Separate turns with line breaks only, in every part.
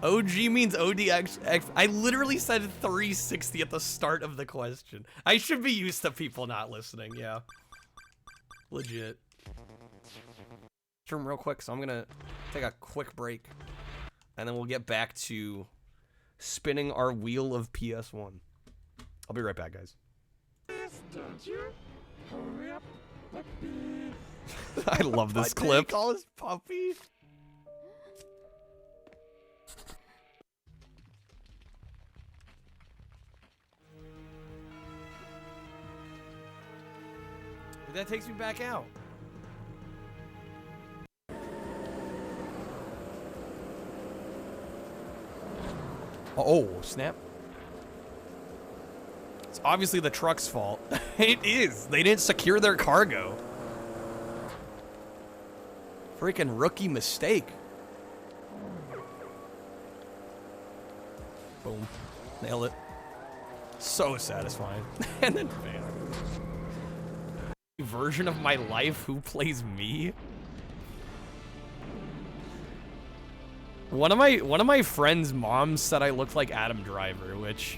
OG means ODX. I literally said 360 at the start of the question. I should be used to people not listening, yeah. Legit. Real quick, so I'm gonna take a quick break. And then we'll get back to spinning our wheel of PS1. I'll be right back, guys.
Don't you? Hurry up, puppy.
I love this clip.
Did he call us puppy?
That takes me back out. Oh, snap. It's obviously the truck's fault. It is. They didn't secure their cargo. Freaking rookie mistake. Boom. Nailed it. So satisfying. And then bam. Version of my life who plays me. One of my friends' moms said I looked like Adam Driver, which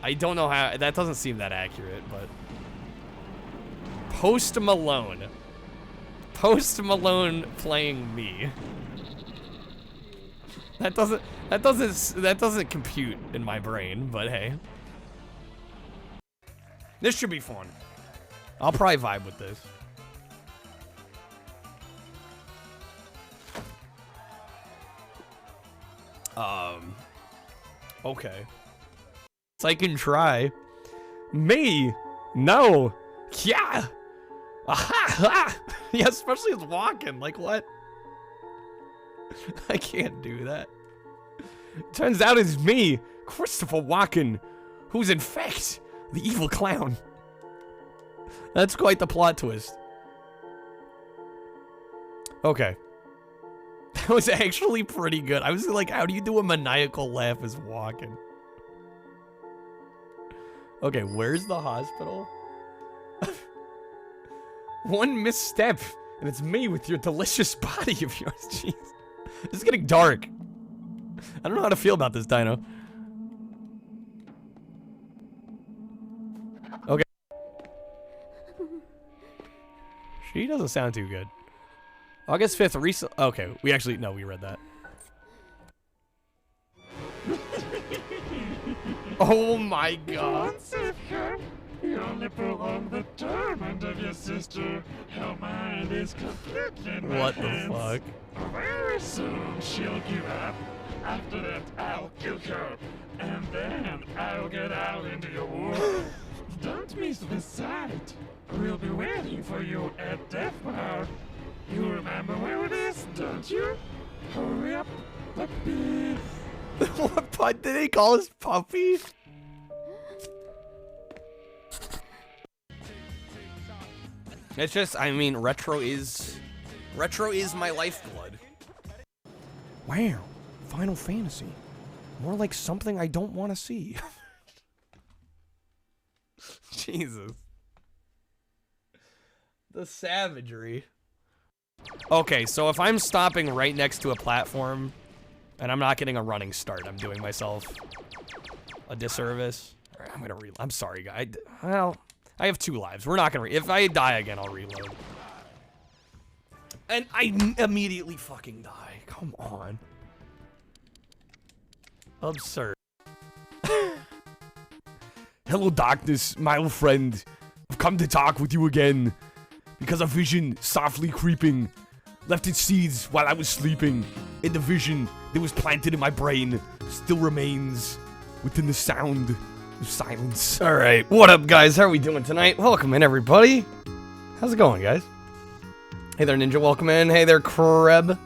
I don't know how that doesn't seem that accurate, but Post Malone playing me. That doesn't compute in my brain, but hey. This should be fun. I'll probably vibe with this. Okay. So I can try. Me? No. Yeah. Aha! Yeah, especially with walking. Like, what? I can't do that. Turns out it's me, Christopher Walken, who's in fact the evil clown. That's quite the plot twist. Okay. That was actually pretty good. I was like, how do you do a maniacal laugh as walking? Okay, where's the hospital? One misstep, and it's me with your delicious body of yours. Jeez. This is getting dark. I don't know how to feel about this, Dino. Okay. She doesn't sound too good. August 5th, recent. Okay, we read that. Oh my god.
You only prolong the torment of your sister. Her mind is completely in my
What the
hands.
fuck?
Very soon she'll give up. After that, I'll kill her. And then I'll get out into your world. Don't miss the sight. We'll be waiting for you at Death Bar. You remember where it is, don't you? Hurry up, puppy.
What did they call us puppy?
It's just, I mean, retro is my lifeblood. Wow, Final Fantasy. More like something I don't want to see. Jesus. The savagery. Okay, so if I'm stopping right next to a platform and I'm not getting a running start, I'm doing myself a disservice. All right, I'm gonna reload. I'm sorry, guys. Well, I have 2 lives. We're not gonna if I die again, I'll reload. And I immediately fucking die. Come on. Absurd. Hello, darkness, my old friend. I've come to talk with you again. Because a vision, softly creeping, left its seeds while I was sleeping. And the vision that was planted in my brain still remains within the sound of silence. Alright, what up, guys? How are we doing tonight? Welcome in, everybody. How's it going, guys? Hey there, Ninja. Welcome in. Hey there, Kreb.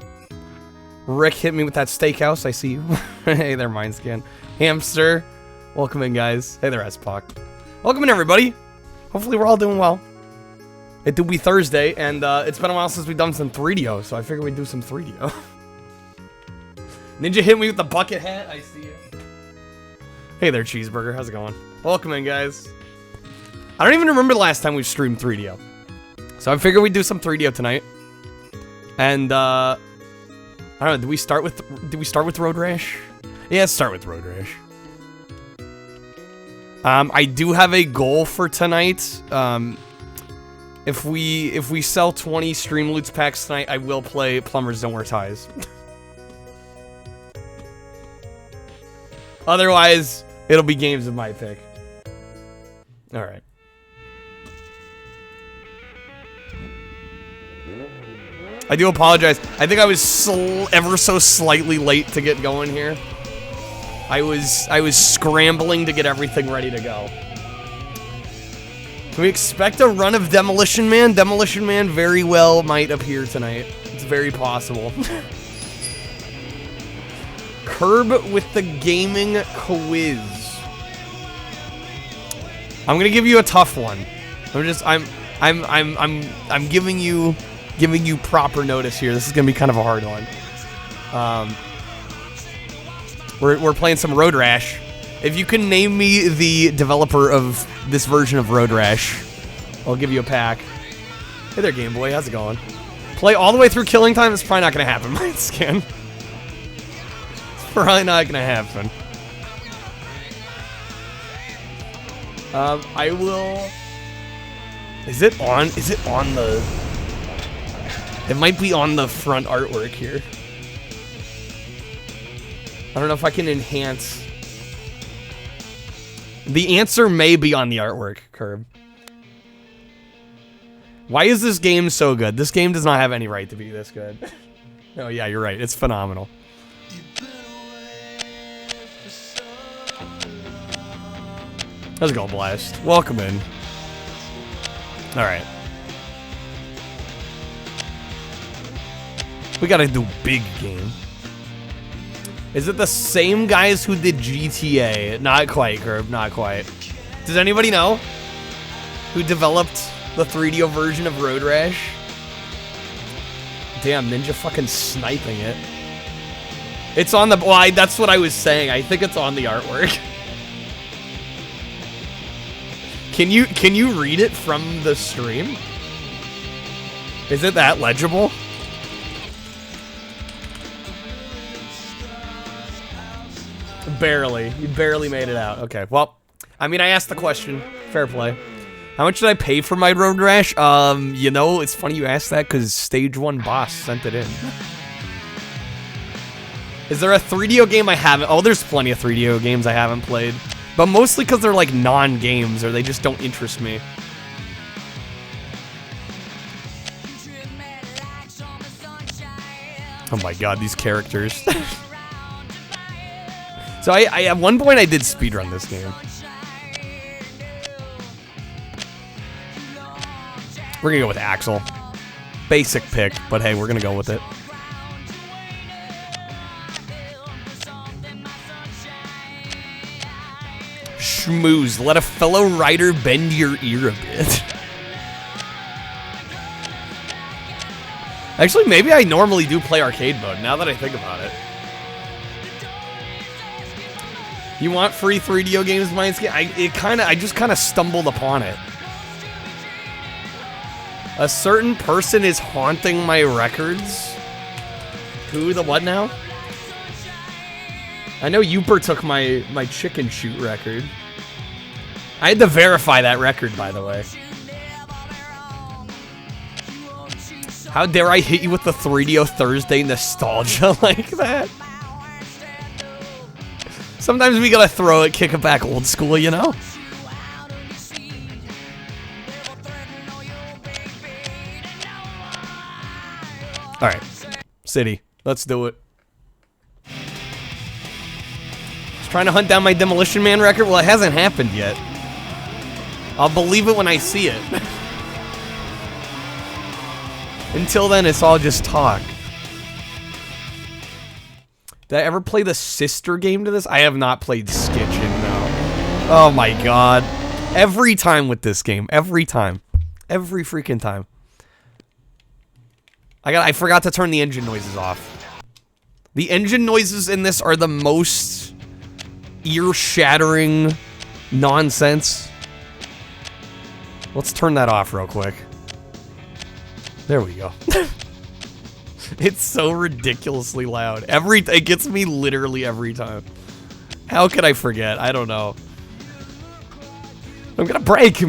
Rick hit me with that steakhouse. I see you. Hey there, Mindscan. Hamster. Welcome in, guys. Hey there, S-Poc. Welcome in, everybody. Hopefully we're all doing well. It do be Thursday, and it's been a while since we've done some 3DO, so I figured we'd do some 3DO. Ninja hit me with the bucket hat. I see you. Hey there, Cheeseburger. How's it going? Welcome in, guys. I don't even remember the last time we've streamed 3DO. So I figured we'd do some 3DO tonight. And, I I don't know. Did we start with Road Rash? Yeah, let's start with Road Rash. I do have a goal for tonight. If we sell 20 stream loots packs tonight, I will play Plumbers Don't Wear Ties. Otherwise, it'll be games of my pick. All right. I do apologize. I think I was ever so slightly late to get going here. I was scrambling to get everything ready to go. Can we expect a run of Demolition Man? Demolition Man very well might appear tonight. It's very possible. Curb with the gaming quiz. I'm gonna give you a tough one. I'm giving you proper notice here. This is gonna be kind of a hard one. We're playing some Road Rash. If you can name me the developer of this version of Road Rash, I'll give you a pack. Hey there, Game Boy. How's it going? Play all the way through Killing Time? It's probably not gonna happen, my skin. It's probably not gonna happen. I will... Is it on the... It might be on the front artwork here. I don't know if I can enhance. The answer may be on the artwork, Curb. Why is this game so good? This game does not have any right to be this good. Oh yeah, you're right. It's phenomenal. Let's go, Blast. Welcome in. Alright. We gotta do big game. Is it the same guys who did GTA? Not quite, Curb. Not quite. Does anybody know who developed the 3D version of Road Rash? Damn, Ninja fucking sniping it. It's on the... Well, that's what I was saying. I think it's on the artwork. Can you read it from the stream? Is it that legible? Barely. You barely made it out. Okay, well, I mean, I asked the question. Fair play. How much did I pay for my Road Rash? You know, it's funny you asked that because Stage 1 Boss sent it in. Is there a 3DO game I haven't? Oh, there's plenty of 3DO games I haven't played. But mostly because they're like non-games or they just don't interest me. Oh my god, these characters. So I at one point I did speedrun this game. We're gonna go with Axel. Basic pick, but hey, we're gonna go with it. Schmooze, let a fellow rider bend your ear a bit. Actually, maybe I normally do play arcade mode, now that I think about it. You want free 3DO games, Mindscape? I just kind of stumbled upon it. A certain person is haunting my records. Who, the what now? I know Youper took my chicken shoot record. I had to verify that record, by the way. How dare I hit you with the 3DO Thursday nostalgia like that? Sometimes we gotta throw it, kick it back old school, you know? Alright. City. Let's do it. Just trying to hunt down my Demolition Man record? Well, it hasn't happened yet. I'll believe it when I see it. Until then, it's all just talk. Did I ever play the sister game to this? I have not played Skitchin, no. Oh my god. Every time with this game. Every time. Every freaking time. I forgot to turn the engine noises off. The engine noises in this are the most ear-shattering nonsense. Let's turn that off real quick. There we go.
It's so ridiculously loud. It gets me literally every time. How could I forget? I don't know. I'm gonna break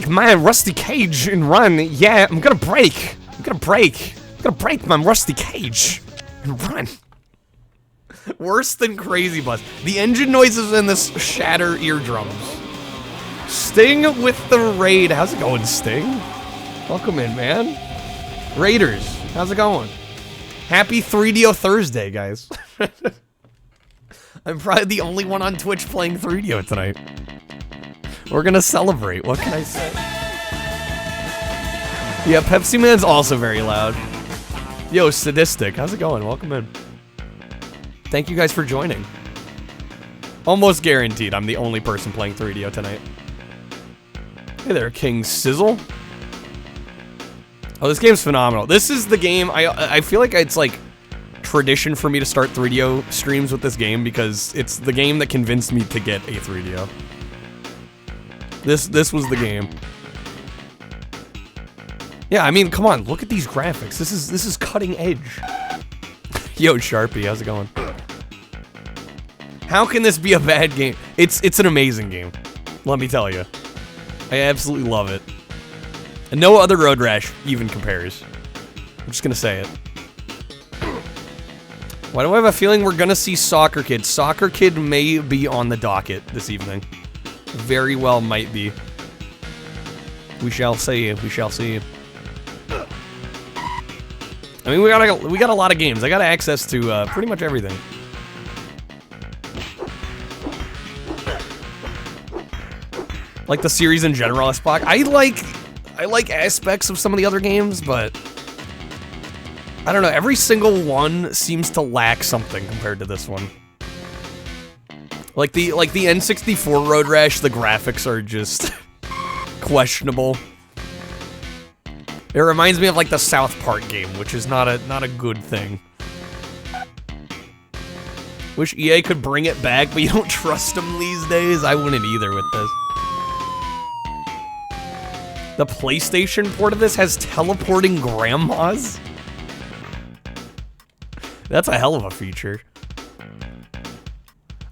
my rusty cage and run. Yeah, I'm gonna break my rusty cage and run. Worse than Crazy Bus. The engine noises in this shatter eardrums. Sting with the raid. How's it going, Sting? Welcome in, man. Raiders, how's it going? Happy 3DO Thursday, guys. I'm probably the only one on Twitch playing 3DO tonight. We're gonna celebrate. What can I say? Yeah, Pepsi Man's also very loud. Yo, Sadistic, how's it going? Welcome in. Thank you guys for joining. Almost guaranteed I'm the only person playing 3DO tonight. Hey there, King Sizzle. Oh, this game's phenomenal. This is the game, I feel like it's like tradition for me to start 3DO streams with this game because it's the game that convinced me to get a 3DO. This was the game. Yeah, I mean, come on, look at these graphics. This is cutting edge. Yo, Sharpie, how's it going? How can this be a bad game? It's an amazing game. Let me tell you. I absolutely love it. And no other Road Rash even compares. I'm just gonna say it. Why do I have a feeling we're gonna see Soccer Kid? Soccer Kid may be on the docket this evening. Very well might be. We shall see. We shall see. I mean, we got a lot of games. I got access to pretty much everything. Like the series in general, Spock. I like aspects of some of the other games, but I don't know. Every single one seems to lack something compared to this one. Like the N64 Road Rash, the graphics are just questionable. It reminds me of like the South Park game, which is not a good thing. Wish EA could bring it back, but you don't trust them these days. I wouldn't either with this. The PlayStation port of this has teleporting grandmas? That's a hell of a feature.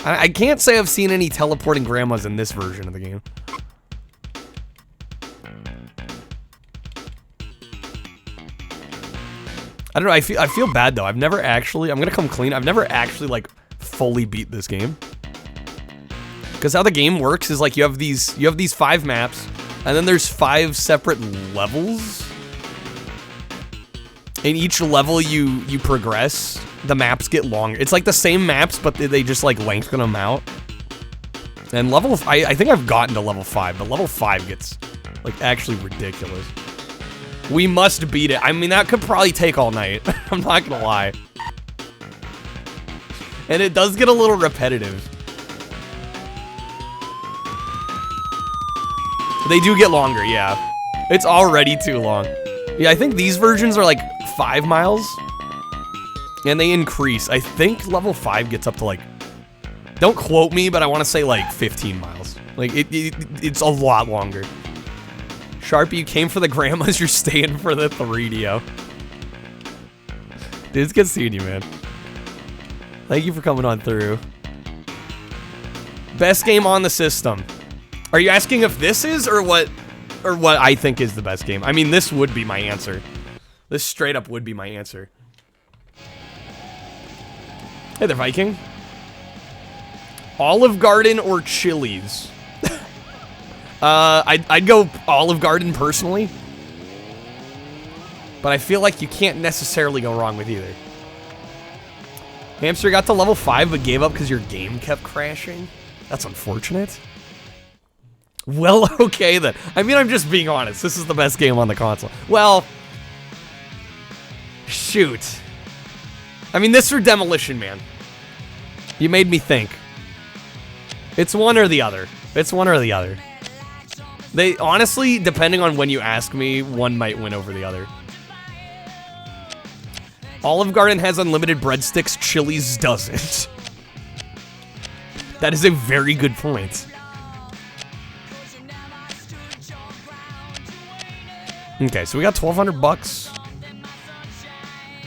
I can't say I've seen any teleporting grandmas in this version of the game. I don't know, I feel bad though. I'm gonna come clean. I've never actually like fully beat this game. Because how the game works is like you have these 5 maps, and then there's 5 separate levels. In each level you progress, the maps get longer. It's like the same maps, but they just like lengthen them out. And I think I've gotten to level 5, but level 5 gets like actually ridiculous. We must beat it. I mean, that could probably take all night. I'm not gonna lie. And it does get a little repetitive. They do get longer, yeah. It's already too long. Yeah, I think these versions are like 5 miles. And they increase. I think level 5 gets up to like... Don't quote me, but I want to say like 15 miles. Like, it's a lot longer. Sharpie, you came for the grandmas, you're staying for the 3DO. Dude, it's good seeing you, man. Thank you for coming on through. Best game on the system. Are you asking if this is, or what I think is the best game? I mean, this would be my answer. This straight up would be my answer. Hey there, Viking. Olive Garden or Chili's? I'd go Olive Garden personally. But I feel like you can't necessarily go wrong with either. Hamster got to level 5 but gave up because your game kept crashing? That's unfortunate. Well, okay then. I mean, I'm just being honest. This is the best game on the console. Well, shoot. I mean, this or Demolition, man. You made me think. It's one or the other. It's one or the other. They, honestly, depending on when you ask me, one might win over the other. Olive Garden has unlimited breadsticks, Chili's doesn't. That is a very good point. Okay, so we got 1,200 bucks.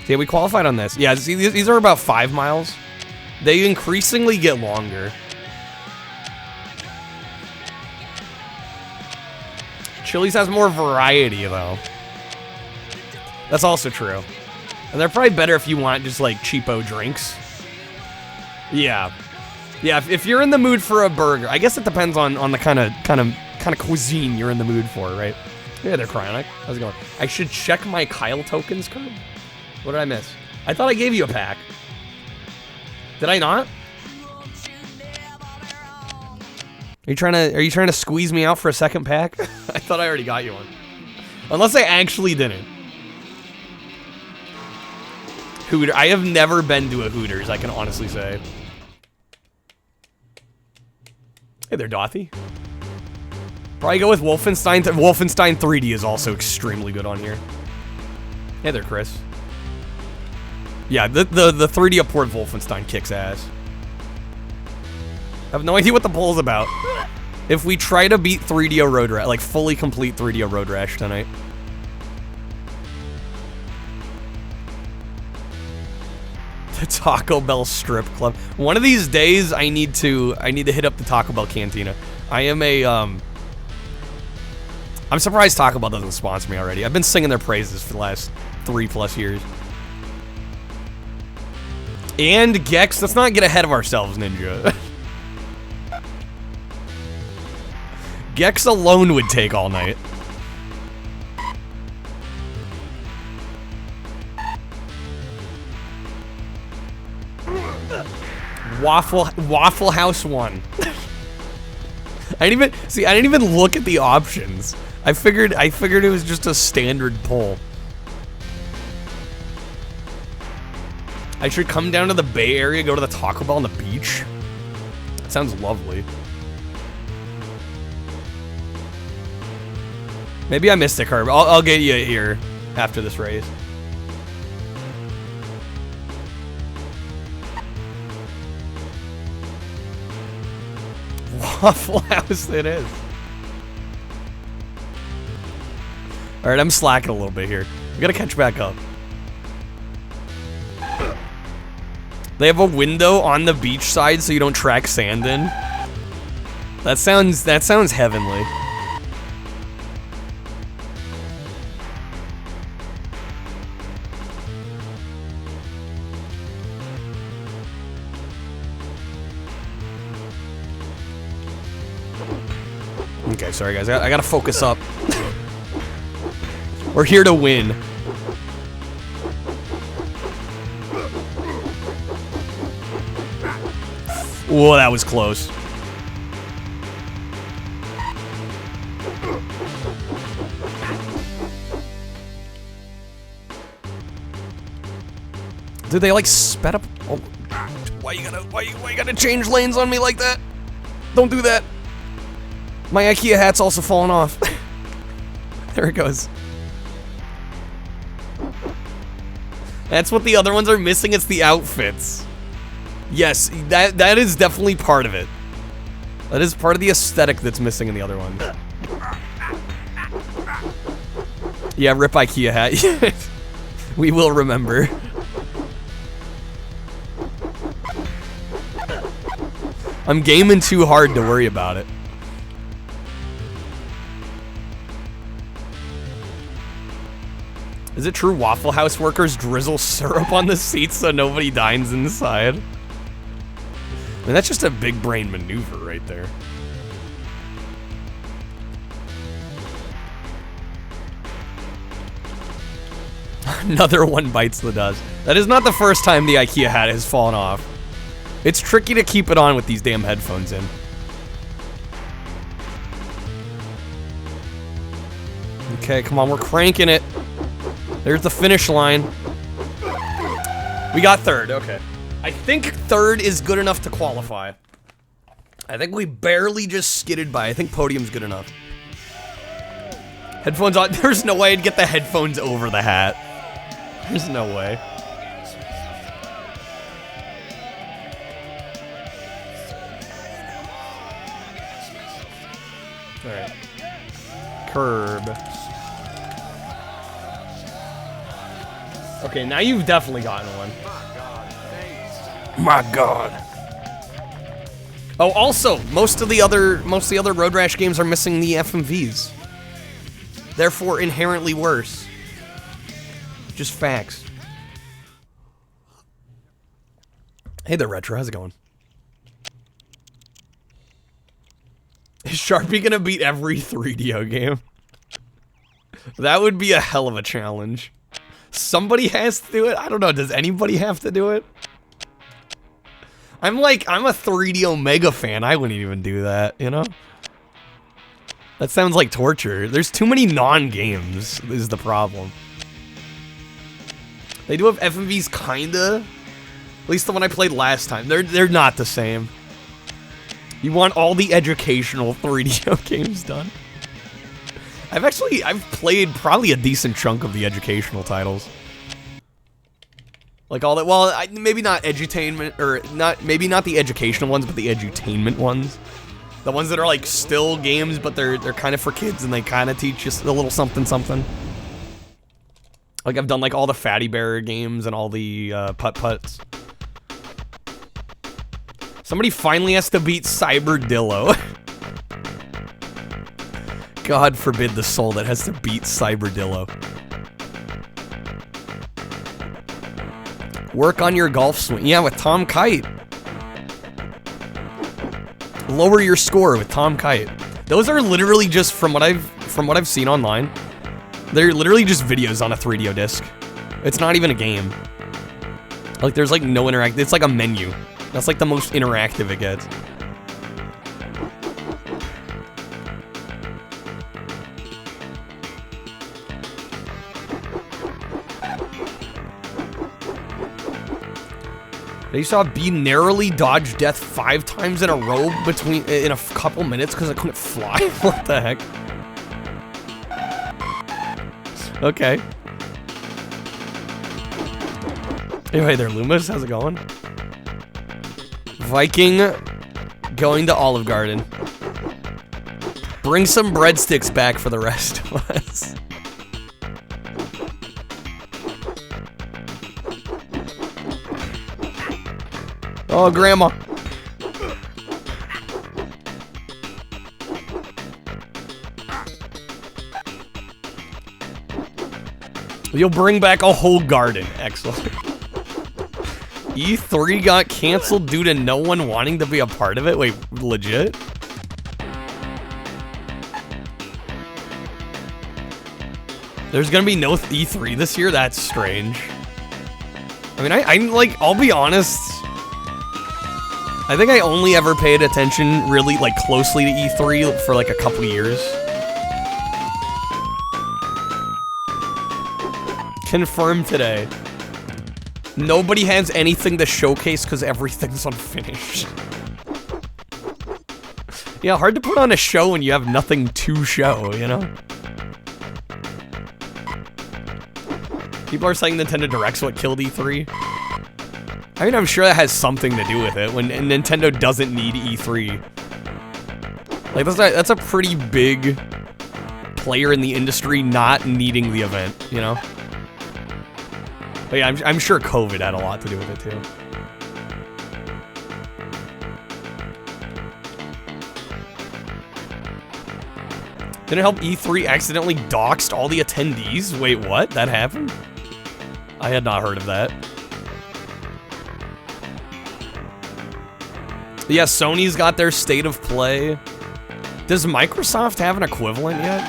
Yeah, we qualified on this. Yeah, see, these are about 5 miles. They increasingly get longer. Chili's has more variety, though. That's also true. And they're probably better if you want just, like, cheapo drinks. Yeah. Yeah, if you're in the mood for a burger, I guess it depends on the kind of cuisine you're in the mood for, right? Yeah, they're cryonic. How's it going? I should check my Kyle tokens card. What did I miss? I thought I gave you a pack. Did I not? Are you trying to squeeze me out for a second pack? I thought I already got you one. Unless I actually didn't. Hooter. I have never been to a Hooters, I can honestly say. Hey there, Dothy. Probably go with Wolfenstein. Wolfenstein 3D is also extremely good on here. Hey there, Chris. Yeah, the 3D port Wolfenstein kicks ass. I have no idea what the poll's about. If we try to beat 3DO Road Rash, like fully complete 3DO Road Rash tonight. The Taco Bell strip club. One of these days, I need to hit up the Taco Bell cantina. I am I'm surprised Taco Bell doesn't sponsor me already. I've been singing their praises for the last 3+ years. And Gex, let's not get ahead of ourselves, Ninja. Gex alone would take all night. Waffle House 1. I didn't even look at the options. I figured it was just a standard poll. I should come down to the Bay Area, go to the Taco Bell on the beach. That sounds lovely. Maybe I missed it, Herb. I'll get you here after this race. Waffle House it is. Alright, I'm slacking a little bit here. We gotta catch back up. They have a window on the beach side so you don't track sand in. That sounds heavenly. Okay, sorry guys, I gotta focus up. We're here to win. Whoa, that was close. Did they like sped up? Oh, why you gotta change lanes on me like that? Don't do that. My IKEA hat's also falling off. There it goes. That's what the other ones are missing, it's the outfits. Yes, that is definitely part of it. That is part of the aesthetic that's missing in the other one. Yeah, rip IKEA hat. We will remember. I'm gaming too hard to worry about it. Is it true Waffle House workers drizzle syrup on the seats so nobody dines inside? I mean, that's just a big brain maneuver right there. Another one bites the dust. That is not the first time the IKEA hat has fallen off. It's tricky to keep it on with these damn headphones in. Okay, come on, we're cranking it. There's the finish line. We got third, okay. I think third is good enough to qualify. I think we barely just skidded by. I think podium's good enough. Headphones on. There's no way I'd get the headphones over the hat. There's no way. Alright. Curb. Okay, now you've definitely gotten one. My God. Oh, also, most of the other Road Rash games are missing the FMVs. Therefore, inherently worse. Just facts. Hey there, Retro. How's it going? Is Sharpie gonna beat every 3DO game? That would be a hell of a challenge. Somebody has to do it? I don't know, does anybody have to do it? I'm a 3DO mega fan, I wouldn't even do that, you know? That sounds like torture. There's too many non-games, is the problem. They do have FMVs, kinda. At least the one I played last time. They're not the same. You want all the educational 3DO games done. I've played probably a decent chunk of the educational titles. Like all that, well, maybe not edutainment, or maybe not the educational ones, but the edutainment ones. The ones that are like still games, but they're kind of for kids and they kind of teach you a little something something. Like I've done like all the Fatty Bear games and all the putt-putts. Somebody finally has to beat Cyberdillo. God forbid the soul that has to beat Cyberdillo. Work on your golf swing. Yeah, with Tom Kite. Lower your score with Tom Kite. Those are literally just from what I've seen online. They're literally just videos on a 3DO disc. It's not even a game. Like there's like no interact. It's like a menu. That's like the most interactive it gets. They saw B narrowly dodge death 5 times in a row in a couple minutes because I couldn't fly. What the heck? Okay. Hey there, Loomis. How's it going? Viking going to Olive Garden. Bring some breadsticks back for the rest of us. Oh, Grandma. You'll bring back a whole garden. Excellent. E3 got canceled due to no one wanting to be a part of it? Wait, legit? There's gonna be no E3 this year? That's strange. I mean, I'll be honest. I think I only ever paid attention really, like, closely to E3 for, like, a couple years. Confirmed today. Nobody has anything to showcase because everything's unfinished. Yeah, hard to put on a show when you have nothing to show, you know? People are saying Nintendo Direct's what killed E3. I mean, I'm sure that has something to do with it, when Nintendo doesn't need E3. Like, that's a pretty big player in the industry not needing the event, you know? But yeah, I'm sure COVID had a lot to do with it, too. Didn't it help E3 accidentally doxed all the attendees? Wait, what? That happened? I had not heard of that. Yeah, Sony's got their State of Play. Does Microsoft have an equivalent yet?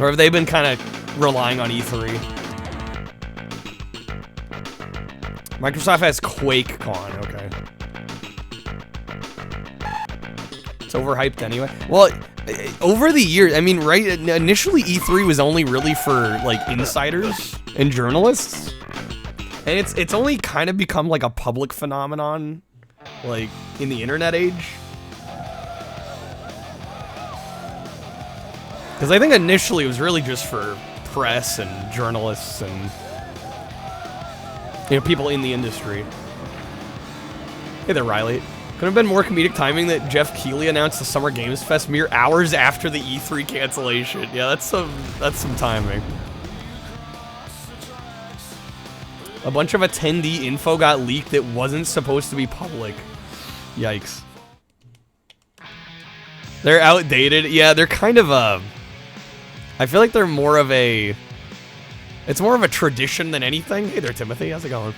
Or have they been kind of relying on E3? Microsoft has QuakeCon, okay. It's overhyped anyway. Well, over the years, I mean, right, initially E3 was only really for, like, insiders and journalists. And it's only kind of become, like, a public phenomenon, like, in the internet age. Because I think initially it was really just for press and journalists and, you know, people in the industry. Hey there, Riley. Could have been more comedic timing that Jeff Keighley announced the Summer Games Fest mere hours after the E3 cancellation. Yeah, that's some timing. A bunch of attendee info got leaked that wasn't supposed to be public. Yikes. They're outdated. Yeah, they're kind of I feel like they're more of a... It's more of a tradition than anything. Hey there, Timothy. How's it going?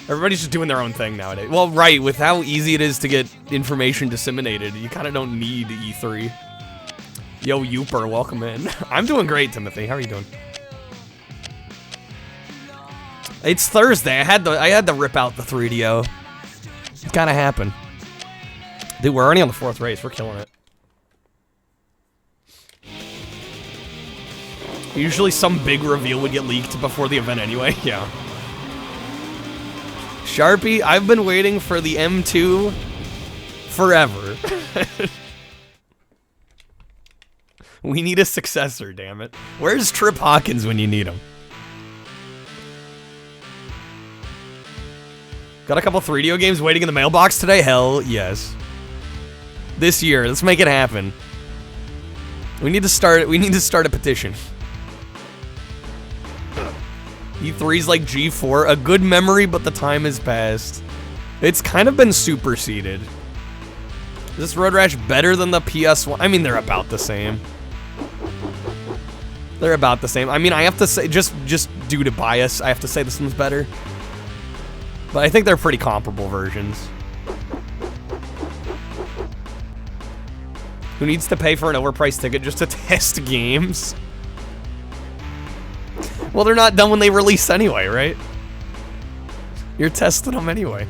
Everybody's just doing their own thing nowadays. Well, right, with how easy it is to get information disseminated, you kind of don't need E3. Yo, Youper, welcome in. I'm doing great, Timothy. How are you doing? It's Thursday. I had to rip out the 3DO. It's gotta happen. Dude, we're already on the 4th race. We're killing it. Usually some big reveal would get leaked before the event anyway. Yeah. Sharpie, I've been waiting for the M2 forever. We need a successor, damn it. Where's Trip Hawkins when you need him? Got a couple 3DO games waiting in the mailbox today? Hell yes. This year, let's make it happen. We need to start a petition. E3's like G4, a good memory, but the time has passed. It's kind of been superseded. Is this Road Rash better than the PS1? I mean, they're about the same. They're about the same. I mean, I have to say, just due to bias, I have to say this one's better. But I think they're pretty comparable versions. Who needs to pay for an overpriced ticket just to test games? Well, they're not done when they release anyway, right? You're testing them anyway.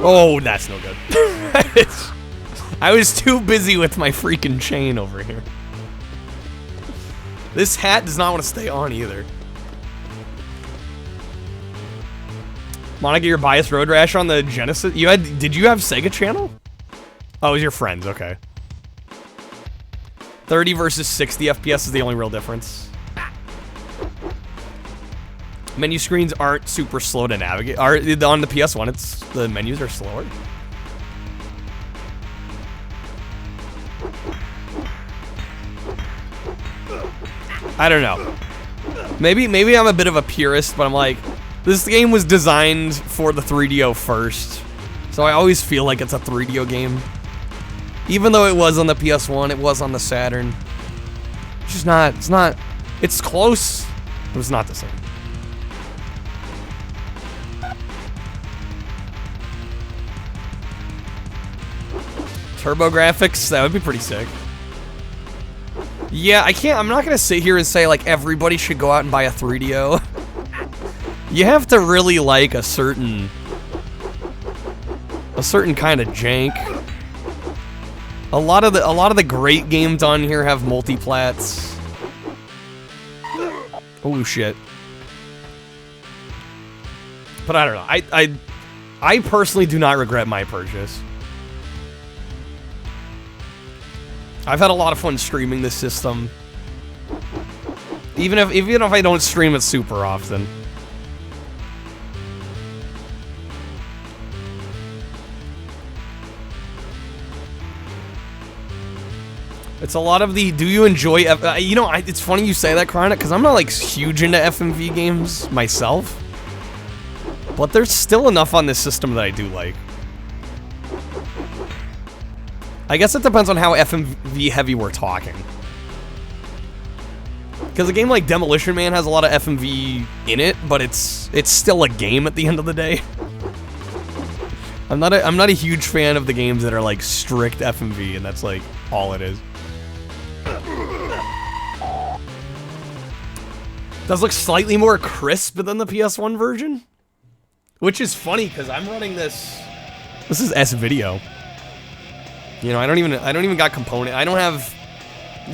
Oh, that's no good. I was too busy with my freaking chain over here. This hat does not want to stay on either. Monica, your biased Road Rash on the Genesis? Did you have Sega Channel? Oh, it was your friends, okay. 30 versus 60 FPS is the only real difference. Menu screens aren't super slow to navigate. On the PS1, the menus are slower. I don't know. Maybe I'm a bit of a purist, but I'm like, this game was designed for the 3DO first, so I always feel like it's a 3DO game. Even though it was on the PS1, it was on the Saturn. It's just not, it's close, but it's not the same. Turbo graphics, that would be pretty sick. Yeah, I'm not gonna sit here and say like everybody should go out and buy a 3DO. You have to really like a certain kind of jank. A lot of the great games on here have multiplats. Oh shit. But I don't know. I personally do not regret my purchase. I've had a lot of fun streaming this system. Even if I don't stream it super often. It's a lot of the, do you enjoy, it's funny you say that, Chronic, because I'm not like huge into FMV games myself. But there's still enough on this system that I do like. I guess it depends on how FMV heavy we're talking. Because a game like Demolition Man has a lot of FMV in it, but it's still a game at the end of the day. I'm not a huge fan of the games that are like strict FMV, and that's like all it is. Does look slightly more crisp than the PS1 version, which is funny because I'm running this. This is S-Video. You know, I don't even got component. I don't have,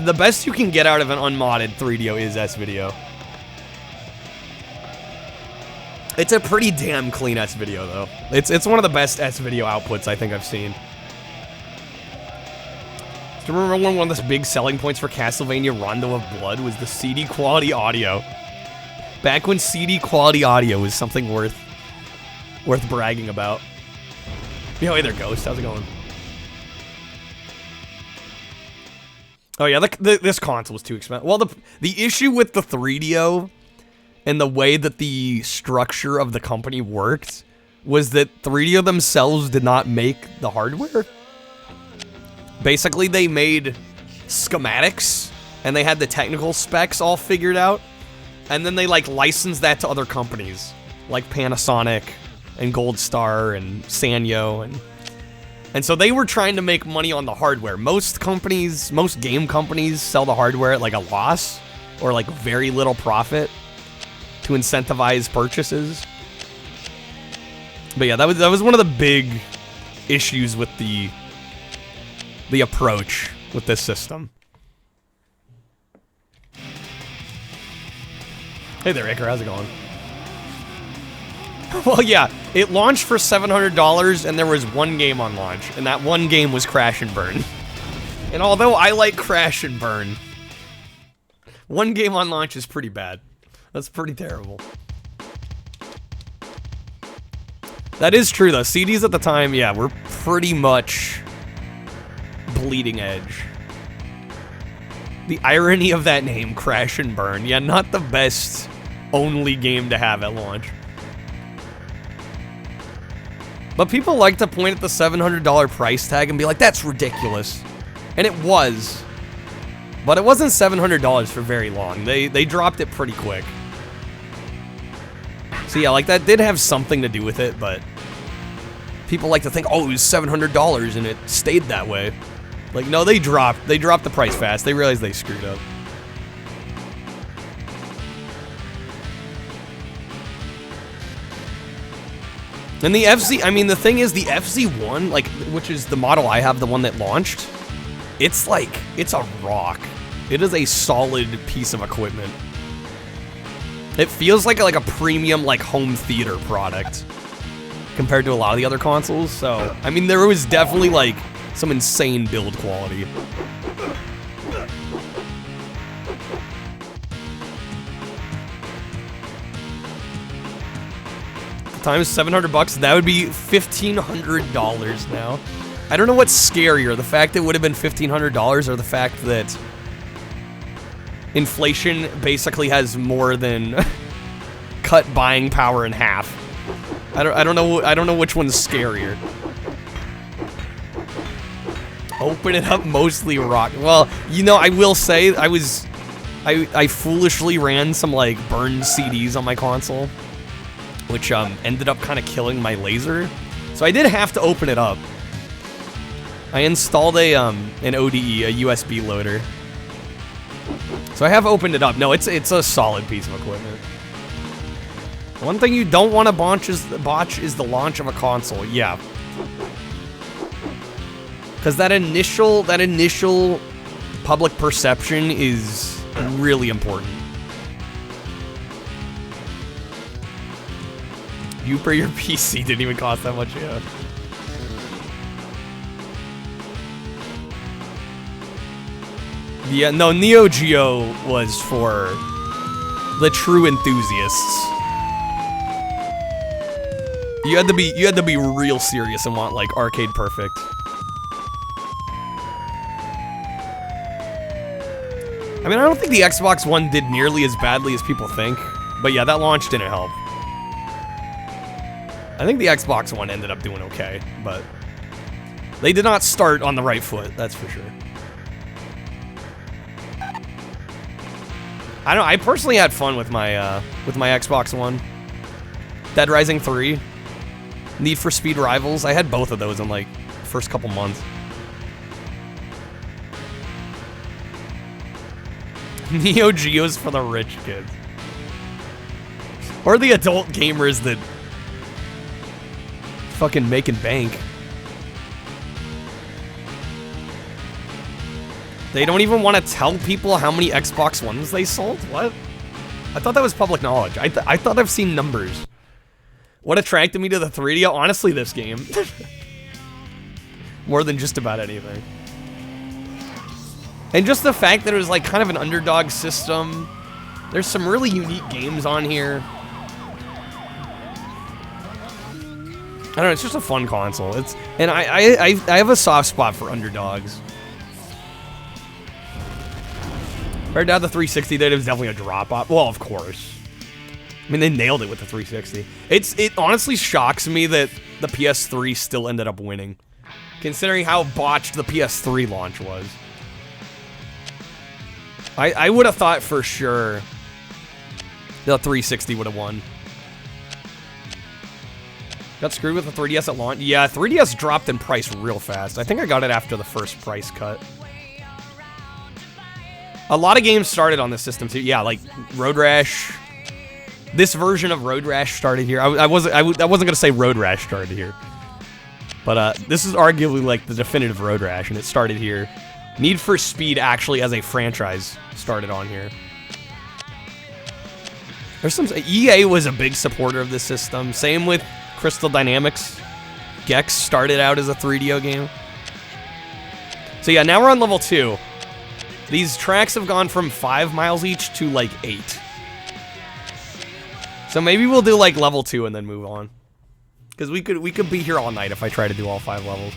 the best you can get out of an unmodded 3DO is S-Video. It's a pretty damn clean S video, though. It's one of the best S video outputs I think I've seen. Do you remember one of the big selling points for Castlevania Rondo of Blood was the CD quality audio? Back when CD quality audio was something worth bragging about. Yo, hey there, Ghost. How's it going? Oh yeah, this console was too expensive. Well, the issue with the 3DO and the way that the structure of the company worked was that 3DO themselves did not make the hardware. Basically, they made schematics, and they had the technical specs all figured out, and then they, like, licensed that to other companies, like Panasonic, and Gold Star, and Sanyo, and so they were trying to make money on the hardware. Most game companies sell the hardware at, like, a loss, or, like, very little profit to incentivize purchases. But yeah, that was one of the big issues with the approach with this system. Hey there, Iker, how's it going? Well, yeah, it launched for $700, and there was one game on launch, and that one game was Crash and Burn. And although I like Crash and Burn, one game on launch is pretty bad. That's pretty terrible. That is true, though. CDs at the time, yeah, were pretty much bleeding edge. The irony of that name, Crash and Burn. Yeah, not the best only game to have at launch. But people like to point at the $700 price tag and be like, that's ridiculous. And it was. But it wasn't $700 for very long. They dropped it pretty quick. So yeah, like that did have something to do with it, but people like to think, oh, it was $700 and it stayed that way. Like, no, they dropped the price fast. They realized they screwed up. And the FC, I mean, the thing is, the FC1, like, which is the model I have, the one that launched, it's like, it's a rock. It is a solid piece of equipment. It feels like a premium, like, home theater product compared to a lot of the other consoles. So, I mean, there was definitely, like, some insane build quality. Times $700, that would be $1,500 now. I don't know what's scarier, the fact that it would have been $1,500 or the fact that inflation basically has more than cut buying power in half. I don't know which one's scarier. Open it up, mostly rock. Well, you know, I will say I foolishly ran some like burned CDs on my console, which ended up kind of killing my laser. So I did have to open it up. I installed an ODE, a USB loader. So I have opened it up. No, it's a solid piece of equipment. One thing you don't want to botch is the launch of a console. Yeah. Because that initial public perception is really important. You for your PC didn't even cost that much, yeah. Yeah, no, Neo Geo was for the true enthusiasts. You had to be real serious and want like arcade perfect. I mean, I don't think the Xbox One did nearly as badly as people think, but yeah, that launch didn't help. I think the Xbox One ended up doing okay, but they did not start on the right foot, that's for sure. I don't know, I personally had fun with my Xbox One. Dead Rising 3, Need for Speed Rivals, I had both of those in like the first couple months. Neo Geo's for the rich kids. Or the adult gamers that fucking making bank. They don't even want to tell people how many Xbox Ones they sold? What? I thought that was public knowledge. I thought I've seen numbers. What attracted me to the 3DO? Honestly, this game. More than just about anything. And just the fact that it was like kind of an underdog system. There's some really unique games on here. I don't know, it's just a fun console. And I have a soft spot for underdogs. Right now the 360 did, it was definitely a drop off. Well, of course. I mean, they nailed it with the 360. It honestly shocks me that the PS3 still ended up winning, considering how botched the PS3 launch was. I would have thought for sure the 360 would have won. Got screwed with the 3DS at launch. Yeah, 3DS dropped in price real fast. I think I got it after the first price cut. A lot of games started on this system too. Yeah, like Road Rash. This version of Road Rash started here. I wasn't gonna say Road Rash started here, but this is arguably like the definitive Road Rash, and it started here. Need for Speed actually as a franchise started on here. There's some EA was a big supporter of this system. Same with Crystal Dynamics. Gex started out as a 3DO game. So yeah, now we're on level 2. These tracks have gone from 5 miles each to like 8. So maybe we'll do like level 2 and then move on. Because we could be here all night if I try to do all 5 levels.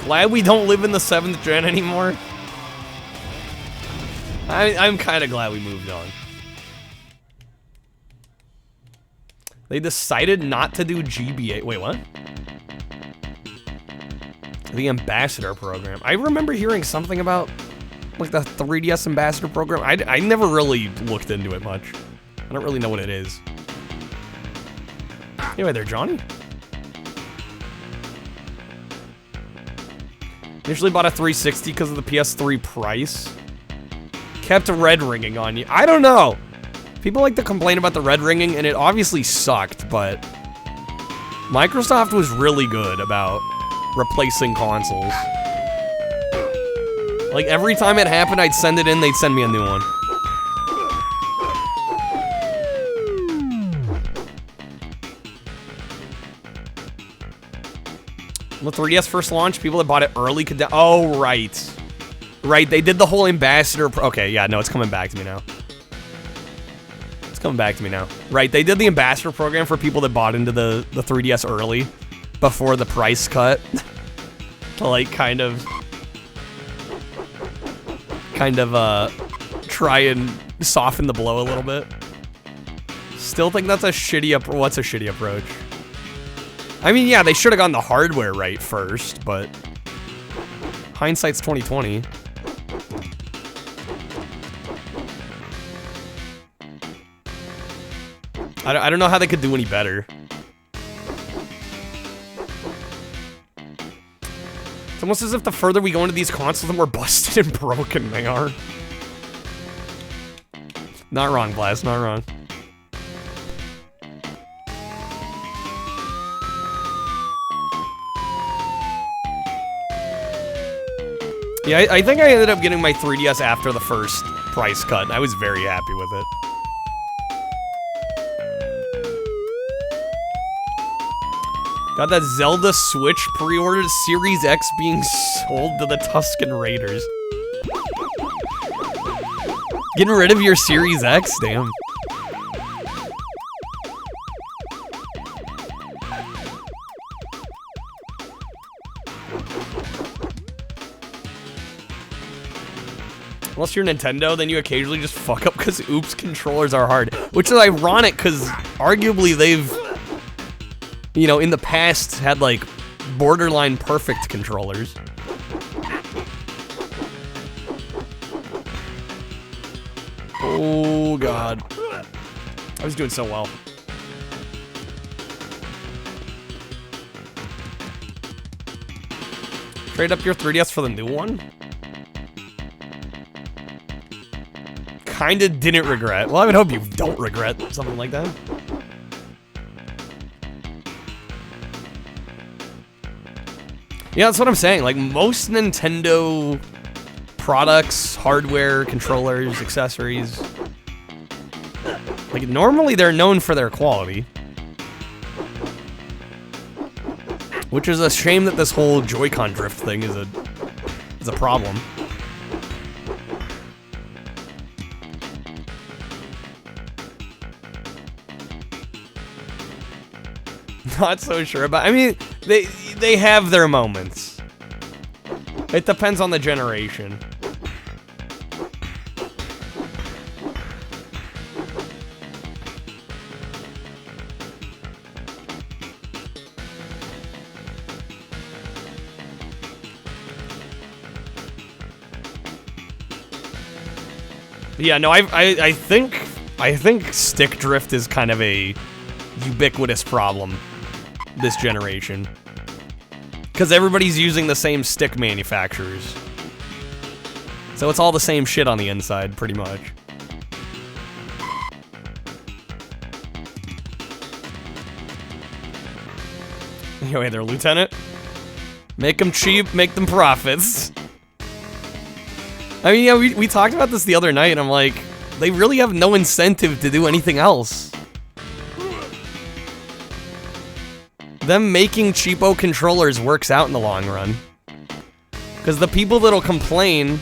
Glad we don't live in the 7th gen anymore. I'm kind of glad we moved on. They decided not to do GBA. Wait, what? The Ambassador program. I remember hearing something about like the 3DS Ambassador program. I never really looked into it much. I don't really know what it is. Anyway, there, Johnny. Initially bought a 360 because of the PS3 price. Kept red ringing on you. I don't know. People like to complain about the red ringing, and it obviously sucked, but Microsoft was really good about replacing consoles. Like, every time it happened, I'd send it in, they'd send me a new one. The 3DS first launch, people that bought it early could... Oh, right. Right, they did the whole Ambassador... Okay, yeah, no, it's coming back to me now. It's coming back to me now. Right, they did the Ambassador program for people that bought into the 3DS early, before the price cut. To, like, kind of, try and soften the blow a little bit. Still think that's a shitty... What's a shitty approach? I mean, yeah, they should have gotten the hardware right first, but hindsight's 2020. I don't know how they could do any better. It's almost as if the further we go into these consoles, the more busted and broken they are. Not wrong, Blast, not wrong. Yeah, I think I ended up getting my 3DS after the first price cut, and I was very happy with it. Got that Zelda Switch pre-ordered, Series X being sold to the Tusken Raiders. Getting rid of your Series X? Damn. Unless you're Nintendo, then you occasionally just fuck up because oops, controllers are hard. Which is ironic because arguably they've, you know, in the past had like borderline perfect controllers. Oh god. I was doing so well. Trade up your 3DS for the new one? Kinda didn't regret. Well, I would hope you don't regret something like that. Yeah, that's what I'm saying. Like, most Nintendo products, hardware, controllers, accessories, Like, normally they're known for their quality. Which is a shame that this whole Joy-Con drift thing is a problem. Not so sure, but I mean, they have their moments. It depends on the generation. Yeah, no, I think stick drift is kind of a ubiquitous problem this generation. Because everybody's using the same stick manufacturers. So it's all the same shit on the inside, pretty much. Yo, hey there, Lieutenant. Make them cheap, make them profits. I mean, yeah, we talked about this the other night, and I'm like, they really have no incentive to do anything else. Them making cheapo controllers works out in the long run. Because the people that'll complain,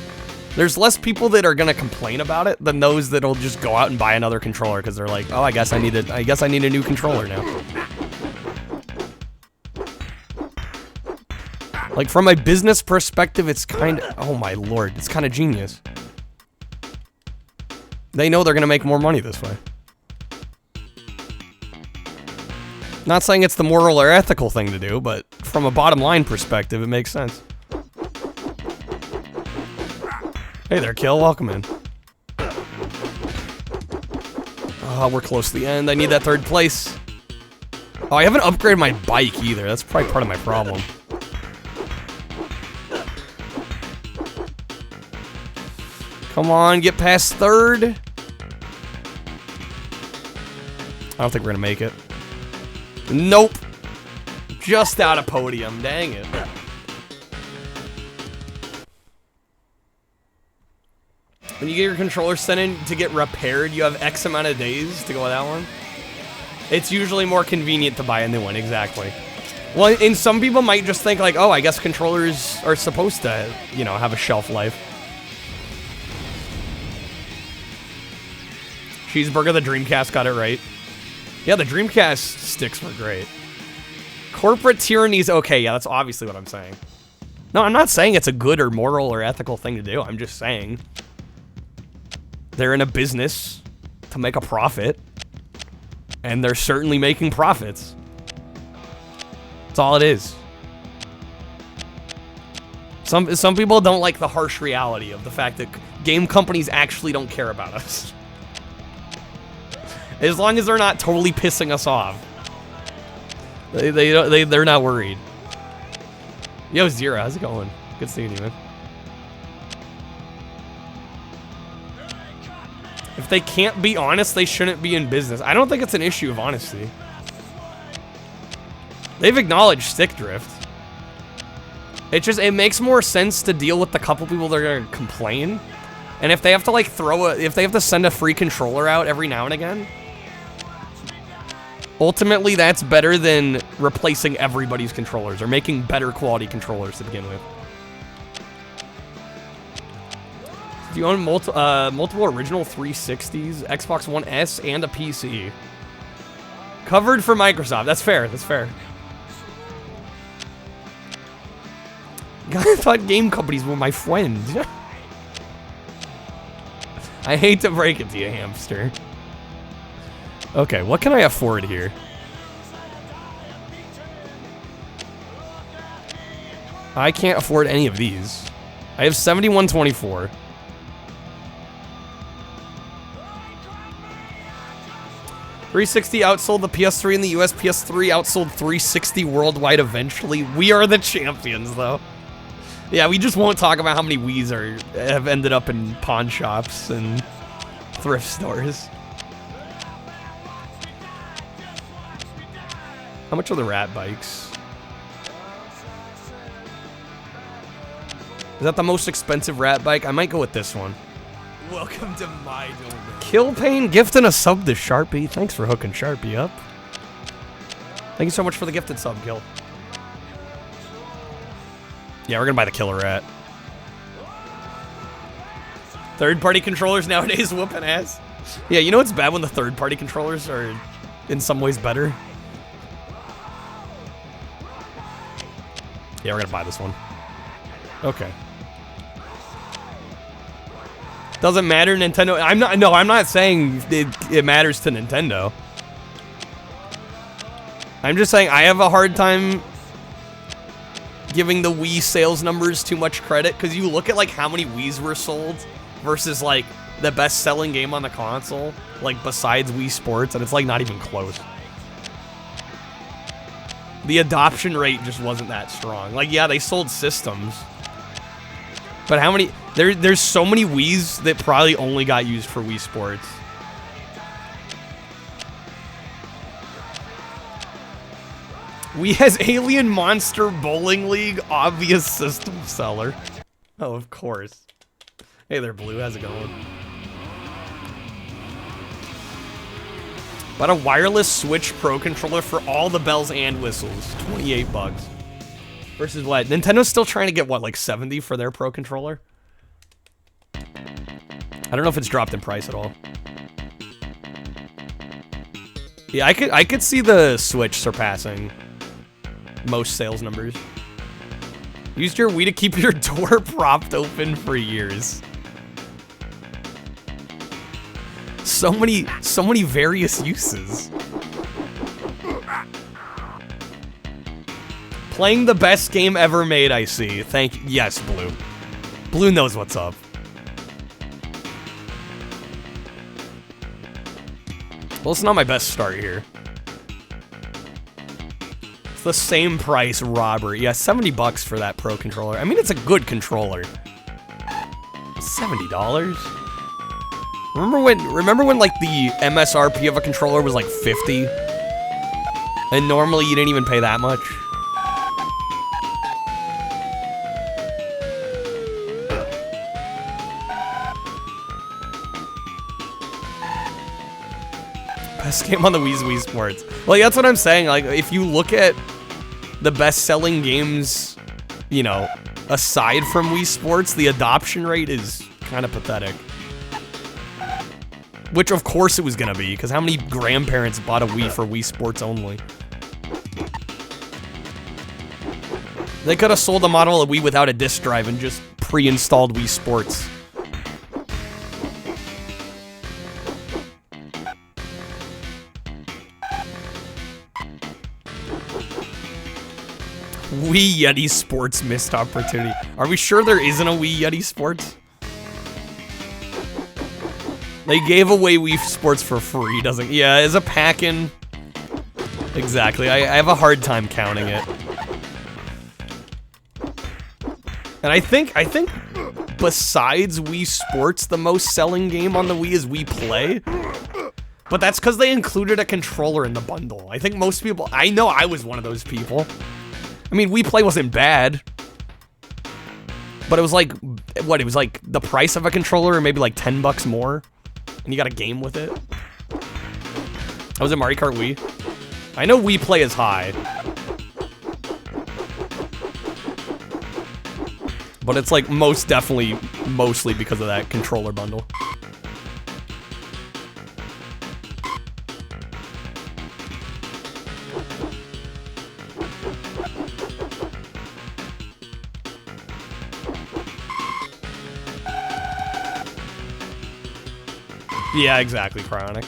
there's less people that are gonna complain about it than those that'll just go out and buy another controller because they're like, oh, I guess I need a new controller now. Like, from a business perspective, it's kind of... Oh, my lord. It's kind of genius. They know they're going to make more money this way. Not saying it's the moral or ethical thing to do, but from a bottom line perspective, it makes sense. Hey there, Kill. Welcome in. Oh, we're close to the end. I need that third place. Oh, I haven't upgraded my bike either. That's probably part of my problem. Come on, get past third. I don't think we're gonna make it. Nope. Just out of podium, dang it. When you get your controller sent in to get repaired, you have X amount of days to go with that one. It's usually more convenient to buy a new one, exactly. Well, and some people might just think like, oh, I guess controllers are supposed to, you know, have a shelf life. Cheeseburger, the Dreamcast got it right. Yeah, the Dreamcast sticks were great. Corporate tyranny's okay, yeah, that's obviously what I'm saying. No, I'm not saying it's a good or moral or ethical thing to do, I'm just saying they're in a business to make a profit, and they're certainly making profits. That's all it is. Some people don't like the harsh reality of the fact that game companies actually don't care about us. As long as they're not totally pissing us off. They're not worried. Yo, Zero, how's it going? Good seeing you, man. If they can't be honest, they shouldn't be in business. I don't think it's an issue of honesty. They've acknowledged stick drift. It makes more sense to deal with the couple people that are gonna complain. And if they have to like if they have to send a free controller out every now and again, ultimately, that's better than replacing everybody's controllers or making better quality controllers to begin with. Do you own multiple original 360s, Xbox One S, and a PC? Covered for Microsoft. That's fair. That's fair. God, I thought game companies were my friend. I hate to break it to you, hamster. Okay, what can I afford here? I can't afford any of these. I have 7124. $360 outsold the PS3 in the US. PS3 outsold $360 worldwide eventually. We are the champions, though. Yeah, we just won't talk about how many Wiis have ended up in pawn shops and thrift stores. How much are the rat bikes? Is that the most expensive rat bike? I might go with this one.
Welcome to my domain.
Kill Pain gifting a sub to Sharpie. Thanks for hooking Sharpie up. Thank you so much for the gifted sub, Kill. Yeah, we're gonna buy the Killer Rat. Third-party controllers nowadays whooping ass. Yeah, you know what's bad when the third-party controllers are in some ways better? Yeah, we're gonna buy this one. Okay. Doesn't matter, Nintendo. I'm not saying it matters to Nintendo. I'm just saying I have a hard time giving the Wii sales numbers too much credit, because you look at like how many Wiis were sold versus like the best-selling game on the console, like besides Wii Sports, and it's like not even close. The adoption rate just wasn't that strong. Like, yeah, they sold systems, but how many? There's so many Wiis that probably only got used for Wii Sports. Wii has Alien Monster Bowling League, obvious system seller. Oh, of course. Hey there, Blue. How's it going? Bought a wireless Switch Pro controller for all the bells and whistles. 28 bucks. Versus what? Nintendo's still trying to get, what, like 70 for their Pro controller? I don't know if it's dropped in price at all. Yeah, I could see the Switch surpassing most sales numbers. Used your Wii to keep your door propped open for years. So many various uses. Playing the best game ever made, I see. Yes, Blue. Blue knows what's up. Well, it's not my best start here. It's the same price, Robert. Yeah, 70 bucks for that Pro controller. I mean, it's a good controller. $70? Remember when like the MSRP of a controller was like 50? And normally you didn't even pay that much? Best game on the Wii Sports. Well, yeah, that's what I'm saying. Like, if you look at the best-selling games, you know, aside from Wii Sports, the adoption rate is kind of pathetic. Which, of course, it was gonna be, because how many grandparents bought a Wii for Wii Sports only? They could have sold a model of Wii without a disc drive and just pre-installed Wii Sports. Wii Yeti Sports missed opportunity. Are we sure there isn't a Wii Yeti Sports? They gave away Wii Sports for free, doesn't? Yeah, as a pack-in. Exactly. I have a hard time counting it. And I think besides Wii Sports, the most selling game on the Wii is Wii Play. But that's because they included a controller in the bundle. I think most people, I know I was one of those people. I mean, Wii Play wasn't bad. But it was like, what, it was like the price of a controller or maybe like 10 bucks more. And you got a game with it. Was it Mario Kart Wii? I know Wii Play is high. But it's like most definitely, mostly because of that controller bundle. Yeah, exactly, Chronic.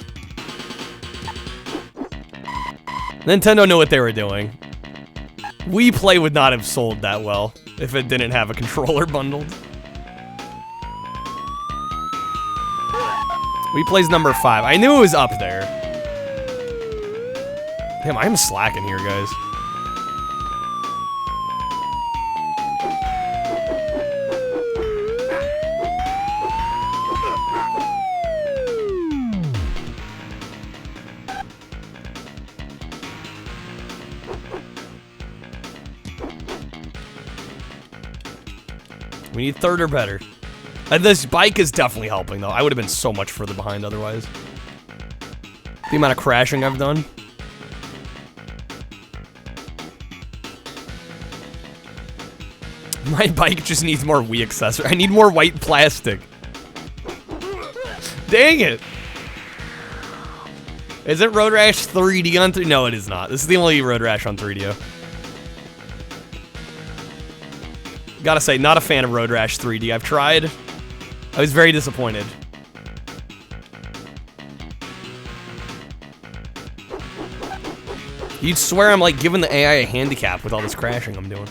Nintendo knew what they were doing. Wii Play would not have sold that well if it didn't have a controller bundled. Wii Play's number 5. I knew it was up there. Damn, I'm slacking here, guys. We need third or better. And this bike is definitely helping, though. I would have been so much further behind otherwise. The amount of crashing I've done. My bike just needs more Wii accessory. I need more white plastic. Dang it! Is it Road Rash 3D on 3D? No, it is not. This is the only Road Rash on 3DO. Gotta say, not a fan of Road Rash 3D. I've tried. I was very disappointed. You'd swear I'm like giving the AI a handicap with all this crashing I'm doing.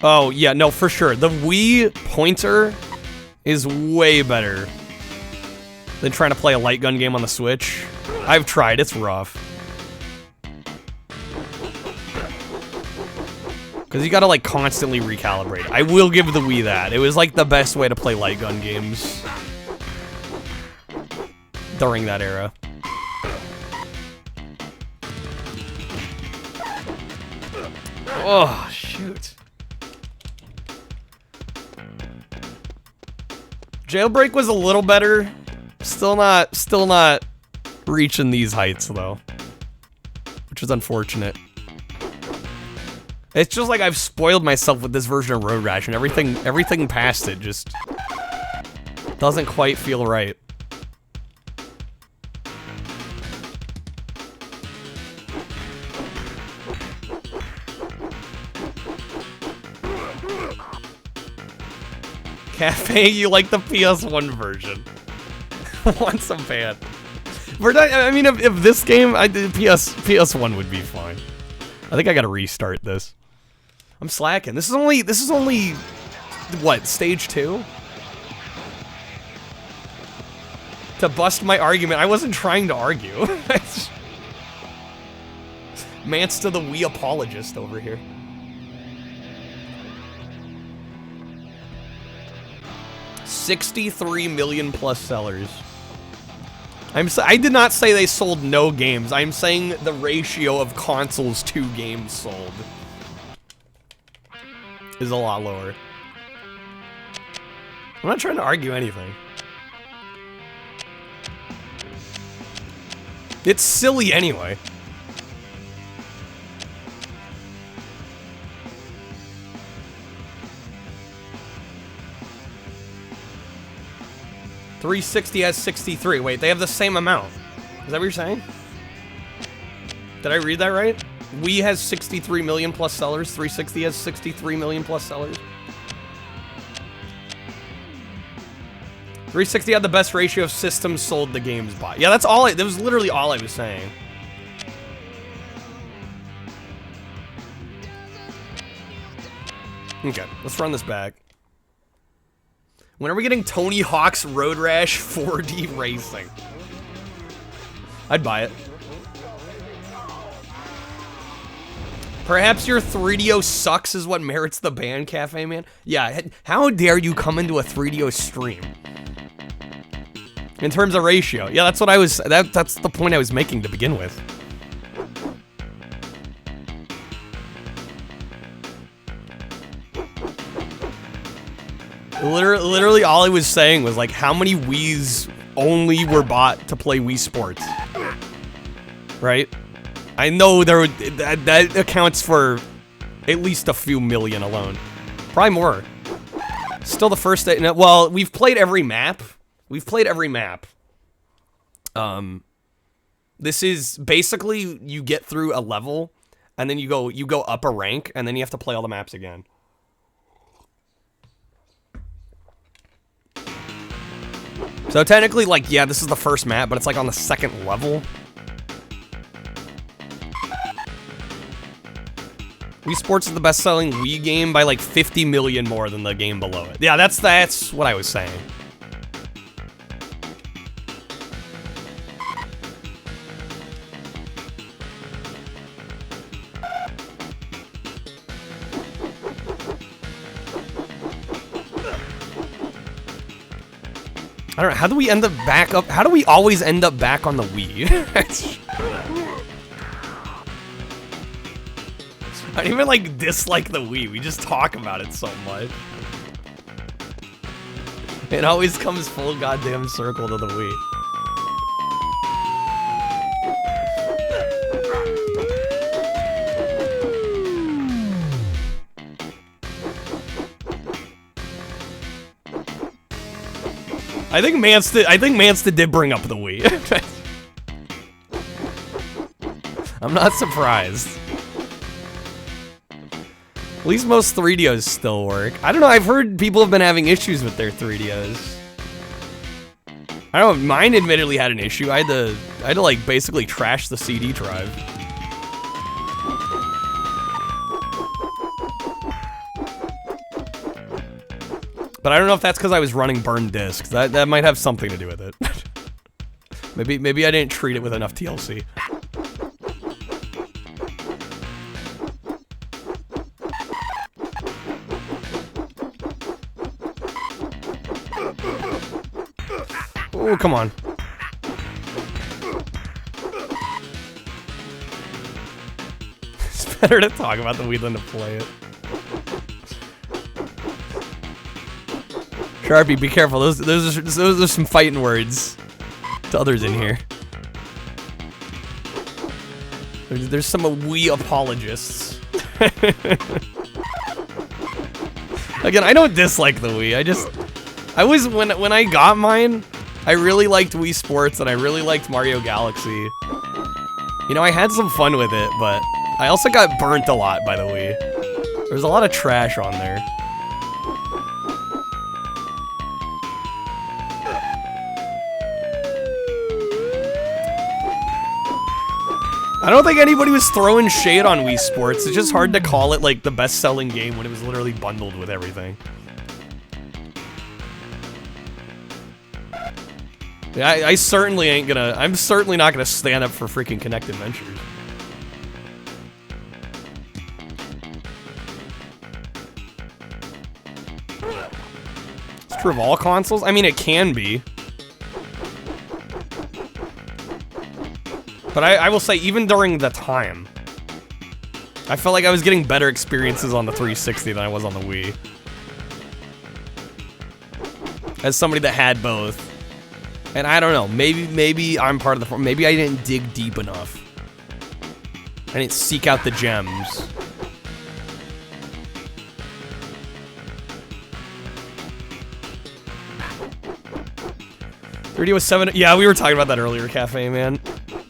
Oh, yeah, no, for sure. The Wii pointer is way better than trying to play a light gun game on the Switch. I've tried, it's rough. Because you gotta, like, constantly recalibrate. I will give the Wii that. It was, like, the best way to play light gun games during that era. Oh, shoot. Jailbreak was a little better. Still not reaching these heights though. Which is unfortunate. It's just like I've spoiled myself with this version of Road Rash and everything past it just doesn't quite feel right. Cafe, you like the PS1 version. Once I'm bad. We're not, I mean, if this game, PS1 would be fine. I think I gotta restart this. I'm slacking. This is only, what, stage 2? To bust my argument, I wasn't trying to argue. Mance to the Wii apologist over here. $63 million plus sellers. I did not say they sold no games. I'm saying the ratio of consoles to games sold is a lot lower. I'm not trying to argue anything. It's silly anyway. $360 has 63. Wait, they have the same amount. Is that what you're saying? Did I read that right? Wii has 63 million plus sellers. 360 has 63 million plus sellers. 360 had the best ratio of systems sold to games bought. Yeah, that's all. That was literally all I was saying. Okay, let's run this back. When are we getting Tony Hawk's Road Rash 4D Racing? I'd buy it. Perhaps your 3DO sucks is what merits the ban, Cafe Man? Yeah, how dare you come into a 3DO stream? In terms of ratio. Yeah, that's what I was, that's the point I was making to begin with. Literally all I was saying was like how many Wiis only were bought to play Wii Sports. Right? I know that accounts for at least a few million alone. Probably more. Still the first day. Well, we've played every map. This is basically you get through a level and then you go up a rank and then you have to play all the maps again. So technically, like, yeah, this is the first map, but it's like on the second level. Wii Sports is the best-selling Wii game by like 50 million more than the game below it. Yeah, that's what I was saying. I don't know, how do we end up back up? How do we always end up back on the Wii? I don't even like dislike the Wii. We just talk about it so much. It always comes full goddamn circle to the Wii. I think Mansta did bring up the Wii. I'm not surprised. At least most 3DOs still work. I don't know, I've heard people have been having issues with their 3DOs. I don't know, mine admittedly had an issue. I had to like basically trash the CD drive. But I don't know if that's because I was running burned discs. That might have something to do with it. maybe I didn't treat it with enough TLC. Oh, come on. It's better to talk about the Wii than to play it. Sharpie, be careful. Those are some fighting words to others in here. There's some Wii apologists. Again, I don't dislike the Wii. I was when I got mine, I really liked Wii Sports and I really liked Mario Galaxy. You know, I had some fun with it, but I also got burnt a lot by the Wii. There's a lot of trash on there. I don't think anybody was throwing shade on Wii Sports. It's just hard to call it like the best-selling game when it was literally bundled with everything. Yeah, I certainly ain't gonna. I'm certainly not gonna stand up for freaking Kinect Adventures. It's true of all consoles. I mean, it can be. But I will say, even during the time, I felt like I was getting better experiences on the 360 than I was on the Wii. As somebody that had both. And I don't know, maybe I'm part of the problem. Maybe I didn't dig deep enough. I didn't seek out the gems. $30 was 7. Yeah, we were talking about that earlier, Cafe Man.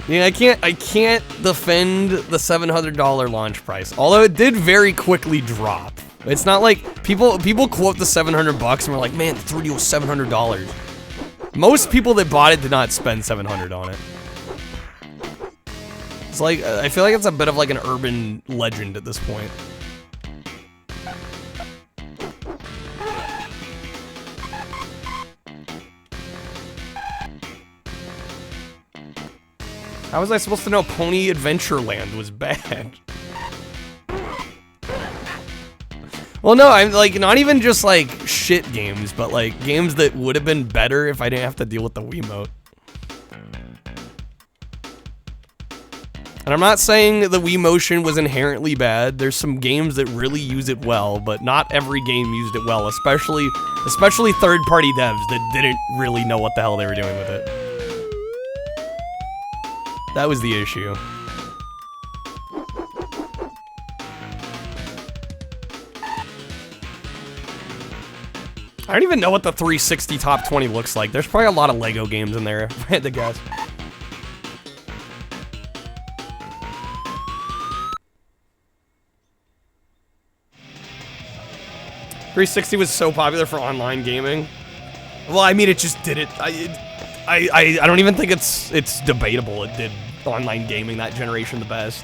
Yeah, I can't defend the $700 launch price. Although it did very quickly drop. It's not like people quote the $700 and we're like, man, the 3D was $700. Most people that bought it did not spend $700 on it. It's like I feel like it's a bit of like an urban legend at this point. How was I supposed to know Pony Adventureland was bad? Well, no, I'm like, not even just like shit games, but like games that would have been better if I didn't have to deal with the Wiimote. And I'm not saying the Wii Motion was inherently bad. There's some games that really use it well, but not every game used it well, especially third-party devs that didn't really know what the hell they were doing with it. That was the issue. I don't even know what the 360 top 20 looks like. There's probably a lot of Lego games in there, if I had to guess. .360 was so popular for online gaming. Well, I mean, it just did it. I don't even think it's debatable. It did online gaming that generation the best.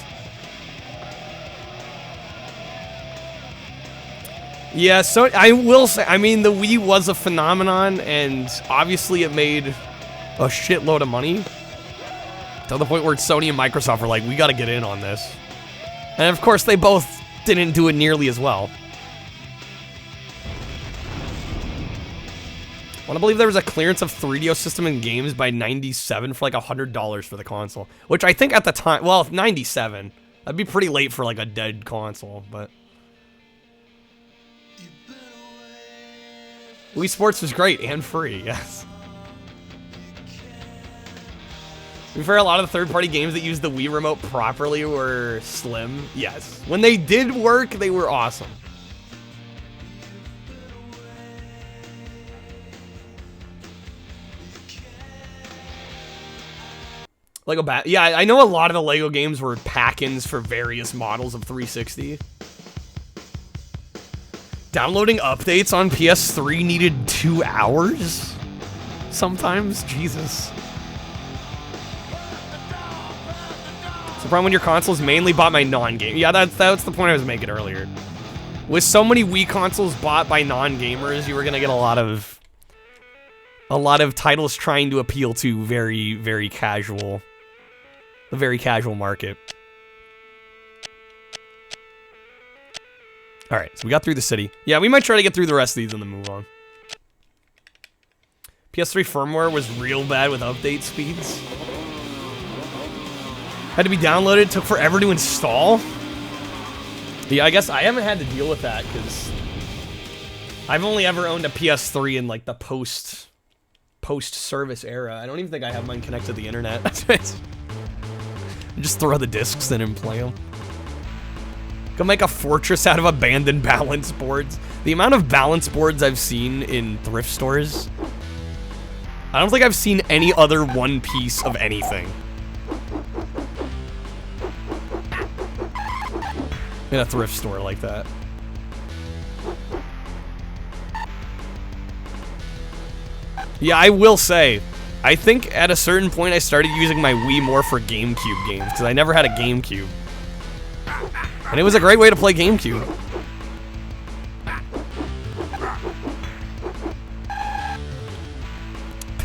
Yeah, so I will say, I mean, the Wii was a phenomenon, and obviously it made a shitload of money. To the point where Sony and Microsoft were like, we gotta get in on this. And of course, they both didn't do it nearly as well. I want to believe there was a clearance of 3DO system in games by 97 for like $100 for the console. Which I think at the time, well, 97. That'd be pretty late for like a dead console, but Wii Sports was great and free, yes. To be fair, a lot of the third-party games that use the Wii remote properly were slim, yes. When they did work, they were awesome. Lego yeah, I know a lot of the Lego games were pack-ins for various models of 360. Downloading updates on PS3 needed 2 hours? Sometimes? Jesus. It's the problem when your console's mainly bought by non-game. Yeah, that's the point I was making earlier. With so many Wii consoles bought by non-gamers, you were gonna get a lot of titles trying to appeal to very, very casual. The very casual market. Alright, so we got through the city. Yeah, we might try to get through the rest of these and then move on. PS3 firmware was real bad with update speeds. Had to be downloaded, took forever to install. Yeah, I guess I haven't had to deal with that because I've only ever owned a PS3 in like the post-service era. I don't even think I have mine connected to the internet. Just throw the discs in and play them. Go make a fortress out of abandoned balance boards. The amount of balance boards I've seen in thrift stores, I don't think I've seen any other one piece of anything in a thrift store like that. Yeah, I will say, I think at a certain point I started using my Wii more for GameCube games, because I never had a GameCube. And it was a great way to play GameCube.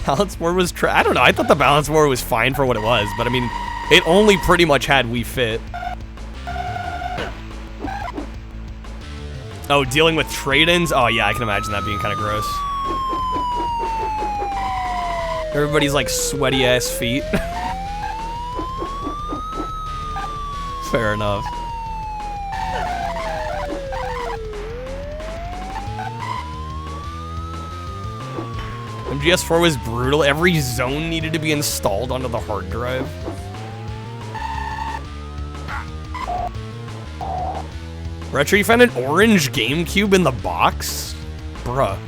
Balance board was I don't know, I thought the balance board was fine for what it was, but I mean, it only pretty much had Wii Fit. Oh, dealing with trade-ins? Oh yeah, I can imagine that being kind of gross. Everybody's like sweaty ass feet. Fair enough. MGS4 was brutal. Every zone needed to be installed onto the hard drive. Retro, you found an orange GameCube in the box? Bruh.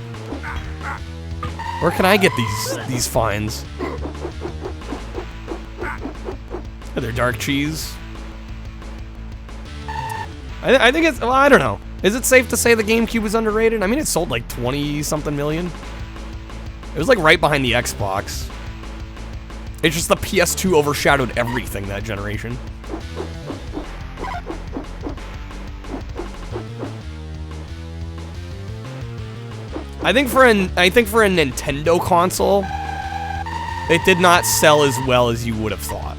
Where can I get these finds? Are there dark cheese? I think it's, well, I don't know. Is it safe to say the GameCube was underrated? I mean, it sold like 20-something million. It was like right behind the Xbox. It's just the PS2 overshadowed everything that generation. I think for a Nintendo console, it did not sell as well as you would have thought.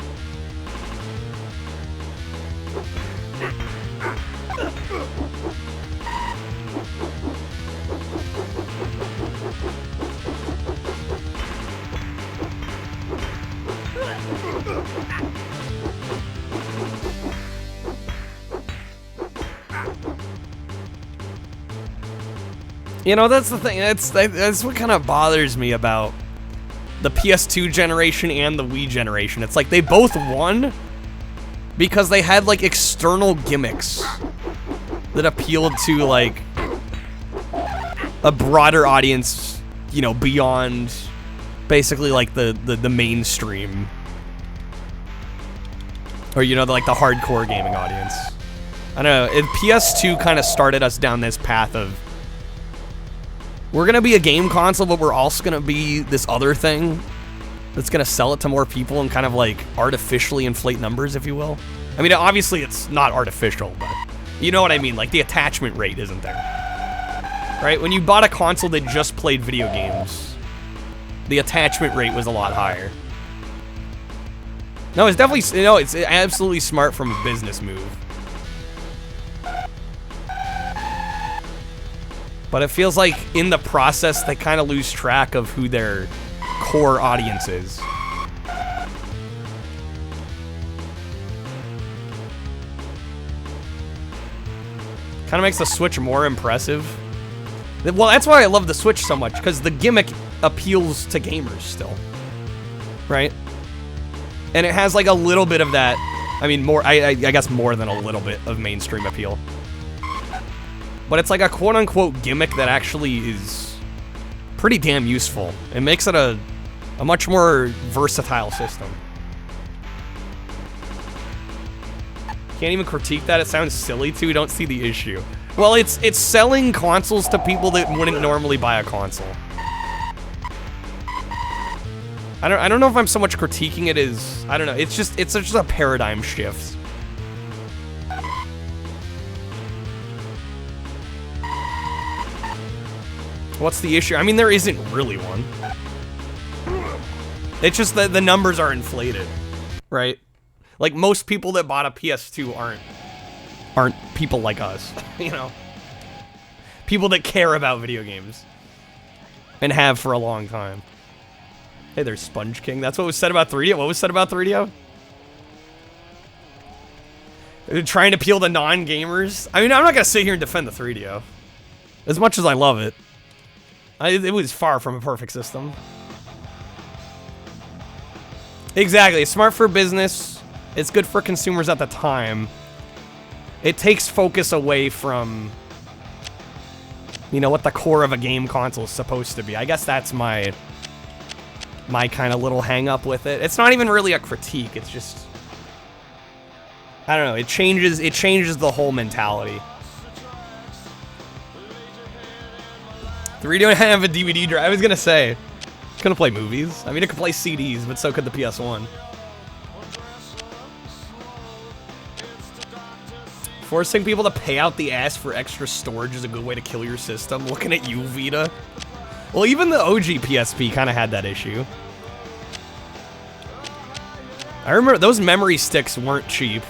You know, that's the thing. That's what kind of bothers me about the PS2 generation and the Wii generation. It's like they both won because they had like external gimmicks that appealed to like a broader audience, you know, beyond basically like the mainstream, or you know, like the hardcore gaming audience. I don't know. PS2 kind of started us down this path of, we're gonna be a game console, but we're also gonna be this other thing that's gonna sell it to more people and kind of like artificially inflate numbers, if you will. I mean, obviously it's not artificial, but you know what I mean, like the attachment rate isn't there. Right? When you bought a console that just played video games, the attachment rate was a lot higher. No, it's definitely, you know, it's absolutely smart from a business move. But it feels like in the process, they kind of lose track of who their core audience is. Kind of makes the Switch more impressive. Well, that's why I love the Switch so much, because the gimmick appeals to gamers still. Right? And it has like a little bit of that, I mean, more, I guess more than a little bit of mainstream appeal. But it's like a quote-unquote gimmick that actually is pretty damn useful. It makes it a much more versatile system. Can't even critique that, it sounds silly too, don't see the issue. Well, it's selling consoles to people that wouldn't normally buy a console. I don't know if I'm so much critiquing it as, I don't know, it's just a paradigm shift. What's the issue? I mean, there isn't really one. It's just that the numbers are inflated, right? Like, most people that bought a PS2 aren't people like us, you know? People that care about video games. And have for a long time. Hey, there's Sponge King. That's what was said about 3DO. What was said about 3DO? They're trying to appeal to non-gamers. I mean, I'm not going to sit here and defend the 3DO. As much as I love it. It was far from a perfect system. Exactly. It's smart for business. It's good for consumers at the time. It takes focus away from, you know, what the core of a game console is supposed to be. I guess that's my kind of little hang up with it. It's not even really a critique. It's just, I don't know. It changes the whole mentality. 3D don't have a DVD drive. I was gonna say, it's gonna play movies. I mean, it could play CDs, but so could the PS1. Forcing people to pay out the ass for extra storage is a good way to kill your system. Looking at you, Vita. Well, even the OG PSP kind of had that issue. I remember those memory sticks weren't cheap.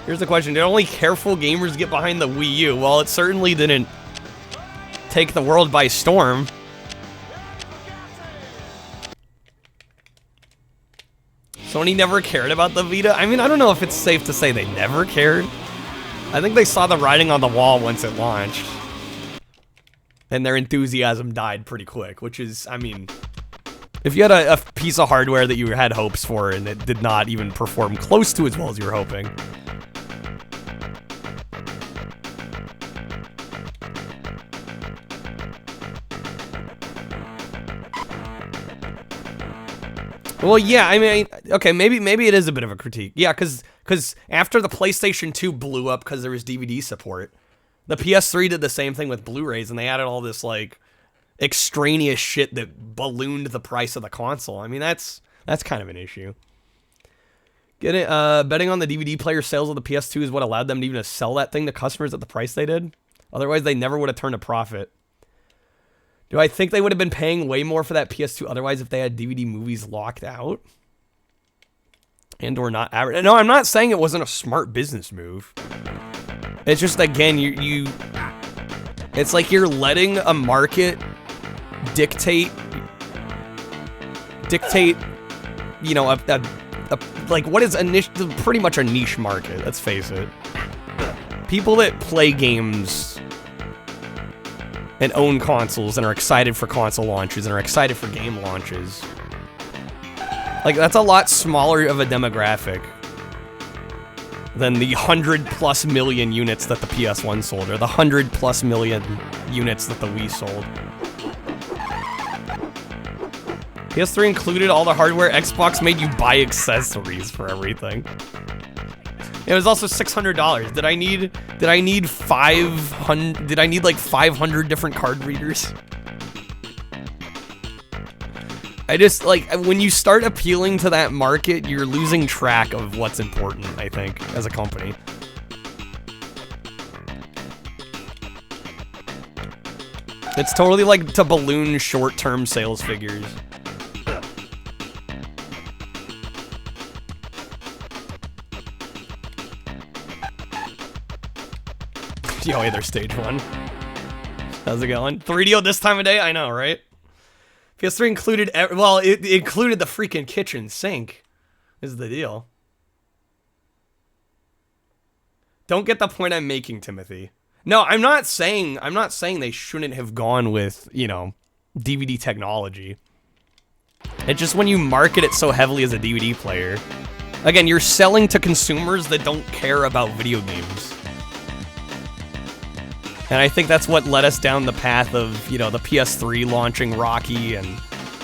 Here's the question. Did only careful gamers get behind the Wii U? Well, it certainly didn't take the world by storm. Sony never cared about the Vita? I mean, I don't know if it's safe to say they never cared. I think they saw the writing on the wall once it launched. And their enthusiasm died pretty quick, which is, I mean, if you had a piece of hardware that you had hopes for and it did not even perform close to as well as you were hoping. Well, yeah, I mean, okay, maybe it is a bit of a critique. Yeah, because after the PlayStation 2 blew up because there was DVD support, the PS3 did the same thing with Blu-rays, and they added all this, like, extraneous shit that ballooned the price of the console. I mean, that's kind of an issue. Betting on the DVD player sales of the PS2 is what allowed them to even sell that thing to customers at the price they did. Otherwise, they never would have turned a profit. Do I think they would have been paying way more for that PS2 otherwise if they had DVD movies locked out? And or not average? No, I'm not saying it wasn't a smart business move. It's just, again, you it's like you're letting a market dictate, you know, like, what is a niche, pretty much a niche market, let's face it. People that play games and own consoles and are excited for console launches and are excited for game launches. Like, that's a lot smaller of a demographic than the 100+ million units that the PS1 sold, or the 100+ million units that the Wii sold. PS3 included all the hardware. Xbox made you buy accessories for everything. It was also $600. Did I need 500? Did I need like 500 different card readers? I just, like, when you start appealing to that market, you're losing track of what's important, I think, as a company. It's totally like to balloon short-term sales figures. Yo, hey there, stage 1. How's it going? 3DO this time of day? I know, right? PS3 included, well, it included the freaking kitchen sink, is the deal. Don't get the point I'm making, Timothy. No, I'm not saying they shouldn't have gone with, you know, DVD technology. It's just when you market it so heavily as a DVD player, again, you're selling to consumers that don't care about video games. And I think that's what led us down the path of, you know, the PS3 launching Rocky and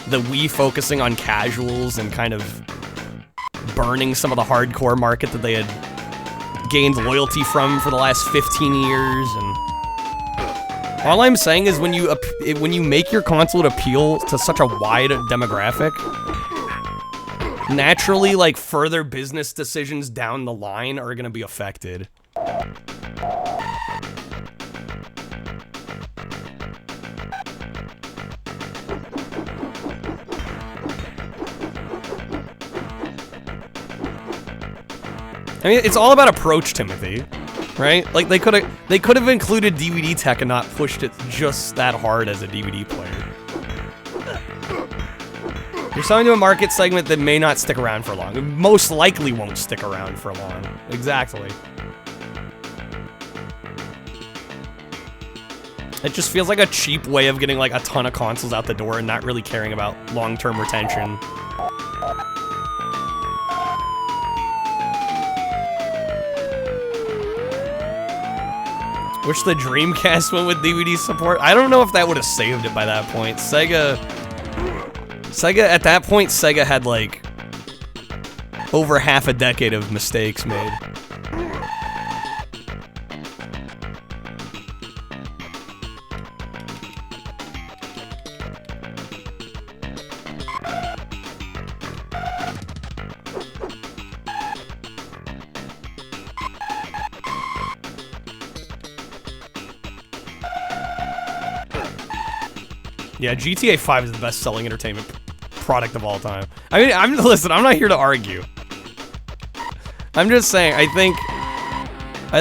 the Wii focusing on casuals and kind of burning some of the hardcore market that they had gained loyalty from for the last 15 years. And all I'm saying is when you make your console appeal to such a wide demographic, naturally, like, further business decisions down the line are going to be affected. I mean, it's all about approach, Timothy, right? Like, they could have included DVD tech and not pushed it just that hard as a DVD player. You're selling to a market segment that may not stick around for long. It most likely won't stick around for long. Exactly. It just feels like a cheap way of getting, like, a ton of consoles out the door and not really caring about long-term retention. Wish the Dreamcast went with DVD support. I don't know if that would have saved it by that point. Sega, at that point, Sega had, like, over half a decade of mistakes made. Yeah, GTA 5 is the best-selling entertainment product of all time. I mean, listen, I'm not here to argue. I'm just saying, I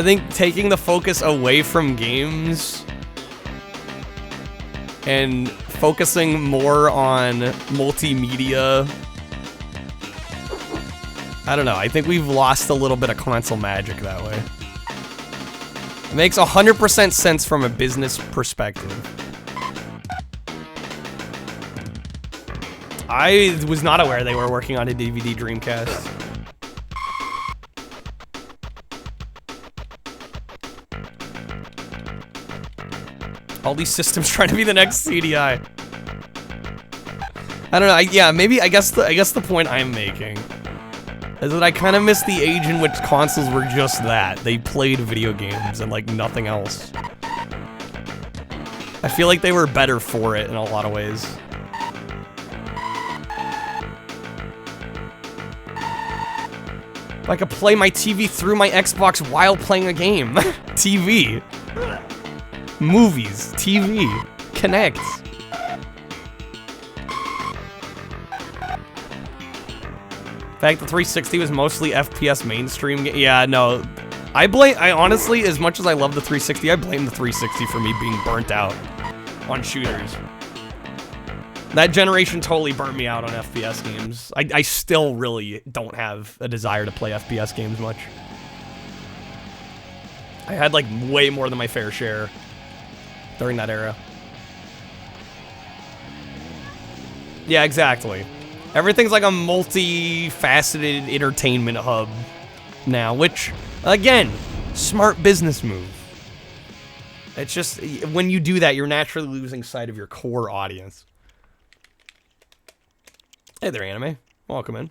think taking the focus away from games and focusing more on multimedia, I don't know, I think we've lost a little bit of console magic that way. It makes 100% sense from a business perspective. I was not aware they were working on a DVD Dreamcast. All these systems trying to be the next CDI. I don't know. Yeah, maybe. I guess the point I'm making is that I kind of miss the age in which consoles were just that. They played video games and, like, nothing else. I feel like they were better for it in a lot of ways. I could play my TV through my Xbox while playing a game. TV. Movies. TV. Connect. In fact, the 360 was mostly FPS mainstream. Yeah, no. I honestly, as much as I love the 360, I blame the 360 for me being burnt out on shooters. That generation totally burnt me out on FPS games. I still really don't have a desire to play FPS games much. I had, like, way more than my fair share during that era. Yeah, exactly. Everything's like a multi-faceted entertainment hub now, which, again, smart business move. It's just, when you do that, you're naturally losing sight of your core audience. Hey there, anime. Welcome in.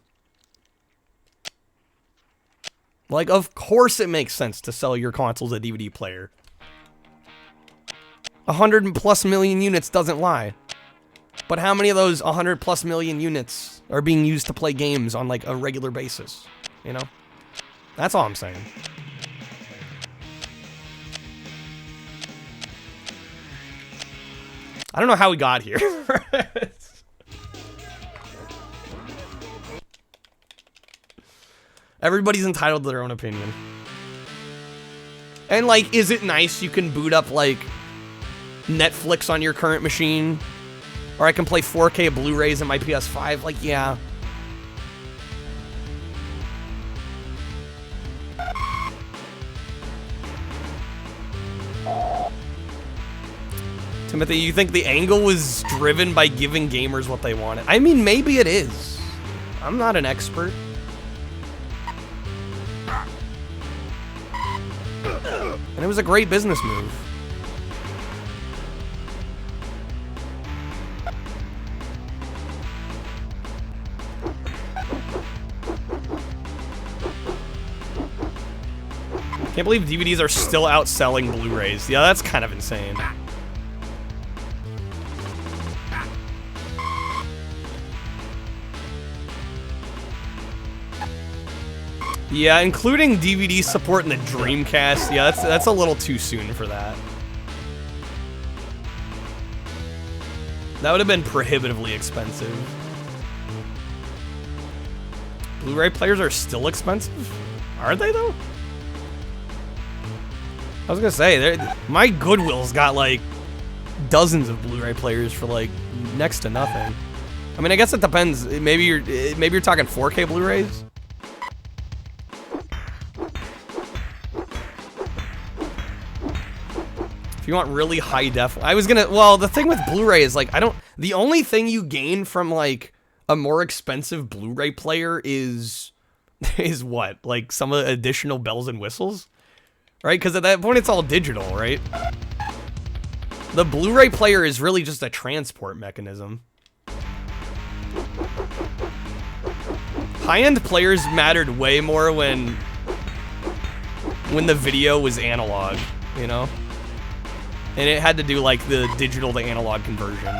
Like, of course it makes sense to sell your consoles a DVD player. 100+ million units doesn't lie. But how many of those 100+ million units are being used to play games on, like, a regular basis? You know? That's all I'm saying. I don't know how we got here. Everybody's entitled to their own opinion. And, like, is it nice you can boot up, like, Netflix on your current machine? Or I can play 4K Blu-rays in my PS5? Like, yeah. Timothy, you think the angle was driven by giving gamers what they wanted? I mean, maybe it is. I'm not an expert. And it was a great business move. Can't believe DVDs are still outselling Blu-rays. Yeah, that's kind of insane. Yeah, including DVD support in the Dreamcast. Yeah, that's a little too soon for that. That would have been prohibitively expensive. Blu-ray players are still expensive? Are they though? I was gonna say, my Goodwill's got like dozens of Blu-ray players for like next to nothing. I mean, I guess it depends. Maybe you're talking 4K Blu-rays. If you want really high def, well, the thing with Blu-ray is like, the only thing you gain from like a more expensive Blu-ray player is what? Like some of the additional bells and whistles? Right? Because at that point it's all digital, right? The Blu-ray player is really just a transport mechanism. High-end players mattered way more when the video was analog, you know? And it had to do like the digital to analog conversion.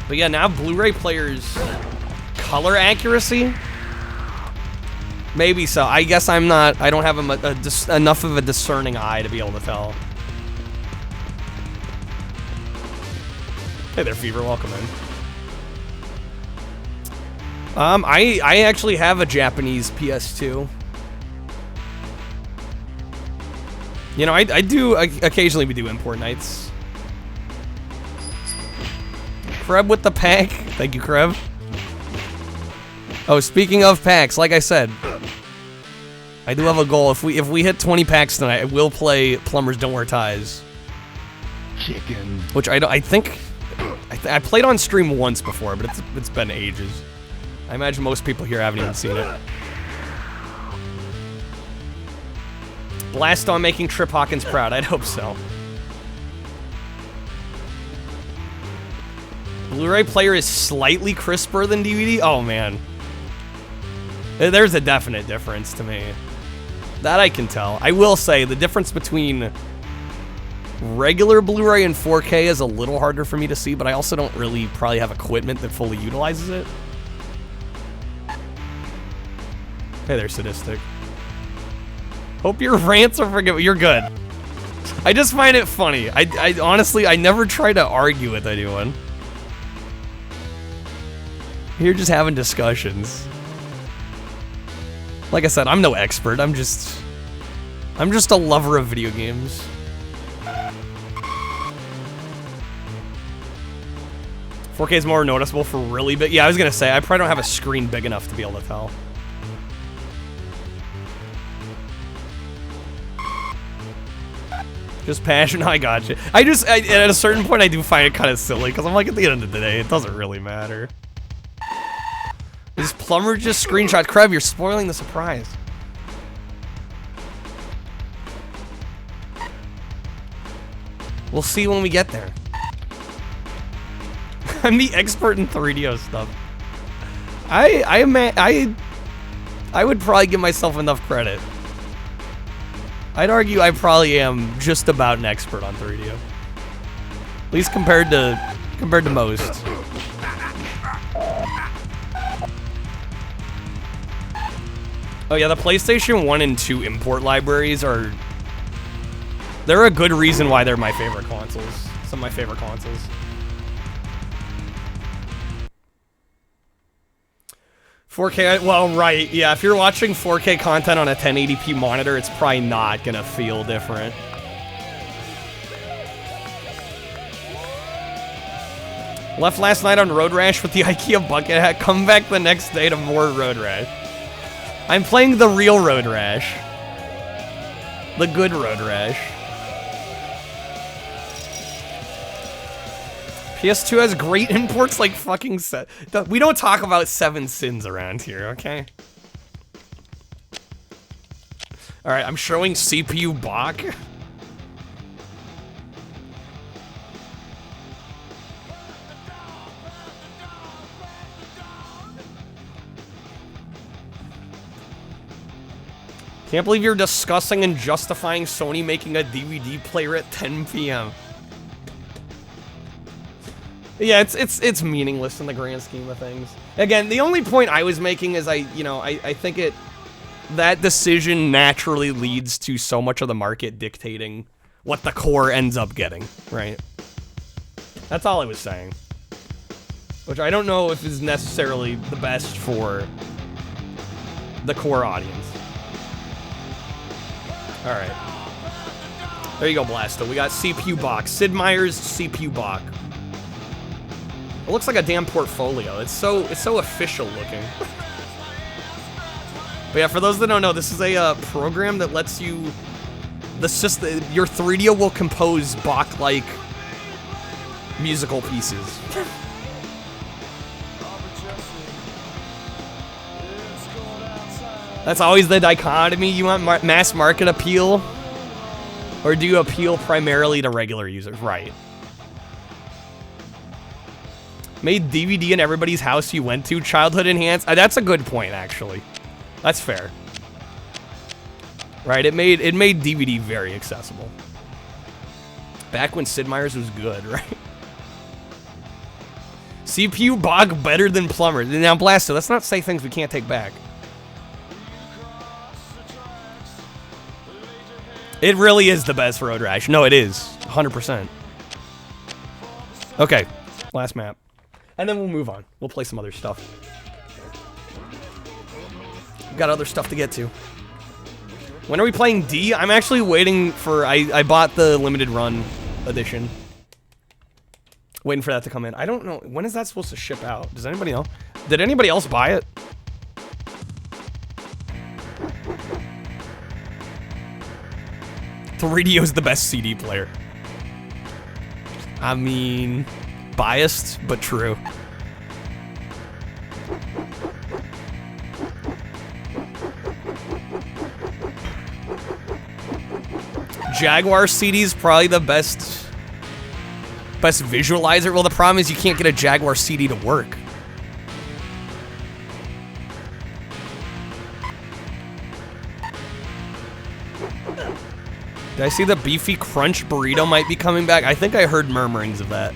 But yeah, now Blu-ray players, color accuracy? Maybe so. I guess I don't have enough of a discerning eye to be able to tell. Hey there, Fever, welcome in. I actually have a Japanese PS2. You know, occasionally we do import nights. Kreb with the pack. Thank you, Kreb. Oh, speaking of packs, like I said, I do have a goal. If we hit 20 packs tonight, I will play Plumbers Don't Wear Ties.
Chicken.
Which I think I played on stream once before, but it's been ages. I imagine most people here haven't even seen it. Blast on making Trip Hawkins proud. I'd hope so. Blu-ray player is slightly crisper than DVD? Oh, man. There's a definite difference to me. That I can tell. I will say, the difference between regular Blu-ray and 4K is a little harder for me to see, but I also don't really probably have equipment that fully utilizes it. Hey there, Sadistic. Hope your rants are forgiven. You're good. I just find it funny. I honestly, I never try to argue with anyone. You're just having discussions. Like I said, I'm no expert. I'm just a lover of video games. "4K is more noticeable for really big." Yeah, I was gonna say, I probably don't have a screen big enough to be able to tell. Just passion. I got you. At a certain point, I do find it kind of silly, because I'm like, at the end of the day, it doesn't really matter. Is Plumber just screenshot? Kreb, you're spoiling the surprise. We'll see when we get there. I'm the expert in 3DO stuff. I would probably give myself enough credit. I'd argue I probably am just about an expert on 3DO. At least compared to most. Oh yeah, the PlayStation 1 and 2 import libraries they're a good reason why they're my favorite consoles. Some of my favorite consoles. "4K, well, right, yeah, if you're watching 4K content on a 1080p monitor, it's probably not gonna feel different. Left last night on Road Rash with the IKEA bucket hat, come back the next day to more Road Rash. I'm playing the real Road Rash. The good Road Rash. PS2 has great imports like fucking we don't talk about 7 sins around here, okay? Alright, I'm showing CPU Bach. Can't believe you're discussing and justifying Sony making a DVD player at 10 p.m. Yeah, it's meaningless in the grand scheme of things. Again, the only point I was making is I think that decision naturally leads to so much of the market dictating what the core ends up getting, right? That's all I was saying. Which I don't know if is necessarily the best for the core audience. Alright. There you go, Blasto. We got CPU Bach. Sid Meier's CPU Bach. It looks like a damn portfolio. It's so official looking. But yeah, for those that don't know, this is a program that lets you... your 3DO will compose Bach-like musical pieces. That's always the dichotomy. You want mass market appeal? Or do you appeal primarily to regular users? Right. Made DVD in everybody's house you went to childhood enhanced. That's a good point, actually. That's fair. Right, it made DVD very accessible. Back when Sid Meier's was good, right? CPU Bach better than Plumbers. Now, Blasto, let's not say things we can't take back. It really is the best Road Rash. No, it is. 100%. Okay, last map. And then we'll move on. We'll play some other stuff. We've got other stuff to get to. When are we playing D? I'm actually waiting for... I bought the limited run edition. Waiting for that to come in. I don't know. When is that supposed to ship out? Does anybody know? Did anybody else buy it? .3DO's the best CD player. I mean, biased, but true. Jaguar CD's probably the best visualizer. Well, the problem is you can't get a Jaguar CD to work. Did I see the beefy crunch burrito might be coming back? I think I heard murmurings of that.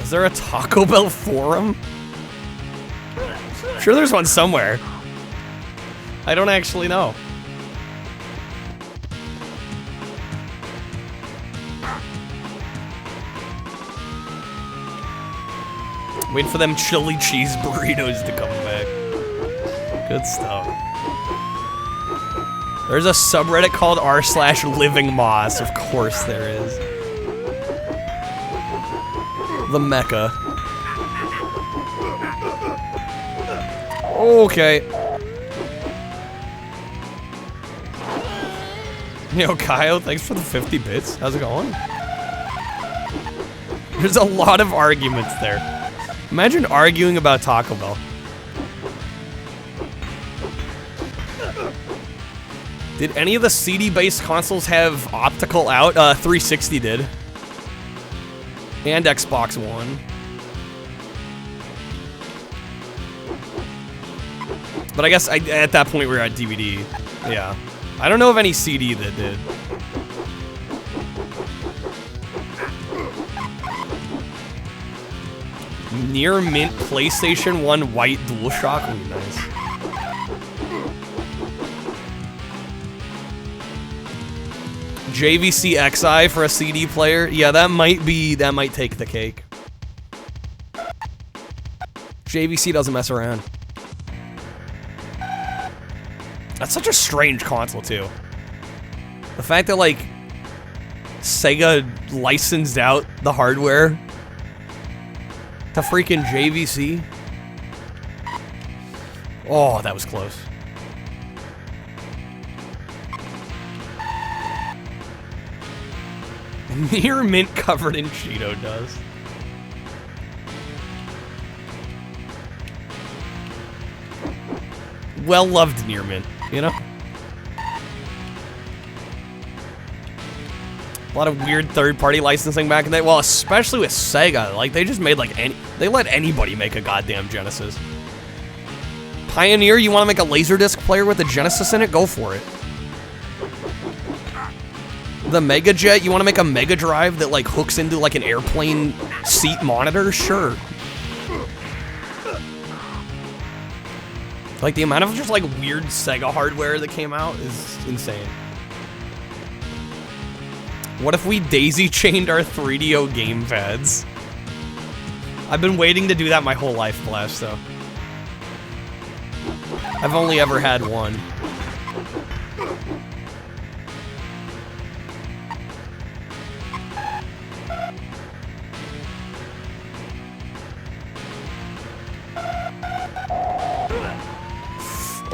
Is there a Taco Bell forum? I'm sure there's one somewhere. I don't actually know. Wait for them chili cheese burritos to come back. Good stuff. There's a subreddit called r/living moss. Of course there is. The Mecca. Okay. Yo, Kyle, thanks for the 50 bits. How's it going? There's a lot of arguments there. Imagine arguing about Taco Bell. Did any of the CD-based consoles have optical out? 360 did. And Xbox One. But I guess at that point we were at DVD. Yeah. I don't know of any CD that did. Near mint PlayStation 1 white DualShock. Ooh, nice. JVC XI for a CD player. Yeah, that might take the cake. JVC doesn't mess around. That's such a strange console, too. The fact that, like, Sega licensed out the hardware to freaking JVC. Oh, that was close. Near mint covered in Cheeto dust. Well-loved near mint, you know? A lot of weird third-party licensing back in the day. Well, especially with Sega. Like, they just made, like, they let anybody make a goddamn Genesis. Pioneer, you want to make a Laserdisc player with a Genesis in it? Go for it. The Mega Jet, you want to make a Mega Drive that, like, hooks into, like, an airplane seat monitor? Sure. Like, the amount of just, like, weird Sega hardware that came out is insane. What if we daisy-chained our 3DO gamepads? I've been waiting to do that my whole life, Blasto. I've only ever had one.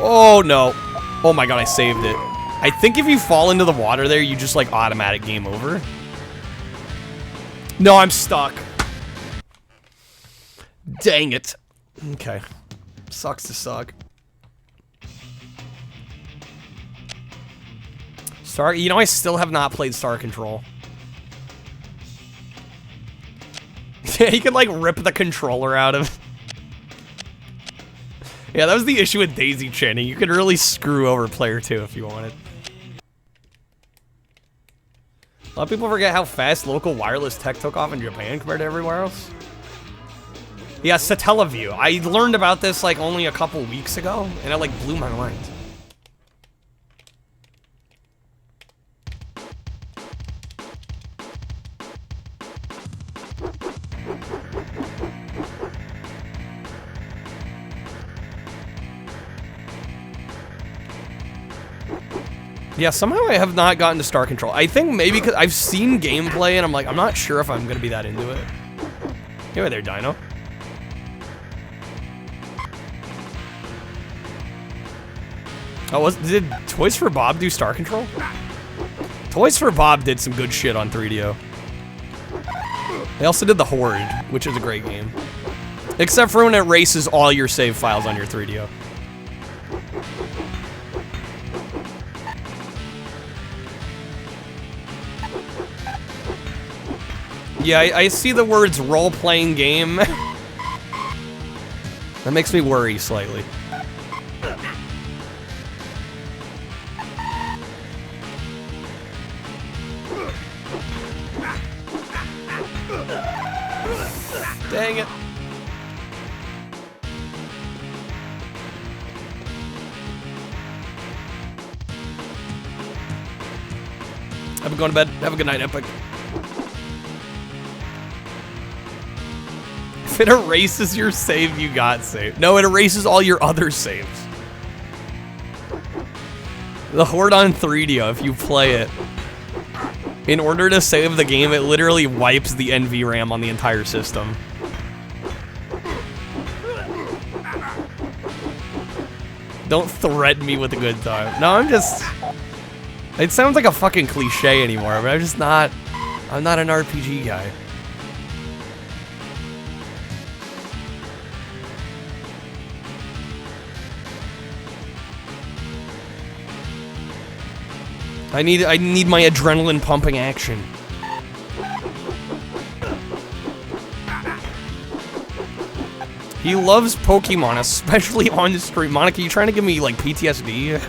Oh, no. Oh my god, I saved it. I think if you fall into the water there, you just, like, automatic game over. No, I'm stuck. Dang it. Okay. Sucks to suck. You know, I still have not played Star Control. Yeah, you can, like, rip the controller out of... Yeah, that was the issue with daisy chaining. You could really screw over player 2 if you wanted. A lot of people forget how fast local wireless tech took off in Japan compared to everywhere else. Yeah, Satellaview. I learned about this, like, only a couple weeks ago, and it, like, blew my mind. Yeah, somehow I have not gotten to Star Control. I think maybe because I've seen gameplay and I'm like, I'm not sure if I'm going to be that into it. Hey there, Dino. Oh, did Toys for Bob do Star Control? Toys for Bob did some good shit on 3DO. They also did The Horde, which is a great game. Except for when it erases all your save files on your 3DO. Yeah, I see the words role-playing game. That makes me worry slightly. Dang it. I've been going to bed. Have a good night, Epic. If it erases your save, you got saved. No, it erases all your other saves. The Horde on 3DO, if you play it, in order to save the game, it literally wipes the NVRAM on the entire system. Don't threaten me with a good time. No, I'm just... It sounds like a fucking cliche anymore, but I'm just not... I'm not an RPG guy. I need my adrenaline pumping action. He loves Pokemon, especially on the street. Monica, you trying to give me, like, PTSD?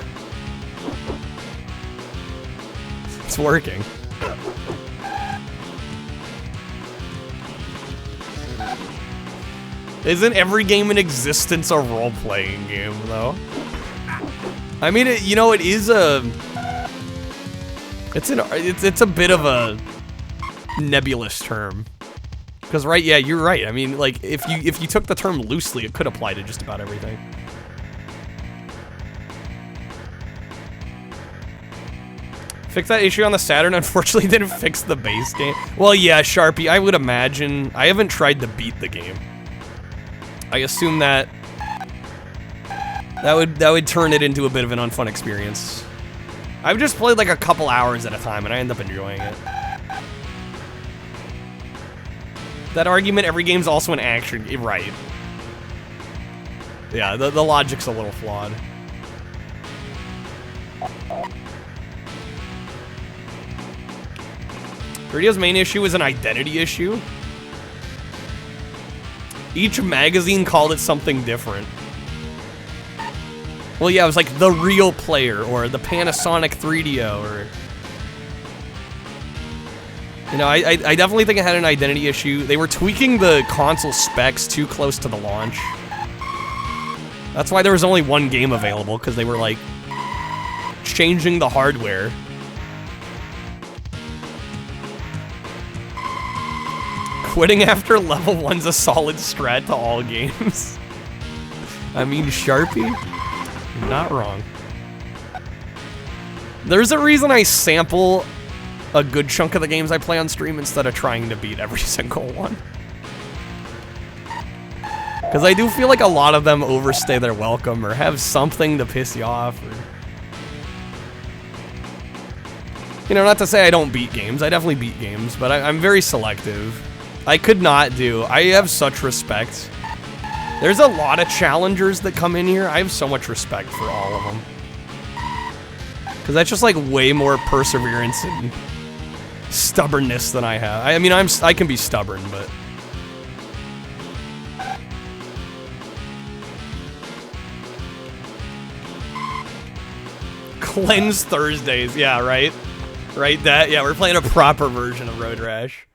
It's working. Isn't every game in existence a role-playing game, though? I mean, you know, it is a... It's a bit of a nebulous term. Because, right, yeah, you're right. I mean, like, if you took the term loosely, it could apply to just about everything. Fix that issue on the Saturn, unfortunately didn't fix the base game. Well, yeah, Sharpie, I would imagine. I haven't tried to beat the game. I assume that would turn it into a bit of an unfun experience. I've just played like a couple hours at a time and I end up enjoying it. That argument, every game's also an action, right. Yeah, the logic's a little flawed. Radio's main issue is an identity issue. Each magazine called it something different. Well, yeah, it was like the real player, or the Panasonic 3DO, or... You know, I definitely think it had an identity issue. They were tweaking the console specs too close to the launch. That's why there was only one game available, because they were, like, changing the hardware. Quitting after level 1's a solid strat to all games. I mean, Sharpie, you're not wrong. There's a reason I sample a good chunk of the games I play on stream instead of trying to beat every single one. Because I do feel like a lot of them overstay their welcome or have something to piss you off. Or... You know, not to say I don't beat games. I definitely beat games, but I'm very selective. I could not do. I have such respect. There's a lot of challengers that come in here. I have so much respect for all of them. Because that's just like way more perseverance and stubbornness than I have. I mean, I can be stubborn, but... Cleanse Thursdays, yeah, right? Right, yeah, we're playing a proper version of Road Rash.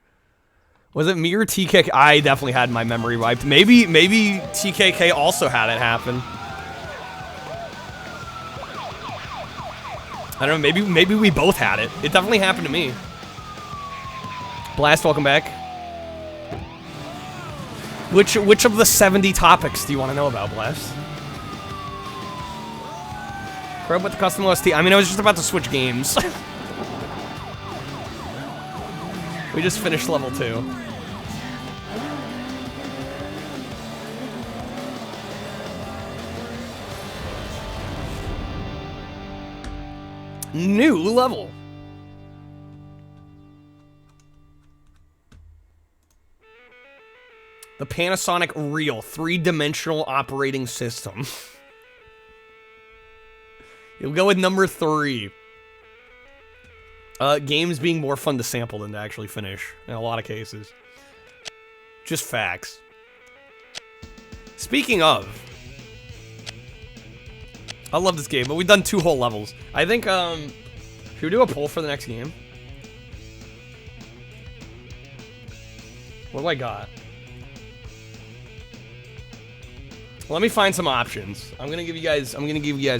Was it me or TKK? I definitely had my memory wiped. Maybe TKK also had it happen. I don't know, maybe we both had it. It definitely happened to me. Blast, welcome back. Which of the 70 topics do you want to know about, Blast? Probe with the custom OST. I mean, I was just about to switch games. We just finished level 2. New level. The Panasonic Real 3-dimensional operating system. You'll go with number 3. Games being more fun to sample than to actually finish, in a lot of cases. Just facts. Speaking of, I love this game, but we've done 2 whole levels. I think, should we do a poll for the next game? What do I got? Let me find some options. I'm gonna give you guys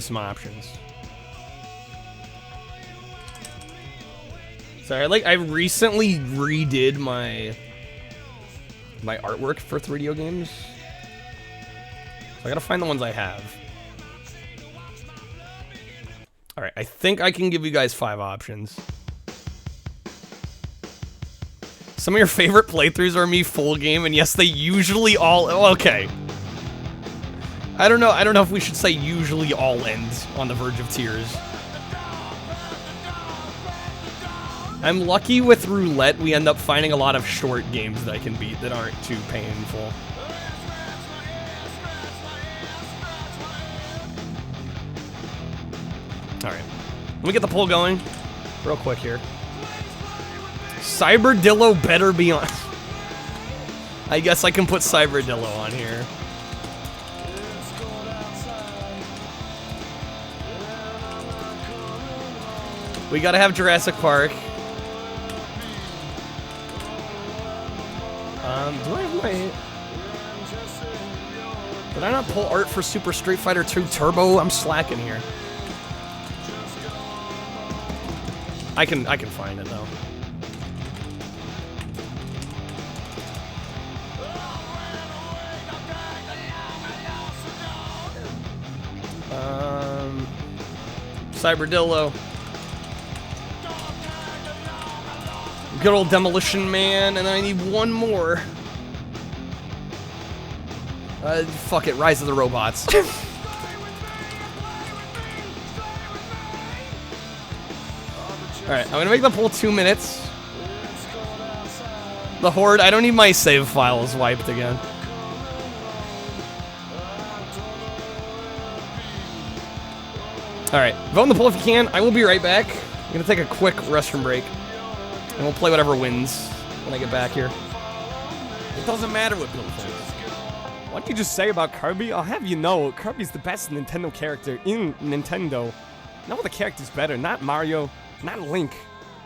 some options. Sorry, I recently redid my artwork for 3DO games. So I gotta find the ones I have. Alright, I think I can give you guys 5 options. Some of your favorite playthroughs are me full game, and yes, they usually all... Okay. I don't know if we should say usually all end on the verge of tears. I'm lucky with roulette, we end up finding a lot of short games that I can beat that aren't too painful. Alright. Let me get the poll going real quick here. Cyberdillo better be on. I guess I can put Cyberdillo on here. We gotta have Jurassic Park. Do I have my... Did I not pull art for Super Street Fighter 2 Turbo? I'm slacking here. I can find it though. Cyberdillo. Good old Demolition Man, and then I need one more. Fuck it, Rise of the Robots. Alright, I'm gonna make the poll 2 minutes. The Horde, I don't need my save files wiped again. Alright, vote in the poll if you can. I will be right back. I'm gonna take a quick restroom break. And we'll play whatever wins when I get back here. It doesn't matter what people think. What did you just say about Kirby? I'll have you know, Kirby's the best Nintendo character in Nintendo. No other character's better. Not Mario, not Link,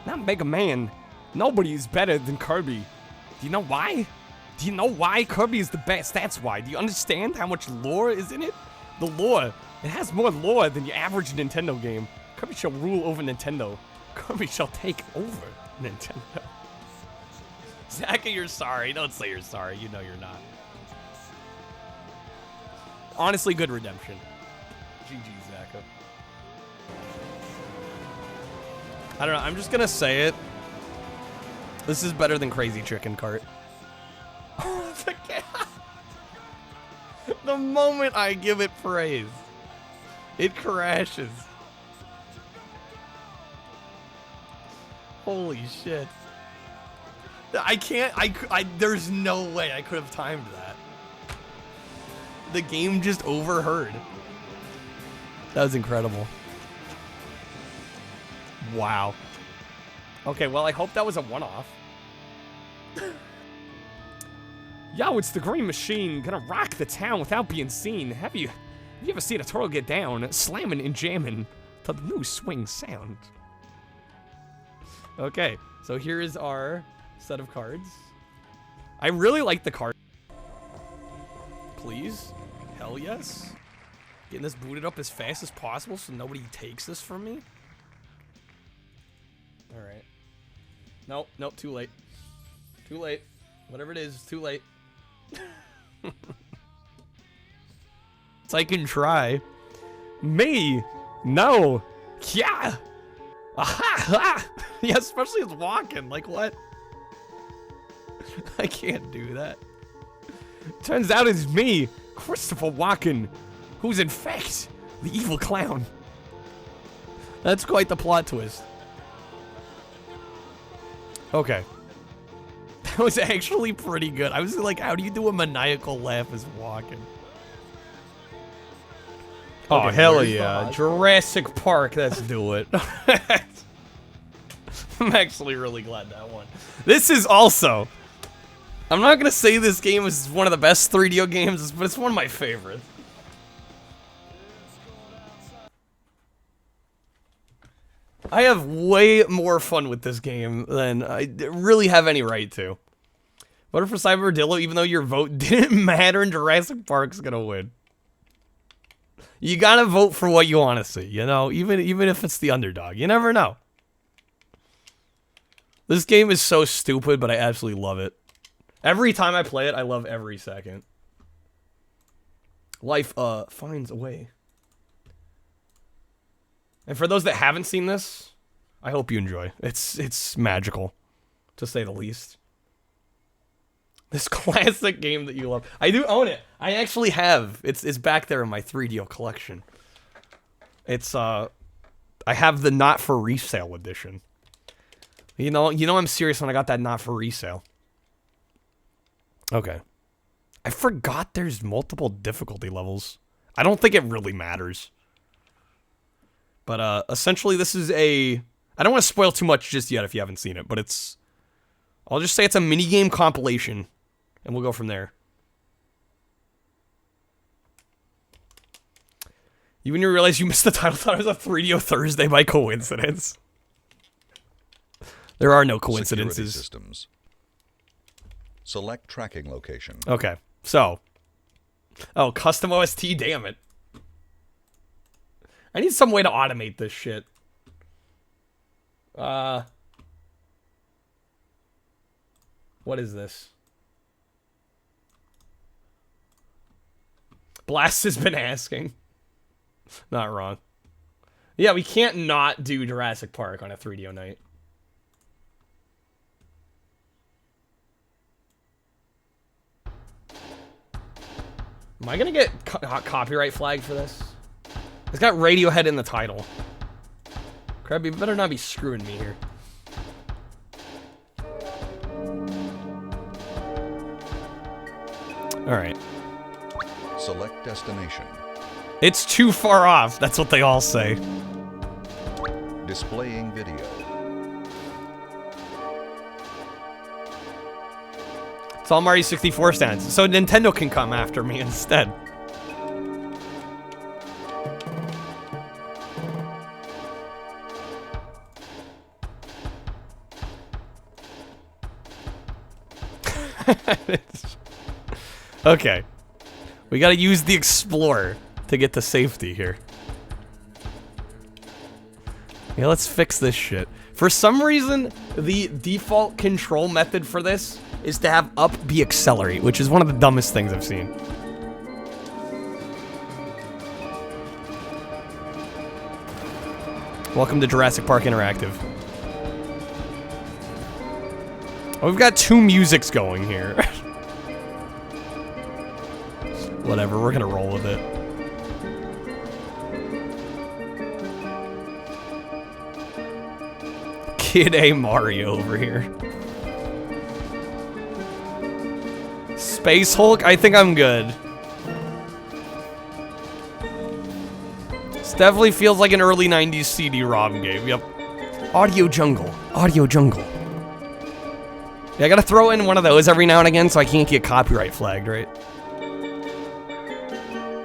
not Mega Man. Nobody is better than Kirby. Do you know why? Do you know why Kirby is the best? That's why. Do you understand how much lore is in it? The lore. It has more lore than your average Nintendo game. Kirby shall rule over Nintendo. Kirby shall take over Nintendo. Zaka, you're sorry. Don't say you're sorry. You know you're not. Honestly, good redemption. GG, Zaka. I don't know. I'm just gonna say it. This is better than Crazy Chicken Cart. The moment I give it praise, it crashes. Holy shit. I can't, there's no way I could have timed that. The game just overheard. That was incredible. Wow. Okay, well, I hope that was a one-off. Yo, it's the Green Machine, gonna rock the town without being seen. Have you ever seen a turtle get down, slamming and jamming to the new swing sound? Okay, so here is our set of cards. I really like the card. Please, hell yes. Getting this booted up as fast as possible so nobody takes this from me. All right. Nope, nope, too late. Too late. Whatever it is, too late. So I can try. Me? No. Yeah. Aha! Yeah, especially as walking. Like, what? I can't do that. Turns out it's me, Christopher Walken, who's in fact the evil clown. That's quite the plot twist. Okay. That was actually pretty good. I was like, how do you do a maniacal laugh as walking? Oh, okay, hell yeah. Jurassic Park, let's do it. I'm actually really glad that won. This is also... I'm not going to say this game is one of the best 3DO games, but it's one of my favorites. I have way more fun with this game than I really have any right to. Voted for Cyberdillo, even though your vote didn't matter and Jurassic Park's gonna win. You gotta vote for what you want to see, you know? Even if it's the underdog. You never know. This game is so stupid, but I absolutely love it. Every time I play it, I love every second. Life, finds a way. And for those that haven't seen this, I hope you enjoy. It's magical, to say the least. This classic game that you love. I do own it. I actually have. It's back there in my 3DO collection. It's I have the not for resale edition. You know I'm serious when I got that not for resale. Okay. I forgot there's multiple difficulty levels. I don't think it really matters. But essentially this is a... I don't want to spoil too much just yet if you haven't seen it, but it's... I'll just say it's a minigame compilation, and we'll go from there. You when you realize you missed the title, thought it was a 3DO Thursday by coincidence. There are no coincidences.
Security systems. Select tracking location.
Okay, so... Oh, custom OST, damn it. I need some way to automate this shit. What is this? Blast has been asking. Not wrong. Yeah, we can't not do Jurassic Park on a 3DO night. Am I gonna get copyright flagged for this? It's got Radiohead in the title. Crab, you better not be screwing me here. Alright.
Select destination.
It's too far off, that's what they all say.
Displaying video.
It's all Mario 64 stands, so Nintendo can come after me instead. Okay. We gotta use the Explorer to get to safety here. Yeah, let's fix this shit. For some reason, the default control method for this is to have up be accelerate, which is one of the dumbest things I've seen. Welcome to Jurassic Park Interactive. Oh, we've got two musics going here. Whatever, we're gonna roll with it. Kid A Mario over here. Space Hulk? I think I'm good. This definitely feels like an early 90s CD-ROM game. Yep. Audio Jungle. Audio Jungle. Yeah, I gotta throw in one of those every now and again so I can't get copyright flagged, right?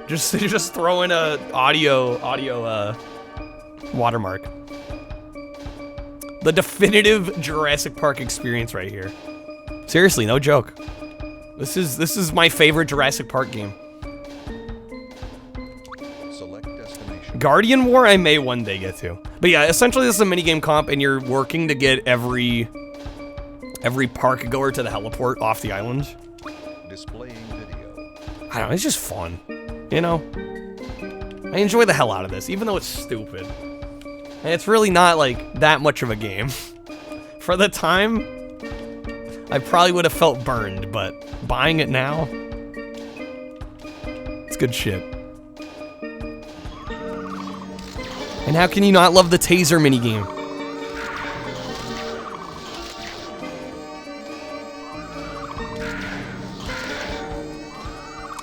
Just throw in a audio watermark. The definitive Jurassic Park experience right here. Seriously, no joke. This is my favorite Jurassic Park game.
Select destination.
Guardian War I may one day get to. But yeah, essentially this is a minigame comp and you're working to get every park goer to the heliport off the island.
Displaying video.
I don't know, it's just fun. You know? I enjoy the hell out of this, even though it's stupid. And it's really not, like, that much of a game. For the time, I probably would have felt burned, but buying it now, it's good shit. And how can you not love the taser minigame?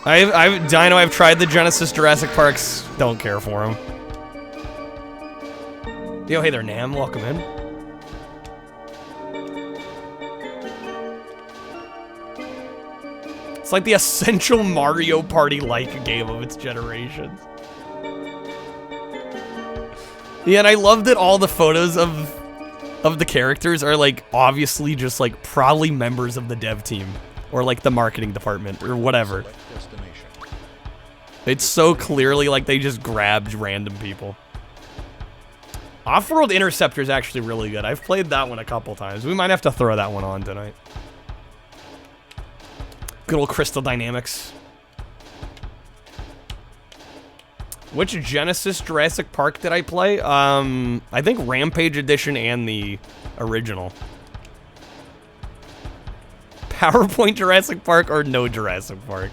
I've tried the Genesis Jurassic Parks. Don't care for them. Yo, hey there, Nam. Welcome in. It's like the essential Mario Party-like game of its generations. Yeah, and I love that all the photos of the characters are, like, obviously just, like, probably members of the dev team. Or, like, the marketing department, or whatever. It's so clearly like they just grabbed random people. Off-World Interceptor is actually really good. I've played that one a couple times. We might have to throw that one on tonight. Good old Crystal Dynamics. Which Genesis Jurassic Park did I play? I think Rampage Edition and the original. PowerPoint Jurassic Park or no Jurassic Park?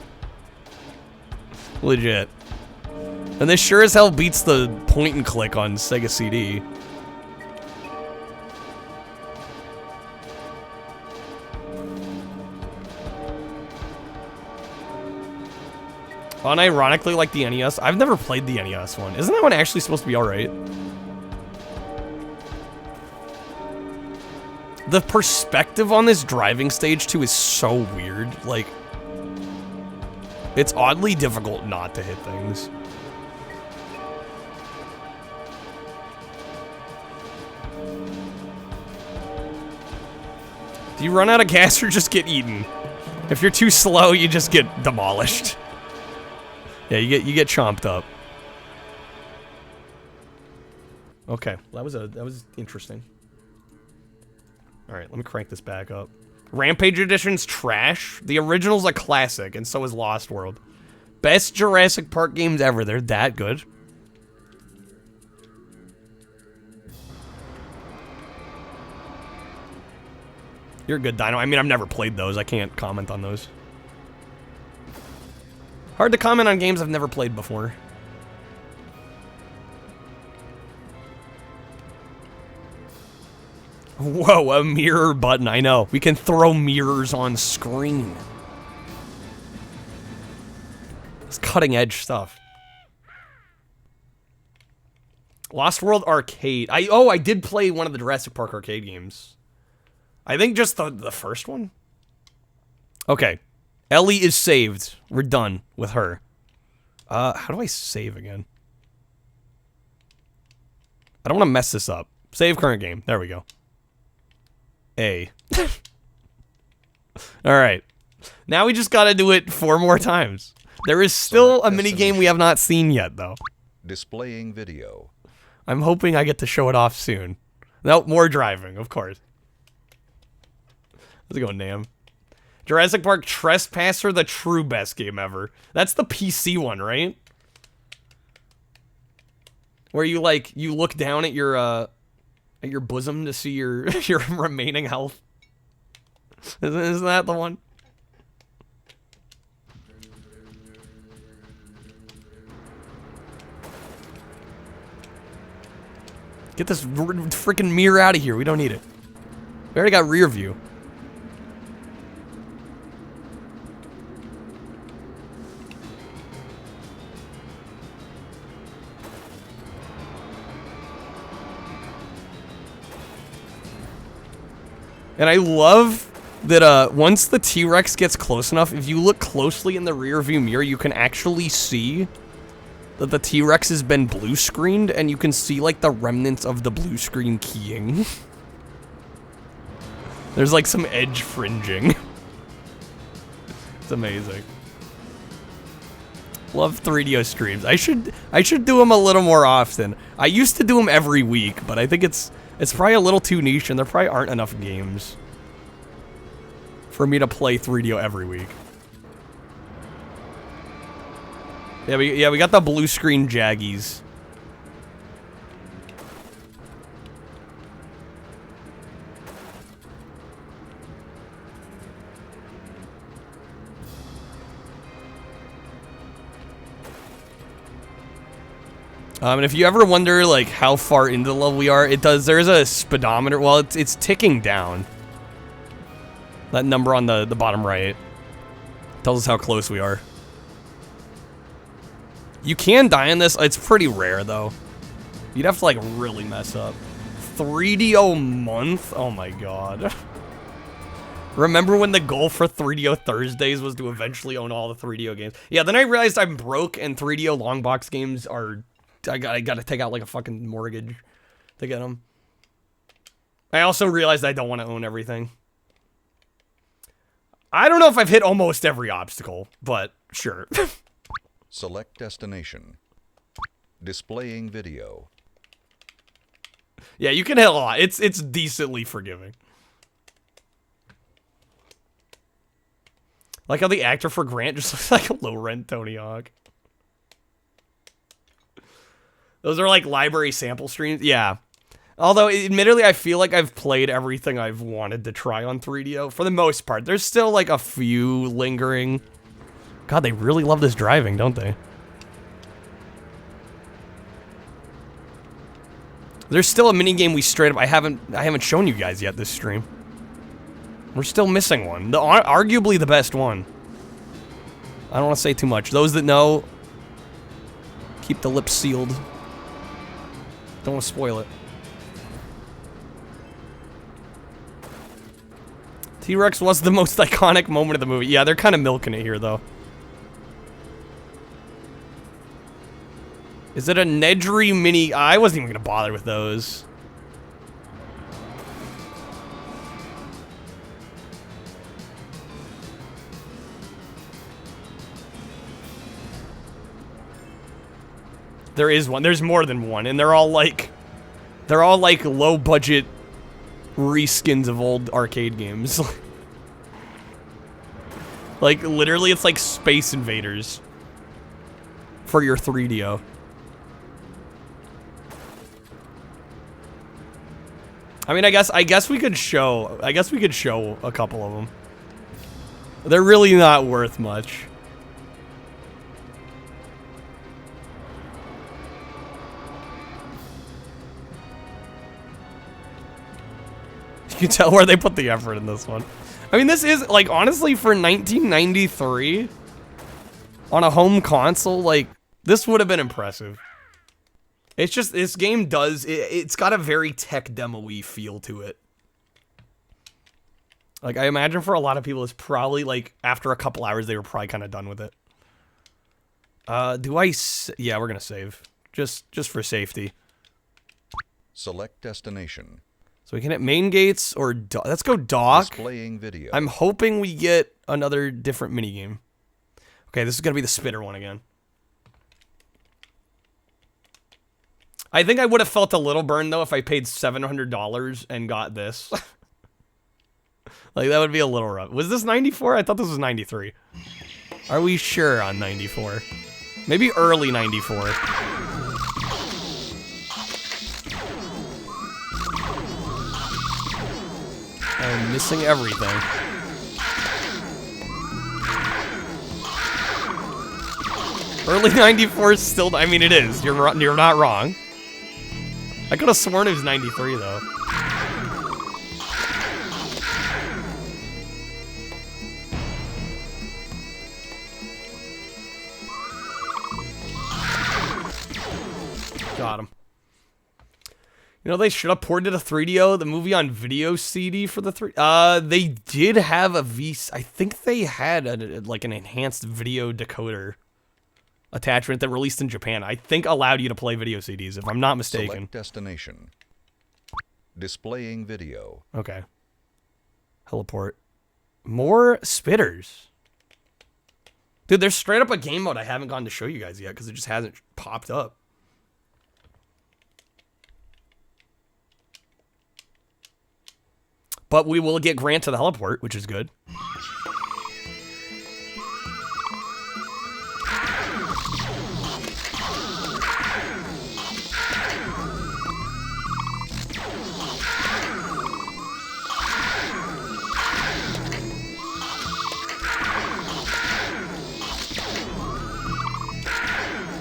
Legit. And this sure as hell beats the point and click on Sega CD. Unironically, like the NES. I've never played the NES one. Isn't that one actually supposed to be alright? The perspective on this driving stage, too, is so weird. Like, it's oddly difficult not to hit things. Do you run out of gas or just get eaten? If you're too slow, you just get demolished. Yeah, you get chomped up. Okay, that was interesting. All right, let me crank this back up. Rampage Edition's trash. The original's a classic, and so is Lost World. Best Jurassic Park games ever. They're that good. You're good, Dino. I mean, I've never played those. I can't comment on those. Hard to comment on games I've never played before. Whoa, a mirror button, I know. We can throw mirrors on screen. It's cutting edge stuff. Lost World Arcade. I did play one of the Jurassic Park arcade games. I think just the first one. Okay. Ellie is saved. We're done with her. How do I save again? I don't want to mess this up. Save current game. There we go. A. Alright. Now we just gotta do it 4 more times. There is still a minigame we have not seen yet, though.
Displaying video.
I'm hoping I get to show it off soon. Nope, more driving, of course. How's it going, Nam? Jurassic Park Trespasser, the true best game ever. That's the PC one, right? Where you, like, you look down at your bosom to see your your remaining health. Isn't that the one? Get this freaking mirror out of here. We don't need it. We already got rear view. And I love that once the T-Rex gets close enough, if you look closely in the rear view mirror, you can actually see that the T-Rex has been blue screened, and you can see like the remnants of the blue screen keying. There's like some edge fringing. It's amazing. Love 3DO streams. I should do them a little more often. I used to do them every week, but I think it's probably a little too niche, and there probably aren't enough games for me to play 3DO every week. Yeah, we got the blue screen Jaggies. And if you ever wonder, like, how far into the level we are, there's a speedometer. Well, it's ticking down. That number on the bottom right tells us how close we are. You can die in this. It's pretty rare, though. You'd have to, like, really mess up. 3DO month? Oh, my God. Remember when the goal for 3DO Thursdays was to eventually own all the 3DO games? Yeah, then I realized I'm broke, and 3DO long box games are... I gotta take out, like, a fucking mortgage to get them. I also realized I don't want to own everything. I don't know if I've hit almost every obstacle, but sure.
Select destination. Displaying video.
Yeah, you can hit a lot. It's decently forgiving. Like how the actor for Grant just looks like a low-rent Tony Hawk. Those are like library sample streams. Yeah. Although, admittedly, I feel like I've played everything I've wanted to try on 3DO. For the most part. There's still like a few lingering. God, they really love this driving, don't they? There's still a minigame we straight up I haven't shown you guys yet this stream. We're still missing one. Arguably the best one. I don't want to say too much. Those that know, keep the lips sealed. Don't want to spoil it. T-Rex was the most iconic moment of the movie. Yeah, they're kind of milking it here, though. Is it a Nedry mini? I wasn't even going to bother with those. There is one. There's more than one, and they're all like low budget reskins of old arcade games. Like literally, it's like Space Invaders for your 3DO. I mean, I guess we could show a couple of them. They're really not worth much. can tell where they put the effort in this one. I mean, this is, like, honestly, for 1993, on a home console, like, this would have been impressive. It's just, this game does, it's got a very tech demo-y feel to it. Like, I imagine for a lot of people, it's probably, like, after a couple hours, they were probably kind of done with it. Yeah, we're gonna save. Just for safety.
Select destination.
So we can hit main gates or let's go dock.
Displaying video.
I'm hoping we get another different minigame. Okay, this is gonna be the spitter one again. I think I would have felt a little burned though if I paid $700 and got this. Like that would be a little rough. Was this 94? I thought this was 93. Are we sure on 94? Maybe early 94. I'm missing everything. Early 94 is still, I mean it is. You're not wrong. I could have sworn it was 93 though. Got him. You know, they should have ported a 3DO, the movie on video CD for the 3. They did have a I think they had like an enhanced video decoder attachment that released in Japan. I think allowed you to play video CDs, if I'm not mistaken.
Select destination. Displaying video.
Okay. Heliport. More spitters. Dude, there's straight up a game mode I haven't gotten to show you guys yet because it just hasn't popped up. But we will get Grant to the heliport, which is good.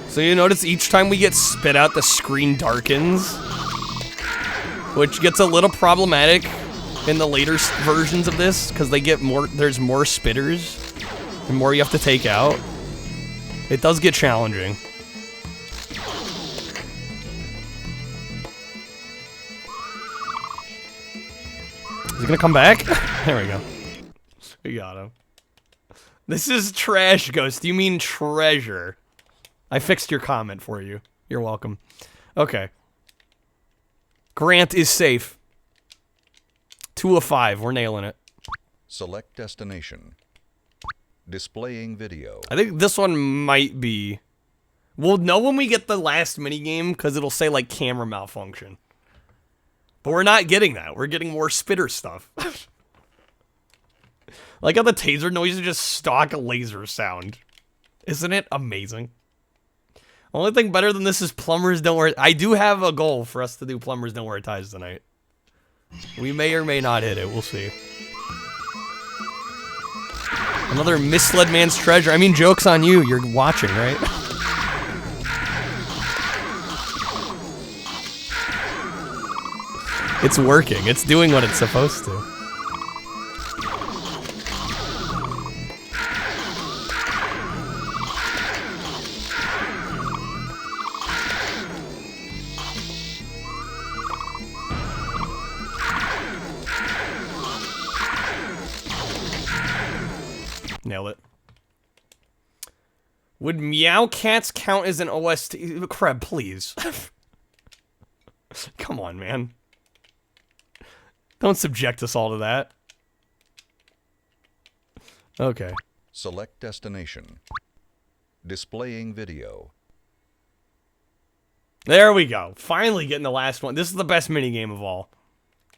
So you notice each time we get spit out, the screen darkens, which gets a little problematic in the later versions of this, because they get more, there's more spitters, the more you have to take out. It does get challenging. Is he gonna come back? There we go. We got him. This is trash, Ghost. You mean treasure. I fixed your comment for you. You're welcome. Okay. Grant is safe. 2 of 5. We're nailing it.
Select destination. Displaying video.
I think this one might be... We'll know when we get the last minigame, because it'll say, like, camera malfunction. But we're not getting that. We're getting more spitter stuff. Like how the taser noise is just stock laser sound. Isn't it amazing? Only thing better than this is Plumbers Don't Wear... I do have a goal for us to do Plumbers Don't Wear Ties tonight. We may or may not hit it. We'll see. Another misled man's treasure. I mean, joke's on you. You're watching, right? It's working. It's doing what it's supposed to. Nailed it. Would Meow Cats count as an OST? Crab, please. Come on, man. Don't subject us all to that. Okay.
Select destination. Displaying video.
There we go. Finally getting the last one. This is the best minigame of all.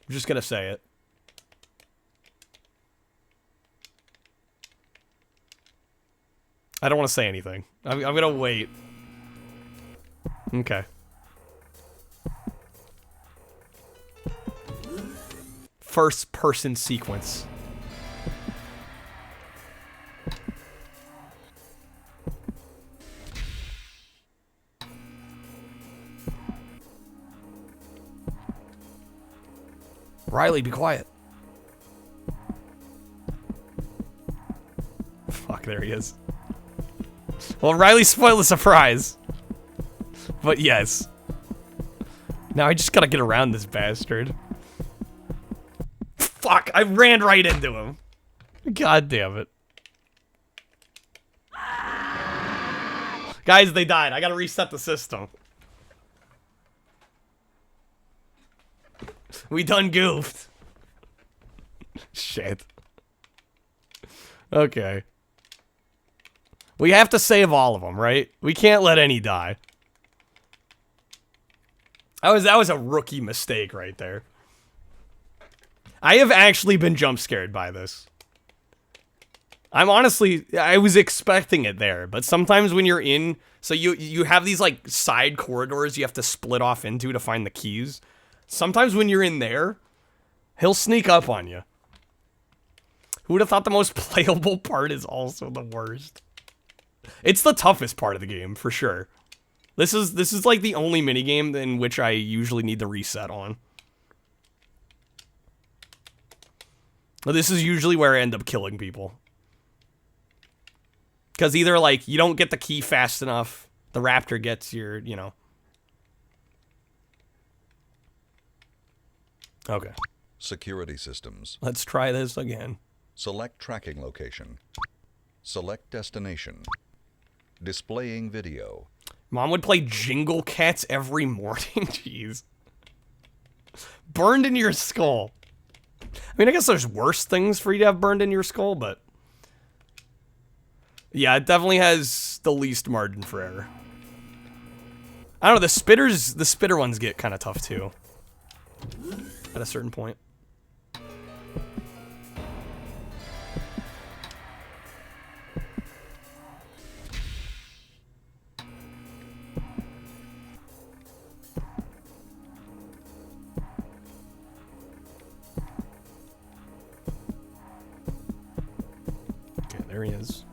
I'm just gonna say it. I don't want to say anything. I'm gonna wait. Okay. First person sequence. Riley, be quiet. fuck, there he is. Well, Riley spoiled the surprise. But yes. Now I just gotta get around this bastard. Fuck, I ran right into him. God damn it. Guys, they died. I gotta reset the system. We done goofed. Shit. Okay. We have to save all of them, right? We can't let any die. That was a rookie mistake right there. I have actually been jump scared by this. I was expecting it there, but sometimes when you're in, so you have these like side corridors you have to split off into to find the keys. Sometimes when you're in there, he'll sneak up on you. Who would have thought the most playable part is also the worst? It's the toughest part of the game, for sure. This is like the only minigame in which I usually need to reset on. But this is usually where I end up killing people. Because either, like, you don't get the key fast enough, the raptor gets your, you know. Okay.
Security systems.
Let's try this again.
Select tracking location. Select destination. Displaying video.
Mom would play Jingle Cats every morning. Jeez. Burned in your skull. I mean, I guess there's worse things for you to have burned in your skull, but... yeah, it definitely has the least margin for error. I don't know, the spitter ones get kind of tough, too. At a certain point. Okay, there he is.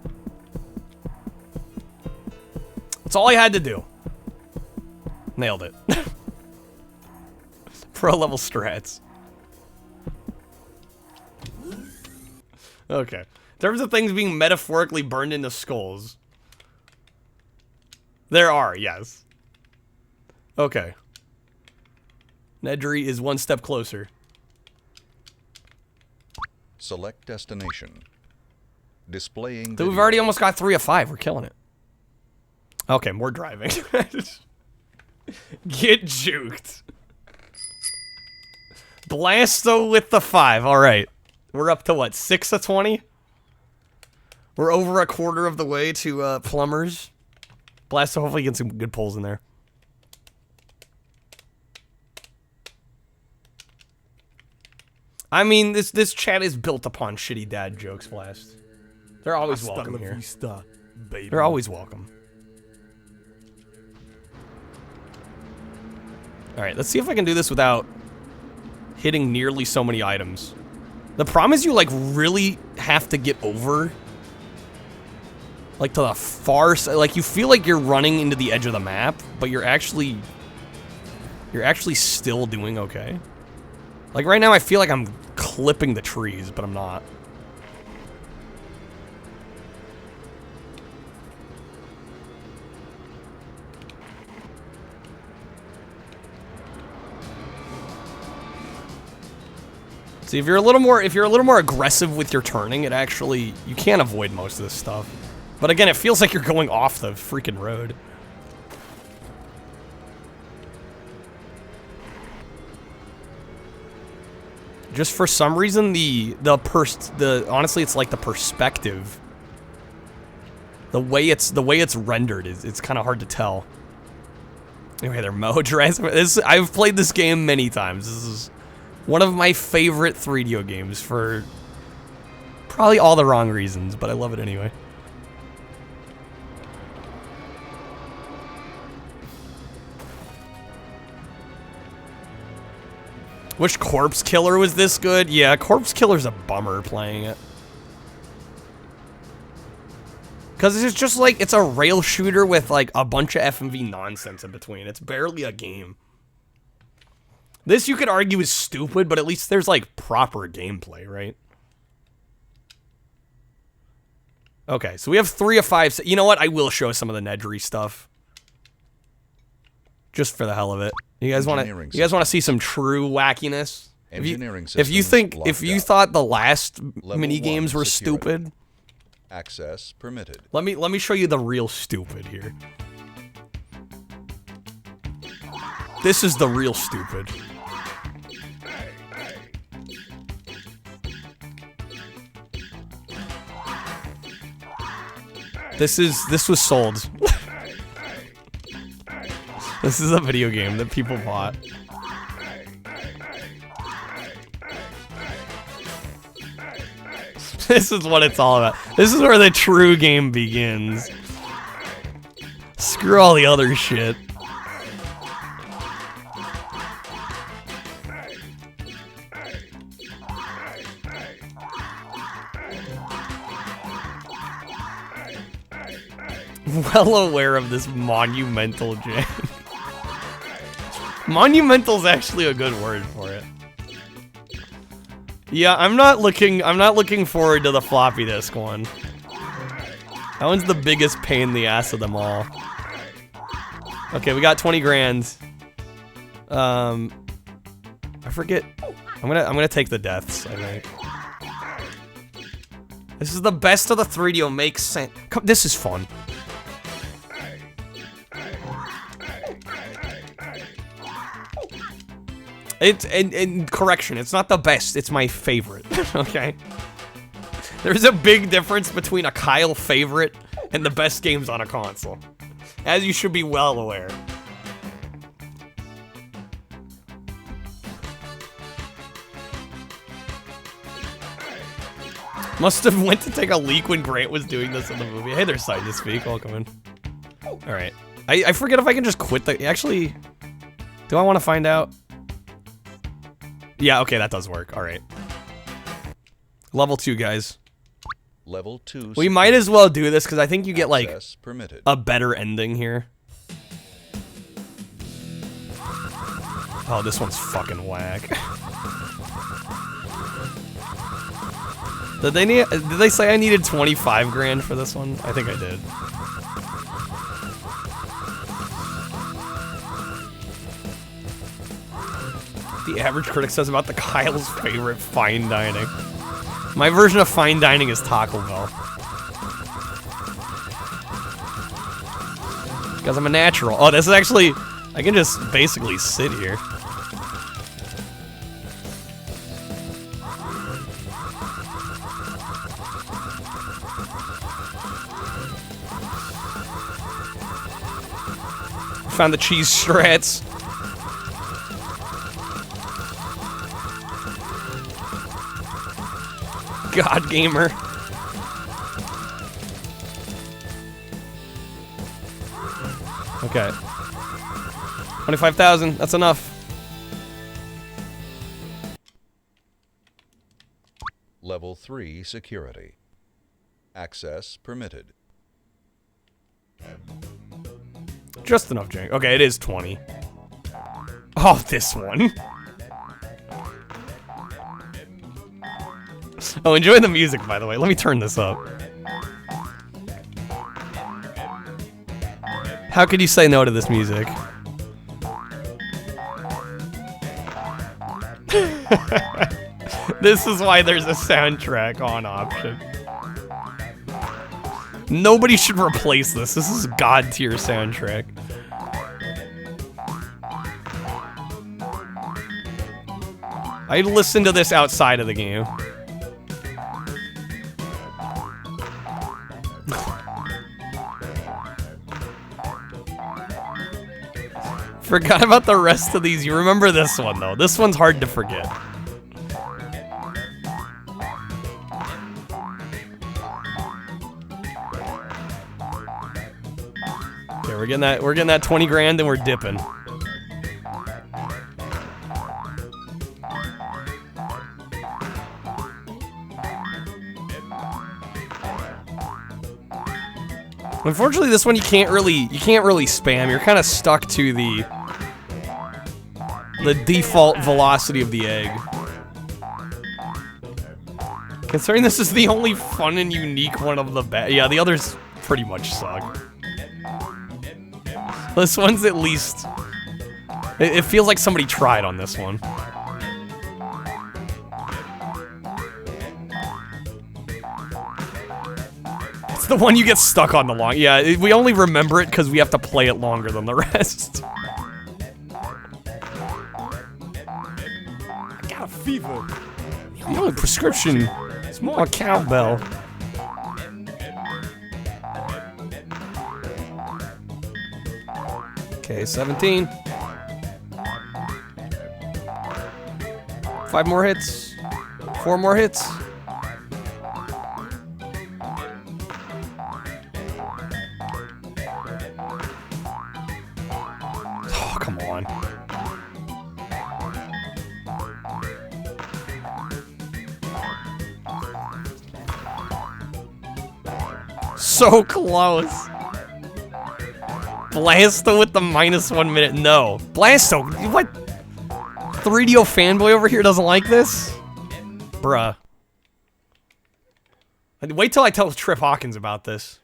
That's all I had to do. Nailed it. Pro level strats. Okay. In terms of things being metaphorically burned into skulls. There are, yes. Okay. Nedry is one step closer.
Select destination. Displaying
Dude,
video.
we've already almost got 3 of 5. We're killing it. Okay, more driving. Get juked. Blasto with the 5. All right. We're up to what? 6 of 20? We're over a quarter of the way to Plumbers. Blasto hopefully get some good pulls in there. I mean, this chat is built upon shitty dad jokes, Blast. They're always welcome here.
Vista, baby.
They're always welcome. Alright, let's see if I can do this without hitting nearly so many items. The problem is you, like, really have to get over, like, to the far side. Like, you feel like you're running into the edge of the map, but you're actually still doing okay. Like, right now I feel like I'm clipping the trees, but I'm not. See, if you're a little more aggressive with your turning, it actually, you can't avoid most of this stuff. But again, it feels like you're going off the freaking road. Just for some reason, honestly, it's like the perspective. The way it's rendered it's kind of hard to tell. Anyway, they're Jurassic. I've played this game many times. This is one of my favorite 3DO games for probably all the wrong reasons, but I love it anyway. Wish Corpse Killer was this good. Yeah, Corpse Killer's a bummer playing it. Because it's just like, it's a rail shooter with like a bunch of FMV nonsense in between. It's barely a game. This you could argue is stupid, but at least there's like proper gameplay, right? Okay, so we have 3 of 5. You know what? I will show some of the Nedry stuff. Just for the hell of it. You guys want to see some true wackiness? If you thought the last mini games were stupid,
access permitted.
Let me show you the real stupid here. This is the real stupid. This was sold. This is a video game that people bought. This is what it's all about. This is where the true game begins. Screw all the other shit. Well aware of this monumental jam. Monumental's actually a good word for it. Yeah, I'm not looking forward to the floppy disk one. That one's the biggest pain in the ass of them all. Okay, we got 20 grand. I forget. I'm gonna take the deaths, I think. This is the best of the 3DO, makes sense. Come, this is fun. It's, and correction, it's not the best, it's my favorite, okay? There's a big difference between a Kyle favorite and the best games on a console. As you should be well aware. Must have went to take a leak when Grant was doing this in the movie. Hey there, Side to Speak, welcome in. Alright. I forget if I can just quit the... Actually, do I want to find out? Yeah, okay, that does work. Alright. Level 2, guys.
Level 2.
We might as well do this, because I think you get, like,
permitted.
a better ending here. Oh, this one's fucking whack. Did they say I needed 25 grand for this one? I think I did. The average critic says about the Kyle's favorite fine dining. My version of fine dining is Taco Bell. Because I'm a natural. Oh, this is actually... I can just basically sit here. Found the cheese strats. God gamer. Okay. 25,000, that's enough.
Level 3 security. Access permitted.
Just enough jank. Okay, it is 20. Oh, this one. Oh, enjoy the music, by the way. Let me turn this up. How could you say no to this music? This is why there's a soundtrack on option. Nobody should replace this. This is god tier soundtrack. I'd listen to this outside of the game. Forgot about the rest of these. You remember this one, though. This one's hard to forget. Okay, we're getting that 20 grand and we're dipping. Unfortunately, this one you can't really spam. You're kind of stuck to the default velocity of the egg. Considering this is the only fun and unique one of the yeah, the others pretty much suck. This one's at least... It feels like somebody tried on this one. It's the one you get stuck on the long... Yeah, we only remember it because we have to play it longer than the rest.
I got a fever.
The only prescription is more cowbell. Okay, 17. 5 more hits. 4 more hits. Oh, come on. So close. Blasto with the -1 minute. No. Blasto, what? 3DO fanboy over here doesn't like this? Bruh. Wait till I tell Trip Hawkins about this.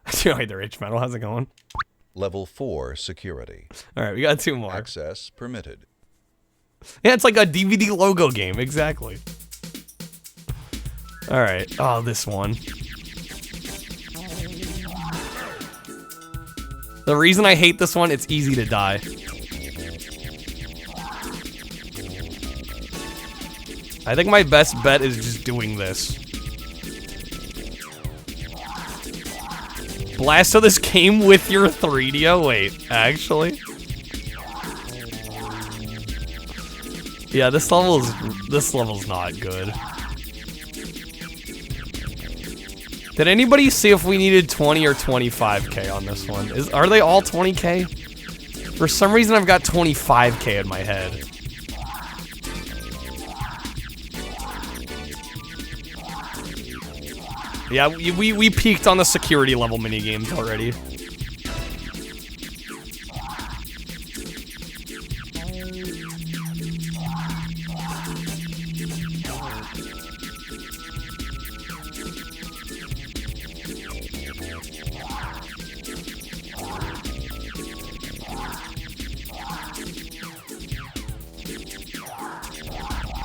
Hey there, H Metal. How's it going?
Level 4 security.
Alright, we got 2 more.
Access permitted.
Yeah, it's like a DVD logo game. Exactly. Alright. Oh, this one. The reason I hate this one, it's easy to die. I think my best bet is just doing this. Blasto this game with your 3DO? Wait, actually? Yeah, this level's not good. Did anybody see if we needed 20 or 25k on this one? Are they all 20k? For some reason I've got 25k in my head. Yeah, we peaked on the security level minigames already.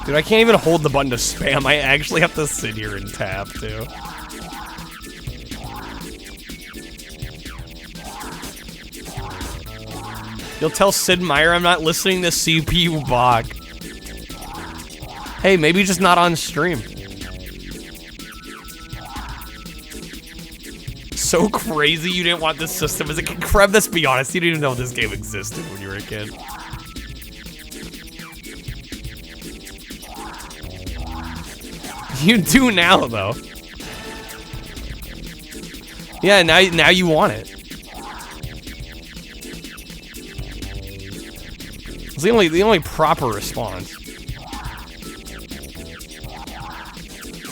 Dude, I can't even hold the button to spam. I actually have to sit here and tap, too. You'll tell Sid Meier I'm not listening to CPU Bach. Hey, maybe just not on stream. So crazy you didn't want this system as a kid. Kreb, let's be honest, you didn't even know this game existed when you were a kid. You do now, though. Yeah, now you want it. It's the only proper response.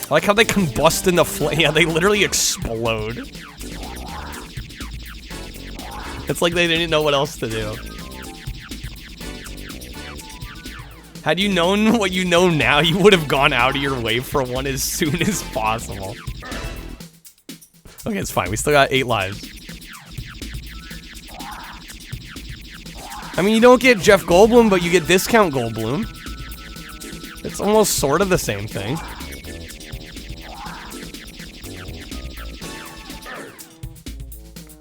I like how they combust in the flame. Yeah, they literally explode. It's like they didn't know what else to do. Had you known what you know now, you would have gone out of your way for one as soon as possible. Okay, it's fine. We still got 8 lives. I mean, you don't get Jeff Goldblum, but you get Discount Goldblum. It's almost sort of the same thing.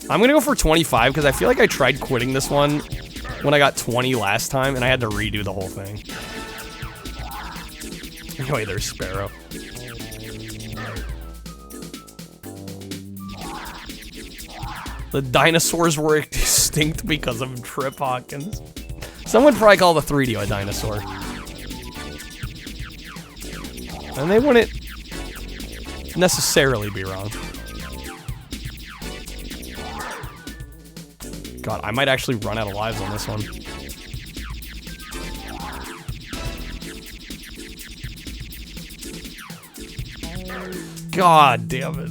I'm gonna go for 25 because I feel like I tried quitting this one when I got 20 last time and I had to redo the whole thing. Anyway, there's Sparrow. The dinosaurs were extinct because of Trip Hawkins. Some would probably call the 3DO a dinosaur. And they wouldn't necessarily be wrong. God, I might actually run out of lives on this one. God damn it.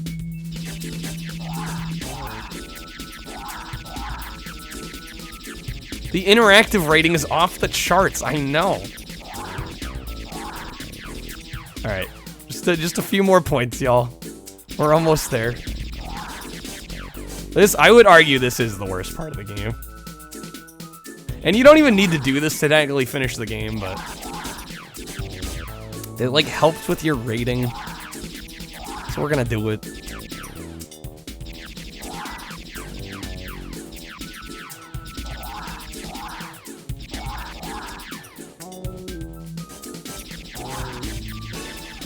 The interactive rating is off the charts, I know. Alright, Just a few more points, y'all. We're almost there. I would argue this is the worst part of the game. And you don't even need to do this to technically finish the game, but it like helps with your rating. So we're gonna do it.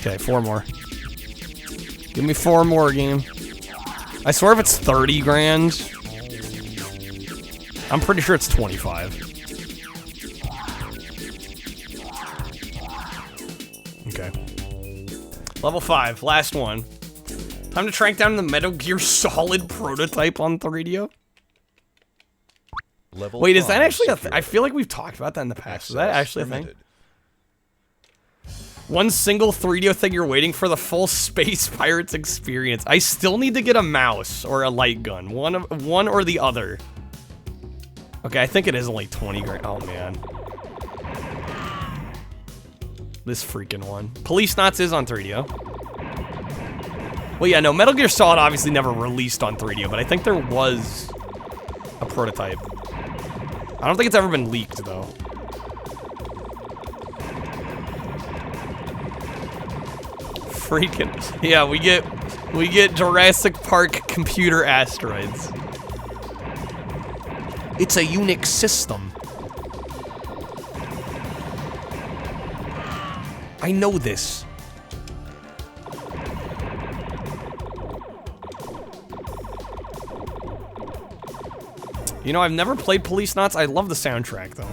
Okay, 4 more. Give me 4 more, game. I swear if it's 30 grand, I'm pretty sure it's 25. Okay. Level 5, last one. Time to track down the Metal Gear Solid prototype on 3DO.
Level
Wait, is that
5
actually a
security.
I feel like we've talked about that in the past. Is that
Access
actually a thing?
permitted.
One single 3DO thing you're waiting for the full Space Pirates experience. I still need to get a mouse or a light gun. One or the other. Okay, I think it is only 20 grand. Oh, man. This freaking one. Police Knots is on 3DO. Well, yeah, no, Metal Gear Solid obviously never released on 3DO, but I think there was a prototype. I don't think it's ever been leaked, though. Freaking yeah, we get Jurassic Park computer asteroids. It's a Unix system. I know this. You know, I've never played Police Knots. I love the soundtrack though.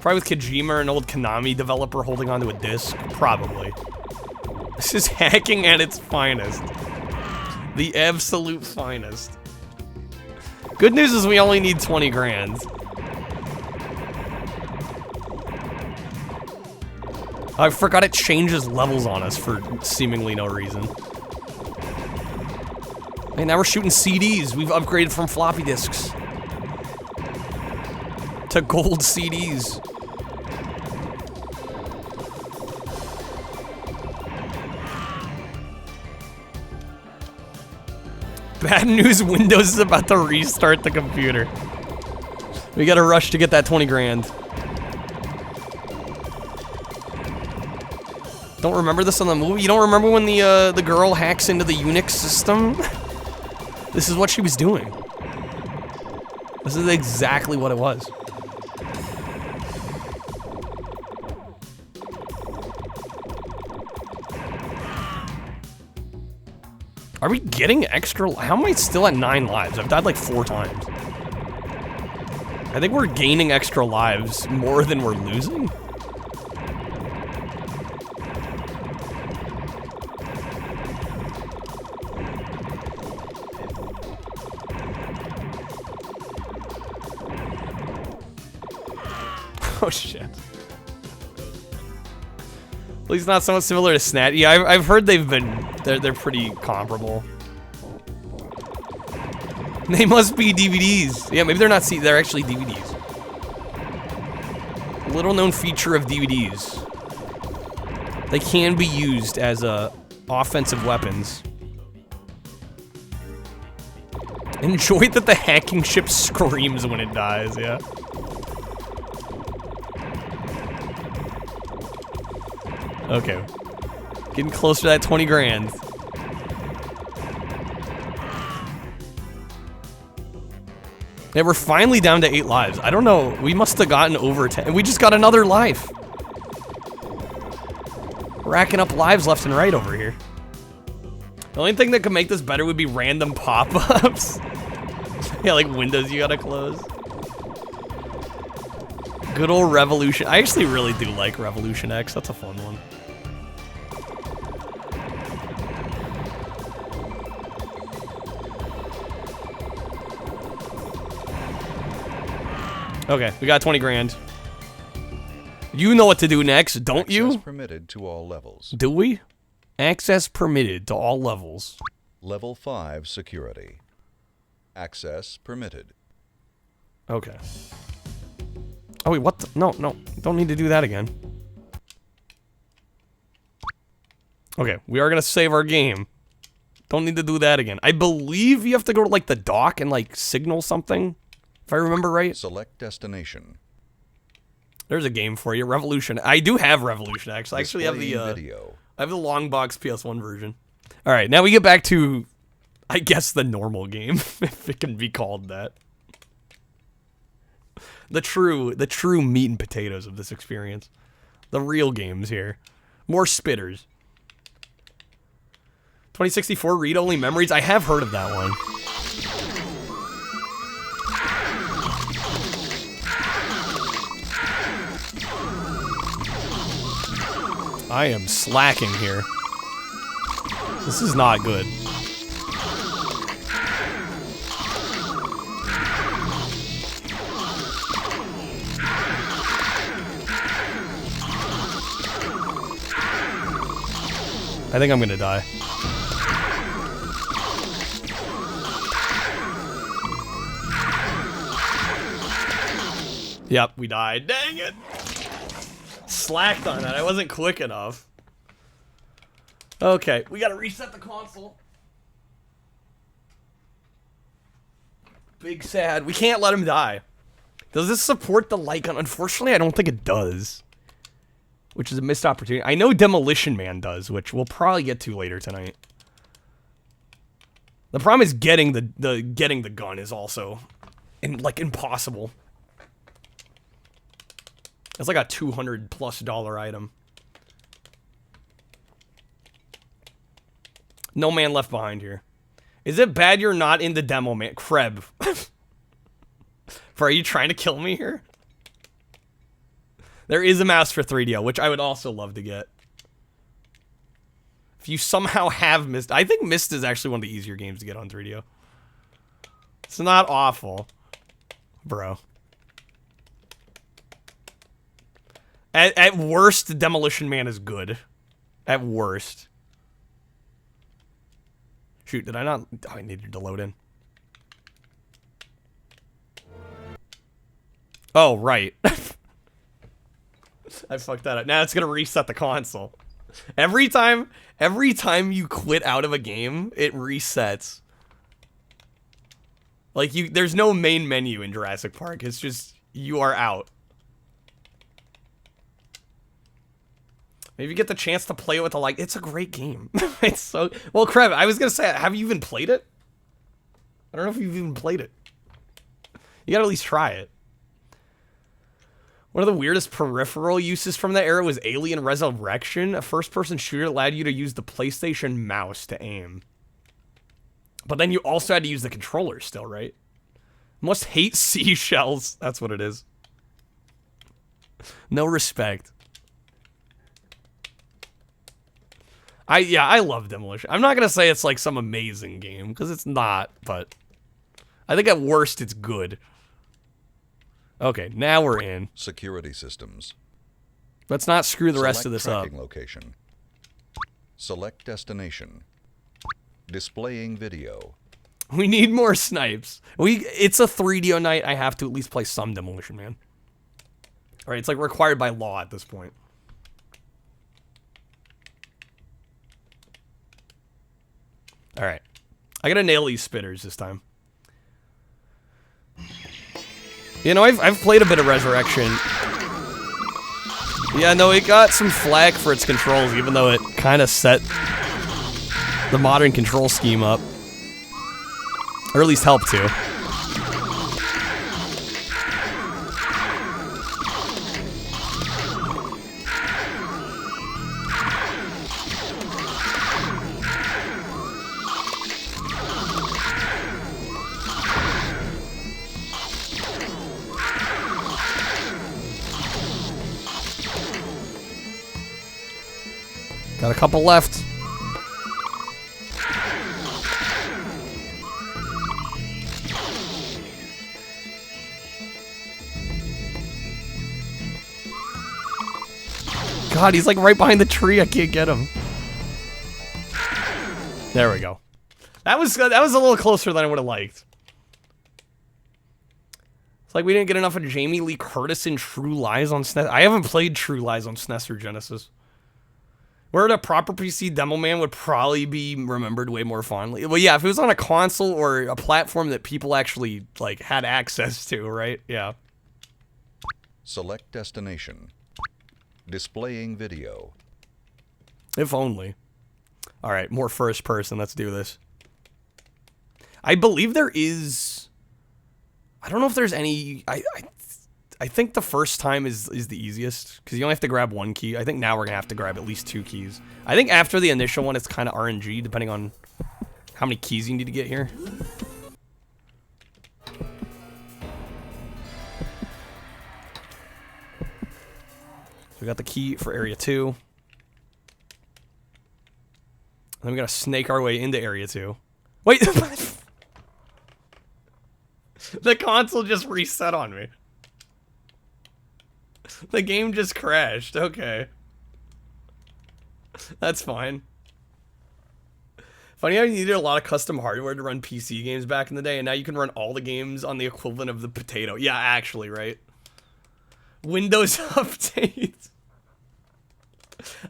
Probably with Kojima, an old Konami developer, holding onto a disc. Probably. This is hacking at its finest. The absolute finest. Good news is we only need 20 grand. I forgot it changes levels on us for seemingly no reason. Hey, now we're shooting CDs. We've upgraded from floppy disks to gold CDs. Bad news, Windows is about to restart the computer. We gotta rush to get that 20 grand. Don't remember this on the movie? You don't remember when the girl hacks into the Unix system? This is what she was doing. This is exactly what it was. Are we getting extra? How am I still at 9 lives? I've died like 4 times. I think we're gaining extra lives more than we're losing. Oh shit. At least not somewhat similar to Snat. Yeah, I've heard they're pretty comparable. They must be DVDs. Yeah, maybe they're not they're actually DVDs. Little known feature of DVDs. They can be used as offensive weapons. Enjoy that the hacking ship screams when it dies, yeah. Okay. Getting closer to that 20 grand. Yeah, we're finally down to 8 lives. I don't know. We must have gotten over 10. We just got another life. Racking up lives left and right over here. The only thing that could make this better would be random pop-ups. Yeah, like windows you gotta close. Good old Revolution. I actually really do like Revolution X. That's a fun one. Okay, we got 20 grand. You know what to do next, don't you?
Access permitted to all levels.
Do we? Access permitted to all levels.
Level 5 security. Access permitted.
Okay. Oh wait, what the? No, don't need to do that again. Okay, we are gonna save our game. Don't need to do that again. I believe you have to go to, like, the dock and, like, signal something. If I remember right.
Select destination.
There's a game for you. Revolution. I do have Revolution, actually. I actually have the,
Displaying video.
I have the long box PS1 version. Alright, now we get back to, I guess, the normal game, if it can be called that. The true meat and potatoes of this experience. The real games here. More spitters. 2064 read-only memories. I have heard of that one. I am slacking here. This is not good. I think I'm gonna die. Yep, we died. Dang it! Slacked on that. I wasn't quick enough. Okay, we gotta reset the console. Big sad. We can't let him die. Does this support the light gun? Unfortunately, I don't think it does. Which is a missed opportunity. I know Demolition Man does, which we'll probably get to later tonight. The problem is getting the gun is also impossible. It's like a $200+ item. No man left behind here. Is it bad you're not in the demo, man? Kreb. Are you trying to kill me here? There is a mouse for 3DO, which I would also love to get. If you somehow have Myst, I think Myst is actually one of the easier games to get on 3DO. It's not awful, bro. At worst, Demolition Man is good. At worst. Shoot, did I not? Oh, I needed to load in. Oh, right. I fucked that up. Now it's gonna reset the console. Every time you quit out of a game, it resets. Like, there's no main menu in Jurassic Park. It's just, you are out. Maybe you get the chance to play it with it's a great game. It's so... Well, Krev, I was gonna say, have you even played it? I don't know if you've even played it. You gotta at least try it. One of the weirdest peripheral uses from that era was Alien Resurrection. A first-person shooter allowed you to use the PlayStation mouse to aim. But then you also had to use the controller still, right? Must hate seashells. That's what it is. No respect. I love Demolition. I'm not going to say it's like some amazing game, because it's not, but I think at worst it's good. Okay, now we're in.
Security systems.
Let's not screw the rest of this up.
Tracking location. Select destination. Displaying video.
We need more snipes. It's a 3DO night. I have to at least play some Demolition Man. Alright, it's like required by law at this point. Alright. I gotta nail these spitters this time. You know, I've played a bit of Resurrection. Yeah, no, it got some flack for its controls, even though it kind of set the modern control scheme up. Or at least helped to. Got a couple left. God, he's like right behind the tree. I can't get him. There we go. That was a little closer than I would have liked. It's like we didn't get enough of Jamie Lee Curtis in True Lies on SNES. I haven't played True Lies on SNES or Genesis. Where a proper PC demo man would probably be remembered way more fondly. Well, yeah, if it was on a console or a platform that people actually, like, had access to, right? Yeah.
Select destination. Displaying video.
If only. All right, more first person. Let's do this. I believe there is... I don't know if there's any... I think the first time is the easiest, because you only have to grab one key. I think now we're going to have to grab at least 2 keys. I think after the initial one, it's kind of RNG, depending on how many keys you need to get here. So we got the key for area 2. And then we got to snake our way into area 2. Wait! The console just reset on me. The game just crashed. Okay. That's fine. Funny how you needed a lot of custom hardware to run PC games back in the day, and now you can run all the games on the equivalent of the potato. Yeah, actually, right? Windows update.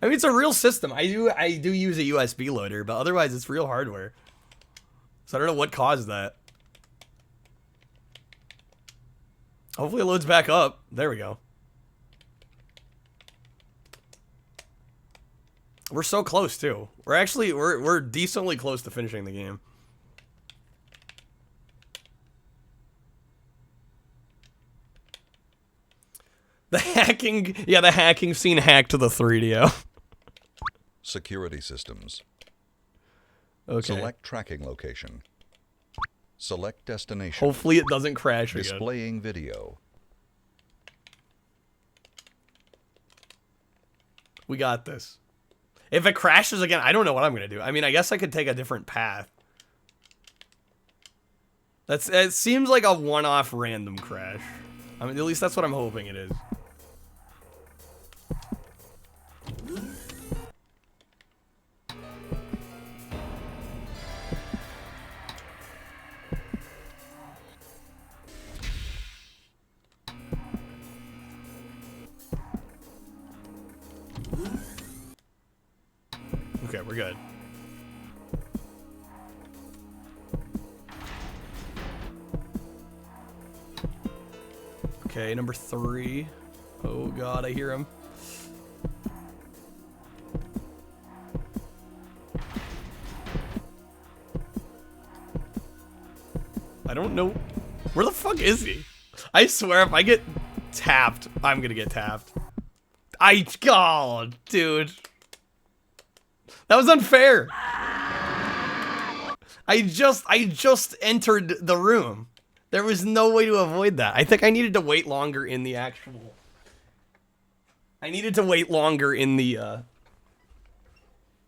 I mean, it's a real system. I do use a USB loader, but otherwise it's real hardware. So I don't know what caused that. Hopefully it loads back up. There we go. We're so close too. We're decently close to finishing the game. The hacking scene hacked to the 3DO.
Security systems.
Okay.
Select tracking location. Select destination.
Hopefully it doesn't crash again.
Displaying video.
We got this. If it crashes again, I don't know what I'm going to do. I mean, I guess I could take a different path. It seems like a one-off random crash. I mean, at least that's what I'm hoping it is. Okay, we're good. Okay, number 3. Oh god, I hear him. I don't know. Where the fuck is he? I swear if I get tapped, I'm gonna get tapped. God, dude. That was unfair. I just entered the room. There was no way to avoid that. I think I needed to wait longer in the actual... I needed to wait longer in the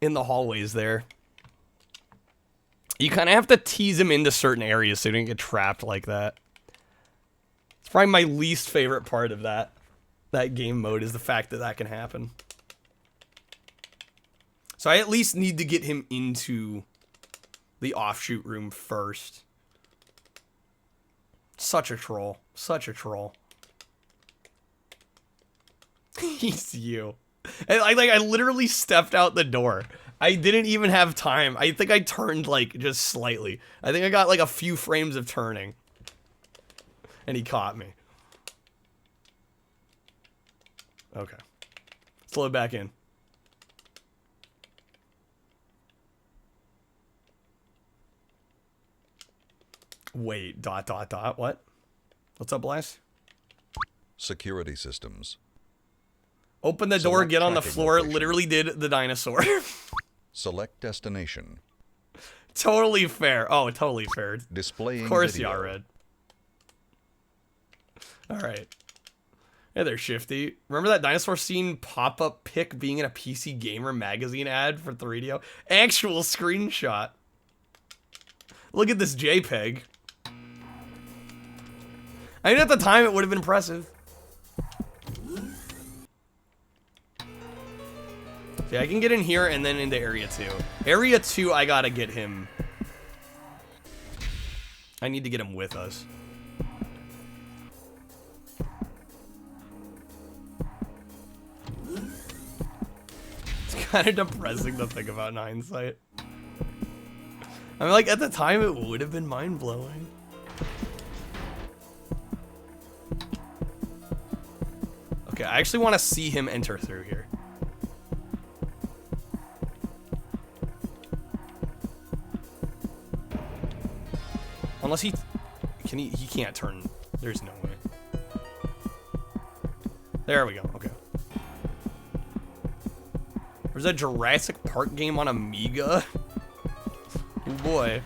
hallways there. You kind of have to tease him into certain areas so you don't get trapped like that. It's probably my least favorite part of that game mode is the fact that that can happen. So I at least need to get him into the offshoot room first. Such a troll. Such a troll. He's you. And I literally stepped out the door. I didn't even have time. I think I turned like just slightly. I think I got like a few frames of turning. And he caught me. Okay. Let's load back in. Wait, ... What? What's up, Blast?
Security systems.
Open the door,
Select
get on the
tracking
floor.
location.
Literally did the dinosaur.
Select destination.
Totally fair. Oh, totally fair.
Displaying
Of course
video.
y'all read. Alright. Hey there, Shifty. Remember that dinosaur scene pop-up pic being in a PC Gamer magazine ad for 3DO? Actual screenshot. Look at this JPEG. I mean, at the time, it would have been impressive. See, I can get in here and then into Area 2. Area 2, I gotta get him. I need to get him with us. Kind of depressing to think about in hindsight. I mean, like, at the time, it would have been mind-blowing. Okay, I actually want to see him enter through here. Unless he can't turn. There's no way. There we go. Okay. There's a Jurassic Park game on Amiga. Oh boy.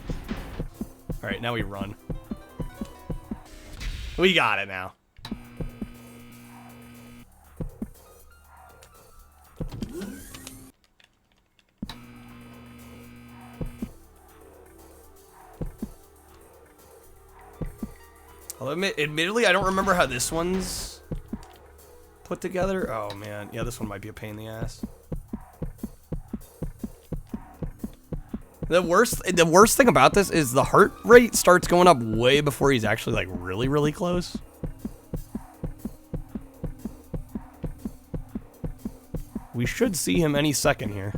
All right, now we run. We got it now. I'll admit, admittedly, I don't remember how this one's put together. Oh man, yeah, this one might be a pain in the ass. The worst thing about this is the heart rate starts going up way before he's actually like really, really close. We should see him any second here.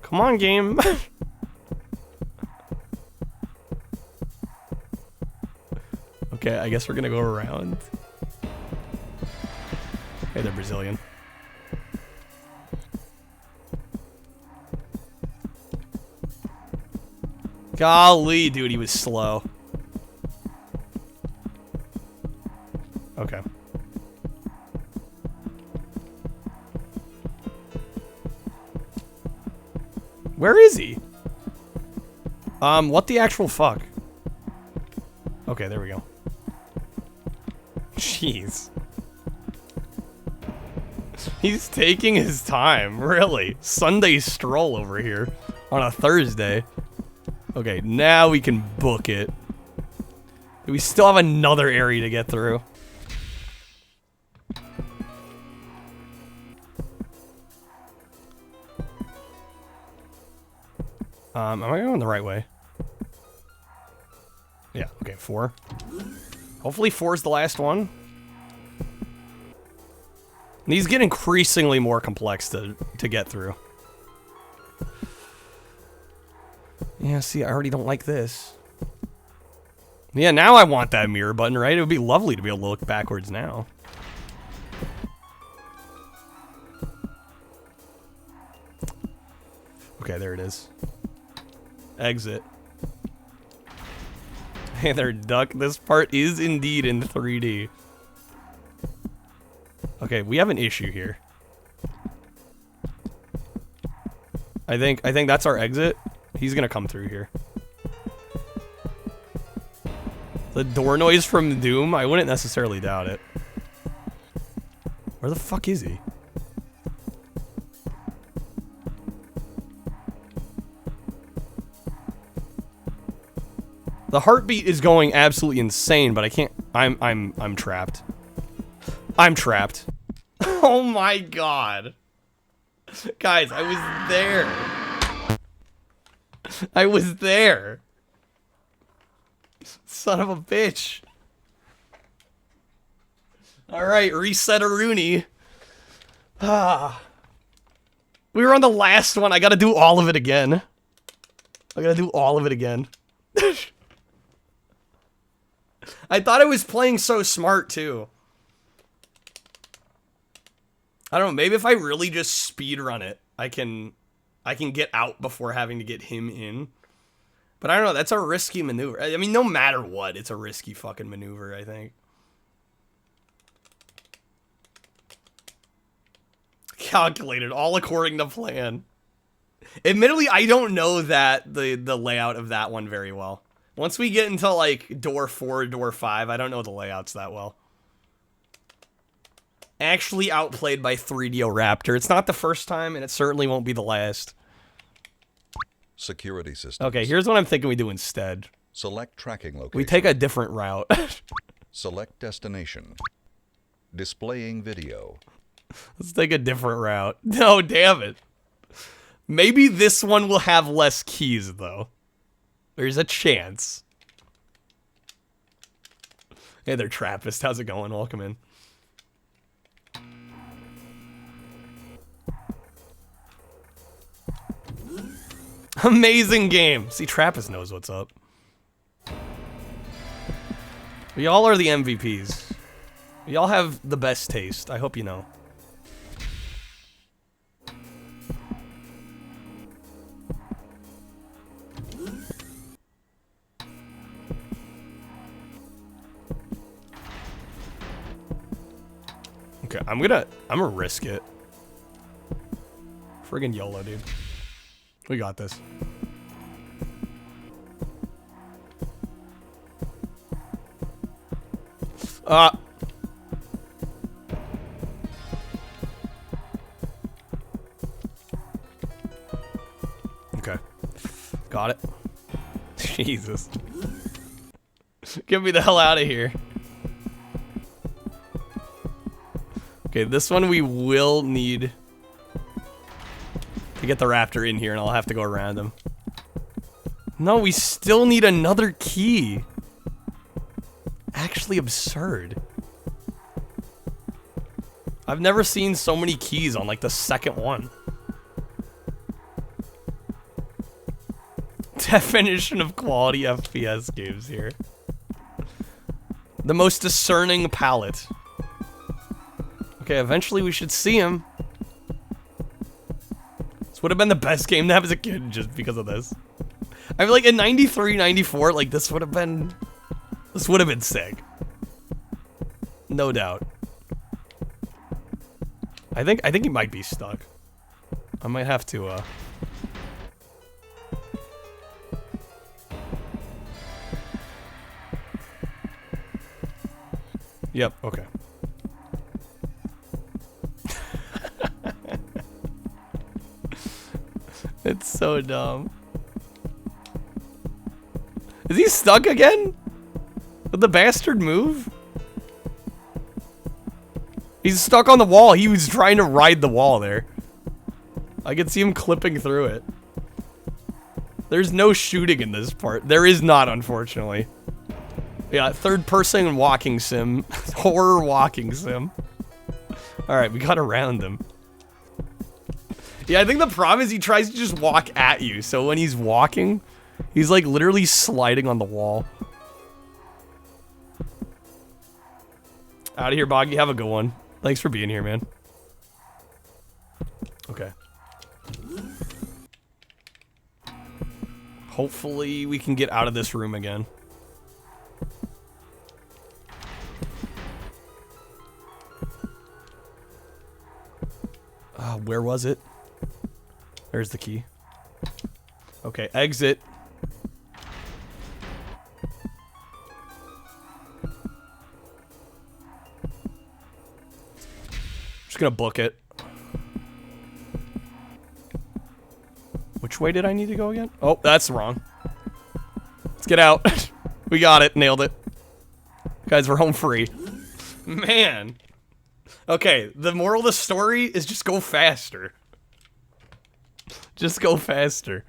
Come on, game. Okay, I guess we're gonna go around. Hey, they're Brazilian. Golly, dude, he was slow. Okay. Where is he? What the actual fuck? Okay, there we go. Jeez. He's taking his time, really. Sunday stroll over here on a Thursday. Okay, now we can book it. We still have another area to get through. Am I going the right way? Yeah, okay, 4. Hopefully 4 is the last one. These get increasingly more complex to get through. Yeah, see, I already don't like this. Yeah, now I want that mirror button, right? It would be lovely to be able to look backwards now. Okay, there it is. Exit. Hey there, duck. This part is indeed in 3D. Okay, we have an issue here. I think that's our exit. He's gonna come through here. The door noise from Doom? I wouldn't necessarily doubt it. Where the fuck is he? The heartbeat is going absolutely insane, but I can't. I'm trapped. I'm trapped. Oh my god. Guys, I was there. I was there. Son of a bitch. Alright, reset a Rooney. Ah. We were on the last one. I gotta do all of it again. I gotta do all of it again. I thought I was playing so smart, too. I don't know, maybe if I really just speedrun it, I can get out before having to get him in. But I don't know, that's a risky maneuver. I mean, no matter what, it's a risky fucking maneuver, I think. Calculated, all according to plan. Admittedly, I don't know that the layout of that one very well. Once we get into, like, door 4, door 5, I don't know the layouts that well. Actually outplayed by 3DO Raptor. It's not the first time, and it certainly won't be the last.
Security systems.
Okay, here's what I'm thinking we do instead.
Select tracking location.
We take a different route.
Select destination. Displaying video.
Let's take a different route. No, damn it. Maybe this one will have less keys, though. There's a chance. Hey there, Trappist. How's it going? Welcome in. Amazing game. See, Trappist knows what's up. We all are the MVPs. We all have the best taste. I hope you know. Okay, I'm gonna risk it. Friggin' YOLO, dude. We got this. Okay. Got it. Jesus. Get me the hell out of here. Okay, this one we will need to get the raptor in here, and I'll have to go around him. No, we still need another key. Actually absurd. I've never seen so many keys on, like, the second one. Definition of quality FPS games here. The most discerning palette. Okay, eventually we should see him. This would have been the best game to have as a kid just because of this. I feel like in 93, 94, like this would have been sick. No doubt. I think he might be stuck. I might have to Yep, okay. It's so dumb. Is he stuck again? Did the bastard move? He's stuck on the wall. He was trying to ride the wall there. I could see him clipping through it. There's no shooting in this part. There is not, unfortunately. Yeah, third person walking sim. Horror walking sim. Alright, we got around him. Yeah, I think the problem is he tries to just walk at you. So when he's walking, he's like literally sliding on the wall. Out of here, Boggy. Have a good one. Thanks for being here, man. Okay. Hopefully we can get out of this room again. Where was it? There's the key. Okay, exit. Just gonna book it. Which way did I need to go again? Oh, that's wrong. Let's get out. We got it. Nailed it. Guys, we're home free. Man. Okay, the moral of the story is just go faster. Just go faster.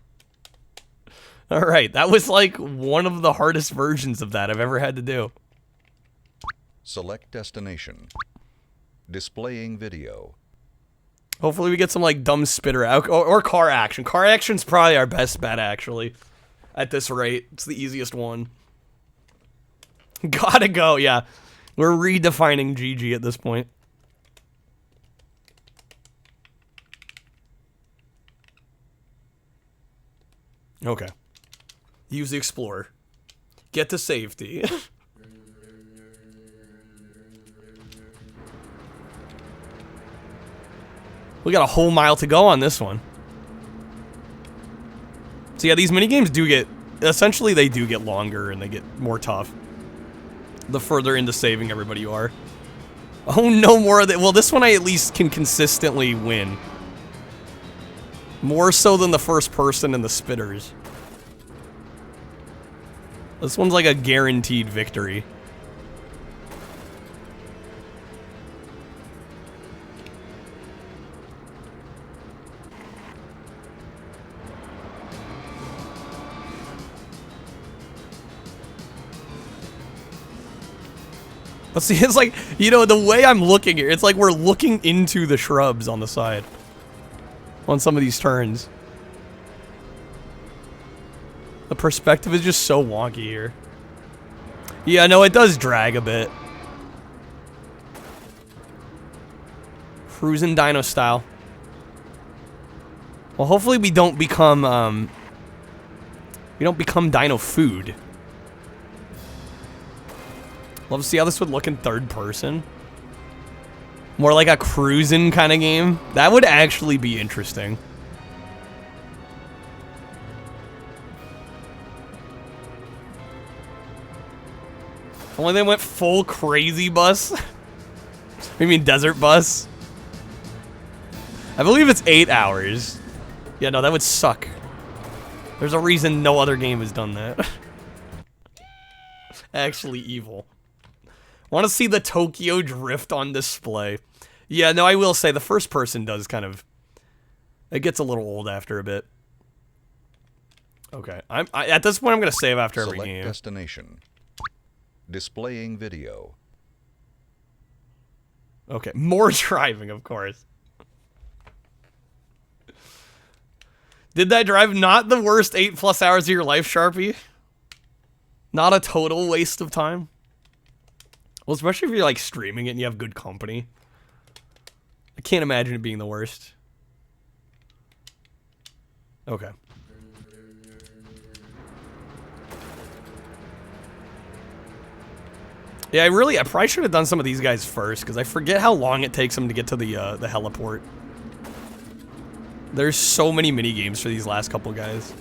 Alright, that was like one of the hardest versions of that I've ever had to do.
Select destination. Displaying video.
Hopefully we get some like dumb spitter out or car action. Car action's probably our best bet actually. At this rate, it's the easiest one. Gotta go, yeah. We're redefining GG at this point. Okay. Use the Explorer. Get to safety. We got a whole mile to go on this one. So yeah, these minigames do get... Essentially, they do get longer and they get more tough. The further into saving everybody you are. Oh, no more of that. Well, this one I at least can consistently win. More so than the first person and the spitters. This one's like a guaranteed victory. Let's see, it's like, you know, the way I'm looking here, it's like we're looking into the shrubs on the side. On some of these turns. The perspective is just so wonky here. Yeah, no, it does drag a bit. Cruising dino style. Well, hopefully we don't become dino food. Love to see how this would look in third person. More like a cruising kind of game. That would actually be interesting. If only they went full crazy bus. I mean desert bus. I believe it's 8 hours. Yeah, no, that would suck. There's a reason no other game has done that. Actually evil. Want to see the Tokyo Drift on display. Yeah, no, I will say the first person does kind of... It gets a little old after a bit. Okay, at this point I'm going to save after every game.
Select destination. Displaying video.
Okay, more driving, of course. Did that drive not the worst 8+ hours of your life, Sharpie? Not a total waste of time? Well, especially if you're, like, streaming it and you have good company. I can't imagine it being the worst. Okay. Yeah, I probably should have done some of these guys first, because I forget how long it takes them to get to the heliport. There's so many mini games for these last couple guys.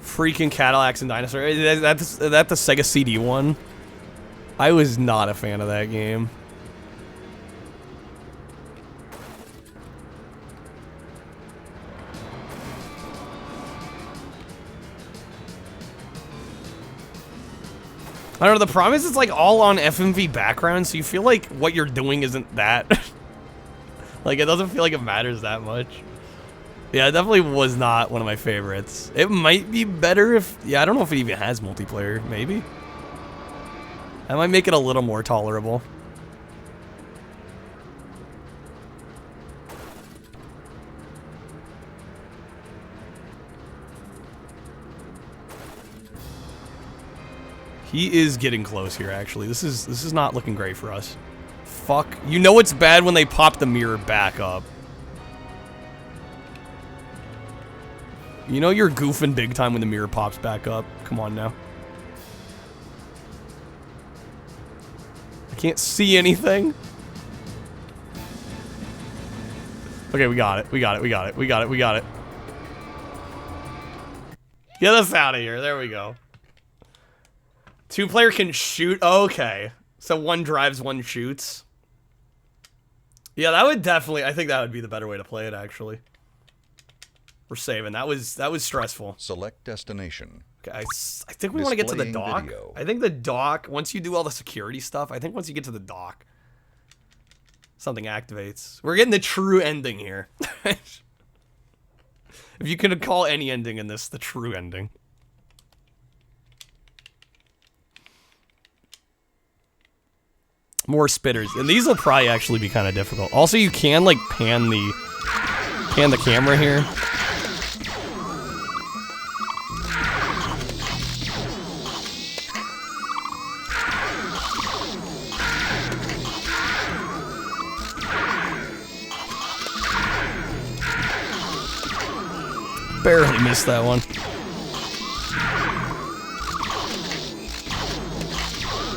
Freaking Cadillacs and Dinosaurs. That's the Sega CD one. I was not a fan of that game. I don't know, the problem is it's like all on FMV background, so you feel like what you're doing isn't that. Like, it doesn't feel like it matters that much. Yeah, it definitely was not one of my favorites. It might be better if... Yeah, I don't know if it even has multiplayer. Maybe? That might make it a little more tolerable. He is getting close here, actually. This is not looking great for us. Fuck. You know it's bad when they pop the mirror back up. You know you're goofing big time when the mirror pops back up. Come on now. I can't see anything. Okay, we got it. We got it. We got it. We got it. We got it. Get us out of here. There we go. 2-player can shoot. Okay. So one drives, one shoots. Yeah, that would definitely... I think that would be the better way to play it, actually. We're saving. That was stressful.
Select destination.
Okay, I think we want to get to the
Displaying
dock.
video.
I think the dock, once you do all the security stuff, I think once you get to the dock, something activates. We're getting the true ending here. If you could call any ending in this the true ending. More spitters. And these will probably actually be kind of difficult. Also, you can, like, pan the camera here. Barely missed that one.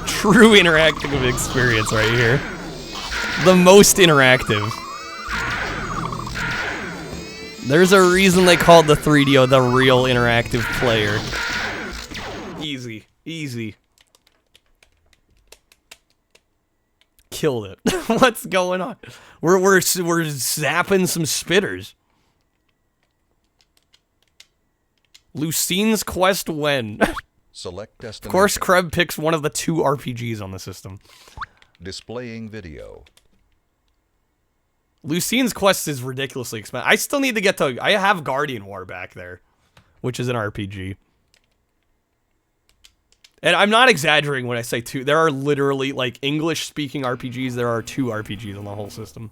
True interactive experience right here. The most interactive. There's a reason they called the 3DO the real interactive player. Easy. Easy. Killed it. What's going on? We're zapping some spitters. Lucine's Quest when?
Select destination.
Of course, Kreb picks one of the 2 RPGs on the system.
Displaying video.
Lucine's Quest is ridiculously expensive. I still need to get to... I have Guardian War back there, which is an RPG. And I'm not exaggerating when I say 2. There are literally, like, English-speaking RPGs. There are 2 RPGs on the whole system.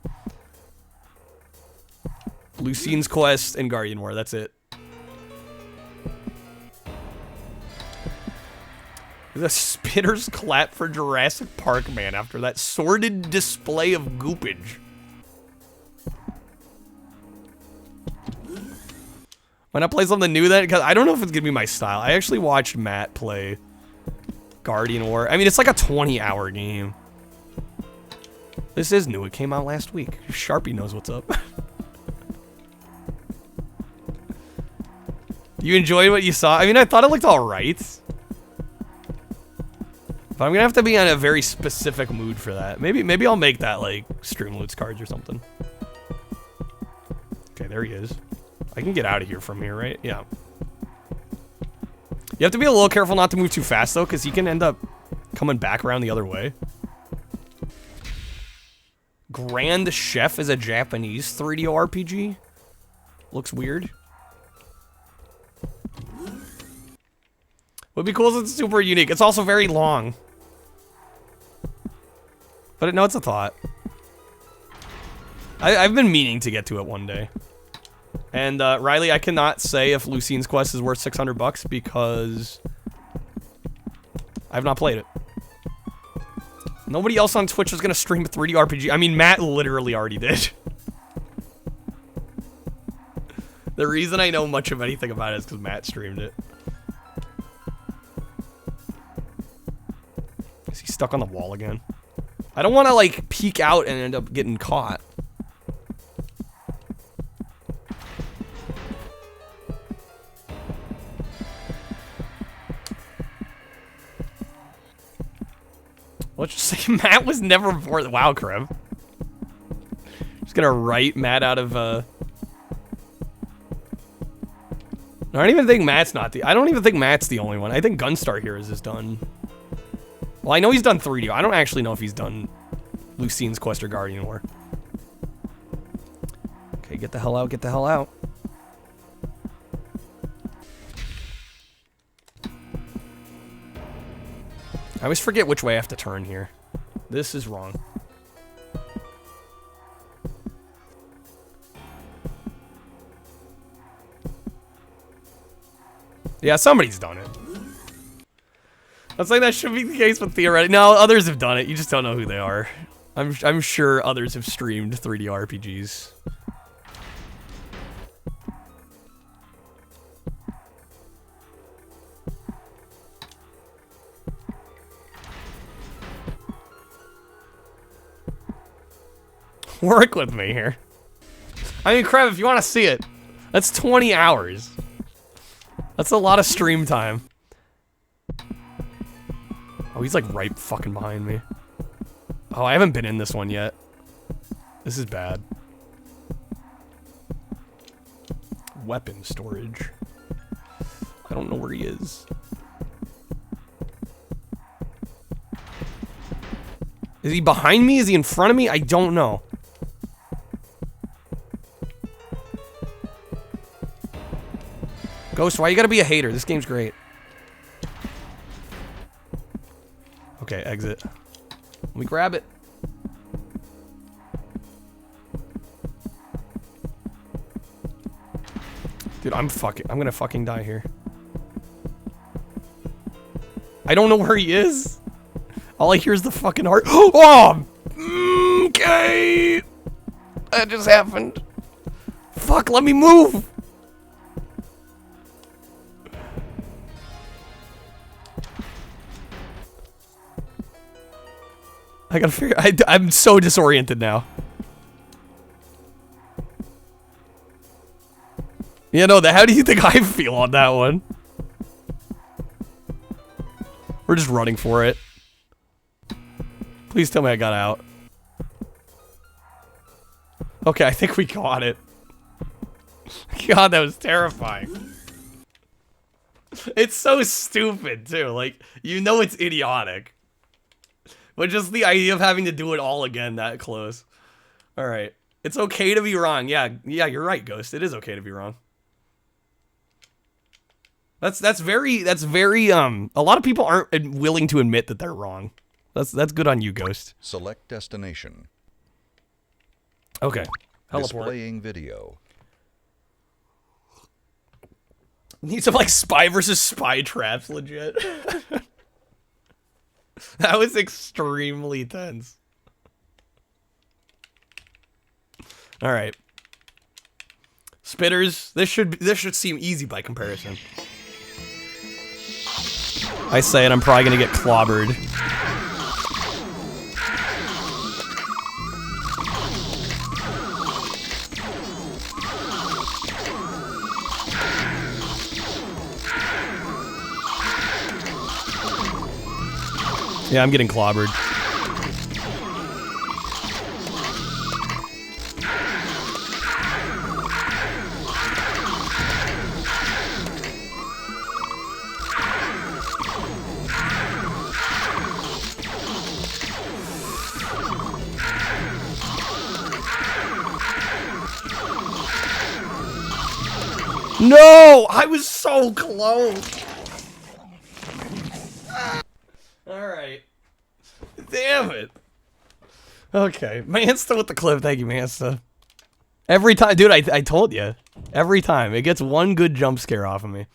Lucine's Quest and Guardian War. That's it. The spitters clap for Jurassic Park, man, after that sordid display of goopage. Why not play something new then? Because I don't know if it's gonna be my style. I actually watched Matt play Guardian War. I mean, it's like a 20-hour game. This is new. It came out last week. Sharpie knows what's up. You enjoyed what you saw? I mean, I thought it looked alright. But I'm gonna have to be in a very specific mood for that. Maybe I'll make that like Streamloots cards or something. Okay, there he is. I can get out of here from here, right? Yeah. You have to be a little careful not to move too fast though, because he can end up coming back around the other way. Grand Chef is a Japanese 3D RPG. Looks weird. Would be cool if it's super unique. It's also very long. But no, it's a thought. I've been meaning to get to it one day. And Riley, I cannot say if Lucine's Quest is worth 600 bucks because I've not played it. Nobody else on Twitch is gonna stream a 3D RPG. I mean, Matt literally already did. The reason I know much of anything about it is because Matt streamed it. Is he stuck on the wall again? I don't want to, like, peek out and end up getting caught. Let's just say Matt was never before the WoW crib. Just gonna write Matt out of, I don't even think Matt's I don't even think Matt's the only one. I think Gunstar Heroes is done. Well, I know he's done 3D. I don't actually know if he's done Lucine's Quest or Guardian War. Okay, get the hell out, get the hell out. I always forget which way I have to turn here. This is wrong. Yeah, somebody's done it. That's like that should be the case with Theoretic. No, others have done it. You just don't know who they are. I'm sure others have streamed 3D RPGs. Work with me here. I mean, Krev, if you want to see it, that's 20 hours. That's a lot of stream time. Oh, he's like right fucking behind me. Oh, I haven't been in this one yet. This is bad. Weapon storage. I don't know where he is. Is he behind me? Is he in front of me? I don't know. Ghost, why you gotta be a hater? This game's great. Okay, exit. Let me grab it. Dude, I'm gonna fucking die here. I don't know where he is. All I hear is the fucking heart. Oh! Okay! That just happened. Fuck, let me move! I gotta figure. I'm so disoriented now. Yeah, no, how do you think I feel on that one? We're just running for it. Please tell me I got out. Okay, I think we got it. God, that was terrifying. It's so stupid, too. Like, you know it's idiotic. But just the idea of having to do it all again that close. Alright. It's okay to be wrong. Yeah, you're right, Ghost. It is okay to be wrong. That's very a lot of people aren't willing to admit that they're wrong. That's good on you, Ghost.
Select destination.
Okay. Teleport.
Displaying video.
Need some like spy versus spy traps, legit. That was extremely tense. All right. Spitters, this should seem easy by comparison. I say it, I'm probably gonna get clobbered. Yeah, I'm getting clobbered. No! I was so close! Alright. Damn it. Okay. Mansta with the clip. Thank you, Mansta. Every time. Dude, I told you. Every time. It gets one good jump scare off of me.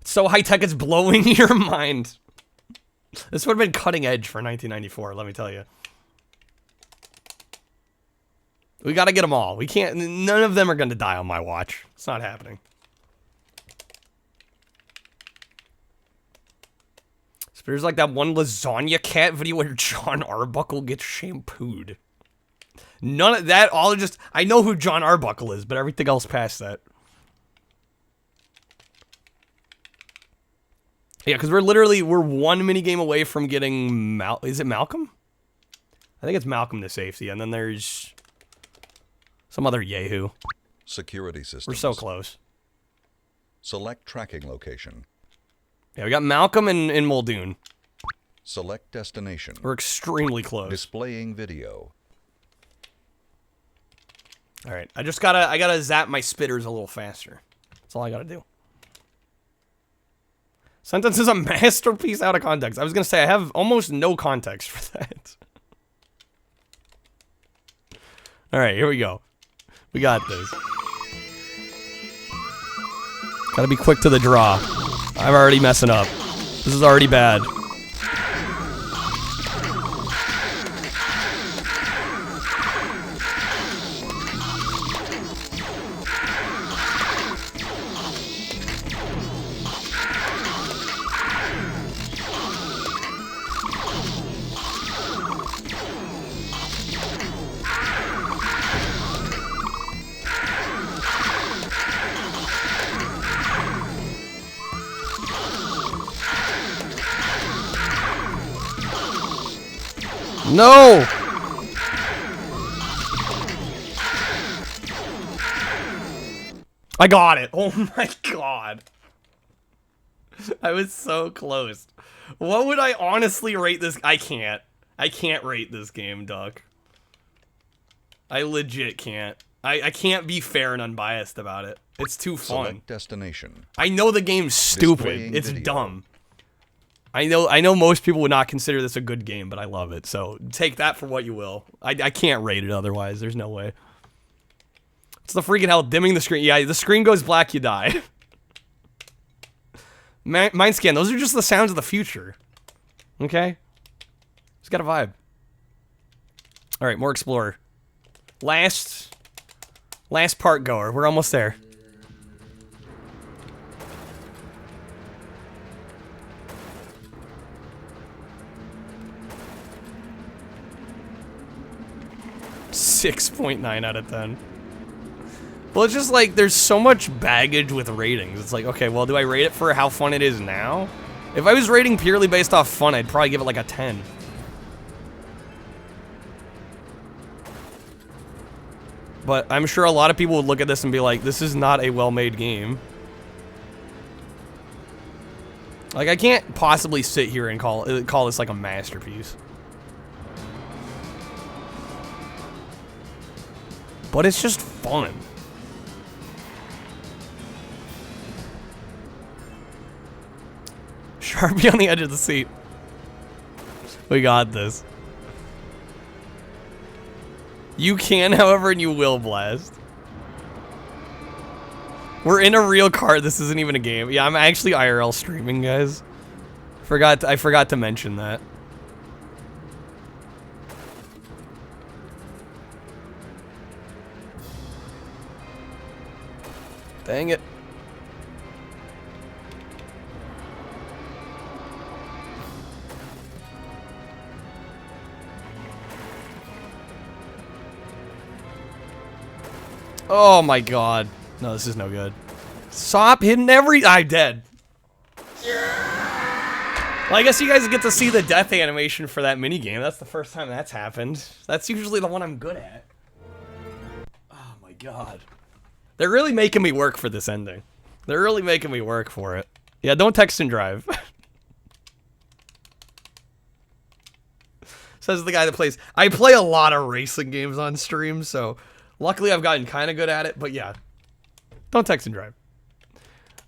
It's so high-tech, it's blowing your mind. This would have been cutting edge for 1994, let me tell you. We gotta get them all. We can't. None of them are gonna die on my watch. It's not happening. So there's like that one lasagna cat video where John Arbuckle gets shampooed. None of that. All just. I know who John Arbuckle is, but everything else past that. Yeah, because we're one minigame away from getting is it Malcolm? I think it's Malcolm to safety, and then there's some other yahoo.
Security systems.
We're so close.
Select tracking location.
Yeah, we got Malcolm and Muldoon.
Select destination.
We're extremely close.
Displaying video.
All right, I gotta zap my spitters a little faster. That's all I gotta do. Sentence is a masterpiece out of context. I was gonna say I have almost no context for that. All right, here we go. We got this. Gotta be quick to the draw. I'm already messing up. This is already bad. No! I got it. Oh my god. I was so close. What would I honestly rate this? I can't. I can't rate this game, Duck. I legit can't. I can't be fair and unbiased about it. It's too fun.
Select destination.
I know the game's stupid.
Displaying
It's
video.
dumb. I know most people would not consider this a good game, but I love it. So take that for what you will. I can't rate it otherwise. There's no way. It's the freaking hell dimming the screen. Yeah, the screen goes black, you die. Mind scan. Those are just the sounds of the future. Okay? It's got a vibe. All right, more Explorer. Last part goer. We're almost there. .9 out of 10. Well, it's just like there's so much baggage with ratings. It's like, okay, well, do I rate it for how fun it is now? If I was rating purely based off fun, I'd probably give it like a 10. But I'm sure a lot of people would look at this and be like, this is not a well-made game. Like, I can't possibly sit here and call this like a masterpiece. But it's just fun. Harpy on the edge of the seat. We got this. You can, however, and you will blast. We're in a real car. This isn't even a game. Yeah, I'm actually IRL streaming, guys. I forgot to mention that. Dang it. Oh my god. No, this is no good. Stop hitting I'm dead. Well, I guess you guys get to see the death animation for that minigame. That's the first time that's happened. That's usually the one I'm good at. Oh my god. They're really making me work for this ending. They're really making me work for it. Yeah, don't text and drive. Says the guy that plays. I play a lot of racing games on stream, so luckily I've gotten kind of good at it, but yeah. Don't text and drive.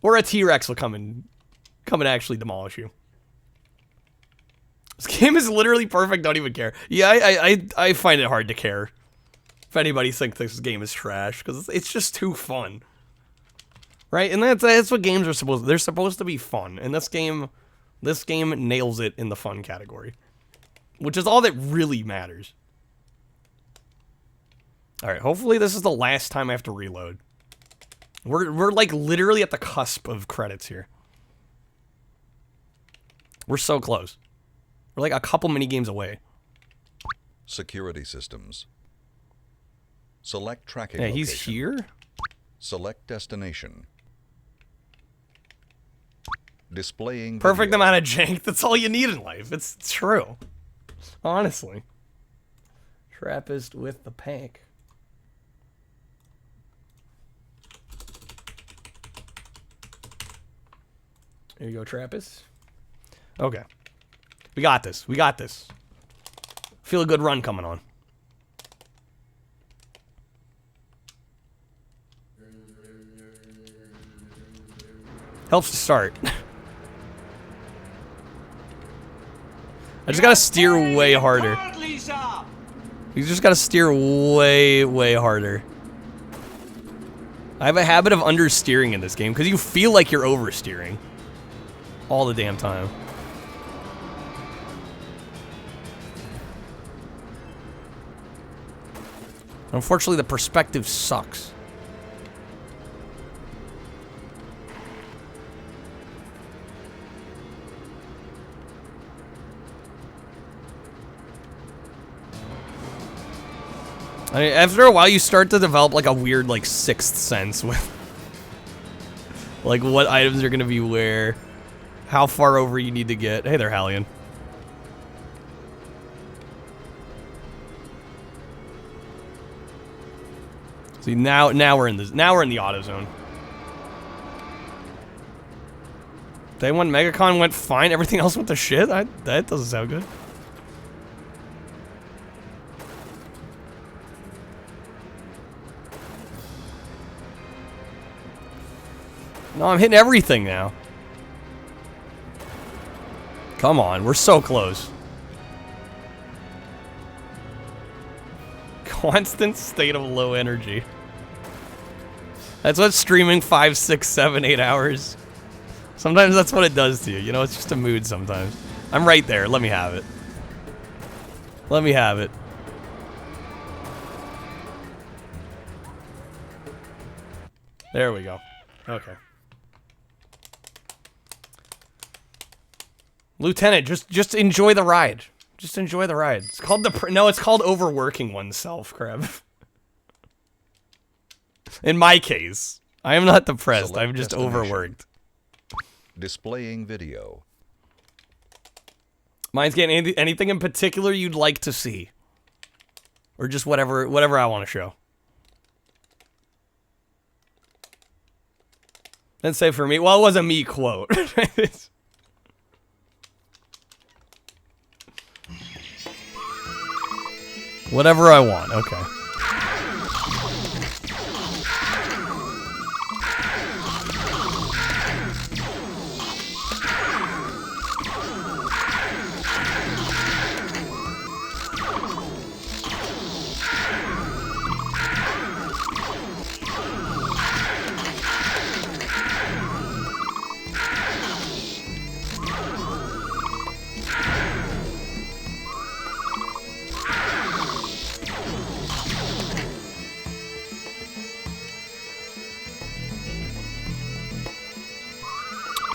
Or a T-Rex will come and actually demolish you. This game is literally perfect, don't even care. Yeah, I find it hard to care if anybody thinks this game is trash, because it's just too fun. Right? And that's what games are supposed to. They're supposed to be fun. And this game nails it in the fun category. Which is all that really matters. Alright, hopefully this is the last time I have to reload. We're like literally at the cusp of credits here. We're so close. We're like a couple mini games away.
Security systems. Select tracking
Yeah,
location.
he's here?
Select destination. Displaying
Perfect
video.
amount of jank. That's all you need in life. It's true. Honestly. Trappist with the pank. There you go, Trappist. Okay. We got this. We got this. Feel a good run coming on. Helps to start. I just gotta steer way harder. You just gotta steer way, way harder. I have a habit of understeering in this game because you feel like you're oversteering all the damn time. Unfortunately, the perspective sucks. I mean, after a while, you start to develop like a weird, like, sixth sense with like what items are gonna be where, how far over you need to get. Hey there, Hallion. See, now we're in the auto zone. Day one MegaCon went fine. Everything else went to shit. That doesn't sound good. No, I'm hitting everything now. Come on, we're so close. Constant state of low energy. That's what streaming 5, 6, 7, 8 hours. Sometimes that's what it does to you. You know, it's just a mood sometimes. I'm right there. Let me have it. Let me have it. There we go. Okay. Lieutenant, just enjoy the ride. Just enjoy the ride. It's called it's called overworking oneself, Crab. In my case, I am not depressed.
Select
I'm just
destination.
overworked.
Displaying video.
Mine's getting anything in particular you'd like to see, or just whatever I want to show. Then say for me. Well, it was a me quote. Whatever I want, okay.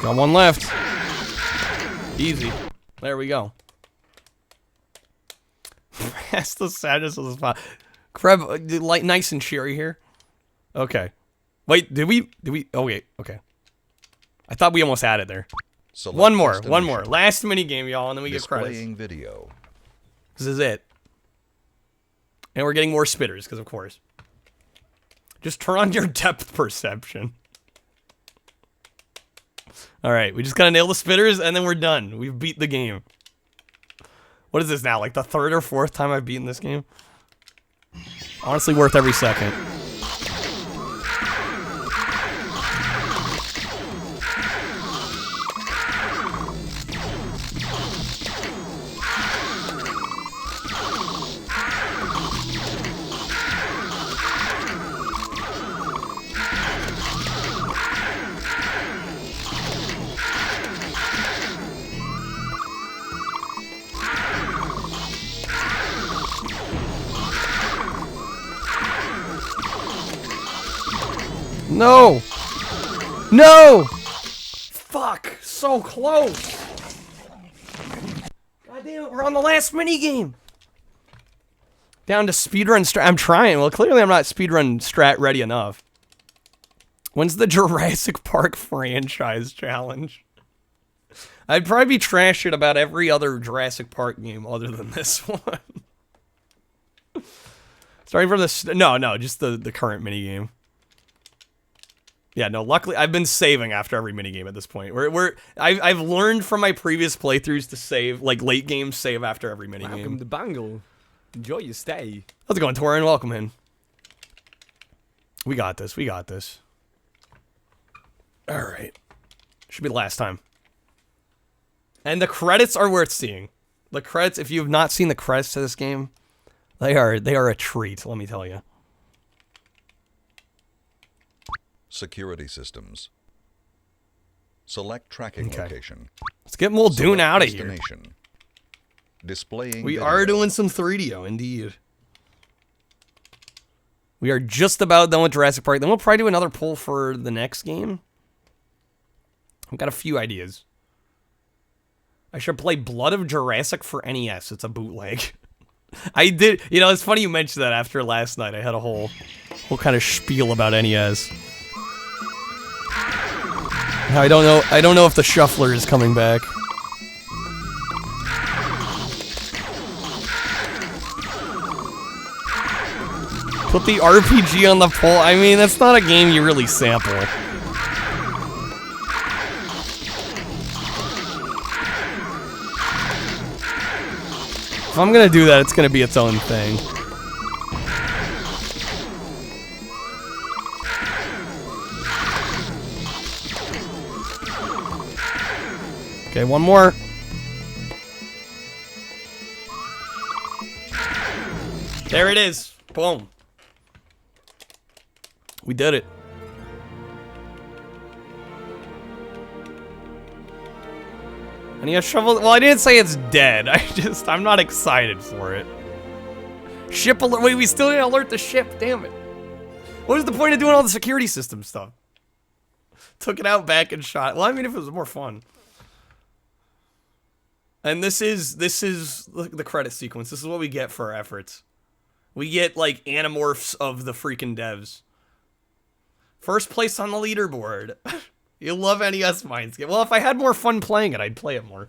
Got one left. Easy. There we go. That's the sadness of the spot. Kreb, light, nice and cheery here. Okay. Wait, did we? Oh, wait. Okay. I thought we almost had it there.
Select
One more.
destination.
Last mini game, y'all, and then we get credits.
Displaying video.
This is it. And we're getting more spitters, because of course. Just turn on your depth perception. Alright, we just gotta nail the spitters, and then we're done. We've beat the game. What is this now? Like the third or fourth time I've beaten this game? Honestly, worth every second. No! No! Fuck! So close! God damn it, we're on the last minigame! Down to speedrun strat. I'm trying. Well, clearly I'm not speedrun strat ready enough. When's the Jurassic Park franchise challenge? I'd probably be trashing about every other Jurassic Park game other than this one. Starting from the... No, just the current minigame. Yeah, no, luckily, I've been saving after every minigame at this point. I've learned from my previous playthroughs to save, like, late games save after every minigame.
Welcome to Bangle. Enjoy your stay.
How's it going, Torin? Welcome in. We got this, we got this. Alright. Should be the last time. And the credits are worth seeing. The credits, if you have not seen the credits to this game, they are a treat, let me tell you.
Security systems. Select tracking
Okay.
location.
Let's get Muldoon
Select
out of here.
destination. Displaying
We
video.
are doing some 3DO, indeed. We are just about done with Jurassic Park. Then we'll probably do another poll for the next game. I've got a few ideas. I should play Blood of Jurassic for NES. It's a bootleg. I did, you know, it's funny you mentioned that after last night. I had a whole kind of spiel about NES. I don't know if the shuffler is coming back. Put the RPG on the poll. I mean, that's not a game you really sample. If I'm gonna do that, it's gonna be its own thing. Okay, one more. There it is. Boom. We did it. And he has shovel. Well, I didn't say it's dead. I'm not excited for it. Ship alert. Wait, we still didn't alert the ship. Damn it. What was the point of doing all the security system stuff? Took it out back and shot. Well, I mean, if it was more fun. And this is the credit sequence. This is what we get for our efforts. We get, like, animorphs of the freaking devs. First place on the leaderboard. You love NES Mindscape. Well, if I had more fun playing it, I'd play it more.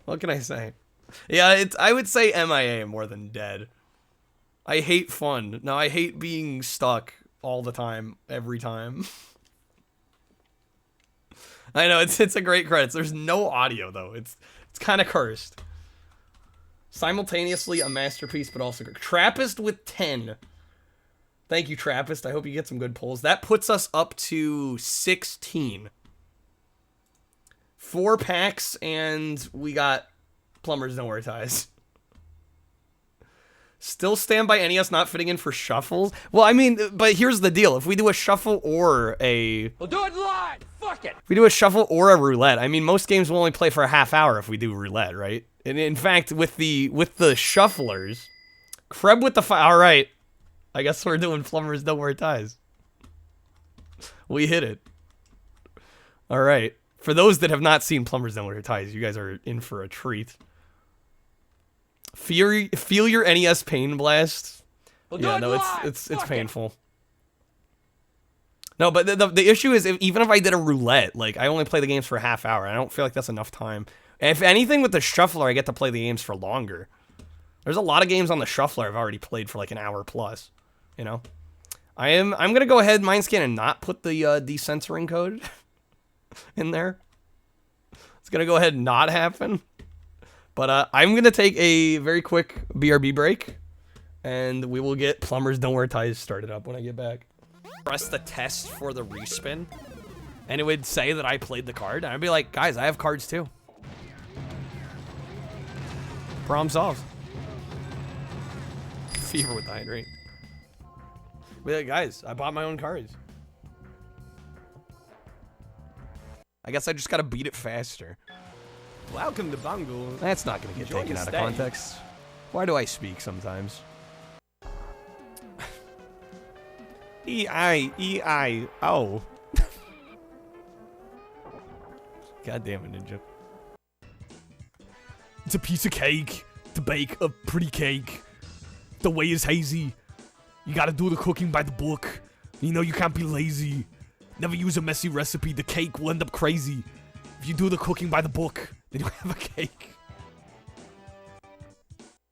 What can I say? Yeah, I would say MIA more than dead. I hate fun. No, I hate being stuck all the time, every time. I know, it's a great credits. There's no audio, though. It's kind of cursed. Simultaneously a masterpiece, but also Trappist with 10. Thank you, Trappist. I hope you get some good pulls. That puts us up to 16. 4 packs, and we got Plumbers No Wear Ties. Still stand by NES not fitting in for shuffles? Well, I mean, but here's the deal. If we do a shuffle or a...
We'll do it live! Fuck it!
If we do a shuffle or a roulette, I mean, most games will only play for a half hour if we do roulette, right? And in fact, with the shufflers, Kreb with the all right, I guess we're doing Plumbers No Wear Ties. We hit it. All right. For those that have not seen Plumbers Don't Wear Ties, you guys are in for a treat. Feel your NES pain blast. Yeah, no, it's painful. No, but the issue is, even if I did a roulette, like, I only play the games for a half hour. I don't feel like that's enough time. If anything, with the shuffler, I get to play the games for longer. There's a lot of games on the shuffler I've already played for like an hour plus, you know? I'm gonna go ahead, mind scan, and not put the decensoring code in there. It's gonna go ahead and not happen. But I'm gonna take a very quick BRB break, and we will get Plumbers Don't Wear Ties started up when I get back. Press the test for the respin, and it would say that I played the card, and I'd be like, guys, I have cards too. Problem solved. Fever with the hydrate. Be like, guys, I bought my own cards. I guess I just gotta beat it faster.
Welcome to Bungle.
That's not gonna get taken out of context. Why do I speak sometimes? E-I-E-I-O. God damn it, Ninja.
It's a piece of cake to bake a pretty cake. The way is hazy. You gotta do the cooking by the book. You know you can't be lazy. Never use a messy recipe. The cake will end up crazy. If you do the cooking by the book, then you have a cake.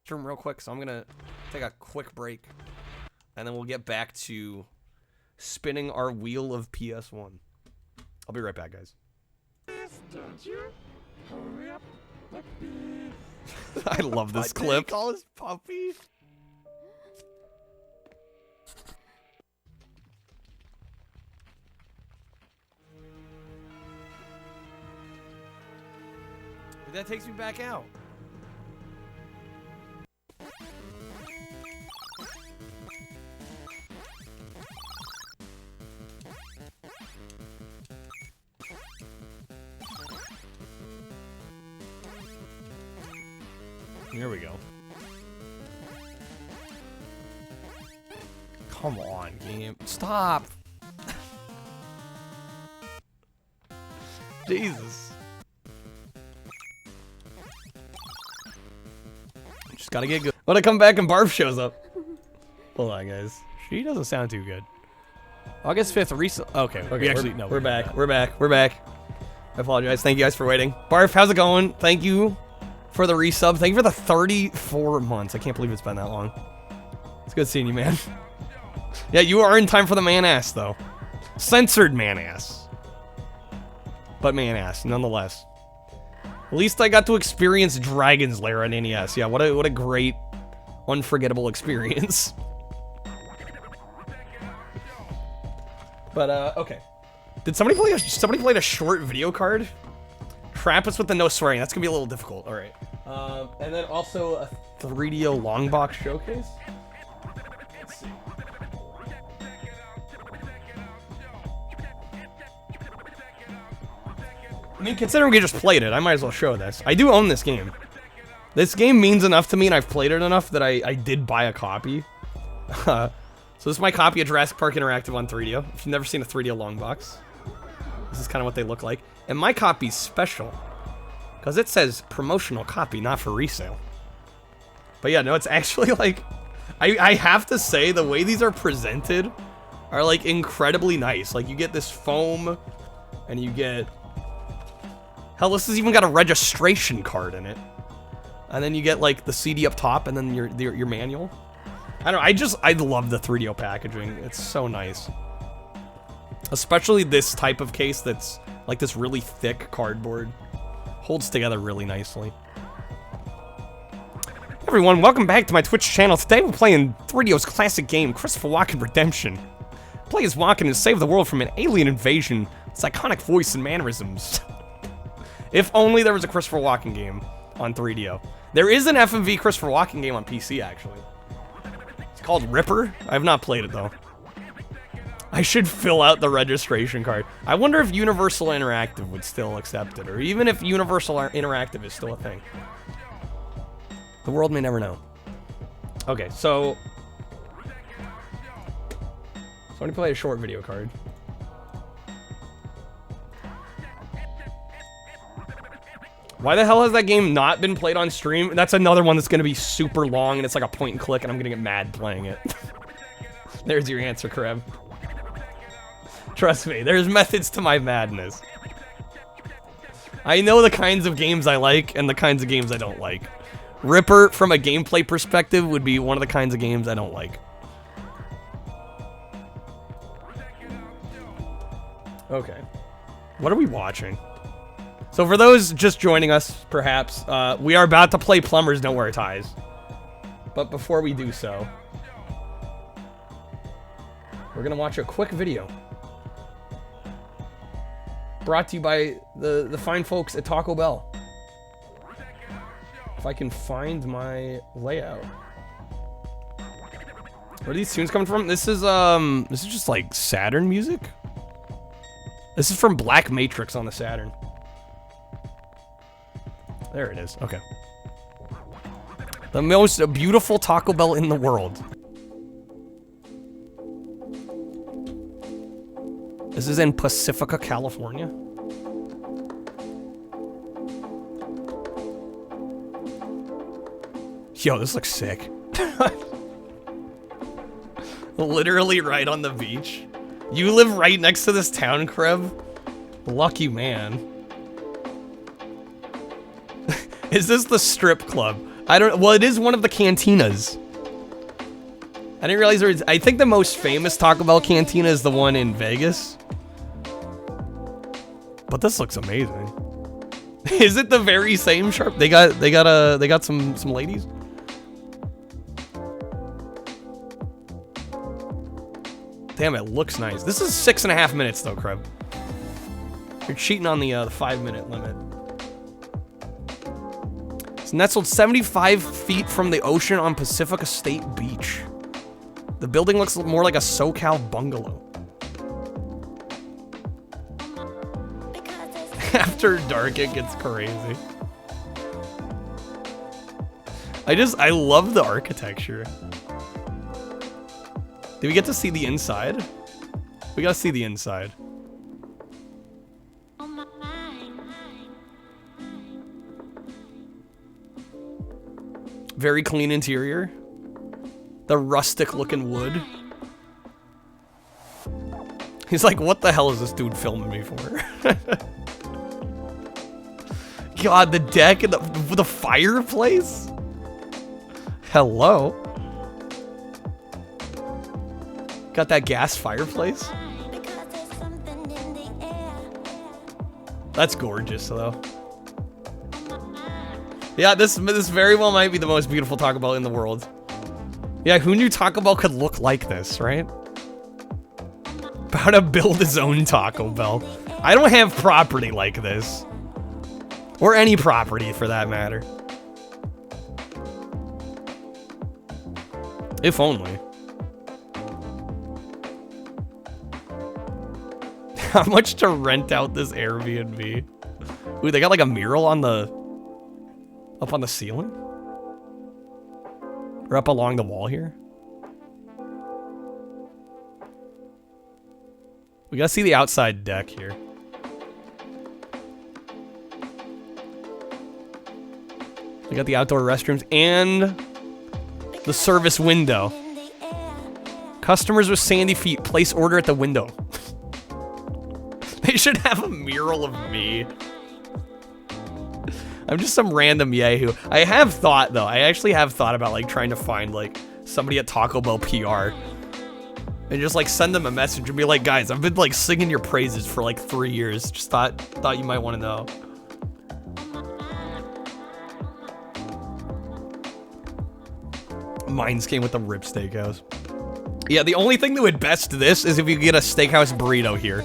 Room real quick, so I'm gonna take a quick break, and then we'll get back to spinning our wheel of PS1. I'll be right back, guys.
Don't you? Hurry up, puppy.
I love this
Did he
clip.
call us puppy?
That takes me back out. Here we go. Come on, game. Stop. Jesus. Just gotta get good. When I come back and Barf shows up. Hold on, guys. She doesn't sound too good. August 5th, recent. Okay,
We actually, no.
We're back. We're back. We're back. I apologize. Thank you guys for waiting. Barf, how's it going? Thank you for the resub. Thank you for the 34 months. I can't believe it's been that long. It's good seeing you, man. Yeah, you are in time for the man-ass, though. Censored man-ass. But man-ass, nonetheless. At least I got to experience Dragon's Lair on NES. Yeah, what a great, unforgettable experience. But, okay. Did somebody play somebody played a short video card? Trap us with the no swearing. That's gonna be a little difficult. All right. And then also a 3DO long box showcase. Let's see. I mean, considering we just played it, I might as well show this. I do own this game. This game means enough to me, and I've played it enough that I did buy a copy. So this is my copy of Jurassic Park Interactive on 3DO. If you've never seen a 3DO long box, this is kind of what they look like. And my copy's special, because it says promotional copy, not for resale. But yeah, no, it's actually like, I have to say, the way these are presented are like incredibly nice. Like, you get this foam, and you get, hell, this has even got a registration card in it. And then you get like the CD up top, and then your manual. I don't know, I love the 3DO packaging. It's so nice. Especially this type of case that's like this really thick cardboard. Holds together really nicely. Hey everyone, welcome back to my Twitch channel. Today we're playing 3DO's classic game, Christopher Walken Redemption. Play as Walken and save the world from an alien invasion. Its iconic voice and mannerisms. If only there was a Christopher Walken game on 3DO. There is an FMV Christopher Walken game on PC, actually. It's called Ripper. I have not played it, though. I should fill out the registration card. I wonder if Universal Interactive would still accept it, or even if Universal Interactive is still a thing. The world may never know. Okay, so... Somebody play a short video card. Why the hell has that game not been played on stream? That's another one that's gonna be super long and it's like a point and click and I'm gonna get mad playing it. There's your answer, Kreb. Trust me, there's methods to my madness. I know the kinds of games I like and the kinds of games I don't like. Ripper, from a gameplay perspective, would be one of the kinds of games I don't like. Okay. What are we watching? So for those just joining us, perhaps, we are about to play Plumbers Don't Wear Ties. But before we do so, we're gonna watch a quick video. Brought to you by the fine folks at Taco Bell. If I can find my layout. Where are these tunes coming from? This is just like Saturn music. This is from Black Matrix on the Saturn. There it is. Okay. The most beautiful Taco Bell in the world. This is in Pacifica, California. Yo, this looks sick. Literally right on the beach. You live right next to this town, Kreb? Lucky man. Is this the strip club? I don't. Well, it is one of the cantinas. I didn't realize there was. I think the most famous Taco Bell cantina is the one in Vegas. But this looks amazing. Is it the very same sharp? They got some ladies. Damn, it looks nice. This is 6.5 minutes though, Kreb. You're cheating on the 5-minute limit. It's nestled 75 feet from the ocean on Pacifica State Beach. The building looks more like a SoCal bungalow. After dark, it gets crazy. I love the architecture. Did we get to see the inside? We gotta see the inside. Very clean interior. The rustic looking wood. He's like, what the hell is this dude filming me for? God, the deck and the fireplace? Hello? Got that gas fireplace? That's gorgeous, though. Yeah, this very well might be the most beautiful Taco Bell in the world. Yeah, who knew Taco Bell could look like this, right? About to build his own Taco Bell. I don't have property like this. Or any property, for that matter. If only. How much to rent out this Airbnb? Ooh, they got like a mural on the... up on the ceiling? Or up along the wall here? We gotta see the outside deck here. We got the outdoor restrooms and the service window. Customers with sandy feet, place order at the window. They should have a mural of me. I'm just some random yahoo. I have thought, though. I actually have thought about, like, trying to find, like, somebody at Taco Bell PR. And just, like, send them a message and be like, guys, I've been, like, singing your praises for, like, 3 years. Just thought you might want to know. Mines came with the Rip Steakhouse. Yeah, the only thing that would best this is if you get a steakhouse burrito here.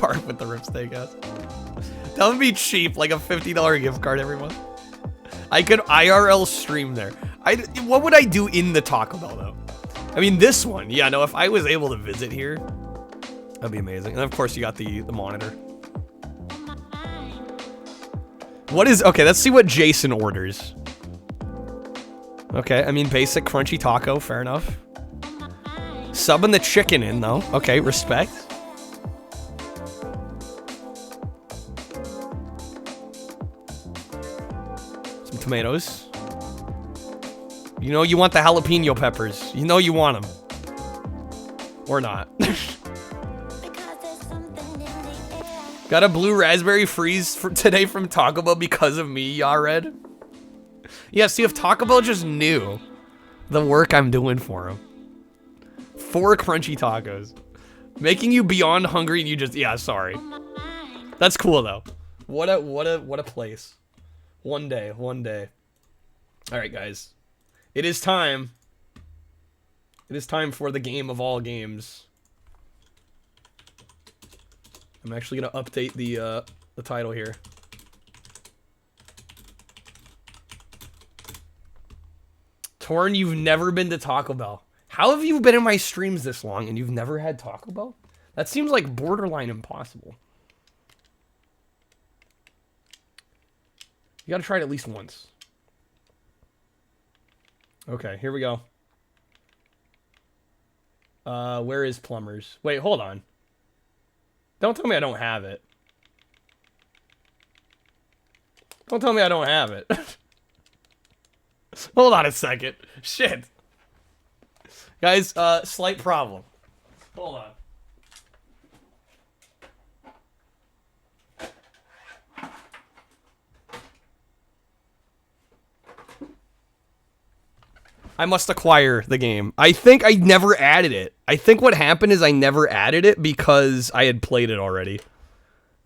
Bark with the Rip Steakhouse. That would be cheap, like a $50 gift card every month. I could IRL stream there. What would I do in the Taco Bell, though? I mean, this one. Yeah, no, if I was able to visit here, that'd be amazing. And of course, you got the monitor. What is... Okay, let's see what Jason orders. Okay, I mean, basic crunchy taco, fair enough. subbing the chicken in, though. Okay, respect. Some tomatoes. You know you want the jalapeno peppers. You know you want them. Or not. Got a blue raspberry freeze for today from Taco Bell because of me, Yared. Yeah, see, if Taco Bell just knew the work I'm doing for them. 4 crunchy tacos. Making you beyond hungry and you just, yeah, sorry. That's cool, though. What a place. One day. All right, guys. It is time. It is time for the game of all games. I'm actually gonna update the title here. Torn, you've never been to Taco Bell. How have you been in my streams this long and you've never had Taco Bell? That seems like borderline impossible. You gotta try it at least once. Okay, here we go. Where is Plumbers? Wait, hold on. Don't tell me I don't have it. Don't tell me I don't have it. Hold on a second. Shit. Guys, slight problem. Hold on. I must acquire the game. I think I never added it. I think what happened is I never added it because I had played it already.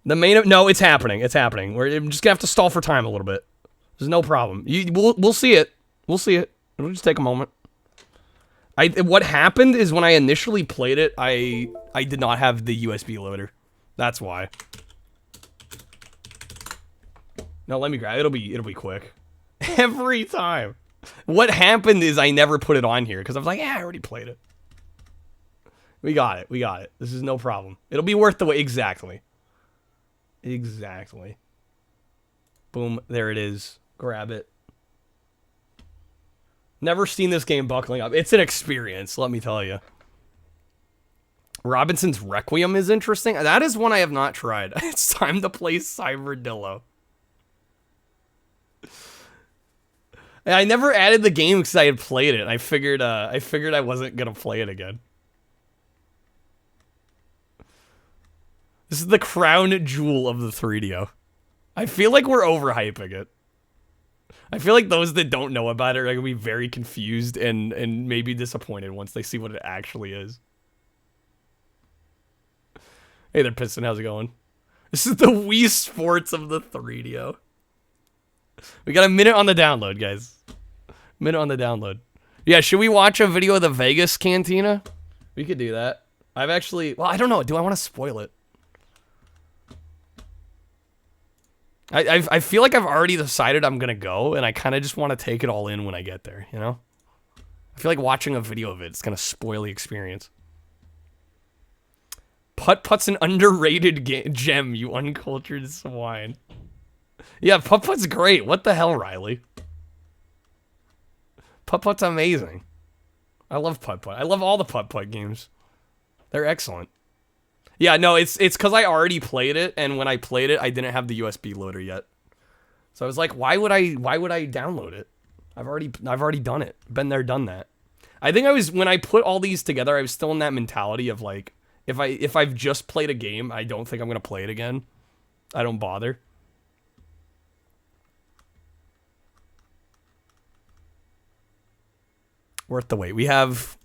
The main... No, it's happening. It's happening. I'm just gonna have to stall for time a little bit. There's no problem. We'll see it. We'll see it. It'll just take a moment. What happened is when I initially played it, I did not have the USB loader. That's why. No, let me grab it. It'll be quick. Every time. What happened is I never put it on here because I was like, yeah, I already played it. We got it. We got it. This is no problem. It'll be worth the wait. Exactly. Exactly. Boom. There it is. Grab it. Never seen this game buckling up. It's an experience, let me tell you. Robinson's Requiem is interesting. That is one I have not tried. It's time to play Cyberdillo. I never added the game because I had played it. I figured I wasn't gonna play it again. This is the crown jewel of the 3DO. I feel like we're overhyping it. I feel like those that don't know about it are gonna be very confused and maybe disappointed once they see what it actually is. Hey there, Piston. How's it going? This is the Wii Sports of the 3DO. We got a minute on the download, guys. Minute on the download. Yeah, should we watch a video of the Vegas Cantina? We could do that. I've actually... Well, I don't know. Do I want to spoil it? I feel like I've already decided I'm going to go, and I kind of just want to take it all in when I get there, you know? I feel like watching a video of it is going to spoil the experience. Putt-Putt's an underrated gem, you uncultured swine. Yeah, Putt-Putt's great. What the hell, Riley? Putt-Putt's amazing. I love Putt-Putt. I love all the Putt-Putt games. They're excellent. Yeah, no, it's because I already played it, and when I played it, I didn't have the USB loader yet. So I was like, why would I download it? I've already done it. Been there, done that. I think when I put all these together, I was still in that mentality of like, if I've just played a game, I don't think I'm gonna play it again. I don't bother. Worth the wait. We have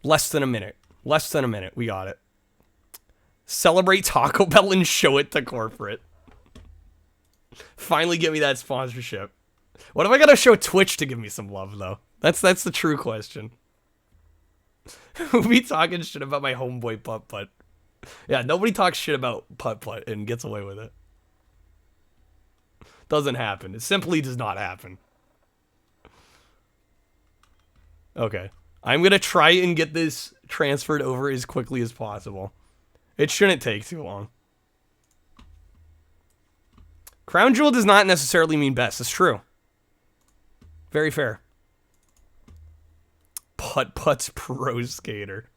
less than a minute. Less than a minute. We got it. Celebrate Taco Bell and show it to corporate. Finally get me that sponsorship. What if I gotta show Twitch to give me some love, though? That's the true question. Who be talking shit about my homeboy Putt-Putt? Yeah, nobody talks shit about Putt-Putt and gets away with it. Doesn't happen. It simply does not happen. Okay. I'm gonna try and get this transferred over as quickly as possible. It shouldn't take too long. Crown Jewel does not necessarily mean best. It's true. Very fair. Putt-Putt's Pro Skater.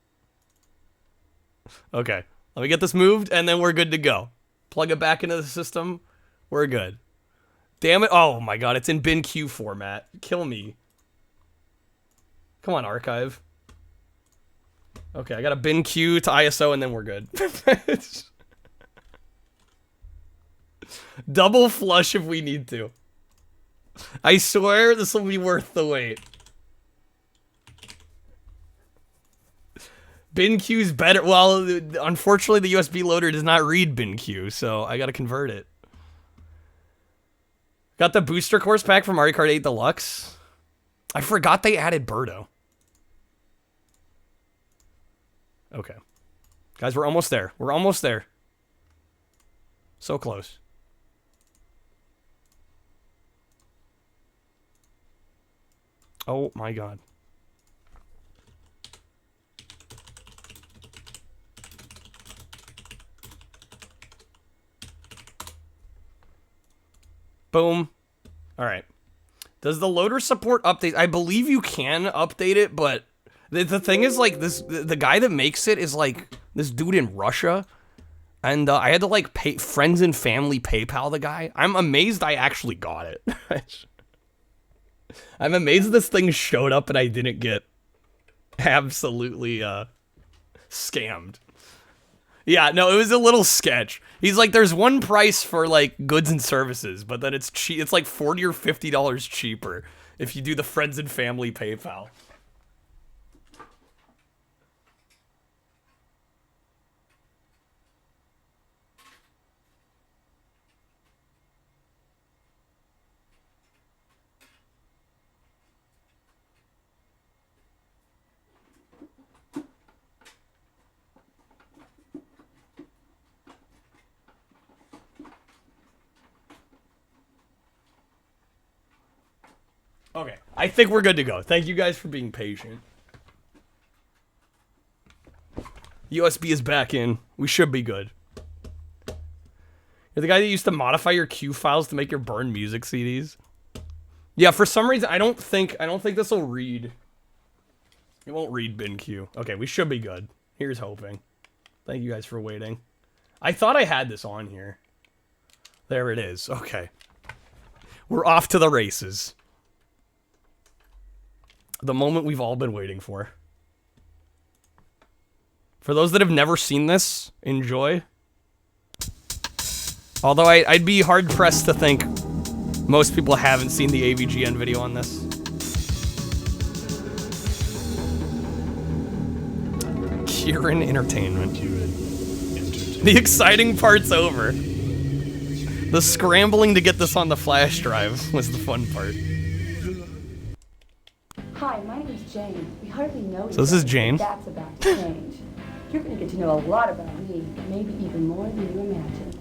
Okay, let me get this moved, and then we're good to go. Plug it back into the system. We're good. Damn it. Oh my god, it's in bin queue format. Kill me. Come on, archive. Okay, I got a bin queue to ISO, and then we're good. Double flush if we need to. I swear this will be worth the wait. Bin queue's better. Well, unfortunately, the USB loader does not read bin queue, so I gotta convert it. Got the booster course pack from Mario Kart 8 Deluxe. I forgot they added Birdo. Okay. Guys, we're almost there. We're almost there. So close. Oh my god. Boom. Alright. Does the loader support updates? I believe you can update it, but the thing is, like, the guy that makes it is, like, this dude in Russia. And I had to, like, pay friends and family PayPal the guy. I'm amazed I actually got it. I'm amazed this thing showed up and I didn't get absolutely scammed. Yeah, no, it was a little sketch. He's like, there's one price for, like, goods and services, but then it's cheap. It's like $40 or $50 cheaper if you do the friends and family PayPal. Okay, I think we're good to go. Thank you guys for being patient. USB is back in. We should be good. You're the guy that used to modify your Q files to make your burn music CDs. Yeah, for some reason I don't think this will read. It won't read bin Q. Okay, we should be good. Here's hoping. Thank you guys for waiting. I thought I had this on here. There it is. Okay. We're off to the races. The moment we've all been waiting for. For those that have never seen this, enjoy. Although I'd be hard-pressed to think most people haven't seen the AVGN video on this. Kieran Entertainment. The exciting part's over. The scrambling to get this on the flash drive was the fun part.
Hi, my name is Jane. We hardly know
So this is Jane.
That's about to change. You're going to get to know a lot about me, maybe even more than you imagine.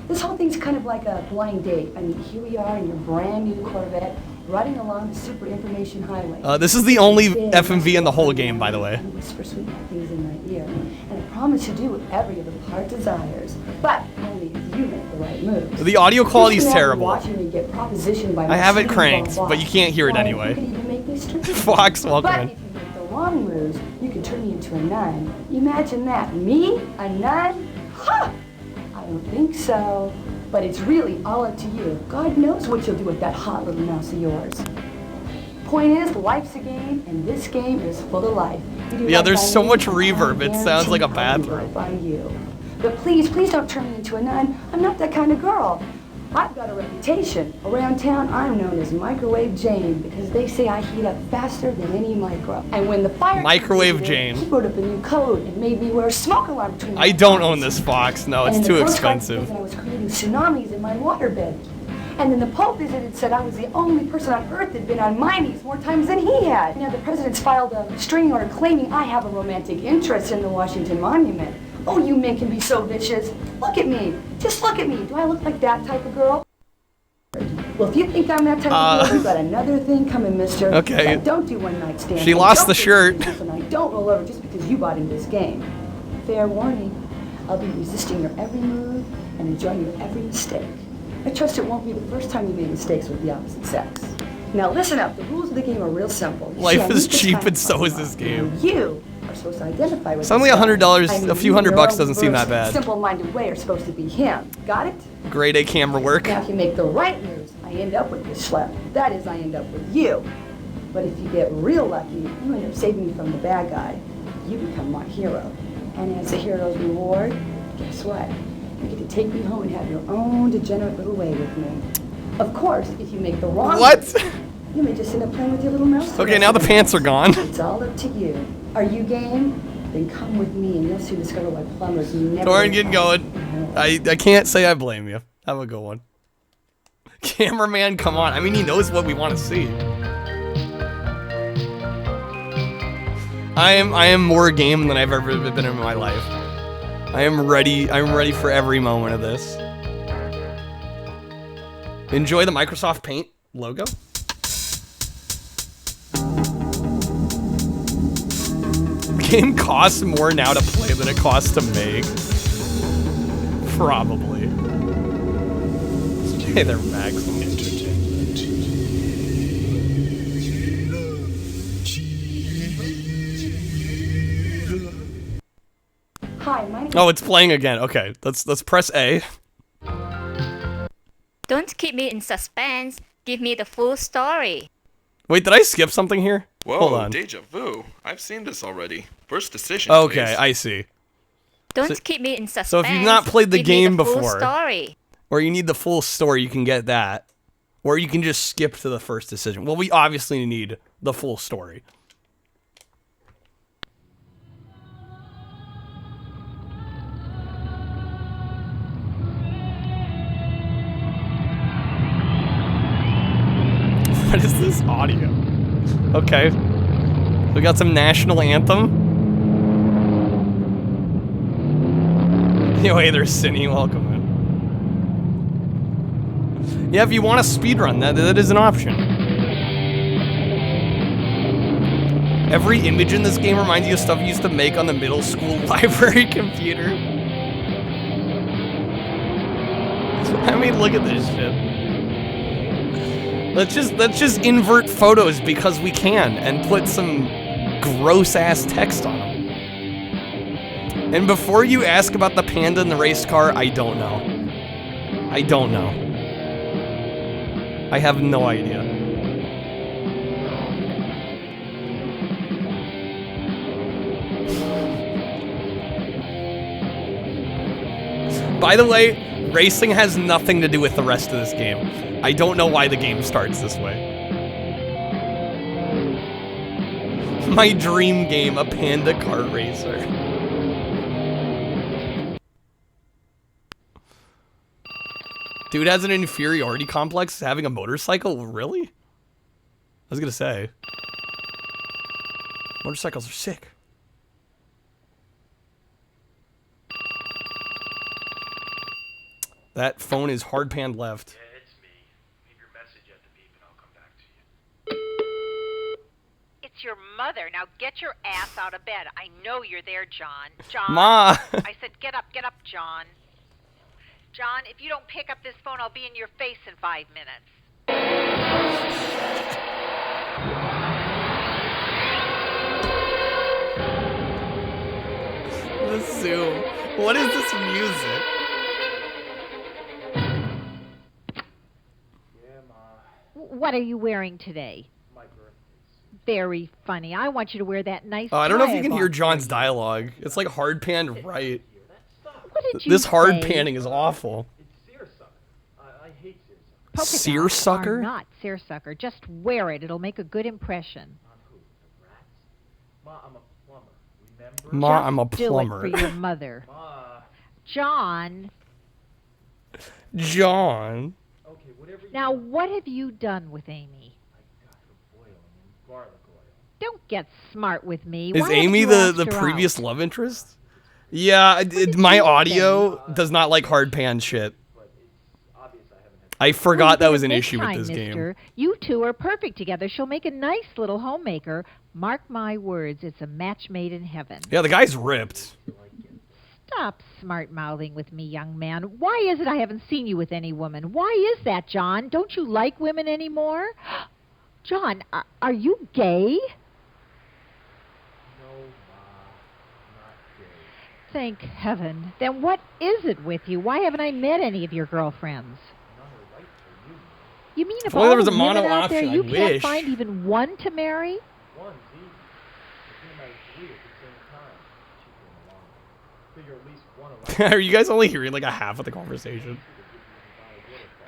This whole thing's kind of like a blind date. I mean, here we are in your brand new Corvette, riding along the super information highway.
This is the only FMV in the whole game, by the way.
You whisper sweet things in my ear, and I promise to do what every little heart desires. But only if you make the right moves.
The audio quality is
Just imagine
terrible.
watching me get propositioned by
I have it
my
cranked,
boss.
but you can't hear it
Why,
anyway.
you could even make me stupid.
Fox, welcome
But
in.
if you make the wrong moves, you can turn me into a nun. Imagine that. Me? A nun? Ha! I don't think so. But it's really all up to you. God knows what you'll do with that hot little mouse of yours. Point is, life's a game, and this game is full of life. You do
Yeah,
like
there's
I
so
mean,
much
and
reverb,
I
it sounds like a
guarantee I'll
bathroom.
be right by you. But please, please don't turn me into a nun. I'm not that kind of girl. I've got a reputation. Around town, I'm known as Microwave Jane because they say I heat up faster than any micro. And when the fire
Microwave
chief
Jane.
he wrote up a new code and made me wear a smoke alarm between my
I don't
eyes.
own this Fox. No,
And
it's
in the
too
postcard
expensive.
I was creating tsunamis in my waterbed. And then the Pope visited said I was the only person on Earth that had been on my knees more times than he had. Now the president's filed a restraining order claiming I have a romantic interest in the Washington Monument. Oh, you men can be so vicious. Look at me. Just look at me. Do I look like that type of girl? Well, if you think I'm that type of girl, you've got another thing coming, mister.
Okay.
Don't do one night stands.
She lost
Don't
the
do
shirt.
business, And I don't roll over just because you bought into this game. Fair warning. I'll be resisting your every move and enjoying your every mistake. I trust it won't be the first time you made mistakes with the opposite sex. Now listen up. The rules of the game are real simple. You
Life
see, I
is
need to
cheap
find
and so is
someone.
this game.
And you are supposed to identify with
Suddenly
this guy.
$100,
I mean,
a few
you,
$100
your
bucks
own
doesn't seem that
verse,
bad.
Simple-minded way are supposed to be him. Got it?
Grade A camera work.
Now, if you make the right moves, I end up with this schlep. That is, I end up with you. But if you get real lucky, you end up saving me from the bad guy. You become my hero. And as a hero's reward, guess what? You get to take me home and have your own degenerate little way with me. Of course, if you make the wrong
What?
move, you may just end up playing with your little mouse.
Okay, now the pants are gone.
It's all up to you. Are you game? Then come with me and you'll soon discover why plumbers never...
Torrin, get going. I can't say I blame you. Have a good one. Cameraman, come on. I mean, he knows what we want to see. I am more game than I've ever been in my life. I am ready. I'm ready for every moment of this. Enjoy the Microsoft Paint logo. The game costs more now to play than it costs to make. Probably. Hey there, Max.
Hi, my name
Oh, it's playing again. Okay, let's press A.
Don't keep me in suspense. Give me the full story.
Wait, did I skip something here?
Whoa,
Hold on.
deja vu. I've seen this already. First decision,
Okay,
please.
I see.
Don't
So-
keep me in suspense.
so if you've not played the
give me
game
the full
before-
story.
Or you need the full story, you can get that. Or you can just skip to the first decision. Well, we obviously need the full story. What is this audio? Okay. We got some national anthem. Yo, hey there, Cindy. Welcome in. Yeah, if you want to speedrun, that is an option. Every image in this game reminds you of stuff you used to make on the middle school library computer. I mean, look at this shit. Let's just invert photos because we can and put some gross ass text on them. And before you ask about the panda and the race car, I don't know. I don't know. I have no idea. By the way, racing has nothing to do with the rest of this game. I don't know why the game starts this way. My dream game, a panda kart racer. Dude has an inferiority complex having a motorcycle? Really? I was gonna say. Motorcycles are sick. That phone is hard panned left.
Yeah, it's me. Leave your message at the beep and I'll come back to you.
It's your mother. Now get your ass out of bed. I know you're there, John. John.
Ma!
I said get up, John. John, if you don't pick up this phone, I'll be in your face in 5 minutes.
The Zoom. What is this music?
What are you wearing today? Very funny. I want you to wear that nice
Oh, I don't know if
tie
you can
I
hear
bought
John's
for you.
dialog. It's like hard panned right.
What did you
This hard
say?
panning is awful.
Polka
Seersucker?
dots are not seersucker. Just wear it. It'll make a good impression.
Ma, I'm a
Do
plumber.
it for your mother. John,
John.
now what have you done with Amy? Don't get smart with me.
Is
Why haven't
Amy
you
the
asked her
previous
out?
love interest? Yeah, my audio does not like hard pan shit. I forgot that was an
Make
issue with
time,
this
mister.
game.
You two are perfect together. She'll make a nice little homemaker. Mark my words, it's a match made in heaven.
Yeah, the guy's ripped.
Stop smart-mouthing with me, young man. Why is it I haven't seen you with any woman? Why is that, John? Don't you like women anymore? John, are you gay?
No, Ma, not gay.
Thank heaven. Then what is it with you? Why haven't I met any of your girlfriends?
None are right for you.
You mean if
If only
all
there was
the
a mono
women out there,
option,
you
I
can't
wish.
find even one to marry?
One's easy. If you marry 3 at the same time, cheaper in the long run. Figure at least one
Are you guys only hearing like a half of the conversation?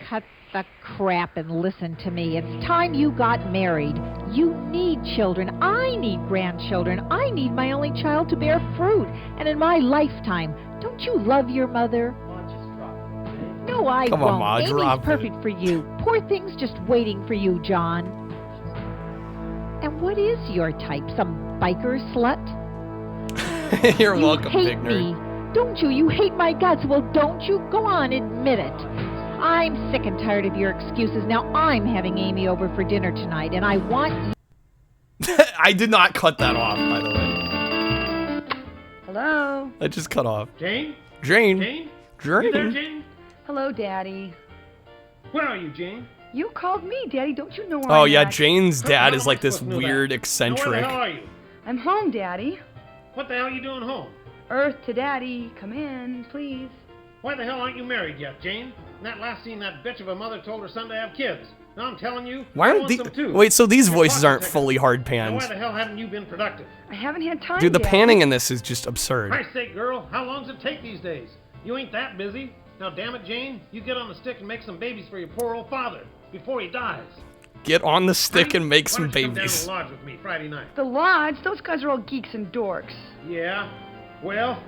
Cut the crap and listen to me. It's time you got married. You need children. I need grandchildren. I need my only child to bear fruit. And in my lifetime, don't you love your mother?
Ma, just drop it, okay?
No, I
Come on,
won't.
Ma,
Amy's
drop it.
perfect for you. Poor thing's just waiting for you, John. And what is your type? Some biker slut?
You're
You
welcome,
hate
big nerd.
me, don't you? You hate my guts. Well, don't you? Go on, admit it. I'm sick and tired of your excuses. Now I'm having Amy over for dinner tonight, and I want
I did not cut that off, by the way.
Hello?
I just cut off.
Jane?
Jane.
Jane? You there,
Jane.
Jane?
Hello, Daddy.
Where are you, Jane?
You called me, Daddy. Don't you know where
Oh
I'm
yeah,
at?
Jane's
How
dad
am
is
I
like this
supposed to know that?
weird
Now, where
eccentric.
the hell are you?
I'm home, Daddy.
What the hell are you doing home?
Earth to Daddy. Come in, please.
Why the hell aren't you married yet, Jane? In that last scene, that bitch of a mother told her son to have kids. Now I'm telling you,
Why
I
aren't
want
these?
them too.
Wait, so these
Your
voices
boss
aren't
is
fully hard
Now
pans.
why the hell haven't you been productive?
I haven't had time,
Dude, the
Daddy.
panning in this is just absurd.
Christ's sake, girl, how long does it take these days? You ain't that busy. Now, damn it, Jane, you get on the stick and make some babies for your poor old father before he dies.
Get on the stick
Honey,
and make
why
some
don't you come down to
babies.
the lodge with me Friday night?
The Lodge? Those guys are all geeks and dorks.
Yeah, well,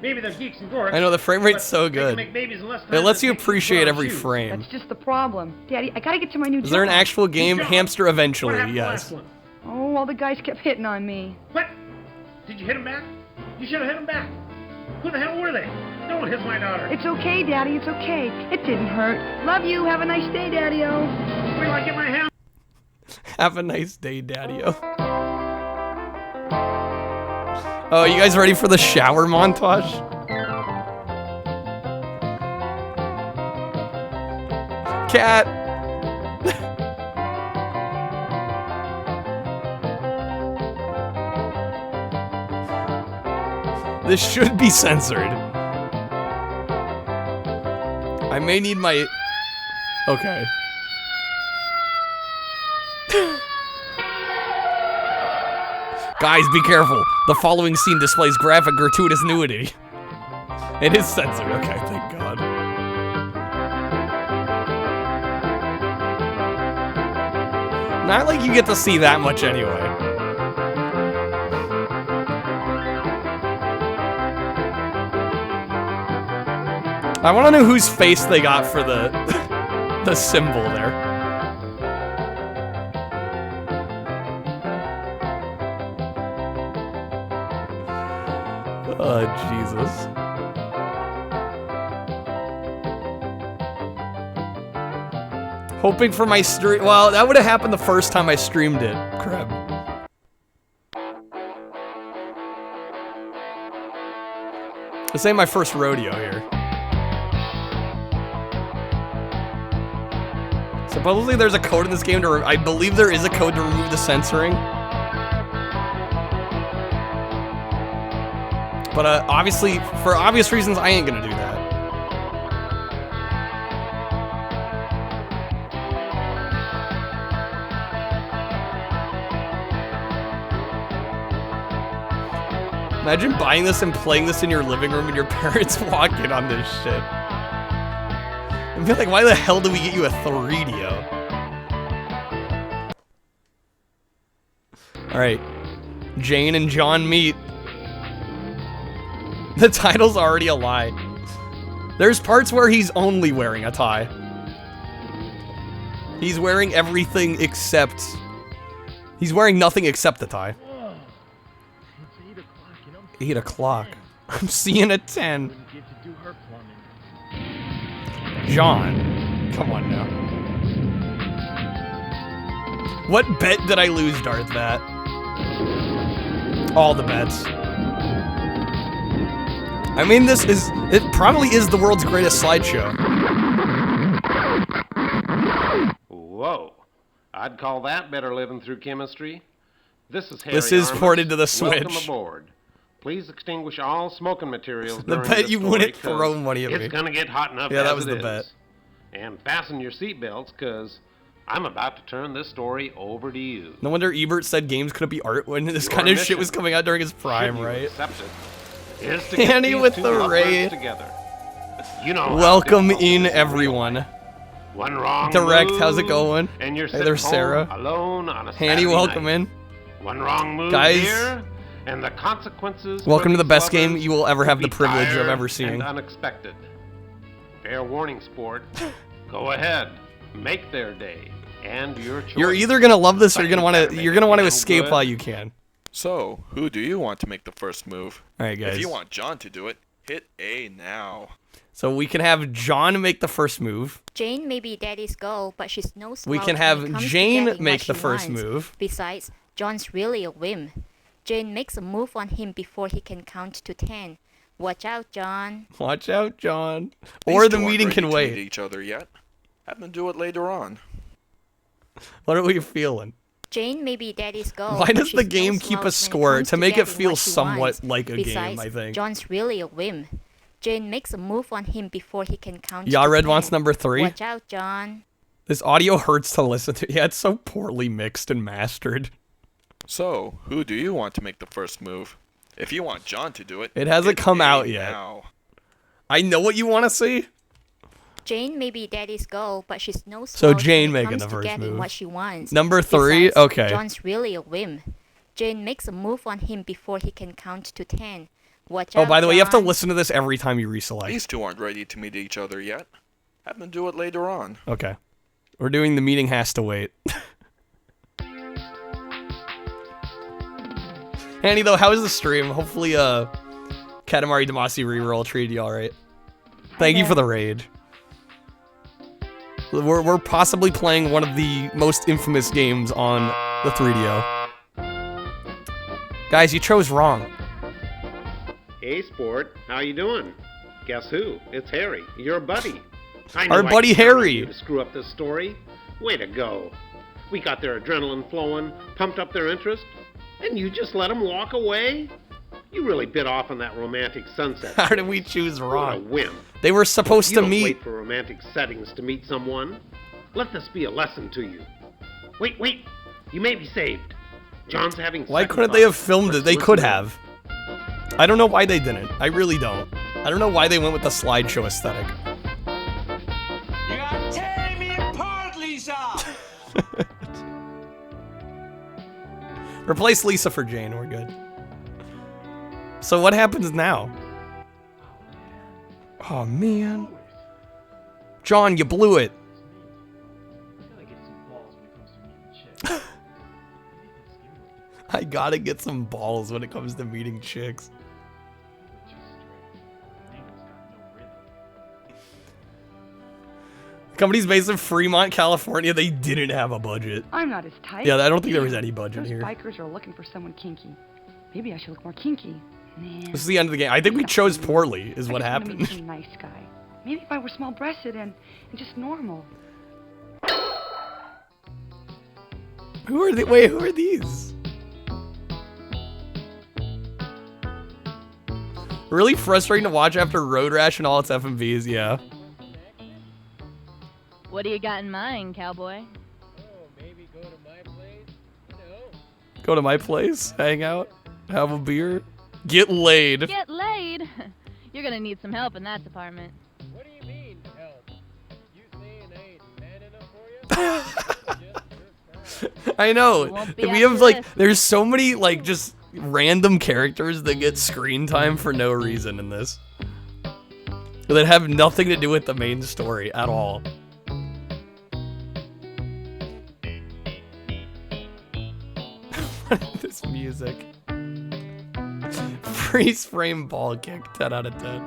maybe they're geeks and dorks.
I know, the frame rate's
but
so
they can
good.
make babies in less time
It lets
than
you
it takes to put
appreciate
on
every
shoes.
frame.
That's just the problem. Daddy, I gotta get to my new job.
Is there an actual game?
job?
Hamster
What
eventually,
happened to the
yes.
last one?
Oh, well, the guys kept hitting on me.
What? Did you hit him back? You should have hit him back. Who the hell were they? No one hits my daughter.
It's okay, Daddy. It's okay. It didn't hurt. Love you. Have a nice day, Daddy-o.
Wait till I get my hand.
Have a nice day, Daddy-o. Oh, you guys ready for the shower montage? Cat. This should be censored. I may need my... Okay. Guys, be careful. The following scene displays graphic gratuitous nudity. It is censored. Okay, thank God. Not like you get to see that much anyway. I want to know whose face they got for the the symbol there. Oh, Jesus. Hoping for my stream. Well, that would have happened the first time I streamed it. Crap. This ain't my first rodeo here. Supposedly there's a code in this game to I believe there is a code to remove the censoring. But obviously, for obvious reasons, I ain't gonna do that. Imagine buying this and playing this in your living room and your parents walk in on this shit. I'd be like, why the hell do we get you a 3DO? Alright. Jane and John meet. The title's already a lie. There's parts where he's only wearing a tie. He's wearing everything except... He's wearing nothing except the tie. 8 o'clock. I'm seeing a 10. John. Come on now. What bet did I lose, Darth Vat? All the bets. I mean, it probably is the world's greatest slideshow.
Whoa.
I'd call that better living through chemistry. This is Harry
This is
Armas.
ported to the
Welcome
Switch.
aboard. Please extinguish all smoking materials
The
during
bet
this
you
story,
wouldn't
'cause
throw money at me.
It's gonna get hot enough
Yeah,
as
that was
it
the
is.
bet.
And fasten your seatbelts, because I'm about to turn this story over to you.
No wonder Ebert said games couldn't be art when this
Your
kind of shit
mission,
was coming out during his prime,
should you
right?
accept it, is to get
Annie
these
with
two
the
lovebirds
raid.
together. You know how
Welcome
difficult it
in,
is in
everyone.
real life. One wrong
Direct,
move,
how's it going?
And you're
Hey
sitting
there's Sarah.
home alone on a
Hanny,
Saturday
welcome
night.
in.
One wrong move
Guys,
here, and the consequences.
Welcome to
for
the
these
best game
lovers
you will ever
could
have the
be
privilege of
dire
ever seeing.
and unexpected. Fair warning, sport. Go ahead, make their day, and your choice.
You're either gonna love this or you're gonna want
Something's
to.
gotta
You're
make
gonna want to
it
escape
good.
while you can.
So, who do you want to make the first move?
All right, guys.
If you want John to do it, hit A now.
So we can have John make the first move.
Jane may be daddy's girl, but she's no
We
slouch
can
when
have
it comes to
Jane
getting
make
what
the
she
first
wants.
move.
Besides, John's really a whim. Jane makes a move on him before he can count to 10. Watch out, John.
Watch out, John.
These
Or the
two aren't
meeting
ready
can
to meet
wait.
each other yet. Have them do it later on.
What are we feeling?
Jane may be daddy's girl.
Why
but
does the
she's no
game keep a
slouch when it
score
comes
to make it
getting
feel
what she
somewhat
wants.
like a game,
Besides,
I think.
John's really a whim. Jane makes a move on him before he can count
Yeah,
to
Red
10.
wants number 3.
Watch out, John.
This audio hurts to listen to. Yeah, it's so poorly mixed and mastered.
So, who do you want to make the first move? If you want John to do it,
It hasn't
hit
come
A
out yet.
now.
I know what you want to see.
Jane may be daddy's girl, but she's no
So
slouch
Jane
when it
making
comes
the
to
first
getting
move.
what she wants.
Number 3,
Besides,
okay.
John's really a whim. Jane makes a move on him before he can count to 10. Watch
Oh,
out,
by the way, you have to
John.
listen to this every time you reselect.
These two aren't ready to meet each other yet. Have them do it later on.
Okay. We're doing the meeting has to wait. Annie, though, how is the stream? Hopefully, Katamari Damacy reroll treated you alright. Thank you for the raid. We're possibly playing one of the most infamous games on the 3DO. Guys, you chose wrong.
Hey, sport, how you doing? Guess who? It's Harry, your buddy. I
Our
knew I
buddy
could count on
Harry.
you to screw up this story. Way to go. We got their adrenaline flowing, pumped up their interest, and you just let them walk away? You really bit off on that romantic sunset.
How did we choose
What a
wrong?
whim.
They were supposed
You
to
don't
meet.
wait for romantic settings to meet someone. Let this be a lesson to you. Wait. You may be saved. John's having
Why
second
couldn't they have
thoughts.
filmed it?
Let's
They could
listen in.
have. I don't know why they didn't. I really don't. I don't know why they went with the slideshow aesthetic.
You are tearing me apart, Lisa!
Replace Lisa for Jane, we're good. So what happens now? Oh man. John, you blew it. I gotta get some balls when it comes to meeting chicks. The company's based in Fremont, California. They didn't have a budget.
I'm not his type.
Yeah, I don't think there was any budget
Those
here.
bikers are looking for someone kinky. Maybe I should look more kinky. Nah.
This is the end of the game. I think we chose poorly, is what
I just wanna meet
happened.
some nice guy. Maybe if I were small-breasted and just normal.
Who are they? Wait, who are these? Really frustrating to watch after Road Rash and all its FMVs, yeah.
What do you got in mind, cowboy?
Go to my place, hang out, have a beer, get laid.
Get laid? You're gonna need some help in that department.
I know.
Won't be
We have
after
like,
this.
there's so many like just random characters that get screen time for no reason in this. That have nothing to do with the main story at all. This music. Freeze frame ball kick, 10 out of 10.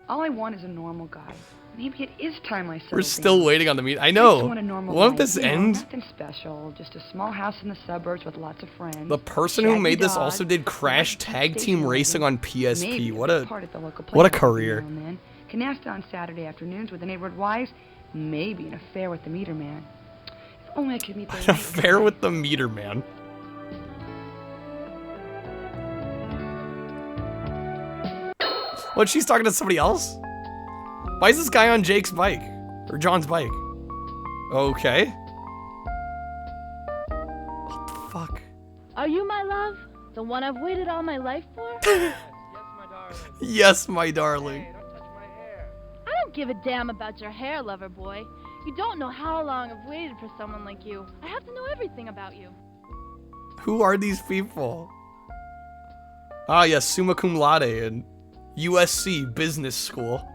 All I want is a normal guy. Maybe it is time I settled
We're still
down.
waiting on the meet. I
I
know.
just want a normal
Won't
life,
this
you know,
end?
Nothing special, just a small house in the suburbs with lots of friends.
The person who
shaggy
made this
dog,
also did Crash
a
Tag
station
Team Racing
wagon,
on PSP.
maybe
What
a
a
part at the local
what a
playground
career.
every now and then. Canasta on Saturday afternoons with the neighborhood wives, maybe an affair with the meter man. If only I could meet the
An affair with the meter man. What, she's talking to somebody else? Why is this guy on Jake's bike? Or John's bike? Okay. What the fuck?
Are you my love? The one I've waited all my life for?
Yes, my darling.
I don't give a damn about your hair, lover boy. You don't know how long I've waited for someone like you. I have to know everything about you.
Who are these people? Ah, yes, summa cum laude in USC Business School.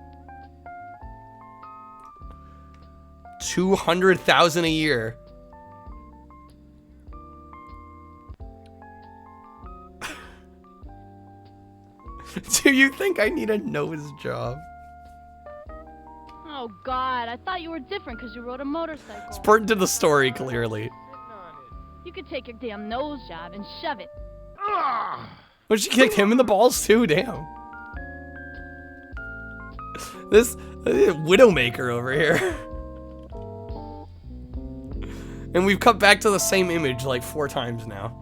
200,000 a year. Do you think I need a nose job?
Oh God, I thought you were different because you rode a motorcycle.
It's important to the story, clearly.
You could take your damn nose job and shove it.
Well, she kicked him in the balls too, damn. This Widowmaker over here. And we've cut back to the same image like 4 times now.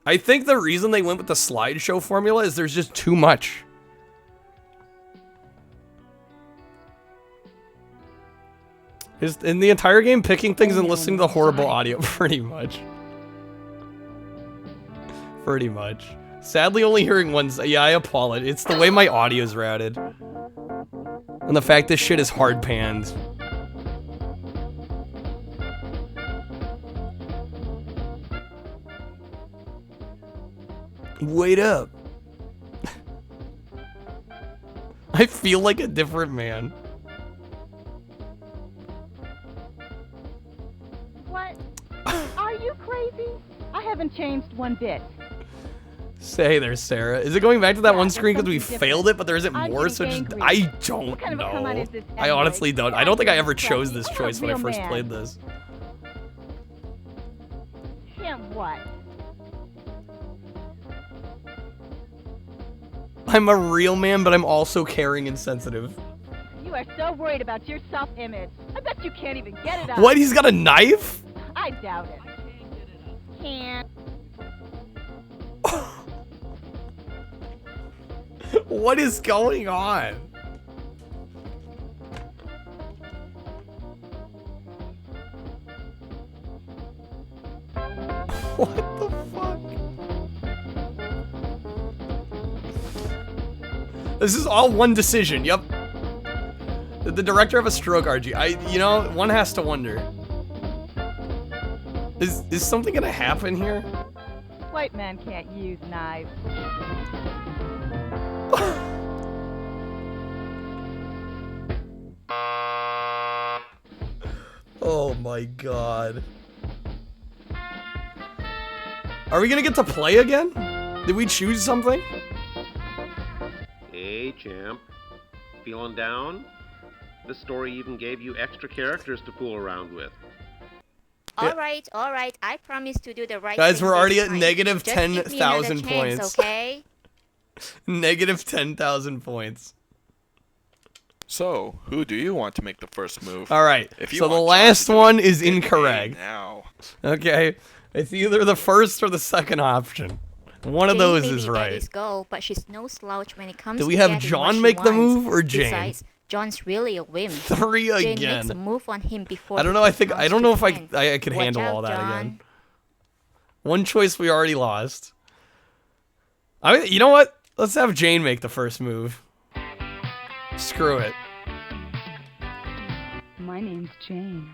I think the reason they went with the slideshow formula is there's just too much. Is in the entire game picking things and listening to the horrible audio, pretty much. Pretty much. Sadly, only hearing one. Yeah, I applaud it. It's the way my audio's routed. And the fact this shit is hard panned. Wait up. I feel like a different man.
What? Are you crazy? I haven't changed one bit.
Say there, Sarah. Is it going back to that
Yeah,
one screen because we
something
failed it, but there isn't
I'm
more?
getting
So just
angry.
I don't
What kind of a come on
know.
is this
I
anyway?
honestly don't. I don't think I ever chose this choice when I
real
first
man.
played this.
Him what?
I'm a real man, but I'm also caring and sensitive.
You are so worried about your self-image. I bet you can't even get it up.
What? He's got a knife?
I doubt it. Can't.
What is going on? What the fuck? This is all one decision, yep. Did the director have a stroke, RG? You know, one has to wonder. Is something gonna happen here?
White men can't use knives.
Oh my god. Are we gonna get to play again? Did we choose something?
Hey, champ. Feeling down? This story even gave you extra characters to fool around with.
Alright, I promise to do the right
Guys,
thing
we're already
this
at
time.
negative
Just give me another
10,000
chance,
points.
Okay?
Negative 10,000 points.
So, who do you want to make the first move?
Alright,
If you
so the
want John
last
to do
one
it,
is
hit A
incorrect.
now.
Okay, it's either the first or the second option. One of
Jane
those
may
is
be
right.
Daddy's girl, but she's no slouch when it comes
Do we
to
have
getting
John
what she
make the
wants.
move or Jane?
Besides, John's really a whim.
3
Jane
again.
makes a move on him before
I don't
he
know. I think
counts
I don't
to
know if
10.
I could
Watch
handle
out,
all that
John.
again. One choice we already lost. You know what? Let's have Jane make the first move. Screw it.
My name's Jane.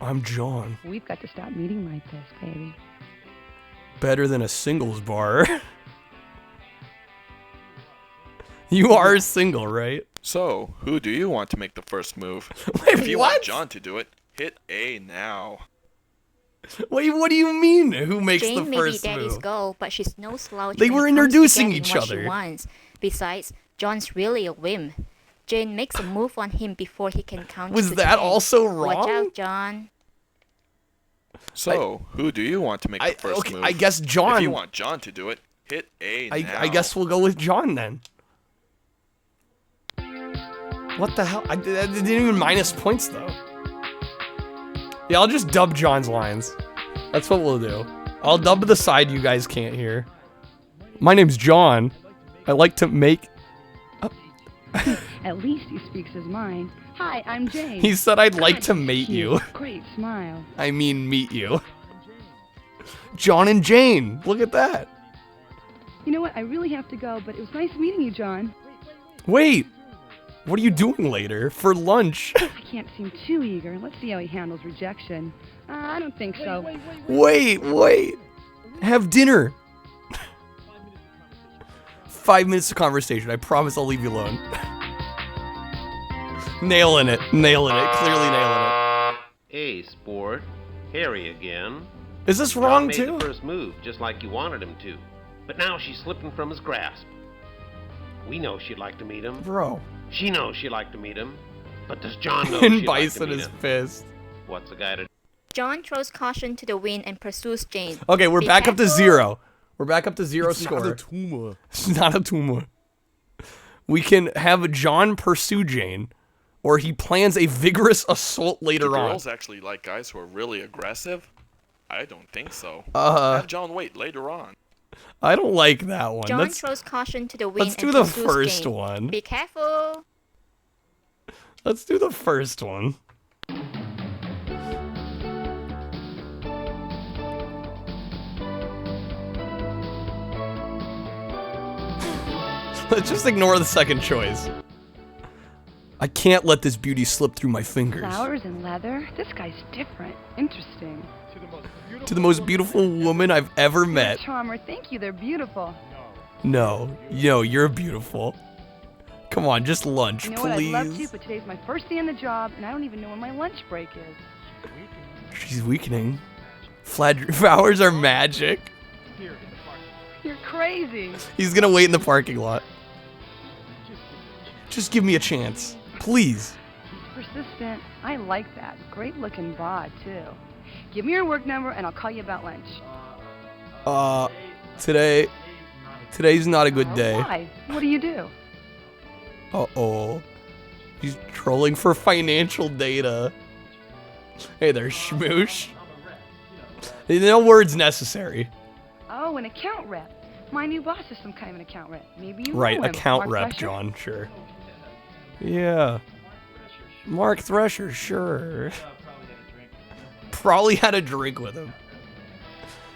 I'm John.
We've got to stop meeting like this, baby.
Better than a singles bar. You are single, right?
So, who do you want to make the first move?
Wait,
if you
what?
want John to do it, hit A now.
Wait, what do you mean? Who makes
Jane
the
may
first
be Daddy's
move?
girl, but she's no slouch.
They
when
were
it comes to
introducing
getting
each
what she
other.
wants. Besides, John's really a whim. Jane makes a move on him before he can count
Was
to
that
10.
also
Watch
wrong?
out, John.
So, who do you want to make the first move?
I guess John.
If you want John to do it, Hit A
I
now.
guess we'll go with John then. What the hell? I didn't even minus points though. Yeah, I'll just dub John's lines. That's what we'll do. I'll dub the side you guys can't hear. My name's John. I like to make...
At least he speaks his mind. Hi, I'm Jane.
He said I'd like to mate you.
Great smile.
I mean meet you. John and Jane. Look at that.
You know what? I really have to go, but it was nice meeting you, John.
Wait. What are you doing later? For lunch?
I can't seem too eager. Let's see how he handles rejection. I don't think so.
Wait. Have dinner. 5 minutes of conversation. I promise I'll leave you alone. Nailing it. Clearly nailing it.
Hey, sport. Harry again.
Is this wrong,
made
too?
the first move, just like you wanted him to. But now she's slipping from his grasp. We know she'd like to meet him.
Bro.
She knows she'd like to meet him. But does John know
And
she'd like to
Bison
meet
is
him?
pissed.
What's a guy to...
John throws caution to the wind and pursues Jane.
Okay, we're
Be
back up to
careful.
0. We're back up to 0
It's
score.
not a tumor.
It's not a tumor. We can have John pursue Jane, or he plans a vigorous assault later
Do
on.
girls actually like guys who are really aggressive? I don't think so.
Uh,
Have John wait later on.
I don't like that one.
John
Let's,
throws caution to the wind
let's do
and
the
pursues
first
Jane.
one.
Be careful.
Let's do the first one. Let's just ignore the second choice. I can't let this beauty slip through my fingers.
Flowers and leather? This guy's different. Interesting.
To the most beautiful woman I've ever met.
Charmer, thank you. They're beautiful.
No, you're beautiful. Come on, just lunch,
You know what? I'd love to,
please.
but today's my first day on the job, and I don't even know when my lunch break is.
She's weakening. Flowers are magic.
You're crazy.
He's gonna wait in the parking lot. Just give me a chance, please.
He's persistent. I like that. Great looking bod, too. Give me your work number, and I'll call you about lunch.
Today's not a good day.
Why? What do you do?
Uh-oh. He's trolling for financial data. Hey there, schmoosh. No words necessary.
Oh, an account rep. My new boss is some kind of an account rep. Maybe you
Right,
know him.
account
Mark
rep,
Thresher?
John, sure. Yeah. Mark Thresher, sure. Probably had a drink with him.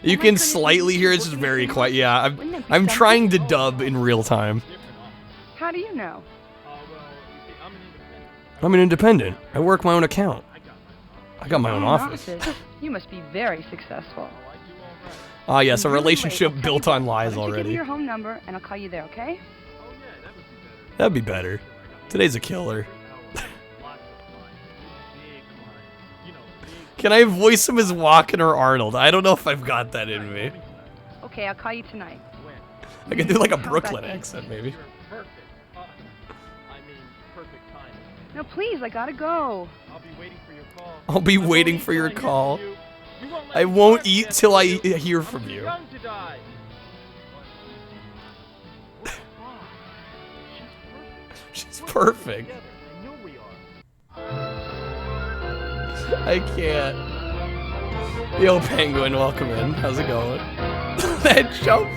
You can slightly hear it's just very quiet. Yeah, I'm trying to dub in real time.
How do you know?
I'm an independent. I work my own account. I got my own office.
You must be very successful.
Ah, yes, a
Really?
relationship
Wait, I'll
built
tell you
on
what,
lies
why don't you give me
already.
your home number, and I'll call you there, okay?
That'd be better. Today's a killer. Can I voice him as Walken or Arnold? I don't know if I've got that in me.
Okay, I'll call you tonight.
I could do like a
How
Brooklyn
about
accent, maybe.
No, please, I gotta go.
I'll be waiting for your call. I won't eat till I hear from you. She's perfect. I can't. Yo, Penguin, welcome in. How's it going? That jump.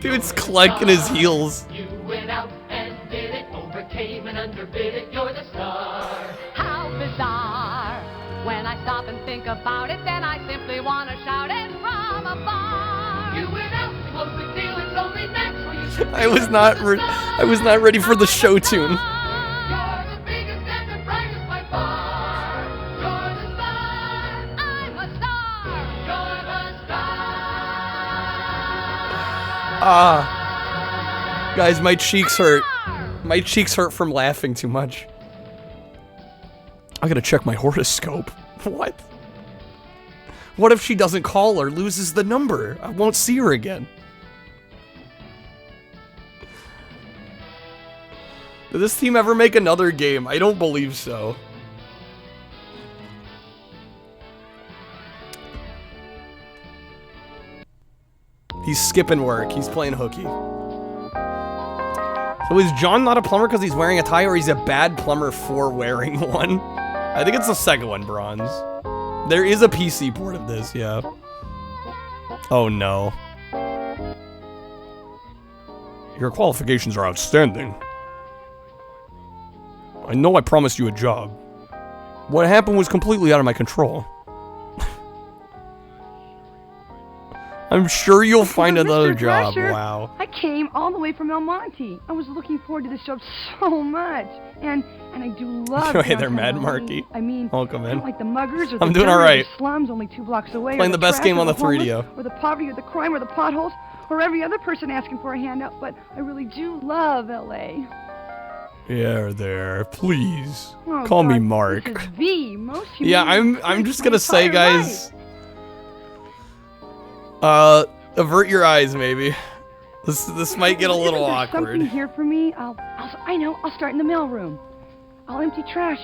Dude's clanking his heels.
You went out and did it, overcame and underbid it, you're the star.
How bizarre. When I stop and think about it, then I simply want to shout it from afar.
You went out, close the deal, it's only natural you should
I was not ready for the show tune.
You're the biggest and the brightest by far. You're the star.
I'm a star.
You're the star.
Guys, my cheeks hurt. My cheeks hurt from laughing too much. I gotta check my horoscope. What? What if she doesn't call or loses the number? I won't see her again. Did this team ever make another game? I don't believe so. He's skipping work. He's playing hooky. So is John not a plumber because he's wearing a tie, or he's a bad plumber for wearing one? I think it's the second one, Bronze. There is a PC port of this, yeah. Oh no. Your qualifications are outstanding. I know I promised you a job. What happened was completely out of my control. I'm sure you'll find another
Mr.
job.
Thrasher,
Wow.
I came all the way from El Monte. I was looking forward to this job so much. And I do love
Hey there,
downtown
Mad
LA.
Marky.
I mean,
Welcome
I
in.
don't like the muggers or
I'm
the
doing
gutters or
alright.
the slums only 2 blocks away.
Playing
or
the best
trash
game
or
on the
homeless,
3DO.
Or the poverty or the crime or the potholes or every other person asking for a handout. But I really do love LA.
Yeah, there. Please.
Oh,
Call me
God,
Mark.
This is the most
Yeah,
humiliating
I'm
place
just
of
gonna
my
say,
entire
guys.
life.
Avert your eyes, maybe. This might get a little
Isn't there
awkward.
something here for me? I know. I'll start in the mailroom. I'll empty trash.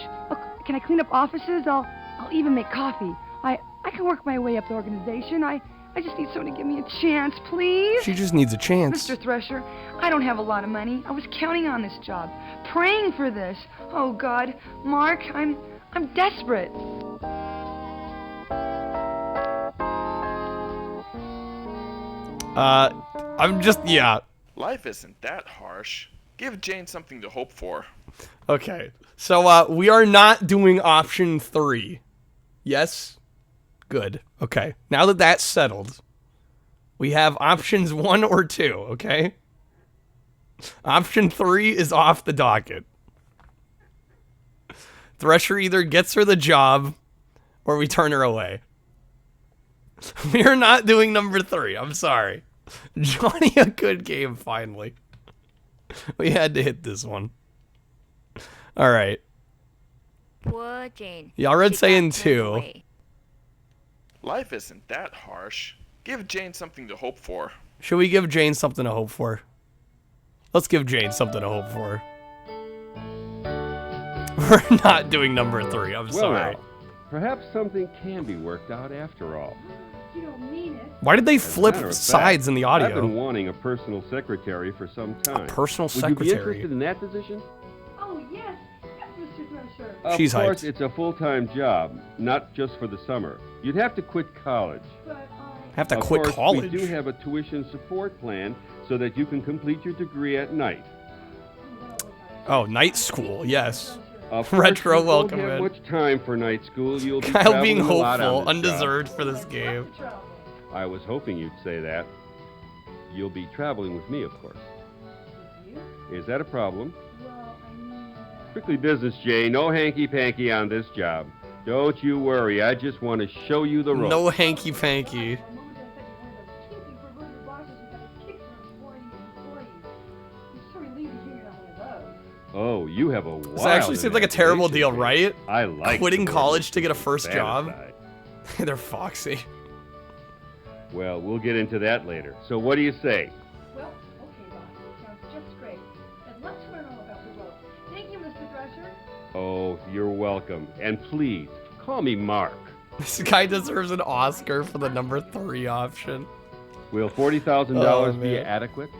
Can I clean up offices? I'll even make coffee. I can work my way up the organization. I just need someone to give me a chance, please.
She just needs a chance.
Mr. Thresher, I don't have a lot of money. I was counting on this job, praying for this. Oh God, Mark, I'm desperate.
I'm just, yeah.
Life isn't that harsh. Give Jane something to hope for.
Okay. So, we are not doing option 3. Yes? Good. Okay. Now that that's settled, we have options 1 or 2, okay? Option 3 is off the docket. Thresher either gets her the job, or we turn her away. We are not doing number 3. I'm sorry. Johnny, a good game, finally. We had to hit this one. Alright.
Poor Jane.
Y'all read
She
saying
got turned
2.
away.
Life isn't that harsh. Give Jane something to hope for.
Should we give Jane something to hope for? Let's give Jane something to hope for. We're not doing number 3. I'm sorry.
Well, perhaps something can be worked out after all.
You don't mean it.
Why did they
As a
flip
matter of
sides
fact,
in the audio?
I've been wanting a personal secretary for some time.
personal
Would you be
secretary?
interested in that position?
Oh yes, Mr. Thresher.
Of
She's
course,
hyped.
it's a full-time job, not just for the summer. You'd have to quit college.
Have to
Of
quit
course,
college?
We do have a tuition support plan so that you can complete your degree at night.
Oh, night school, yes.
Of course,
Retro,
you
welcome
won't have
in.
much time for night school. You'll be
Kyle being
traveling a lot on
hopeful,
this job.
undeserved for this game.
I was hoping you'd say that. You'll be traveling with me, of course. Is that a problem? Strictly business, Jay. No hanky-panky on this job. Don't you worry. I just want to show you the ropes.
No hanky-panky.
Oh, you have a wild
This actually seems like a terrible deal, right?
I like
Quitting
the way
college
you
to get a first
feel
job.
satisfied.
They're foxy.
Well, we'll get into that later. So what do you say?
Well, okay, Bob. Sounds just great. And let's learn all about the rope. Thank you, Mr. Thresher.
Oh, you're welcome. And please, call me Mark.
This guy deserves an Oscar for the number 3 option.
Will $40,000
Oh,
be
man.
adequate?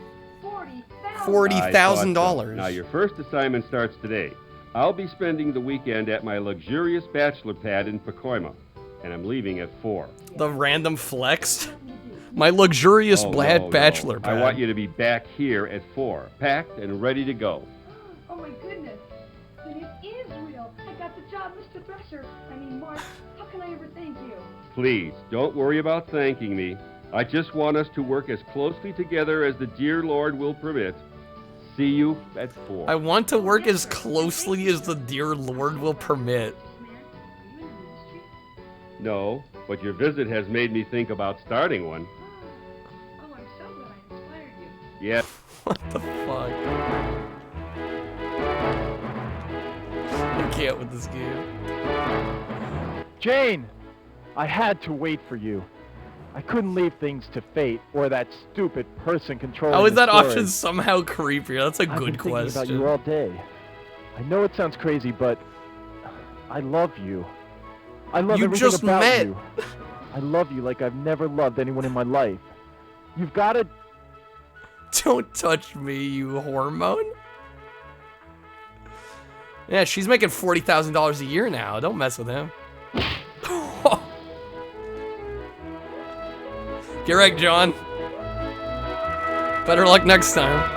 $40,000.
Now, your first assignment starts today. I'll be spending the weekend at my luxurious bachelor pad in Pacoima, and I'm leaving at 4.
The random flex. My luxurious
Oh, no.
bachelor pad.
I want you to be back here at 4, packed and ready to go.
Oh my goodness. Then it is real. I got the job, Mr. Thresher. I mean, Mark, how can I ever thank you?
Please, don't worry about thanking me. I just want us to work as closely together as the dear Lord will permit. See you at 4.
I want to work as closely as the dear Lord will permit.
No, but your visit has made me think about starting one.
Oh, I'm so glad I inspired you.
Yeah.
What the fuck? I can't with this game.
Jane! I had to wait for you. I couldn't leave things to fate or that stupid person controlling
How is
the
that
story.
option somehow creepier? That's a
I've
good
been thinking about
question.
you all day. I know it sounds crazy, but I love you. I love
You
everything
just
about
met.
you. I love you like I've never loved anyone in my life. You've got to...
Don't touch me, you hormone. Yeah, she's making $40,000 a year now. Don't mess with him. Get wrecked, John. Better luck next time.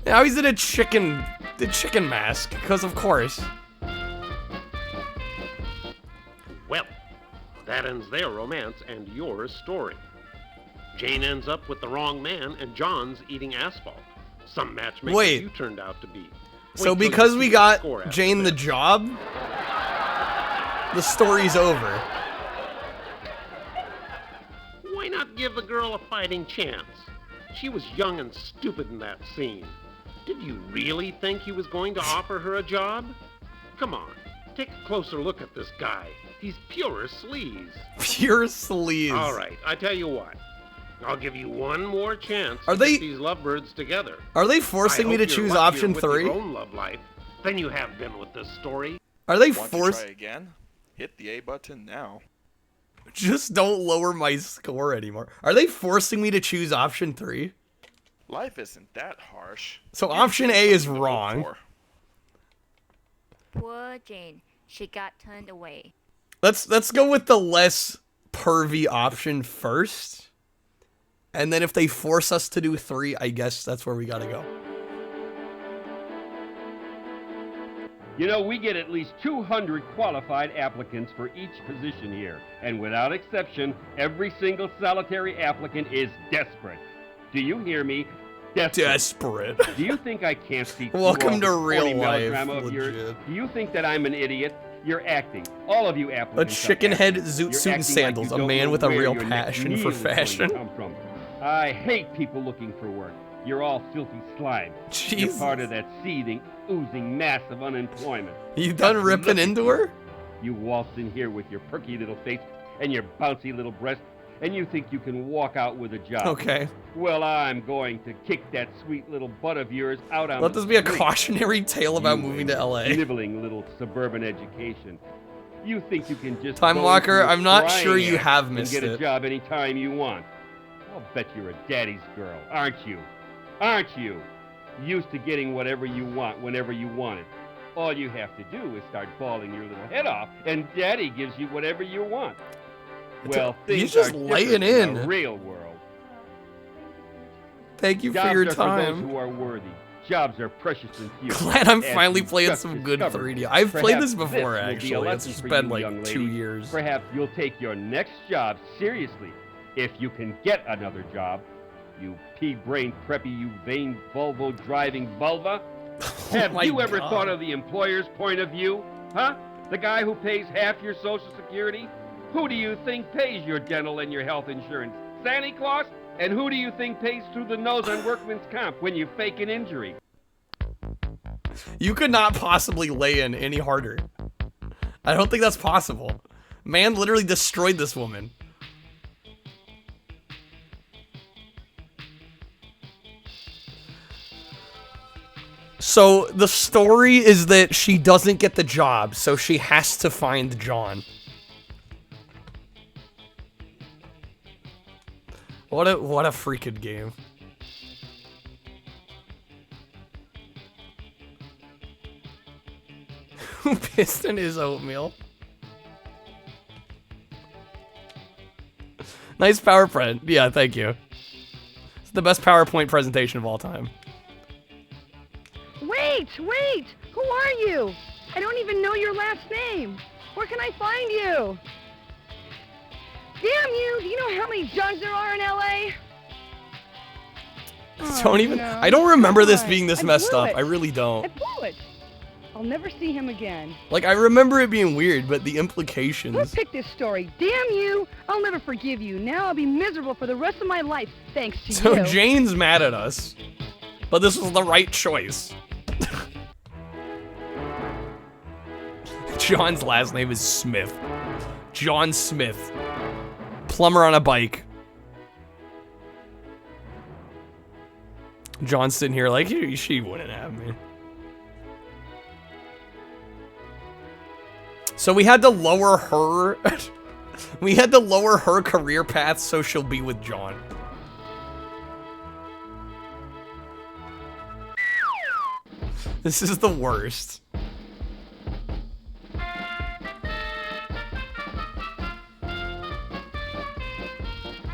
Now he's in the chicken mask, because of course.
Well, that ends their romance and your story. Jane ends up with the wrong man, and John's eating asphalt. Some matchmaker
Wait.
you turned out to be.
So
Wait till
because
you
we
see the
got
score after
Jane the
this.
job, the story's over.
Why not give the girl a fighting chance? She was young and stupid in that scene. Did you really think he was going to offer her a job? Come on, take a closer look at this guy. He's pure sleaze.
Pure sleaze.
All right, I tell you what. I'll give you one more chance
Are
to
they-
get these lovebirds together.
Are they forcing
I
me to
hope you're
choose
luckier
option
with
3?
your own love life than you have been with this story.
Are they
Want to
forced?
try again? Hit the A button now.
Just don't lower my score anymore. Are they forcing me to choose option 3?
Life isn't that harsh.
So
Give
option
Jane
A is
something to hope
wrong.
for.
Poor Jane. She got turned away.
Let's go with the less pervy option first. And then if they force us to do 3, I guess that's where we gotta go.
You know, we get at least 200 qualified applicants for each position here. And without exception, every single solitary applicant is desperate. Do you hear me?
Desperate.
Do you think I can't see through
Welcome
all
to
this
real
phony
life,
melodrama of yours?
legit.
Do you think that I'm an idiot? You're acting. All of you
A
applicants. are
chicken head
acting.
zoot
You're
suit and
acting like
sandals.
you
A
don't
man
know
with a
where
real
your next
passion
meal
for
is going to
fashion.
come from. I hate people looking for work. You're all filthy slime. You're
Jesus.
part of that seething, oozing mass of unemployment.
You done
Just
ripping
look at
into
you.
her?
You waltz in here with your perky little face and your bouncy little breast, and you think you can walk out with a job.
Okay.
Well, I'm going to kick that sweet little butt of yours out on
Let
the
this be a
street.
cautionary tale about
You
moving
and
to
your
LA.
Sniveling little suburban education. You think you can just
Time
go
Walker,
into a
I'm not
frying
sure you
pan
have
and
missed
get a
it.
job anytime you want. I'll bet you're a daddy's girl, aren't you? Aren't you? Used to getting whatever you want whenever you want it. All you have to do is start bawling your little head off, and daddy gives you whatever you want. Well,
He's
things
just
are
laying
different the
in.
real world.
Thank you for
Jobs
your
are for those
time.
who are worthy. Jobs are precious and few.
Glad I'm
As
finally
we've
playing
just
some good
discovered.
3D. I've played
Perhaps
this before,
will be a
actually. It's
lesson
just
for
been
you,
like
young
2
lady.
years.
Perhaps you'll take your next job seriously if you can get another job. You pea-brained, preppy, you vain, Volvo-driving vulva. Have
my
you ever
God.
thought of the employer's point of view? Huh? The guy who pays half your Social Security? Who do you think pays your dental and your health insurance? Santa Claus? And who do you think pays through the nose on workman's comp when you fake an injury?
You could not possibly lay in any harder. I don't think that's possible. Man literally destroyed this woman. So the story is that she doesn't get the job, so she has to find John. What a freaking game. Who pissed in his oatmeal? Nice PowerPoint. Yeah, thank you. It's the best PowerPoint presentation of all time.
Wait! Who are you? I don't even know your last name. Where can I find you? Damn you! Do you know how many Johns there are in LA?
Don't even.
no.
I don't remember this
God,
being this
I
messed
blew
up.
it.
I really
I
don't.
blew it. I'll never see him again.
Like, I remember it being weird, but the
Who
implications.
picked this story? Damn you! I'll never forgive you. Now I'll be miserable for the rest of my life, thanks to
So
you.
Jane's mad at us, but this was the right choice. John's last name is Smith. John Smith. Plumber on a bike. John's sitting here like, she wouldn't have me. So we had to lower her. We had to lower her career path so she'll be with John. This is the worst.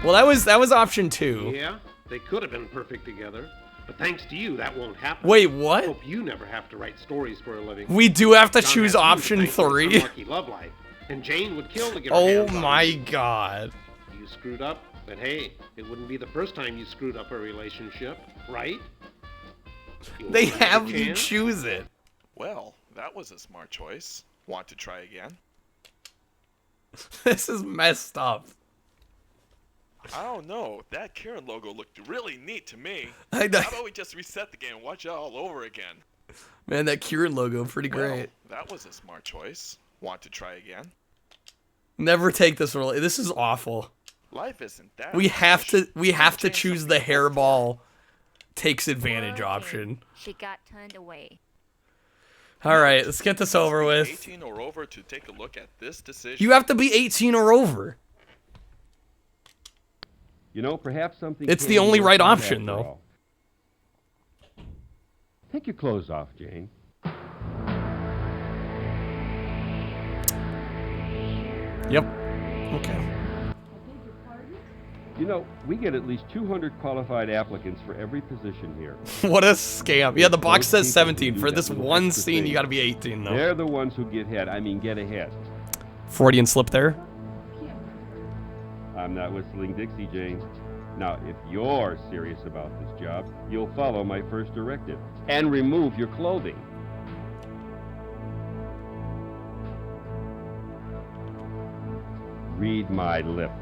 Well, that was option 2.
Yeah, they could have been perfect together. But thanks to you, that won't happen.
Wait, what?
Hope you never have to write stories for a living.
We do have to
John
choose
has you to
option
thank for his
3.
unlucky love life, and Jane would kill to get her
Oh
hands on
my
you.
god.
You screwed up, but hey, it wouldn't be the first time you screwed up a relationship, right? You
They
want another
have you
chance?
choose it.
Well, that was a smart choice. Want to try again?
This is messed up.
I don't know. That Karen logo looked really neat to me.
I know.
How about we just reset the game and watch it all over again?
Man, that Kieran logo, pretty great.
Well, that was a smart choice. Want to try again?
Never take this role. This is awful.
Life isn't that.
We have to choose the hairball takes advantage option.
She got turned away.
All right, let's get this over with.
18 or over to take a look at this decision.
You have to be 18 or over.
You know, perhaps something.
It's
can
the only
work
right
out
option,
after
though.
all. Take your clothes off, Jane.
Yep. Okay.
You know, we get at least 200 qualified applicants for every position here.
What a scam. Yeah, the box
Those
says
people who
17.
do
For
that
this
little
one
extra
scene, you
thing,
gotta be 18, though.
They're the ones who get ahead.
Freudian slip there.
I'm not whistling Dixie, Jane. Now, if you're serious about this job, you'll follow my first directive and remove your clothing. Read my lips.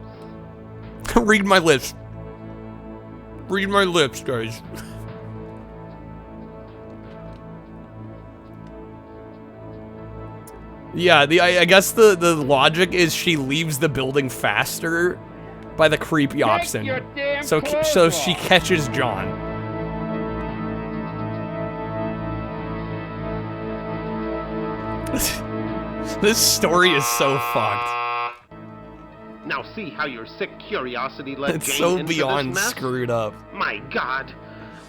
Read my lips. Read my lips, guys. Yeah, I guess the logic is she leaves the building faster by the creepy option. So she catches John. This story is so fucked.
Now see how your sick curiosity led
It's
Jane
so
into
beyond
this mess?
screwed up.
My God,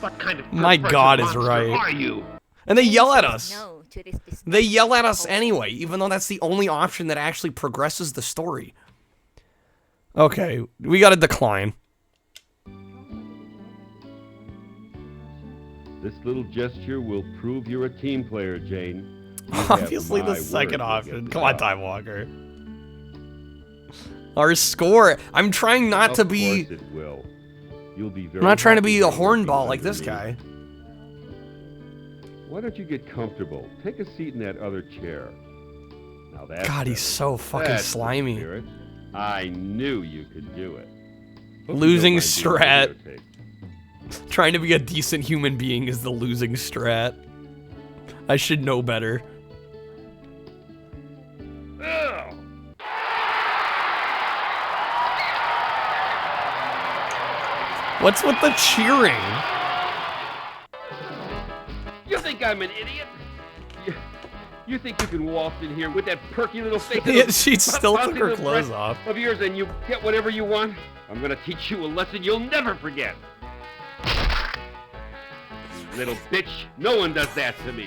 what kind of
My
perverted
God is
monster
right.
are you?
And they yell at us.
No to this
They yell at us anyway, even though that's the only option that actually progresses the story. Okay, we gotta decline.
This little gesture will prove you're a team player, Jane. You have
Obviously
my
the second
word
option.
you'll get
Come
the
on,
job.
Time Walker. Our score. I'm trying not to be...
Of course it will. You'll be very
I'm not trying to be
happy
a
working
hornball like
under
this
me.
guy.
Why don't you get comfortable? Take a seat in that other chair. Now that's
God, he's
better.
so fucking
That's the
slimy.
spirit. I knew you could do it. Hope you
Losing
don't mind being
strat.
videotaped.
Trying to be a decent human being is the losing strat. I should know better. What's with the cheering?
You think I'm an idiot? You think you can waltz in here with that perky little face?
Yeah, she still
bouncy
took her
little
clothes
breath
off.
Of yours, and you get whatever you want? I'm gonna teach you a lesson you'll never forget. Little bitch, no one does that to me.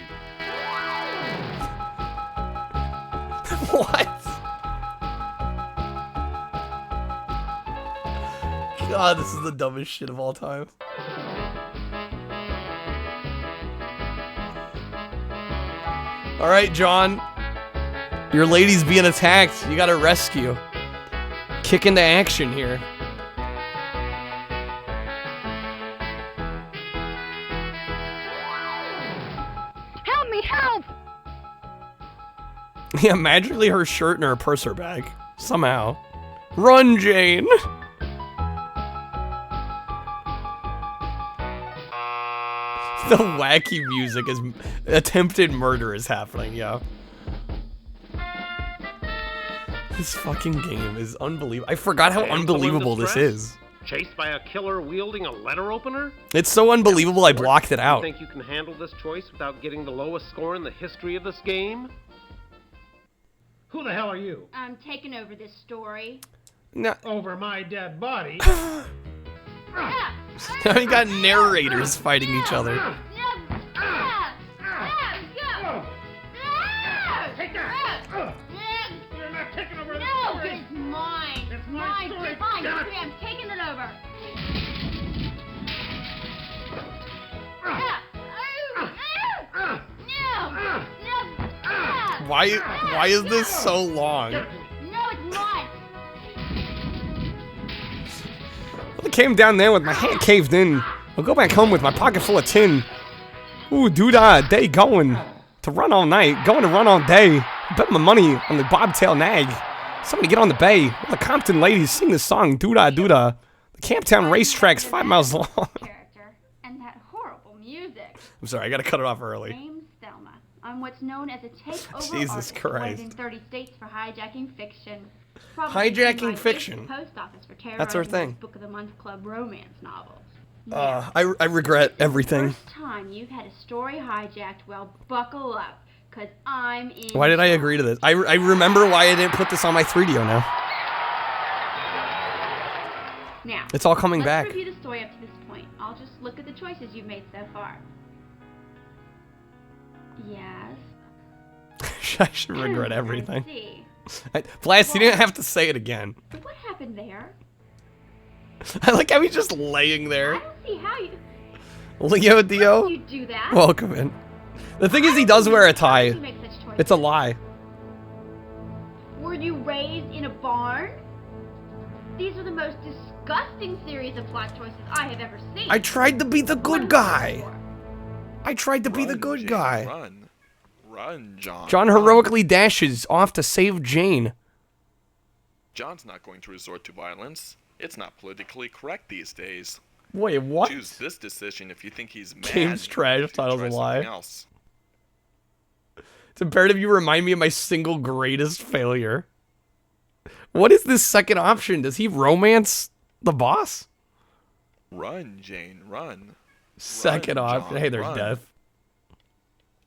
What? God, this is the dumbest shit of all time. All right, John. Your lady's being attacked. You gotta rescue. Kick into action here.
Help me, help!
Yeah, magically her shirt and her purse are back. Somehow. Run, Jane! The wacky music is... Attempted murder is happening, yeah. This fucking game is unbelievable. I forgot how
Damsel in
unbelievable this
distress?
is.
Chased by a killer wielding a letter opener?
It's so unbelievable I blocked it
You
out.
think you can handle this choice without getting the lowest score in the history of this game?
Who the hell are you?
I'm taking over this story.
No.
Over my dead body.
Now you got narrators fighting each other.
Take that! You're not taking over the
No,
story!
it's mine.
It's my story,
Fine,
damn it.
okay, I'm taking it over.
Why is this so long?
No, it's mine.
I came down there with my hand caved in. I'll go back home with my pocket full of tin. Ooh, doodah, day going. To run all night, going to run all day. Bet my money on the bobtail nag. Somebody get on the bay. The Compton ladies sing the song, doodah, doodah. The Camptown racetrack's 5 miles long.
And that horrible music.
I'm sorry, I gotta cut it off early.
Name's Thelma. I'm what's known as a takeover
Jesus
artist,
Christ.
wanted in 30 states for hijacking fiction.
Hijacking fiction.
Post office for
That's her
terrorizing
thing.
those Book of the Month Club romance novels.
I regret everything.
First time you've had a story hijacked, well, buckle up, because I'm in.
Why did I agree to this? I remember why I didn't put this on my 3DO now.
Now,
It's all coming
let's
back.
review the story up to this point. I'll just look at the choices you've made so far. Yes.
I should regret everything.
I see.
Blast, you didn't have to say it again.
But what happened there?
I like how he's just laying there.
I don't see how you.
Leo Dio.
You do that?
Welcome in. The thing is, he does wear a tie.
You make such choices.
It's a lie.
Were you raised in a barn? These are the most disgusting series of plot choices I have ever seen.
I tried to be the good guy. I tried to be the good
Jane,
guy.
Run. Run, John.
John heroically dashes off to save Jane.
John's not going to resort to violence. It's not politically correct these days.
Wait, what?
Choose this decision if you think he's mad.
Game's trash, title's a
try
lie.
something else.
It's imperative you remind me of my single greatest failure. What is this second option? Does he romance the boss?
Run, Jane, run.
Second
Run,
option.
John,
Hey, there's
run.
death.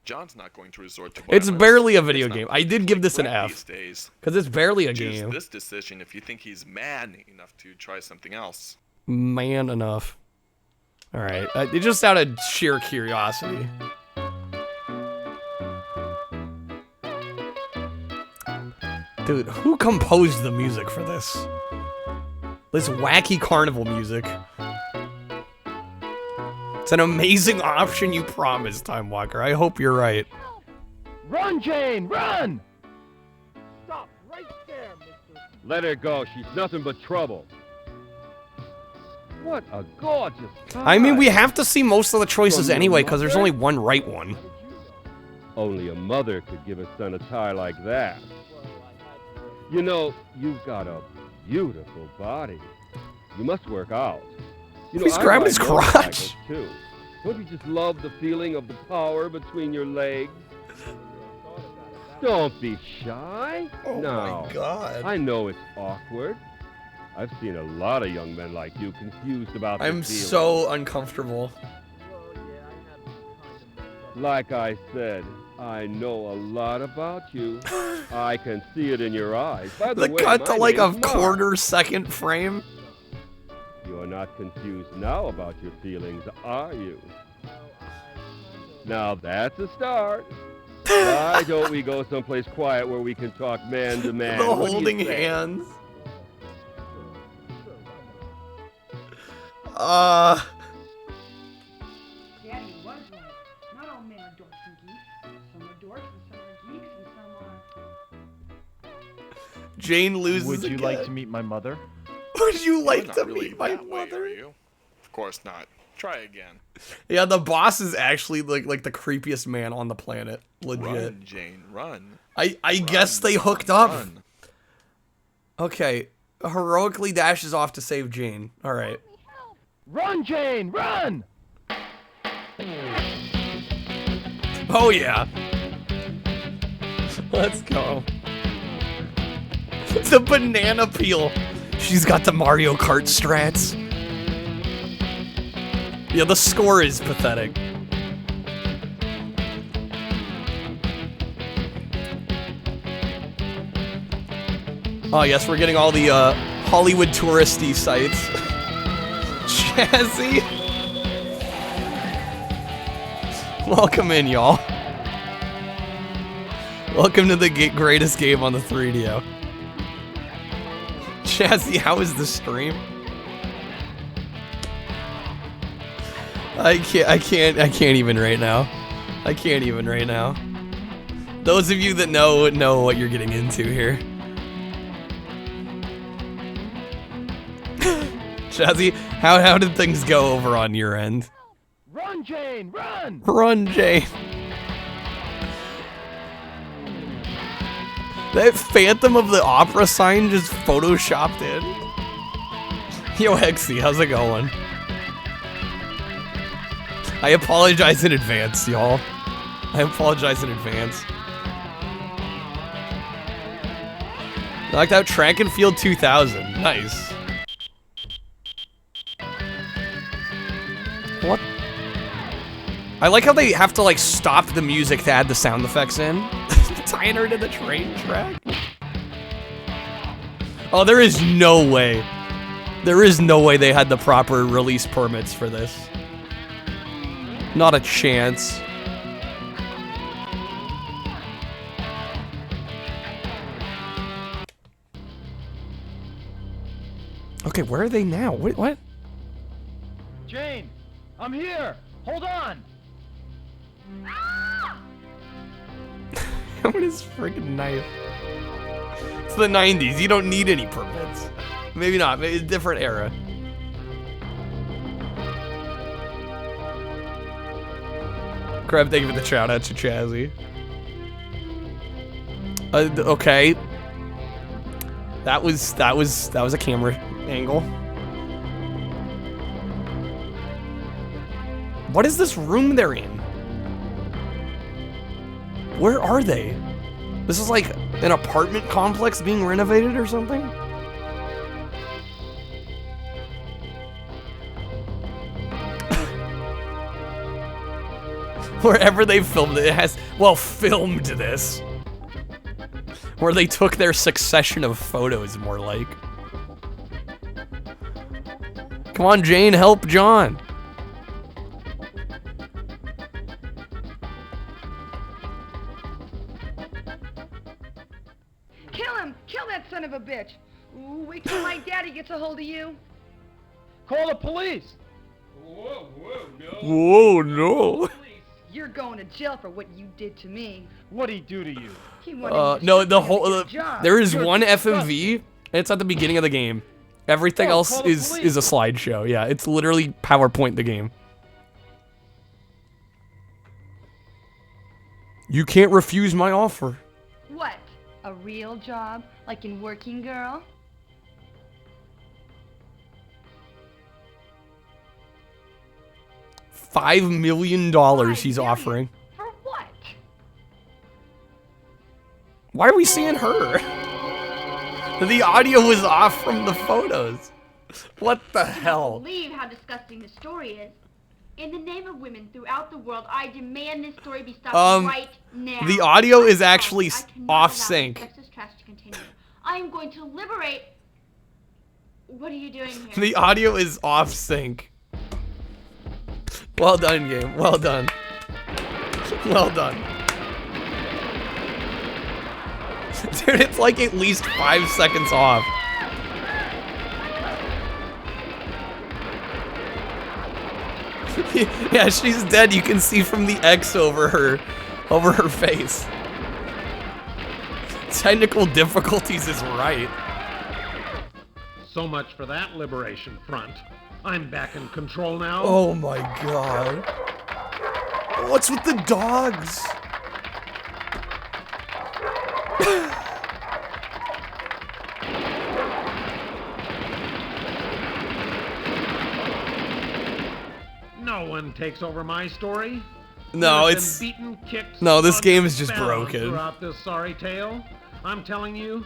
John's not going to resort to
It's
violence.
barely a video
It's not
game. I did give this an
correct
F.
these days.
Because it's barely a
Choose
game.
this decision if you think he's man enough to try something else.
Man enough. Alright. It just out of sheer curiosity. Dude, who composed the music for this? This wacky carnival music. It's an amazing option you promised, Time Walker. I hope you're right.
Run, Jane, run! Stop right there, mister.
Let her go. She's nothing but trouble. What a gorgeous car.
I mean, we have to see most of the choices anyway, because there's only one right one.
Only a mother could give a son a tie like that. You know, you've got a beautiful body. You must work out. You know,
He's
I
grabbing
ride
his crotch.
motorcycles, too. Don't you just love the feeling of the power between your legs? Don't be shy.
Oh
no.
my God.
I know it's awkward. I've seen a lot of young men like you confused about
I'm
this feeling.
so uncomfortable.
Like I said, I know a lot about you. I can see it in your eyes. By the
The
way,
cut to
my
like a
name's Mark.
quarter-second frame.
You are not confused now about your feelings, are you? Now that's a start. Why don't we go someplace quiet where we can talk man to man?
The
What do you
holding
say?
hands.
Daddy was right. Not all men are dorks and geeks. Some are dorks and some are geeks and some are...
Jane loses
Would you
again.
like to meet my mother?
Would you like
You're
to
not really
meet my
that way,
mother?
are you? Of course not. Try again.
Yeah, the boss is actually like the creepiest man on the planet. Legit.
Run, Jane, run.
I guess they hooked up.
Run.
Okay. Heroically dashes off to save Jane. Alright.
Run, Jane, run!
Oh yeah. Let's go. The banana peel. She's got the Mario Kart strats. Yeah, the score is pathetic. Oh yes, we're getting all the Hollywood touristy sites. Jazzy. Welcome in, y'all. Welcome to the greatest game on the 3DO. Jazzy, how is the stream? I can't even right now. I can't even right now. Those of you that know what you're getting into here. Jazzy, how did things go over on your end?
Run, Jane, run!
Run, Jane. That Phantom of the Opera sign just photoshopped in. Yo, Hexy, how's it going? I apologize in advance, y'all. I apologize in advance. Knocked out Track and Field 2000. Nice. What? I like how they have to, like, stop the music to add the sound effects in. Tying her to the train track. Oh, there is no way. There is no way they had the proper release permits for this. Not a chance. Okay, where are they now? What?
Jane, I'm here. Hold on.
What is friggin' knife? It's the 90s. You don't need any permits. Maybe not. Maybe a different era. Crab, thank you for the shout out to Chazzy. Okay. That was a camera angle. What is this room they're in? Where are they? This is like an apartment complex being renovated or something? Wherever they filmed it, it has, well, filmed this. Where they took their succession of photos, more like. Come on, Jane, help John.
Kill him! Kill that son of a bitch! Ooh, wait till my daddy gets a hold of you.
Call the police.
Whoa, no.
You're going to jail for what you did to me.
What'd he do to you?
He wanted
No,
me to
the
shoot
whole
you at your job.
there is
You're
one
disgusting.
FMV, and it's at the beginning of the game. Everything else
call the
is
police.
a slideshow. Yeah, it's literally PowerPoint the game. You can't refuse my offer.
What? A real job? Like in Working Girl?
$5 million he's offering.
For what?
Why are we seeing her? The audio was off from the photos. What the hell?
Believe how disgusting this story is. In the name of women throughout the world, I demand this story be stopped right now.
The audio is actually off
allow
sync.
this sexist trash to continue. I am going to liberate. What are you doing here?
The audio is off sync. Well done, game. Well done. Well done. Dude, it's like at least 5 seconds off. Yeah, she's dead. You can see from the X over her face. Technical difficulties is right.
So much for that liberation front. I'm back in control now.
Oh my god. What's with the dogs?
No one takes over my story.
No,
You've
it's
been beaten, kicked,
no. This
slugged,
game is just
spat on
broken.
Throughout this sorry tale, I'm telling you,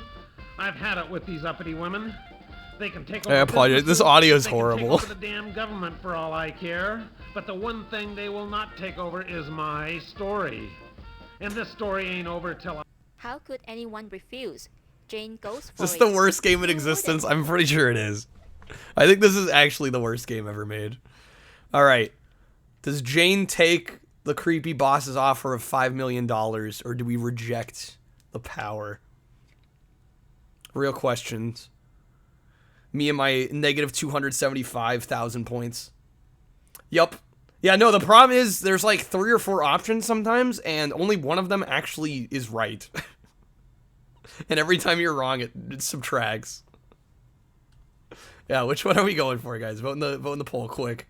I've had it with these uppity women. They can take over
I apologize. This
businesses,
audio is
they can
horrible.
Take over the damn government for all I care. But the one thing they will not take over is my story. And this story ain't over till I...
How could anyone refuse? Jane goes for
Is this
it.
the worst game in existence? I'm pretty sure it is. I think this is actually the worst game ever made. All right. Does Jane take the creepy boss's offer of $5 million, or do we reject the power? Real questions. Me and my negative 275,000 points. Yup. Yeah, no, the problem is there's like 3 or 4 options sometimes, and only one of them actually is right. And every time you're wrong, it subtracts. Yeah, which one are we going for, guys? Vote in the poll, quick.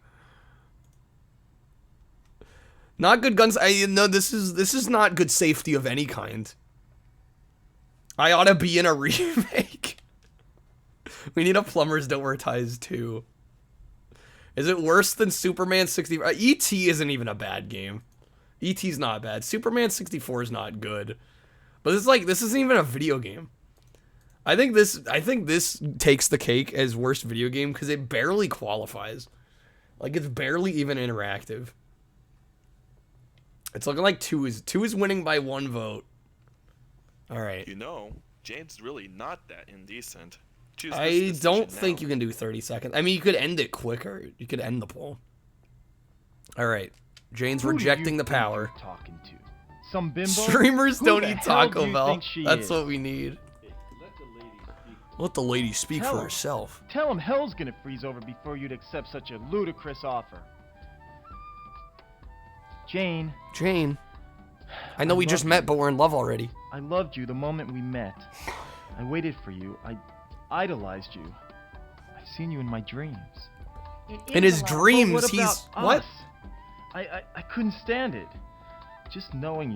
Not good guns. No, this is not good safety of any kind. I ought to be in a remake. We need a Plumbers Don't Wear Ties 2. Is it worse than Superman 64? E.T. isn't even a bad game. E.T.'s not bad. Superman 64 is not good. But it's like, this isn't even a video game. I think this takes the cake as worst video game because it barely qualifies. Like, it's barely even interactive. It's looking like 2 is winning by 1 vote. All right.
You know, Jane's really not that indecent.
I don't think you can do 30 seconds. I mean, you could end it quicker. You could end the poll. All right. Jane's rejecting the power.
Talking to some bimbo?
Streamers
Who
don't
the
eat
hell do
Taco
you
Bell.
think she
That's
is?
what we need. Let the lady speak
Tell
for
him.
herself.
Tell him hell's gonna freeze over before you'd accept such a ludicrous offer. Jane.
Jane. I know we just met, but we're in love already.
I loved you the moment we met. I waited for you. I idolized you. I've seen you in my dreams.
In his dreams,
But what
he's
about
what?
us? I couldn't stand it. Just knowing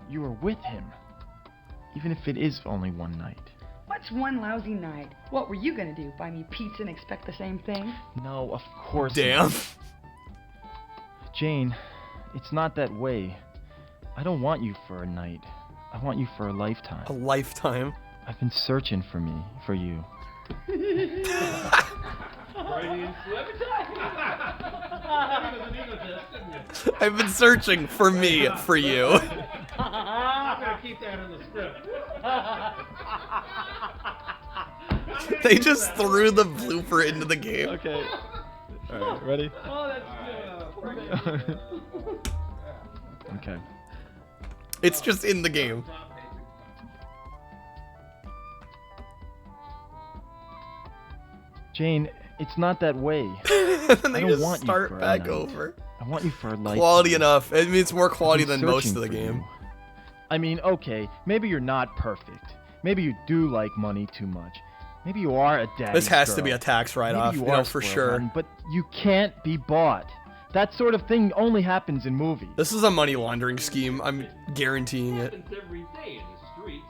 you were with him. Even if it is only one night.
What's one lousy night? What were you gonna do? Buy me pizza and expect the same thing?
No, of course
Damn.
not. Jane, it's not that way. I don't want you for a night. I want you for a lifetime.
A lifetime.
I've been searching for you.
I've been searching for me, for you.
I'm gonna keep that in the script.
They just threw the blooper into the game.
Okay. Alright, ready?
Oh, that's good.
Okay.
It's just in the game.
Jane, it's not that way.
And
I
they
don't
just
want you
start
for a
back
night.
over.
I want you for a lifetime.
Quality enough. I mean, it's more quality
I've been
than most of
searching
the
for
game.
you. I mean, okay, maybe you're not perfect. Maybe you do like money too much. Maybe you are a daddy's
This has to
girl.
be a tax write-off,
Maybe
you
are
know, for
spoiled
sure.
rotten, but you can't be bought. That sort of thing only happens in movies.
This is a money laundering scheme. I'm guaranteeing it.
Happens every day in the streets.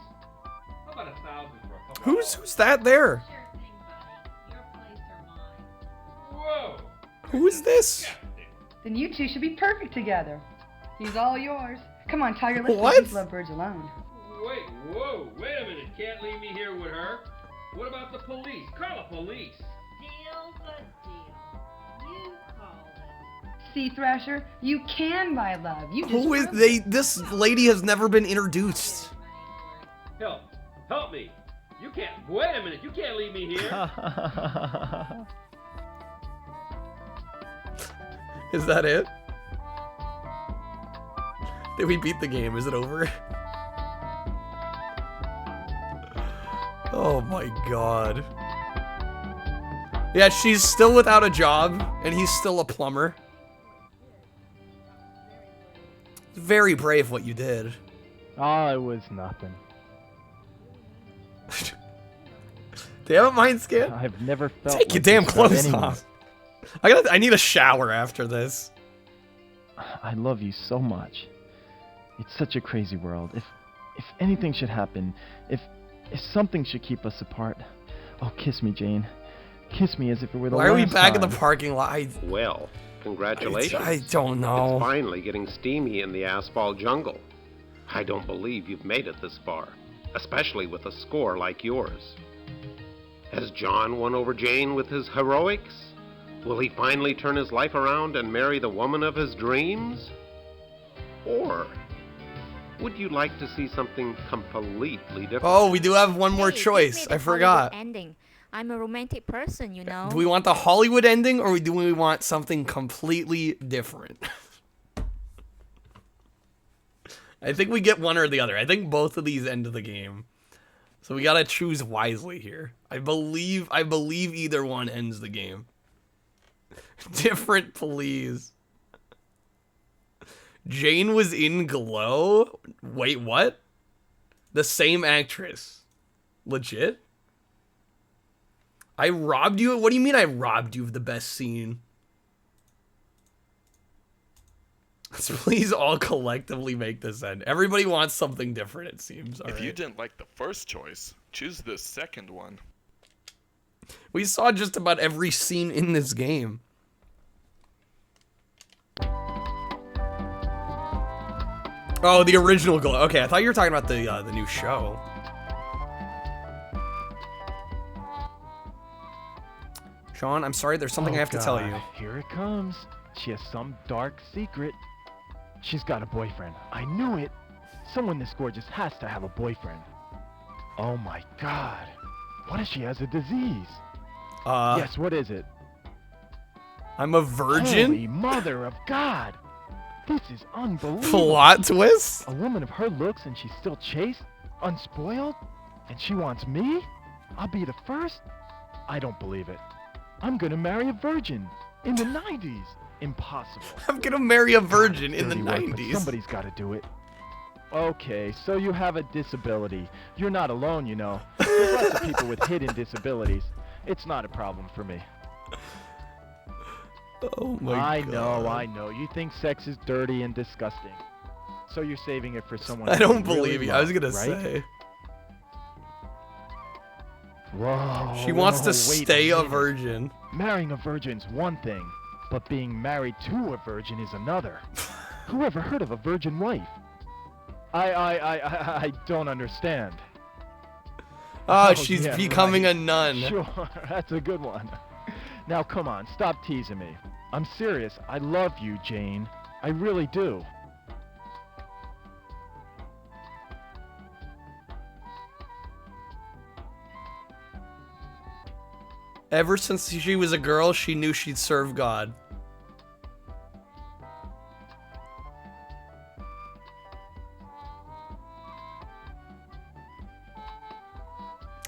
How about 1,000 for a couple?
Who's that there?
Whoa!
Who is this?
Then you two should be perfect together. He's all yours. Come on, tie your lips
What?
and leave lovebirds alone.
Wait a minute. Can't leave me here with her. What about the police? Call the police.
Deal's a deal. You called it.
See, Thrasher, you can buy love. You just
Who is
proved
they?
it.
This lady has never been introduced.
Help me. You can't. Wait a minute. You can't leave me here.
Is that it? Did we beat the game? Is it over? Oh my god. Yeah, she's still without a job, and he's still a plumber. Very brave what you did.
Oh, it was nothing.
Do you have a mind scan?
I've never felt
Take your
like
damn
this about
clothes
anyone.
off. I need a shower after this.
I love you so much. It's such a crazy world. If anything should happen, if something should keep us apart, oh, kiss me, Jane. Kiss me as if it were the
Why are we
last
back in
time.
the parking lot?
Well, congratulations.
I don't know.
It's finally getting steamy in the asphalt jungle. I don't believe you've made it this far, especially with a score like yours. Has John won over Jane with his heroics? Will he finally turn his life around and marry the woman of his dreams? Or Would you like to see something completely different?
Oh, we do have one more
Hey,
choice.
give me
I
the
forgot.
Hollywood ending. I'm a romantic person, you know.
Do we want the Hollywood ending or do we want something completely different? I think we get one or the other. I think both of these end the game. So we gotta choose wisely here. I believe either one ends the game. Different, please. Jane was in Glow? Wait, what? The same actress. Legit? I robbed you? What do you mean I robbed you of the best scene? Let's please all collectively make this end. Everybody wants something different, it seems.
If you didn't like the first choice, choose the second one.
We saw just about every scene in this game. Oh, the original Glow. Okay, I thought you were talking about the new show. Sean, I'm sorry, there's something I have to tell you.
Here it comes. She has some dark secret. She's got a boyfriend. I knew it. Someone this gorgeous has to have a boyfriend. Oh my god. What if she has a disease? Yes, what is it?
I'm a virgin?
Holy mother of God. This is unbelievable.
Plot twist?
A woman of her looks and she's still chaste, unspoiled, and she wants me? I'll be the first? I don't believe it. I'm gonna marry a virgin in the 90s. Impossible.
I'm gonna marry a virgin in the
Dirty work, but
90s.
Somebody's gotta do it. Okay, so you have a disability. You're not alone, you know. There's lots of people with hidden disabilities. It's not a problem for me.
Oh my God.
I know. You think sex is dirty and disgusting. So you're saving it for someone
I don't
you really
believe you.
love,
I was gonna
right?
say.
Whoa.
She wants to
wait
stay a
minute.
virgin.
Marrying a virgin's one thing, but being married to a virgin is another. Who ever heard of a virgin wife? I don't understand.
Oh, she's
yeah,
becoming
right.
a nun.
Sure, that's a good one. Now come on, stop teasing me. I'm serious. I love you, Jane. I really do.
Ever since she was a girl, she knew she'd serve God.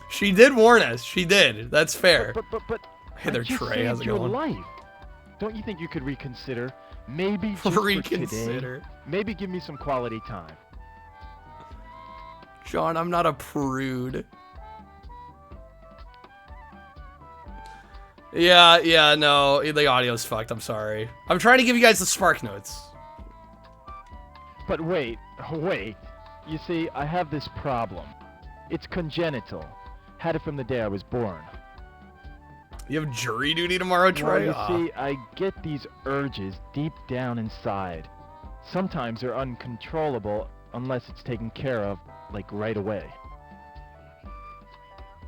She did warn us. She did. That's fair.
But
Hey there,
I just
Trey. How's it
saved your
going?
life. Don't you think you could reconsider? Maybe just for
Reconsider.
today. Maybe give me some quality time.
John, I'm not a prude. Yeah, no. The audio's fucked. I'm sorry. I'm trying to give you guys the spark notes.
But wait. You see, I have this problem. It's congenital. Had it from the day I was born.
You have jury duty tomorrow, Trey?
Well, you see, I get these urges deep down inside. Sometimes they're uncontrollable unless it's taken care of, like right away.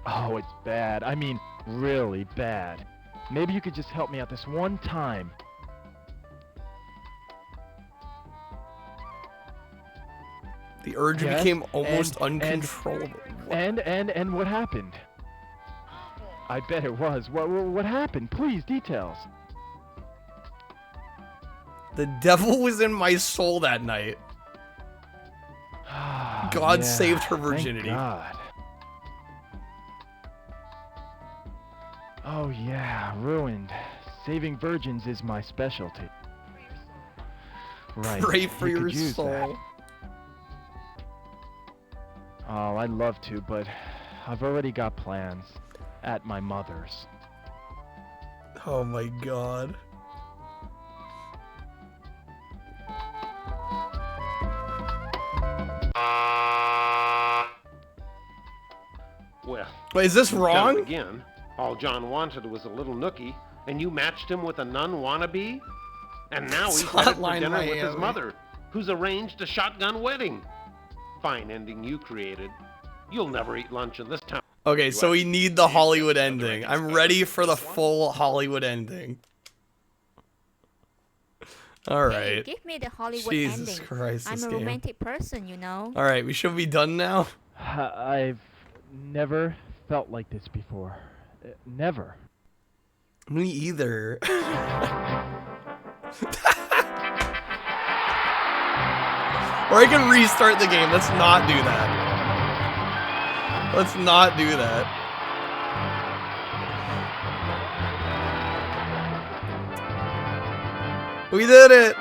Oh, it's bad. I mean, really bad. Maybe you could just help me out this one time.
The urge
Yes,
became almost
and-
uncontrollable.
And what happened? I bet it was. What happened? Please, details.
The devil was in my soul that night. God
Yeah,
saved her
thank
virginity.
God. Oh yeah, ruined. Saving virgins is my specialty. Right.
Pray for
you
your
could use
soul.
that. Oh, I'd love to, but I've already got plans at my mother's.
Oh my God.
Well,
Wait, is this
you've done it
wrong?
Again, all John wanted was a little nookie, and you matched him with a nun wannabe? And now he's headed for
Hotline
dinner with his
Miami.
mother, who's arranged a shotgun wedding. Fine ending you created. You'll never eat lunch in this town.
Okay, so we need the Hollywood ending. I'm ready for the full Hollywood ending. All
Hey,
right.
give me the Hollywood
Jesus
ending.
Christ,
I'm
this
a
game.
romantic person, you know.
All right, we should be done now.
I've never felt like this before. Never.
Me either. Or I can restart the game. Let's not do that. Let's not do that. We did it!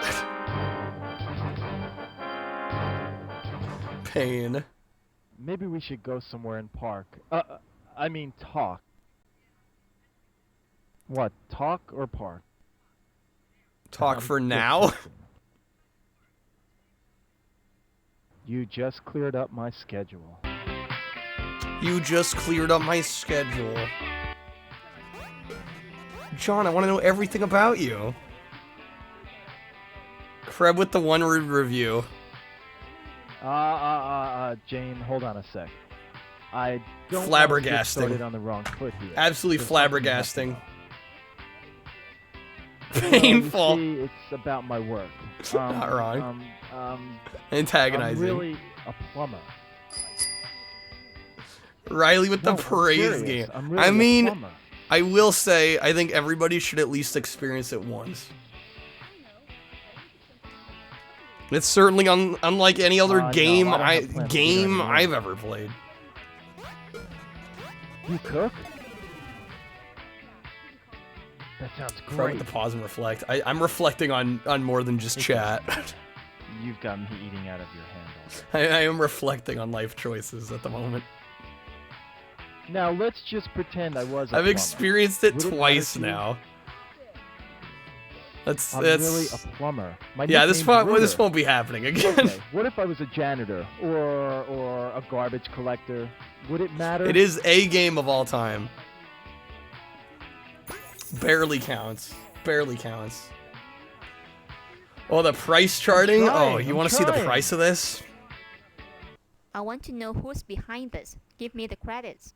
Pain.
Maybe we should go somewhere and park. I mean talk. What, talk or park?
Talk for now?
You just cleared up my schedule.
You just cleared up my schedule. John, I want to know everything about you. Kreb with the one word review.
Jane, hold on a sec. I don't
Flabbergasting.
Get started on the wrong foot here.
Absolutely
There's something
flabbergasting.
happening.
Painful.
You see, it's about my work.
Not wrong.
I'm
Antagonizing.
really a plumber.
Riley with the
No, I'm
praise
serious.
game.
I'm really
I
a
mean,
plumber.
I will say, I think everybody should at least experience it once. It's certainly unlike any other
No,
game
I don't have plans to do that anymore.
I've ever played.
You cook? That sounds
Kreb
great.
with the pause and reflect. I'm reflecting on more than just chat.
You've got me eating out of your handles.
I am reflecting on life choices at the moment.
Now let's just pretend I was a
I've
plumber.
experienced it
Would it
twice
matter to you? I'm
now. That's
really a plumber. My
yeah. This
nickname's
won't be happening again.
Okay, what if I was a janitor or a garbage collector? Would it matter?
It is a game of all time. Barely counts. Barely counts. Oh, the price charting? Oh, you want to see the price of this?
I want to know who's behind this. Give me the credits.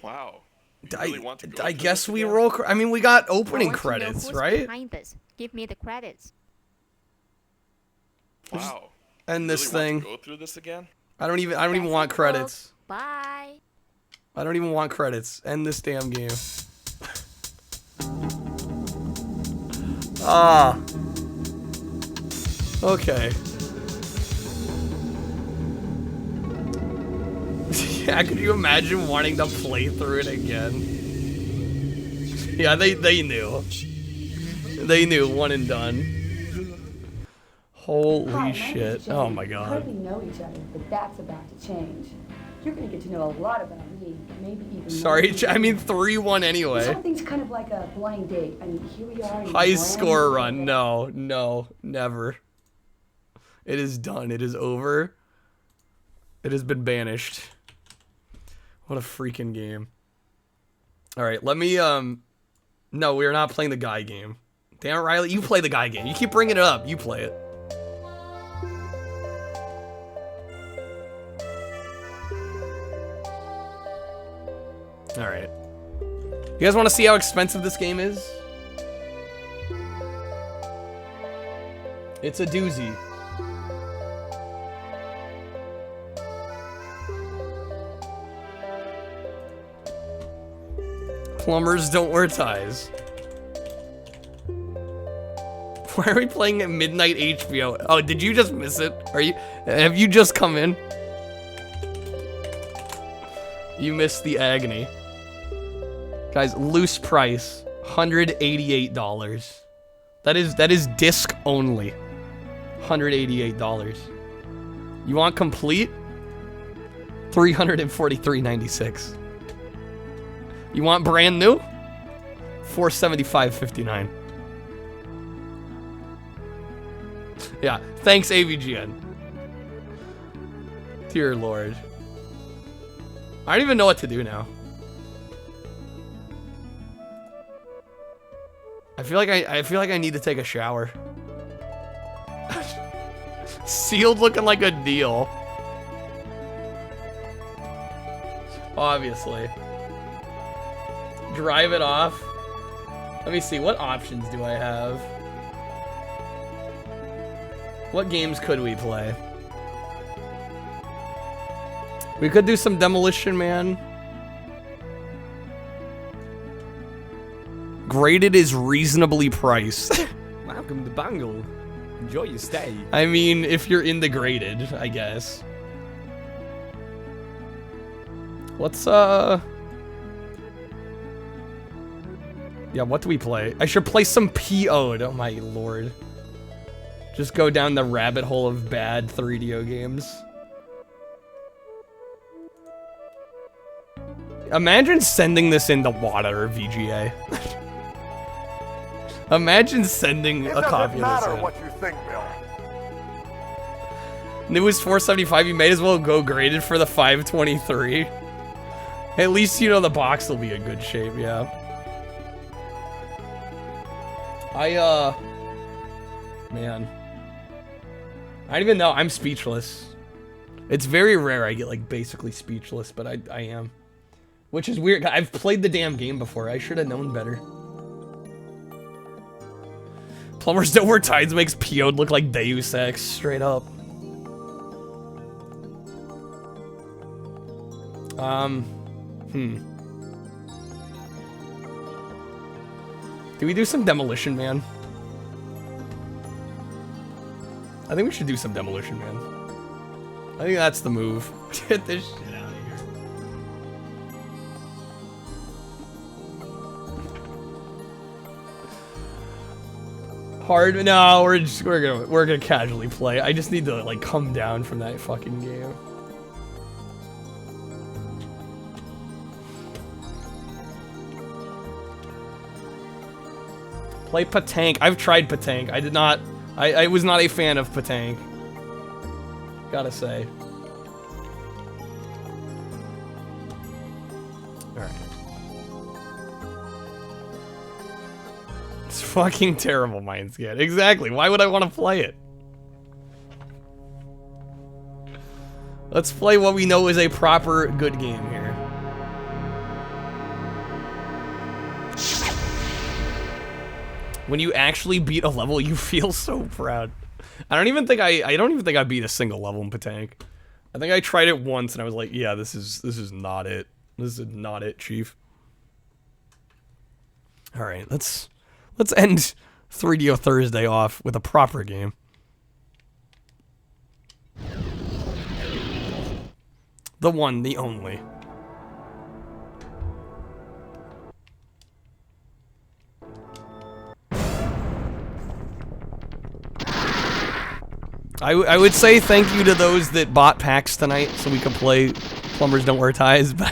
Wow. You really want to go
I
through
guess
this
we
again?
roll. I mean, we got
I
opening
want to know
credits,
who's
right?
behind this. Give me the credits.
Wow.
And
You
this
really
thing.
Want to go through this again?
I don't even want credits.
Bye.
I don't even want credits. End this damn game. Ah. Okay. Yeah, could you imagine wanting to play through it again? Yeah, they knew. They knew, one and done. Holy
Hi, my name's
shit.
Jane.
Oh my
We
god.
hardly know each other, but that's about to change. You're gonna get to know a lot about me, maybe even more
Sorry,
than
I
you
mean
do.
3-1
This
anyway.
whole thing's kind of like a blind date. I mean, here we are. in
High
brand
score
new
run. No, never. It is done. It is over. It has been banished. What a freaking game. Alright, let me, no, we are not playing the guy game. Damn it, Riley, you play the guy game. You keep bringing it up. You play it. Alright. You guys want to see how expensive this game is? It's a doozy. Plumbers don't wear ties. Why are we playing at midnight HBO? Oh, did you just miss it? Have you just come in? You missed the agony. Guys, loose price, $188. That is disc only. $188. You want complete? $343.96. You want brand new? $475.59. Yeah, thanks AVGN. Dear Lord. I don't even know what to do now. I feel like I need to take a shower. Sealed looking like a deal. Obviously. Drive it off. Let me see, what options do I have? What games could we play? We could do some Demolition Man. Graded is reasonably priced.
Welcome to Bungle. Enjoy your stay.
I mean, if you're in the graded, I guess. Let's, yeah, what do we play? I should play some PO'd, oh my lord. Just go down the rabbit hole of bad 3DO games. Imagine sending this in the water, VGA. Imagine sending a copy of this in.
What you think, Bill.
It was 475, you may as well go graded for the 523. At least you know the box will be in good shape, yeah. Man. I don't even know, I'm speechless. It's very rare I get, like, basically speechless, but I am. Which is weird, I've played the damn game before, I should have known better. Plumbers Don't Wear Tides makes PO'd look like Deus Ex, straight up. Do we do some Demolition Man? I think we should do some Demolition Man. I think that's the move. Get this shit out of here. Hard? No, we're gonna casually play. I just need to like come down from that fucking game. Play Patank. I've tried Patank. I did not. I was not a fan of Patank. Gotta say. Alright. It's fucking terrible, Mindscan. Exactly. Why would I want to play it? Let's play what we know is a proper good game here. When you actually beat a level, you feel so proud. I don't even think I beat a single level in Patank. I think I tried it once and I was like, yeah, this is not it. This is not it, Chief. All right, let's end 3DO Thursday off with a proper game. The one, the only. I would say thank you to those that bought packs tonight so we could play Plumbers Don't Wear Ties, but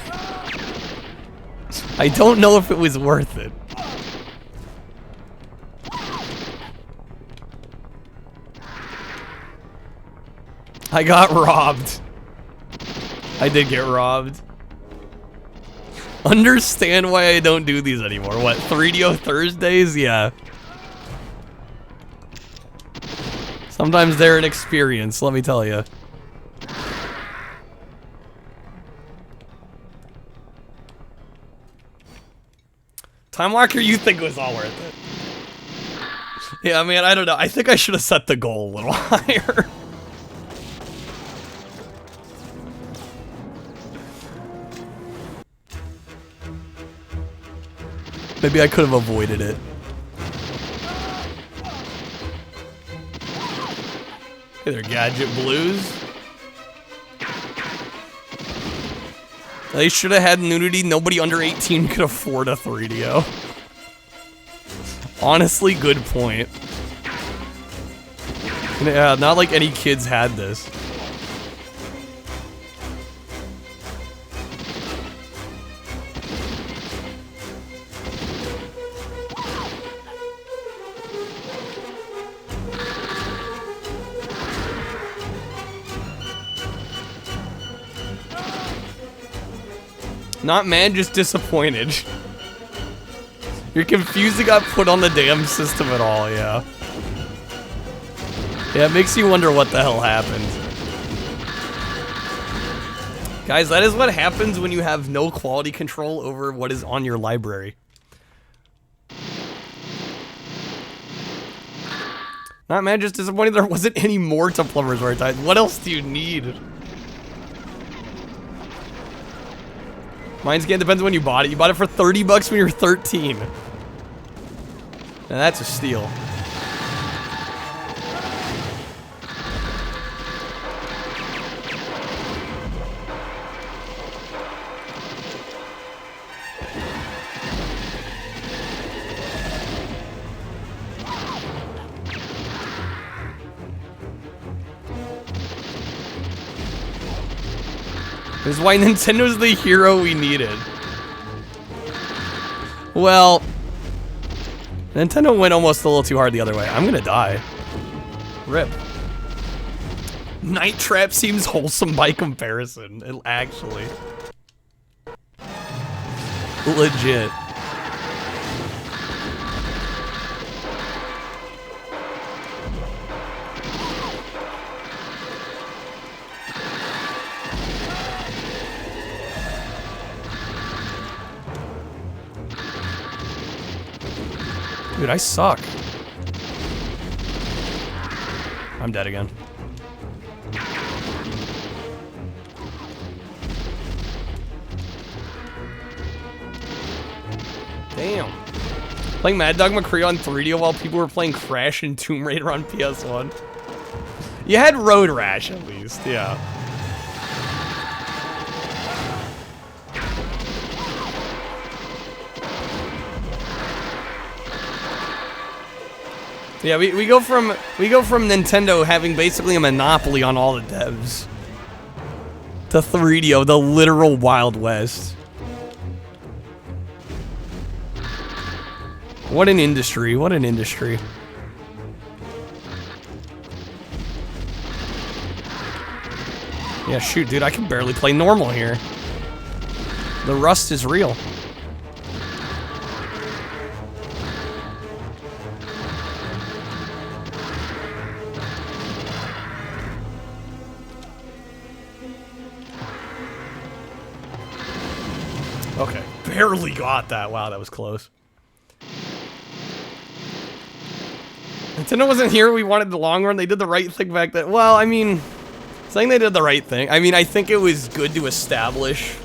I don't know if it was worth it. I got robbed. I did get robbed. Understand why I don't do these anymore. What, 3DO Thursdays? Yeah. Sometimes they're an experience, let me tell you. Time Walker, you think it was all worth it? Yeah, man, I don't know. I think I should have set the goal a little higher. Maybe I could have avoided it. Hey there, Gadget Blues. They should have had nudity. Nobody under 18 could afford a 3DO. Honestly, good point. Yeah, not like any kids had this. Not mad, just disappointed. You're confused it got put on the damn system at all, yeah. Yeah, it makes you wonder what the hell happened. Guys, that is what happens when you have no quality control over what is on your library. Not mad, just disappointed there wasn't any more to Plumbers where it died. What else do you need? Mine's game depends on when you bought it. You bought it for 30 bucks when you were 13. Now that's a steal. This is why Nintendo's the hero we needed. Well, Nintendo went almost a little too hard the other way. I'm gonna die. RIP. Night Trap seems wholesome by comparison, actually. Legit. Dude, I suck. I'm dead again. Damn. Playing Mad Dog McCree on 3D while people were playing Crash and Tomb Raider on PS1. You had Road Rash at least, yeah. Yeah, we go from Nintendo having basically a monopoly on all the devs to 3DO, the literal Wild West. What an industry, what an industry. Yeah, shoot, dude, I can barely play normal here. The rust is real. Okay, barely got that. Wow, that was close. Nintendo wasn't here. We wanted the long run. They did the right thing back then. Well, I mean, saying they did the right thing. I mean, I think it was good to establish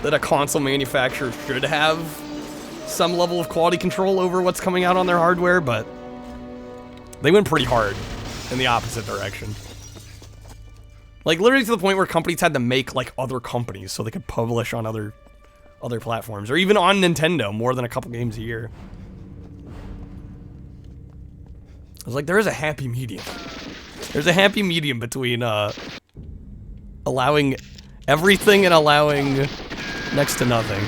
that a console manufacturer should have some level of quality control over what's coming out on their hardware, but they went pretty hard in the opposite direction. Like, literally to the point where companies had to make, like, other companies so they could publish on other platforms, or even on Nintendo, more than a couple games a year. I was like, there is a happy medium. There's a happy medium between allowing everything and allowing next to nothing.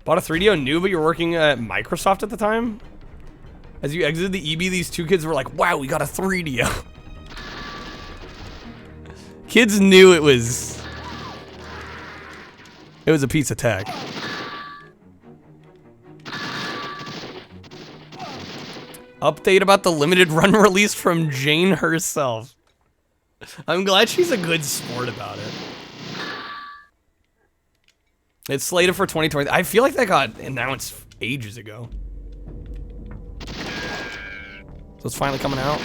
Bought a 3DO new, but you're working at Microsoft at the time? As you exited the EB, these two kids were like, wow, we got a 3DO. Kids knew it was a piece of tech. Update about the limited run release from Jane herself. I'm glad she's a good sport about it. It's slated for 2020. I feel like that got announced ages ago. So it's finally coming out.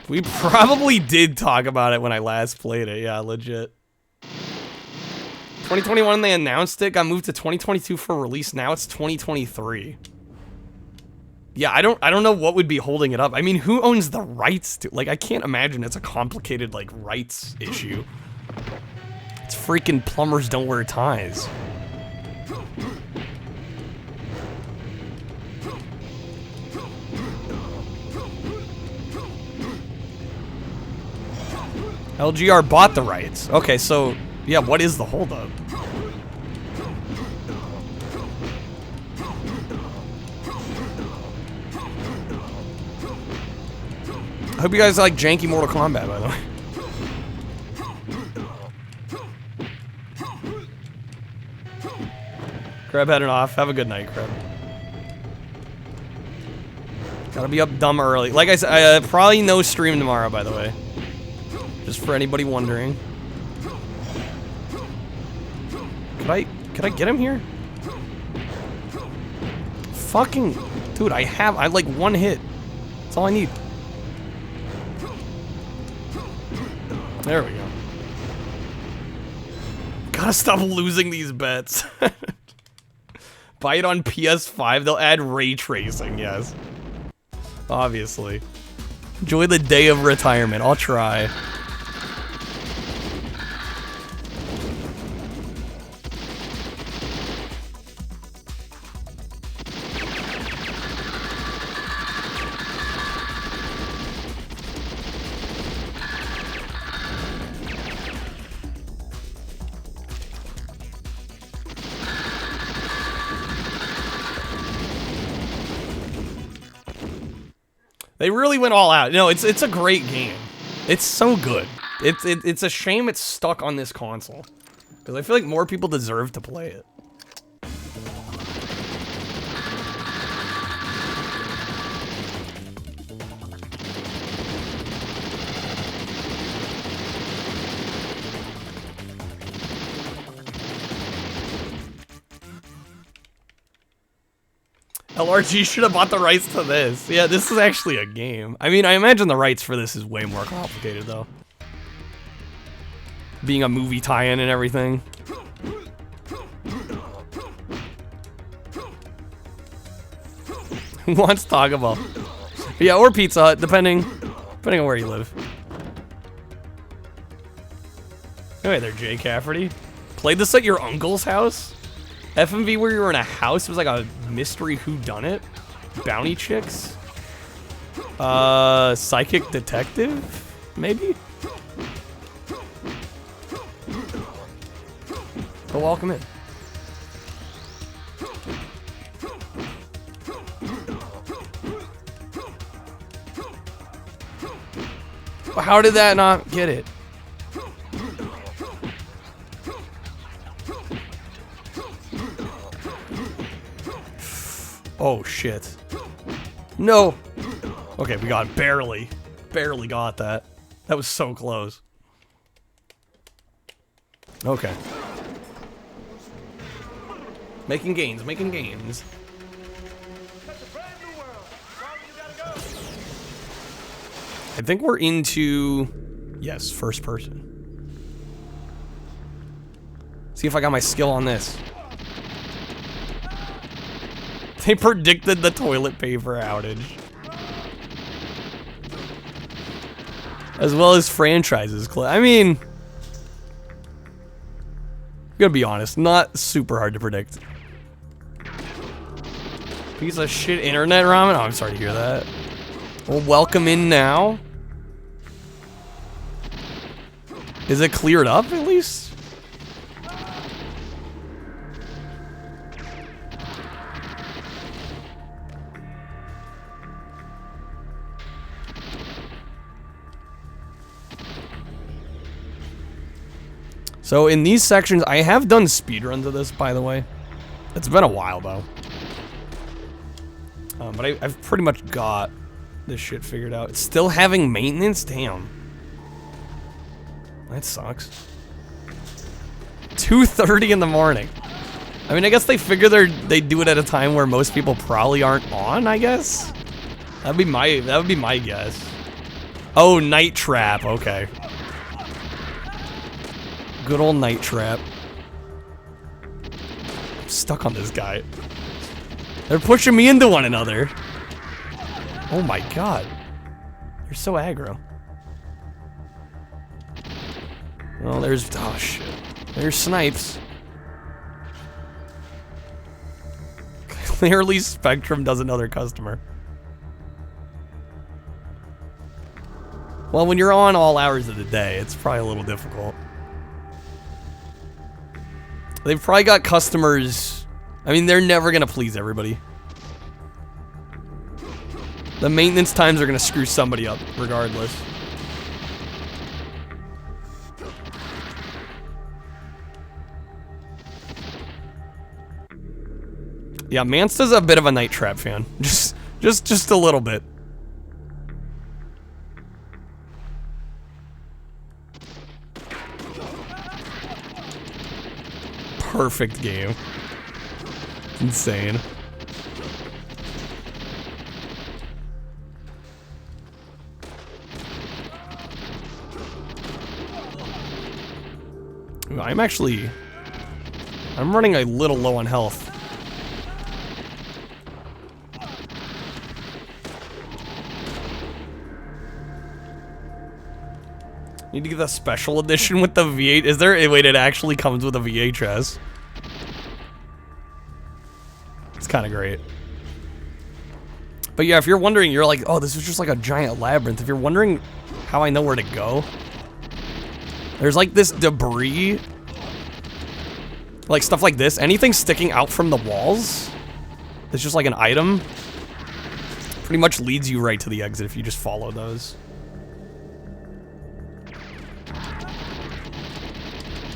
We probably did talk about it when I last played it. Yeah, legit. 2021, they announced it, got moved to 2022 for release. Now it's 2023. Yeah, I don't know what would be holding it up. I mean, who owns the rights to, like, I can't imagine it's a complicated, like, rights issue. It's freaking Plumbers Don't Wear Ties. LGR bought the rights. Okay, so, yeah, what is the holdup? I hope you guys like janky Mortal Kombat, by the way. Crab heading off. Have a good night, Crab. Gotta be up dumb early. Like I said, probably no stream tomorrow, by the way. Just for anybody wondering. Could I get him here? Fucking... Dude, I like one hit. That's all I need. There we go. Gotta stop losing these bets. Buy it on PS5, they'll add ray tracing, yes. Obviously. Enjoy the day of retirement. I'll try. They really went all out. No, it's a great game. It's so good. It's a shame it's stuck on this console. Because I feel like more people deserve to play it. LRG should have bought the rights to this. Yeah, this is actually a game. I mean, I imagine the rights for this is way more complicated, though. Being a movie tie-in and everything. Who wants Taco Bell? Yeah, or Pizza Hut, depending on where you live. Hey there, Jay Cafferty. Played this at your uncle's house? FMV where you were in a house? It was like a mystery whodunit? Bounty chicks? Psychic detective? Maybe? Go welcome in. Well, how did that not get it? Oh, shit. No. Okay, we got it. Barely. Barely got that. That was so close. Okay. Making gains, making gains. I think we're into... Yes, first person. See if I got my skill on this. They predicted the toilet paper outage. As well as franchises. I mean... I'm gonna be honest, not super hard to predict. Piece of shit internet ramen? Oh, I'm sorry to hear that. Well, welcome in now. Is it cleared up at least? So in these sections, I have done speedruns of this, by the way. It's been a while, though. But I've pretty much got this shit figured out. It's still having maintenance? Damn. That sucks. 2:30 in the morning. I mean, I guess they figure they do it at a time where most people probably aren't on, I guess? That would be my guess. Oh, Night Trap, okay. Good old Night Trap. I'm stuck on this guy. They're pushing me into one another. Oh my god. You're so aggro. Well, there's... Oh, shit. There's snipes. Clearly Spectrum doesn't know their customer. Well, when you're on all hours of the day, it's probably a little difficult. They've probably got customers. I mean, they're never gonna please everybody. The maintenance times are gonna screw somebody up, regardless. Yeah, Mansta's a bit of a Night Trap fan. Just a little bit. Perfect game. Insane. Ooh, I'm running a little low on health. Need to get the special edition with the V8. Is there a way it actually comes with a VHS? It's kind of great. But yeah, if you're wondering, you're like, oh, this is just like a giant labyrinth. If you're wondering how I know where to go, there's like this debris, like stuff like this. Anything sticking out from the walls, it's just like an item. Pretty much leads you right to the exit if you just follow those.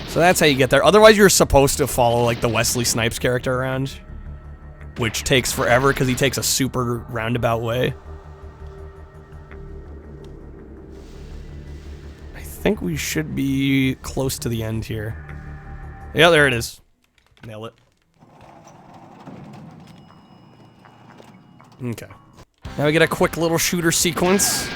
So that's how you get there. Otherwise, you're supposed to follow like the Wesley Snipes character around, which takes forever because he takes a super roundabout way. I think we should be close to the end here. Yeah, there it is. Nail it. Okay. Now we get a quick little shooter sequence.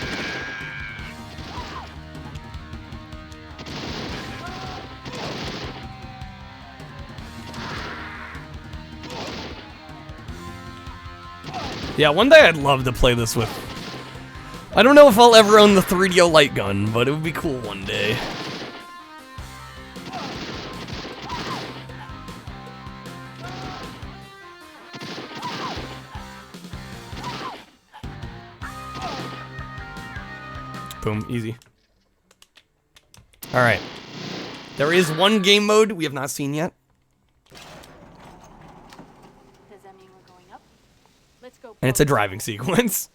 Yeah, one day I'd love to play this with... I don't know if I'll ever own the 3DO light gun, but it would be cool one day. Boom, easy. Alright. There is one game mode we have not seen yet. And it's a driving sequence.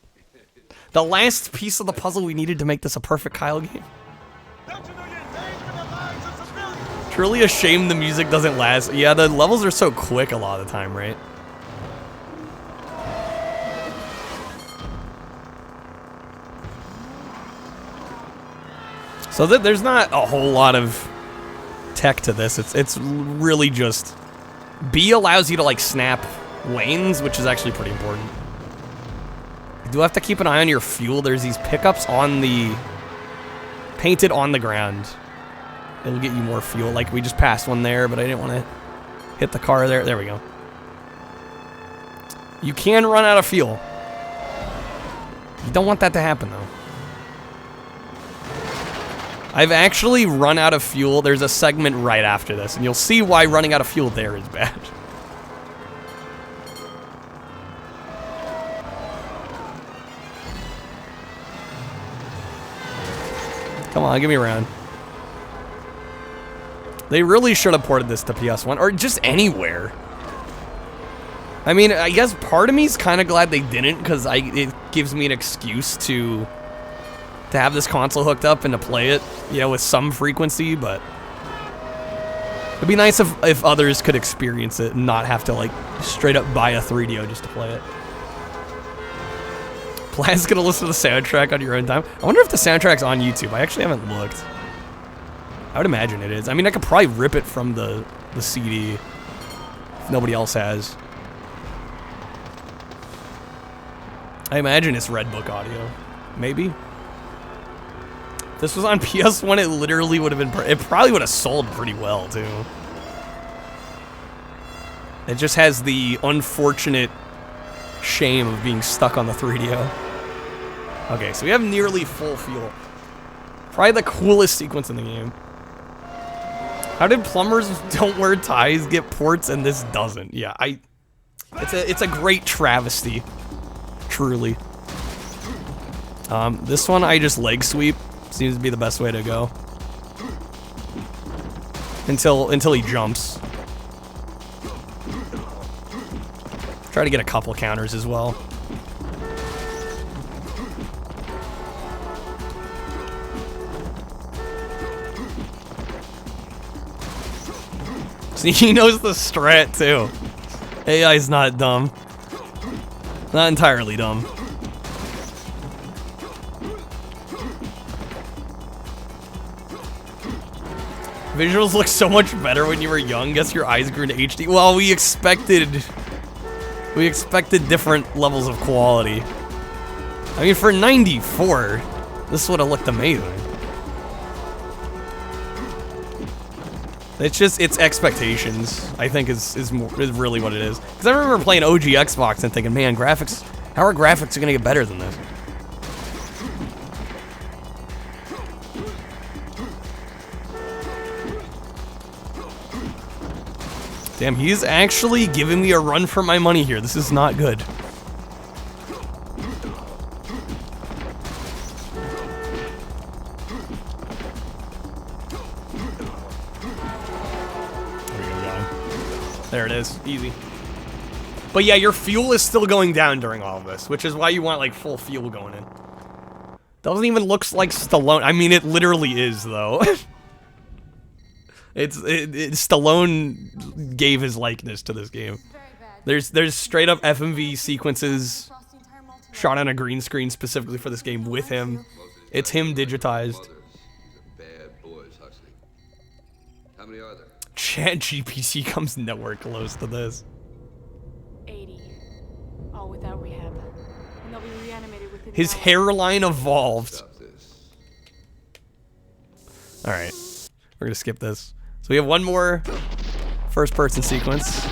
The last piece of the puzzle we needed to make this a perfect Kyle game. Truly a shame the music doesn't last. Yeah, the levels are so quick a lot of the time, right? So there's not a whole lot of tech to this. It's really just... B allows you to like snap lanes, which is actually pretty important. You do have to keep an eye on your fuel. There's these pickups on the... painted on the ground. It'll get you more fuel. Like, we just passed one there, but I didn't want to hit the car there. There we go. You can run out of fuel. You don't want that to happen, though. I've actually run out of fuel. There's a segment right after this, and you'll see why running out of fuel there is bad. Come on, give me a round. They really should have ported this to PS1, or just anywhere. I mean, I guess part of me is kind of glad they didn't, because it gives me an excuse to have this console hooked up and to play it, you know, with some frequency, but it'd be nice if others could experience it and not have to, like, straight up buy a 3DO just to play it. Plan's gonna listen to the soundtrack on your own time. I wonder if the soundtrack's on YouTube. I actually haven't looked. I would imagine it is. I mean, I could probably rip it from the CD if nobody else has. I imagine it's Redbook audio. Maybe. If this was on PS1, it literally would have been... It probably would have sold pretty well, too. It just has the unfortunate shame of being stuck on the 3DO. Okay, so we have nearly full fuel. Probably the coolest sequence in the game. How did Plumbers Don't Wear Ties get ports and this doesn't? Yeah, it's a great travesty. Truly. This one I just leg sweep. Seems to be the best way to go. Until he jumps. Try to get a couple counters as well. See, he knows the strat too. AI's not dumb. Not entirely dumb. Visuals look so much better when you were young. Guess your eyes grew to HD. Well, we expected different levels of quality. I mean, for 94, this would have looked amazing. It's expectations, I think is really what it is. Because I remember playing OG Xbox and thinking, man, graphics, how are graphics gonna get better than this? Damn, he's actually giving me a run for my money here. This is not good. There it is, easy. But yeah, your fuel is still going down during all of this, which is why you want like full fuel going in. Doesn't even look like Stallone. I mean, it literally is though. Stallone gave his likeness to this game. There's straight up FMV sequences shot on a green screen specifically for this game with him. It's him digitized.
How many are there?
ChatGPT comes nowhere close to this.
80. All without rehab. And they'll be reanimated within
His
hours.
hairline evolved. Alright. We're gonna skip this. So we have one more first person sequence.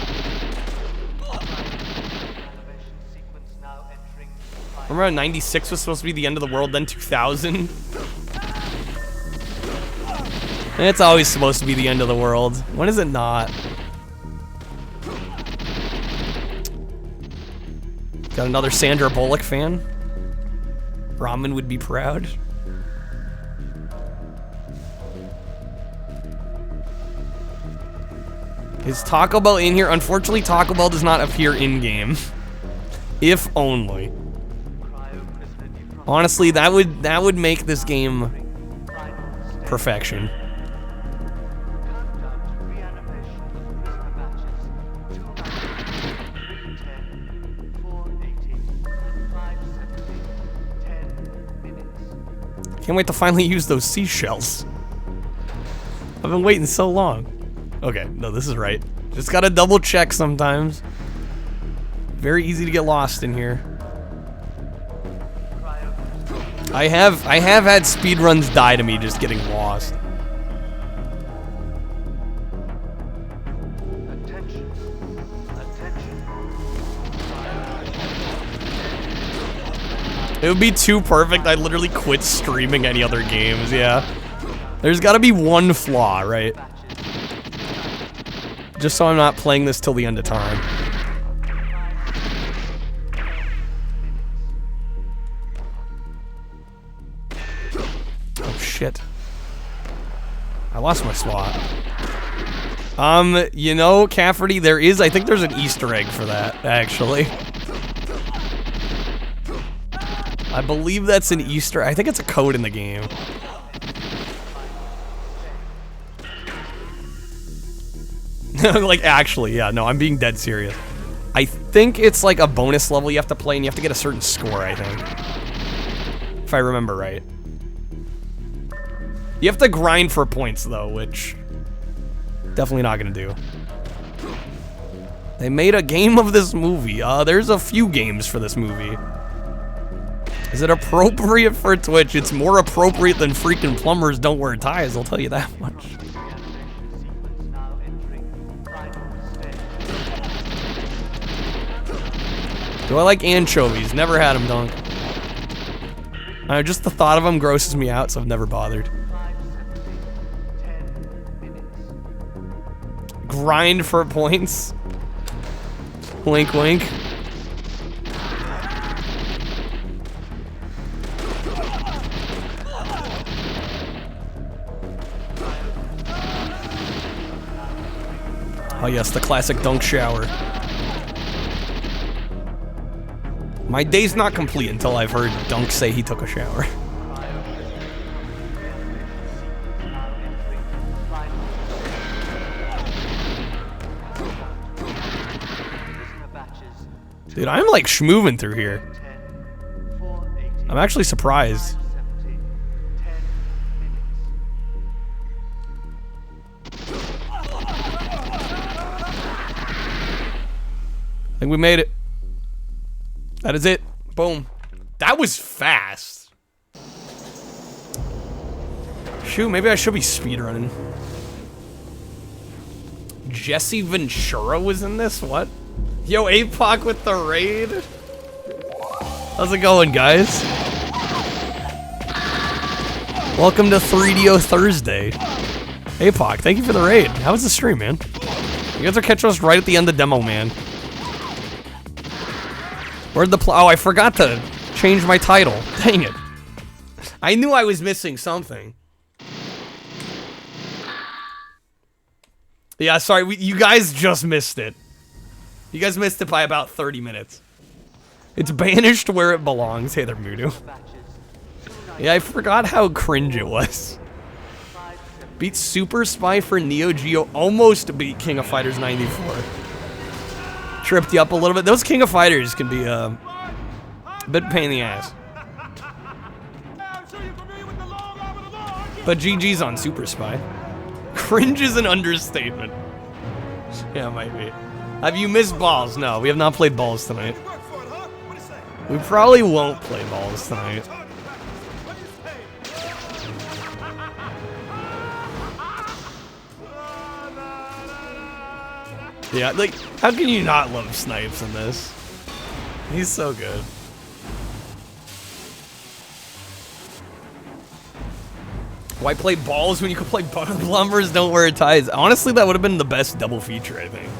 Remember how 96 was supposed to be the end of the world, then 2000? It's always supposed to be the end of the world. When is it not? Got another Sandra Bullock fan? Ramen would be proud. Is Taco Bell in here? Unfortunately, Taco Bell does not appear in-game. If only. Honestly, that would make this game perfection. Can't wait to finally use those seashells. I've been waiting so long. Okay, no, this is right. Just gotta double check sometimes. Very easy to get lost in here. I have had speedruns die to me just getting lost. It would be too perfect, I'd literally quit streaming any other games, yeah. There's gotta be one flaw, right? Just so I'm not playing this till the end of time. Oh shit. I lost my slot. You know, Cafferty, I think there's an Easter egg for that, actually. I believe that's an Easter. I think it's a code in the game. Like, actually, yeah, no, I'm being dead serious. I think it's like a bonus level you have to play and you have to get a certain score, I think. If I remember right. You have to grind for points, though, which... definitely not gonna do. They made a game of this movie. There's a few games for this movie. Is it appropriate for Twitch? It's more appropriate than freaking Plumbers Don't Wear Ties, I'll tell you that much. Do I like anchovies? Never had them, Dunk. Just the thought of them grosses me out, so I've never bothered. Grind for points. Wink, wink. Oh yes, the classic dunk shower. My day's not complete until I've heard Dunk say he took a shower. Dude, I'm like schmoovin' through here. I'm actually surprised. I think we made it. That is it. Boom. That was fast. Shoot, maybe I should be speedrunning. Jesse Ventura was in this? What? Yo, APOC with the raid? How's it going, guys? Welcome to 3DO Thursday. APOC, thank you for the raid. How was the stream, man? You guys are catching us right at the end of Demo, man. Where'd the oh, I forgot to change my title. Dang it. I knew I was missing something. Yeah, sorry, you guys just missed it. You guys missed it by about 30 minutes. It's banished where it belongs. Hey there, Mudu. Yeah, I forgot how cringe it was. Beat Super Spy for Neo Geo. Almost beat King of Fighters 94. Tripped you up a little bit. Those King of Fighters can be a bit pain in the ass. But GG's on Super Spy. Cringe is an understatement. Yeah, it might be. Have you missed balls? No, we have not played balls tonight. We probably won't play balls tonight. Yeah, like, how can you not love Snipes in this? He's so good. Why play balls when you could play Plumbers don't wear ties? Honestly, that would have been the best double feature, I think.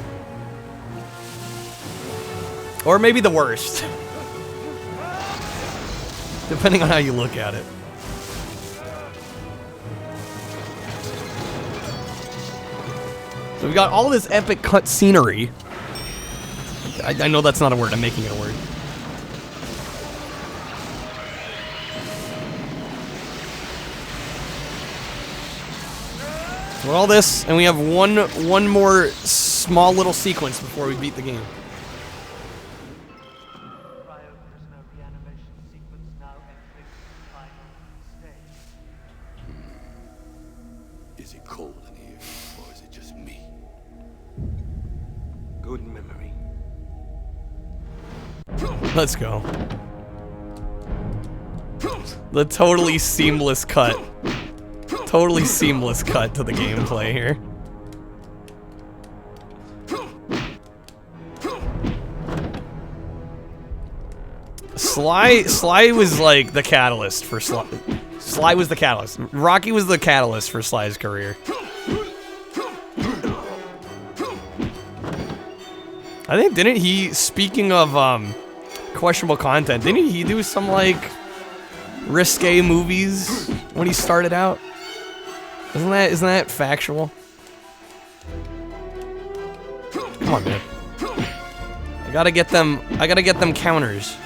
Or maybe the worst. Depending on how you look at it. So we got all this epic cut scenery. I know that's not a word, I'm making it a word. So all this, and we have one more small little sequence before we beat the game.
Is it cold in here, or is it just me? Good memory.
Let's go. The totally seamless cut. Totally seamless cut to the gameplay here. Sly was like the catalyst for Sly. Sly was the catalyst. Rocky was the catalyst for Sly's career. I think, didn't he, speaking of questionable content, didn't he do some like risque movies when he started out? Isn't that factual? Come on, man. I gotta get them counters.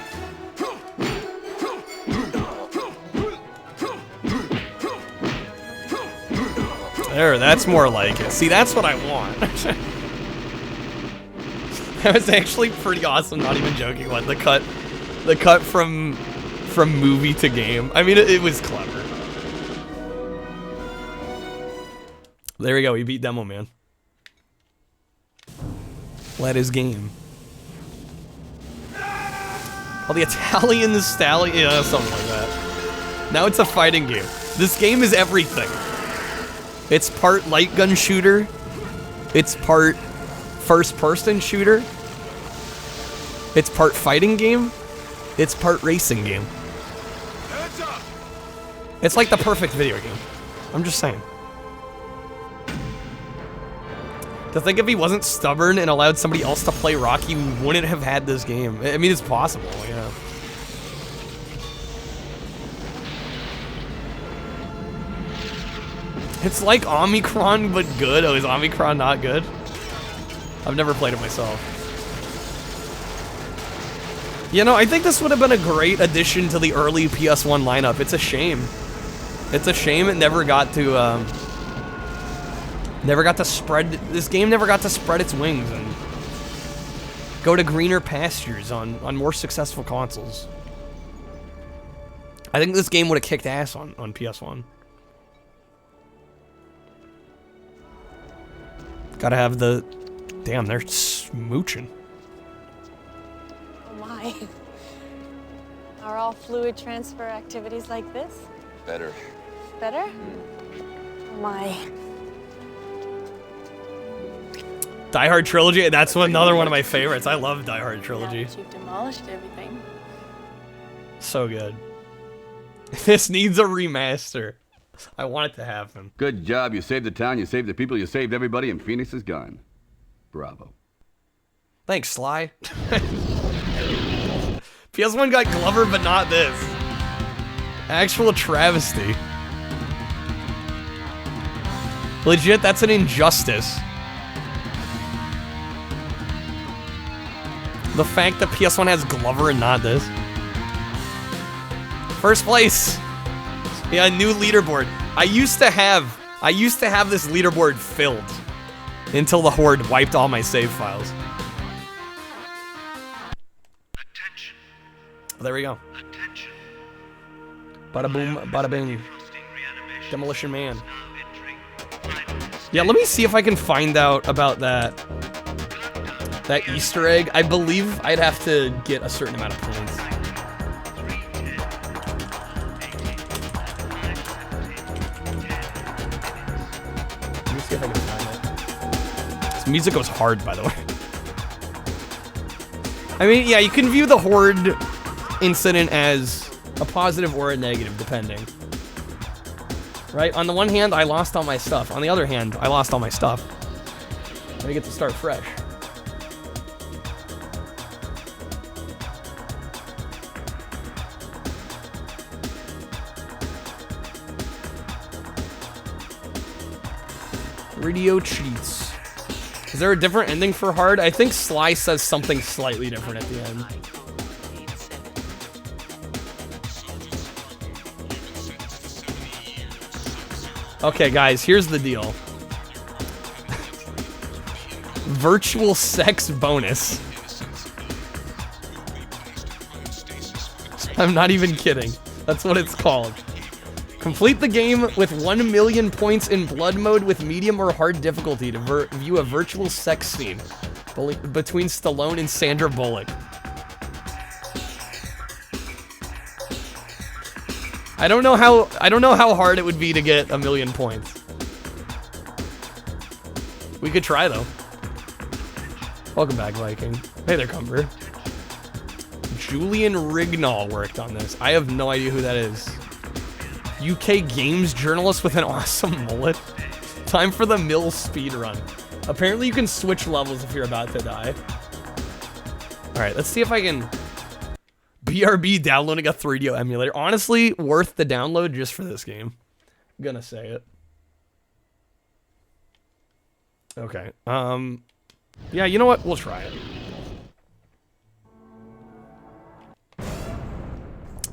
There, that's more like it. See, that's what I want. That was actually pretty awesome, not even joking. What, the cut from movie to game. I mean, it was clever. There we go, we beat Demo Man. Let his game. Oh, the Italian stallion, yeah, something like that. Now it's a fighting game. This game is everything. It's part light gun shooter. It's part first-person shooter. It's part fighting game. It's part racing game. It's like the perfect video game. I'm just saying. To think if he wasn't stubborn and allowed somebody else to play Rocky, we wouldn't have had this game. I mean, it's possible, yeah. It's like Omicron, but good. Oh, is Omicron not good? I've never played it myself. You know, I think this would have been a great addition to the early PS1 lineup. It's a shame. It's a shame it never got to, spread, this game never got to spread its wings and go to greener pastures on more successful consoles. I think this game would have kicked ass on PS1. Gotta have the... Damn, they're smooching.
Oh my. Are all fluid transfer activities like this?
Better.
Better? Oh my.
Die Hard Trilogy, that's another one of my favorites. I love Die Hard Trilogy.
Now that you've demolished everything.
So good. This needs a remaster. I want it to happen.
Good job. You saved the town, you saved the people, you saved everybody, and Phoenix is gone. Bravo.
Thanks, Sly. PS1 got Glover, but not this. Actual travesty. Legit, that's an injustice. The fact that PS1 has Glover and not this. First place. Yeah, new leaderboard. I used to have this leaderboard filled until the Horde wiped all my save files. Attention. There we go. Attention. Bada boom, bada bing. Demolition Man. Yeah, let me see if I can find out about that Easter egg. I believe I'd have to get a certain amount of points. Let me see if I can find it. This music goes hard, by the way. I mean, yeah, you can view the Horde incident as a positive or a negative, depending. Right? On the one hand, I lost all my stuff. On the other hand, I lost all my stuff. And I get to start fresh. Radio cheats. Is there a different ending for Hard? I think Sly says something slightly different at the end. Okay, guys, here's the deal. Virtual sex bonus. I'm not even kidding. That's what it's called. Complete the game with 1 million points in blood mode with medium or hard difficulty to view a virtual sex scene between Stallone and Sandra Bullock. I don't know how hard it would be to get 1 million points. We could try though. Welcome back, Viking. Hey there, Cumber. Julian Rignall worked on this. I have no idea who that is. UK games journalist with an awesome mullet. Time for the mill speedrun. Apparently you can switch levels if you're about to die. Alright, let's see if I can... BRB downloading a 3DO emulator. Honestly, worth the download just for this game. I'm gonna say it. Okay. Yeah, you know what? We'll try it.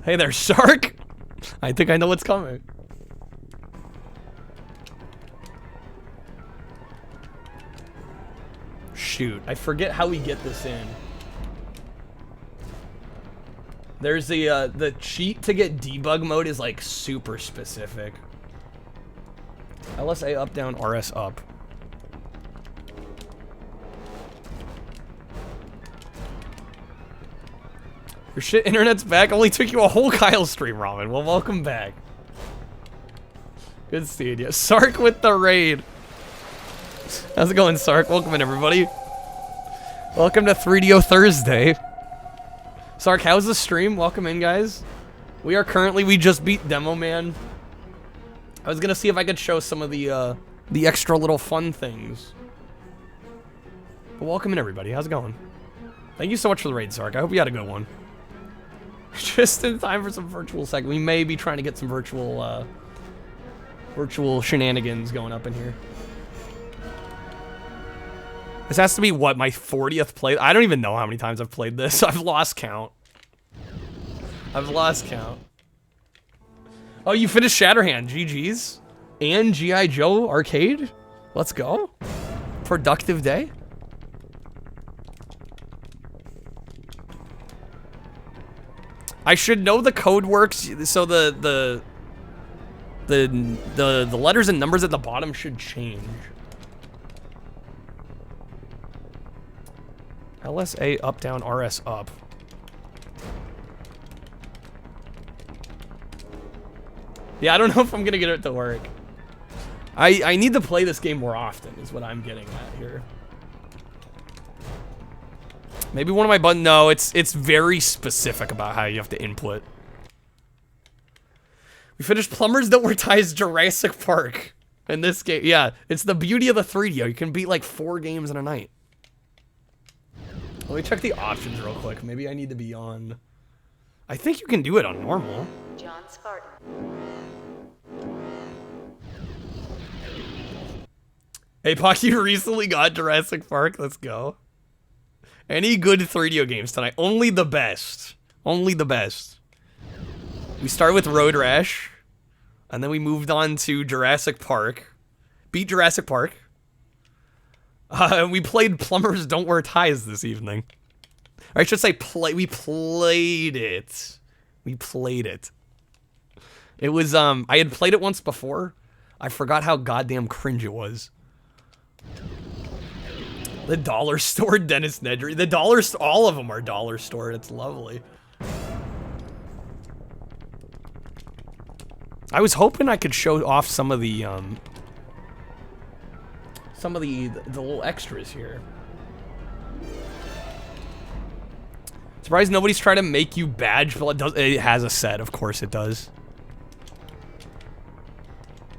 Hey there, Shark! I think I know what's coming. Shoot, I forget how we get this in. There's the cheat to get debug mode is like super specific. LSA up, down, RS up. Your shit internet's back. Only took you a whole Kyle stream, Ramen. Well, welcome back. Good seeing you. Sark with the raid. How's it going, Sark? Welcome in, everybody. Welcome to 3DO Thursday. Sark, how's the stream? Welcome in, guys. We just beat Demo Man. I was gonna see if I could show some of the extra little fun things. But welcome in, everybody. How's it going? Thank you so much for the raid, Sark. I hope you had a good one. Just in time for some virtual sec. We may be trying to get some virtual shenanigans going up in here. This has to be, what, my 40th play? I don't even know how many times I've played this. I've lost count. I've lost count. Oh, you finished Shatterhand. GG's. And G.I. Joe Arcade? Let's go. Productive day. I should know the code works, so the letters and numbers at the bottom should change. LSA up, down, RS up. Yeah, I don't know if I'm gonna get it to work. I need to play this game more often, is what I'm getting at here. Maybe one of my buttons. No, it's very specific about how you have to input. We finished Plumbers Don't Wear Ties Jurassic Park in this game. Yeah, it's the beauty of the 3D. You can beat like 4 games in a night. Let me check the options real quick. Maybe I need to be on... I think you can do it on normal.
John Spartan.
Hey, Pock, you recently got Jurassic Park. Let's go. Any good 3DO games tonight? Only the best. Only the best. We started with Road Rash, and then we moved on to Jurassic Park. Beat Jurassic Park. We played Plumbers Don't Wear Ties this evening. Or I should say we played it. We played it. It was, I had played it once before. I forgot how goddamn cringe it was. The dollar store, Dennis Nedry. The dollar, all of them are dollar store. It's lovely. I was hoping I could show off some of the little extras here. Surprised nobody's trying to make you badge, but it does. It has a set, of course it does.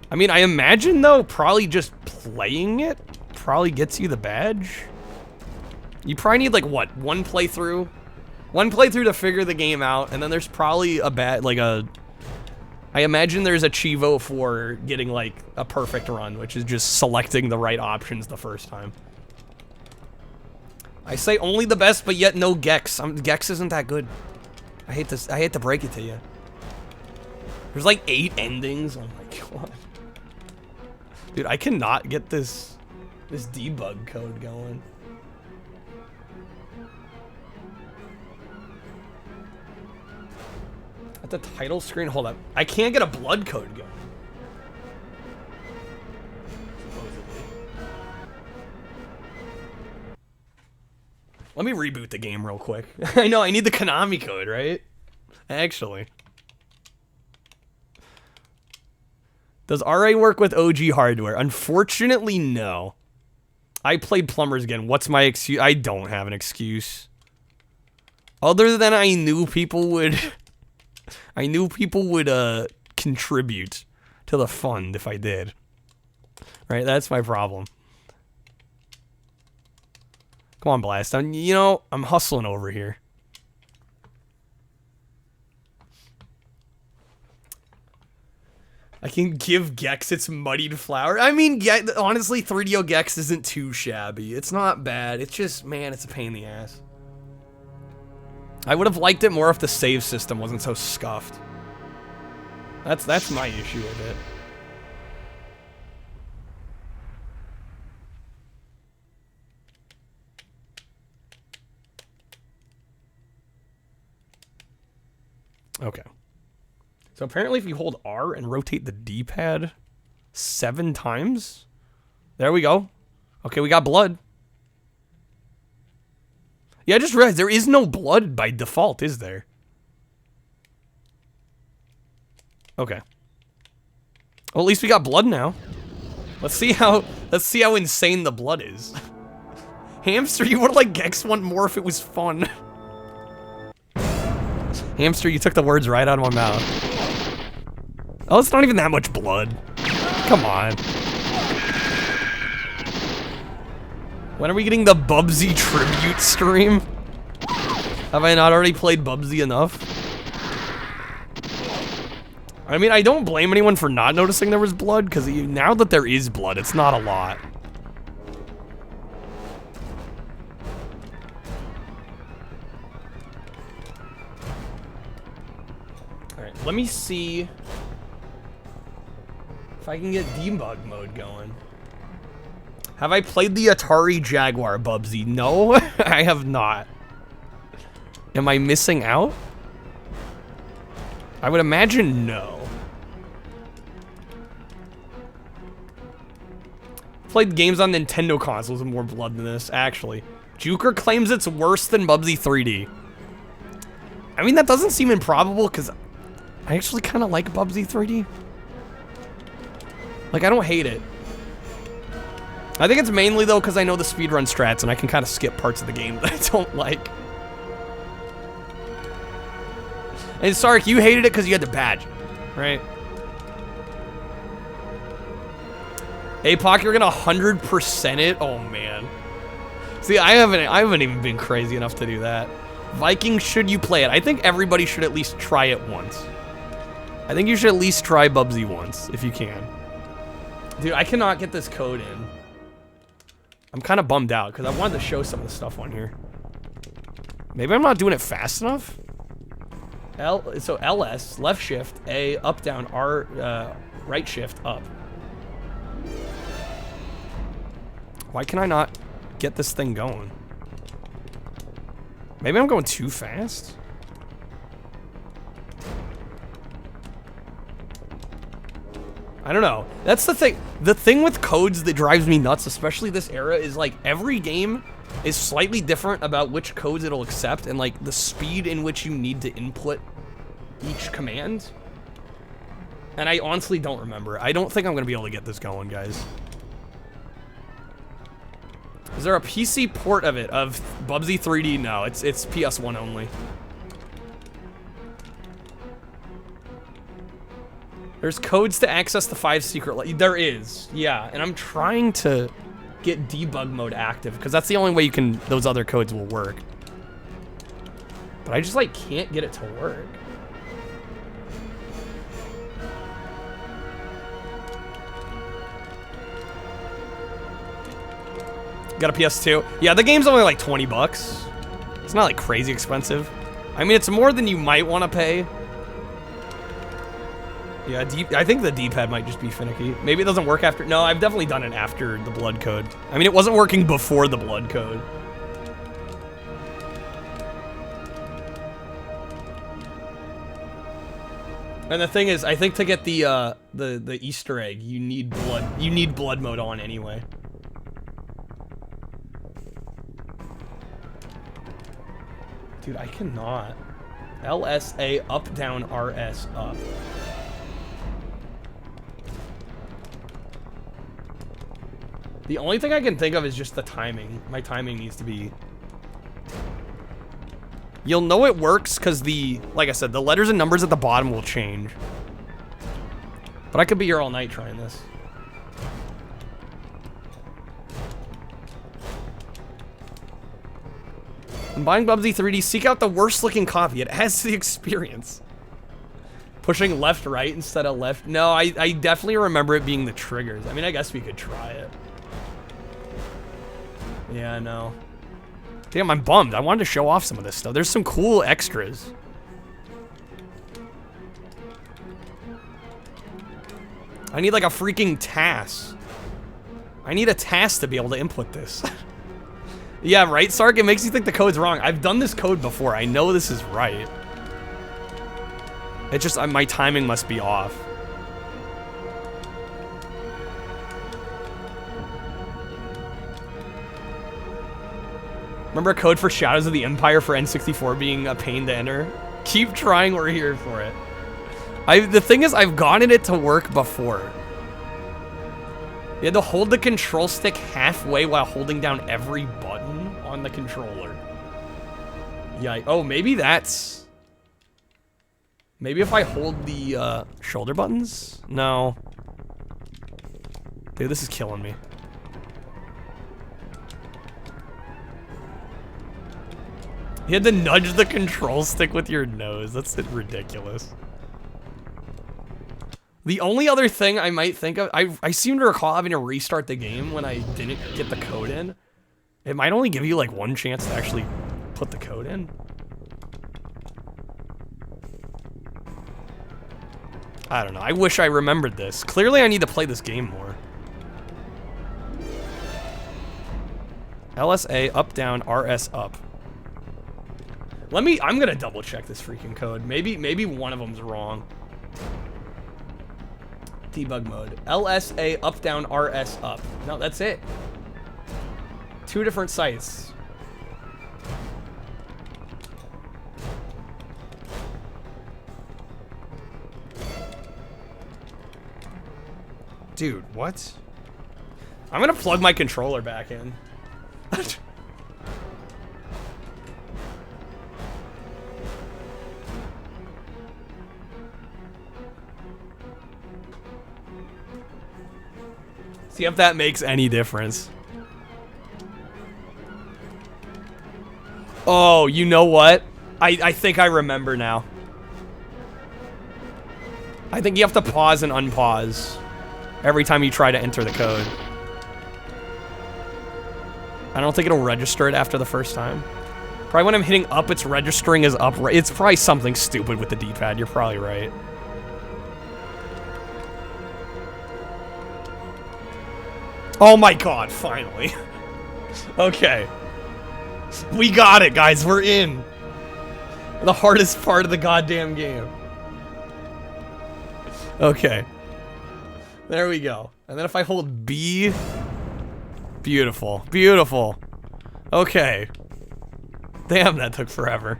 I mean, I imagine though, probably just playing it probably gets you the badge. You probably need like what, one playthrough to figure the game out, and then there's probably a I imagine there's a Chivo for getting like a perfect run, which is just selecting the right options the first time. I say only the best, but yet no Gex. Gex isn't that good. I hate to break it to you. There's like 8 endings. Oh my god. Dude, I cannot get this debug code going. At the title screen, hold up. I can't get a blood code going. Let me reboot the game real quick. I know, I need the Konami code, right? Actually. Does RA work with OG hardware? Unfortunately, no. I played Plumbers again. What's my excuse? I don't have an excuse. Other than I knew people would... I knew people would contribute to the fund if I did. Right? That's my problem. Come on, Blast. You know, I'm hustling over here. I can give Gex its muddied flower. I mean, honestly, 3DO Gex isn't too shabby. It's not bad. It's just, man, it's a pain in the ass. I would have liked it more if the save system wasn't so scuffed. That's my issue with it. Okay. So apparently if you hold R and rotate the D-pad 7 times, there we go. Okay, we got blood. Yeah, I just realized there is no blood by default, is there? Okay. Well, at least we got blood now. Let's see how insane the blood is. Hamster, you would like Gex want more if it was fun. Hamster, you took the words right out of my mouth. Oh, it's not even that much blood. Come on. When are we getting the Bubsy tribute stream? Have I not already played Bubsy enough? I mean, I don't blame anyone for not noticing there was blood, because now that there is blood, it's not a lot. Let me see if I can get debug mode going. Have I played the Atari Jaguar, Bubsy? No, I have not. Am I missing out? I would imagine no. Played games on Nintendo consoles with more blood than this, actually. Juker claims it's worse than Bubsy 3D. I mean, that doesn't seem improbable, because I actually kind of like Bubsy 3D. Like, I don't hate it. I think it's mainly, though, because I know the speedrun strats, and I can kind of skip parts of the game that I don't like. And Sark, you hated it because you had the badge, right? APOC, you're gonna 100% it? Oh, man. See, I haven't even been crazy enough to do that. Vikings, should you play it? I think everybody should at least try it once. I think you should at least try Bubsy once, if you can. Dude, I cannot get this code in. I'm kind of bummed out, because I wanted to show some of the stuff on here. Maybe I'm not doing it fast enough? So LS, left shift, A, up, down, R, right shift, up. Why can I not get this thing going? Maybe I'm going too fast? I don't know. That's the thing. The thing with codes that drives me nuts, especially this era, is like every game is slightly different about which codes it'll accept and like the speed in which you need to input each command. And I honestly don't remember. I don't think I'm going to be able to get this going, guys. Is there a PC port of it, of Bubsy 3D? No, it's PS1 only. There's codes to access the 5 secret. There is, yeah. And I'm trying to get debug mode active because that's the only way you can. Those other codes will work. But I just like can't get it to work. Got a PS2. Yeah, the game's only like 20 bucks. It's not like crazy expensive. I mean, it's more than you might want to pay. Yeah, I think the D-pad might just be finicky. Maybe it doesn't work after. No, I've definitely done it after the blood code. I mean, it wasn't working before the blood code. And the thing is, I think to get the Easter egg, you need blood mode on anyway. Dude, I cannot. LSA up, down, RS up. The only thing I can think of is just the timing. My timing needs to be... You'll know it works because like I said, the letters and numbers at the bottom will change. But I could be here all night trying this. I'm buying Bubsy 3D. Seek out the worst looking copy. It adds to the experience. Pushing left, right instead of left. No, I definitely remember it being the triggers. I mean, I guess we could try it. Yeah, I know. Damn, I'm bummed. I wanted to show off some of this stuff. There's some cool extras. I need like a freaking TAS. I need a TAS to be able to input this. Yeah, right, Sark? It makes you think the code's wrong. I've done this code before. I know this is right. It just, my timing must be off. Remember a code for Shadows of the Empire for N64 being a pain to enter? Keep trying, we're here for it. The thing is, I've gotten it to work before. You had to hold the control stick halfway while holding down every button on the controller. Yeah, oh, maybe that's... Maybe if I hold the shoulder buttons? No. Dude, this is killing me. You had to nudge the control stick with your nose. That's ridiculous. The only other thing I might think of, I seem to recall having to restart the game when I didn't get the code in. It might only give you like one chance to actually put the code in. I don't know. I wish I remembered this. Clearly I need to play this game more. LSA, up, down, RS, up. I'm gonna double check this freaking code. Maybe one of them's wrong. Debug mode. LSA, up, down, RS, up. No, that's it. 2 different sites. Dude, what? I'm gonna plug my controller back in. See if that makes any difference. Oh, you know what? I think I remember now. I think you have to pause and unpause every time you try to enter the code. I don't think it'll register it after the first time. Probably when I'm hitting up, it's registering as up. It's probably something stupid with the D-pad. You're probably right. Oh my god, finally. Okay. We got it, guys. We're in. The hardest part of the goddamn game. Okay. There we go. And then if I hold B... Beautiful. Beautiful. Okay. Damn, that took forever.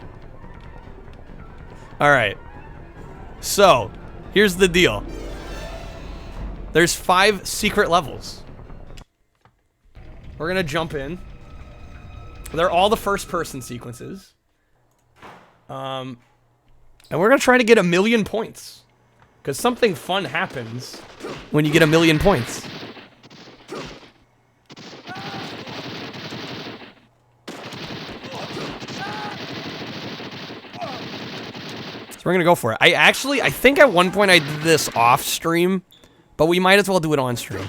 Alright. So, here's the deal. There's 5 secret levels. We're gonna jump in. They're all the first-person sequences. And we're gonna try to get 1,000,000 points. Because something fun happens when you get 1,000,000 points. So we're gonna go for it. I think at one point I did this off stream, but we might as well do it on stream.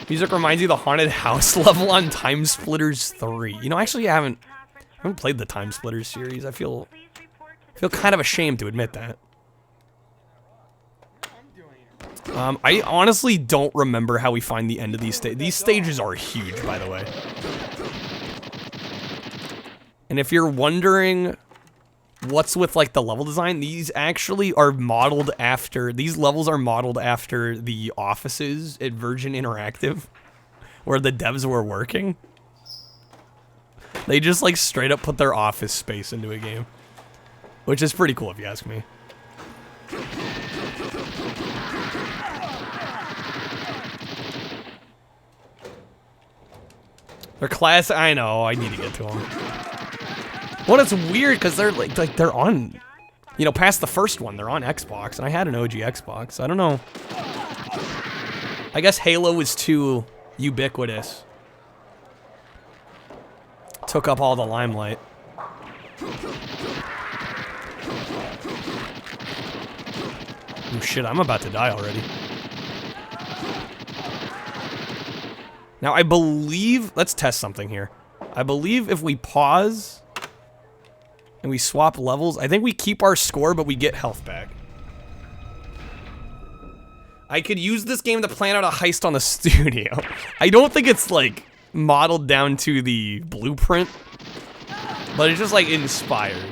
Music reminds you of the haunted house level on Time Splitters 3. You know, actually I haven't played the Time Splitters series. I feel kind of ashamed to admit that. I honestly don't remember how we find the end of these stages. These stages are huge, by the way. And if you're wondering what's with like the level design, these actually are modeled after, these levels are modeled after the offices at Virgin Interactive where the devs were working. They just like straight up put their office space into a game, which is pretty cool if you ask me. They're class, I know, I need to get to them. Well, it's weird because they're like they're on, you know, past the first one, they're on Xbox, and I had an OG Xbox. I don't know. I guess Halo was too ubiquitous. Took up all the limelight. Oh shit, I'm about to die already. Now I believe, let's test something here. I believe if we pause and we swap levels, I think we keep our score, but we get health back. I could use this game to plan out a heist on the studio. I don't think it's like modeled down to the blueprint, but it's just like inspired.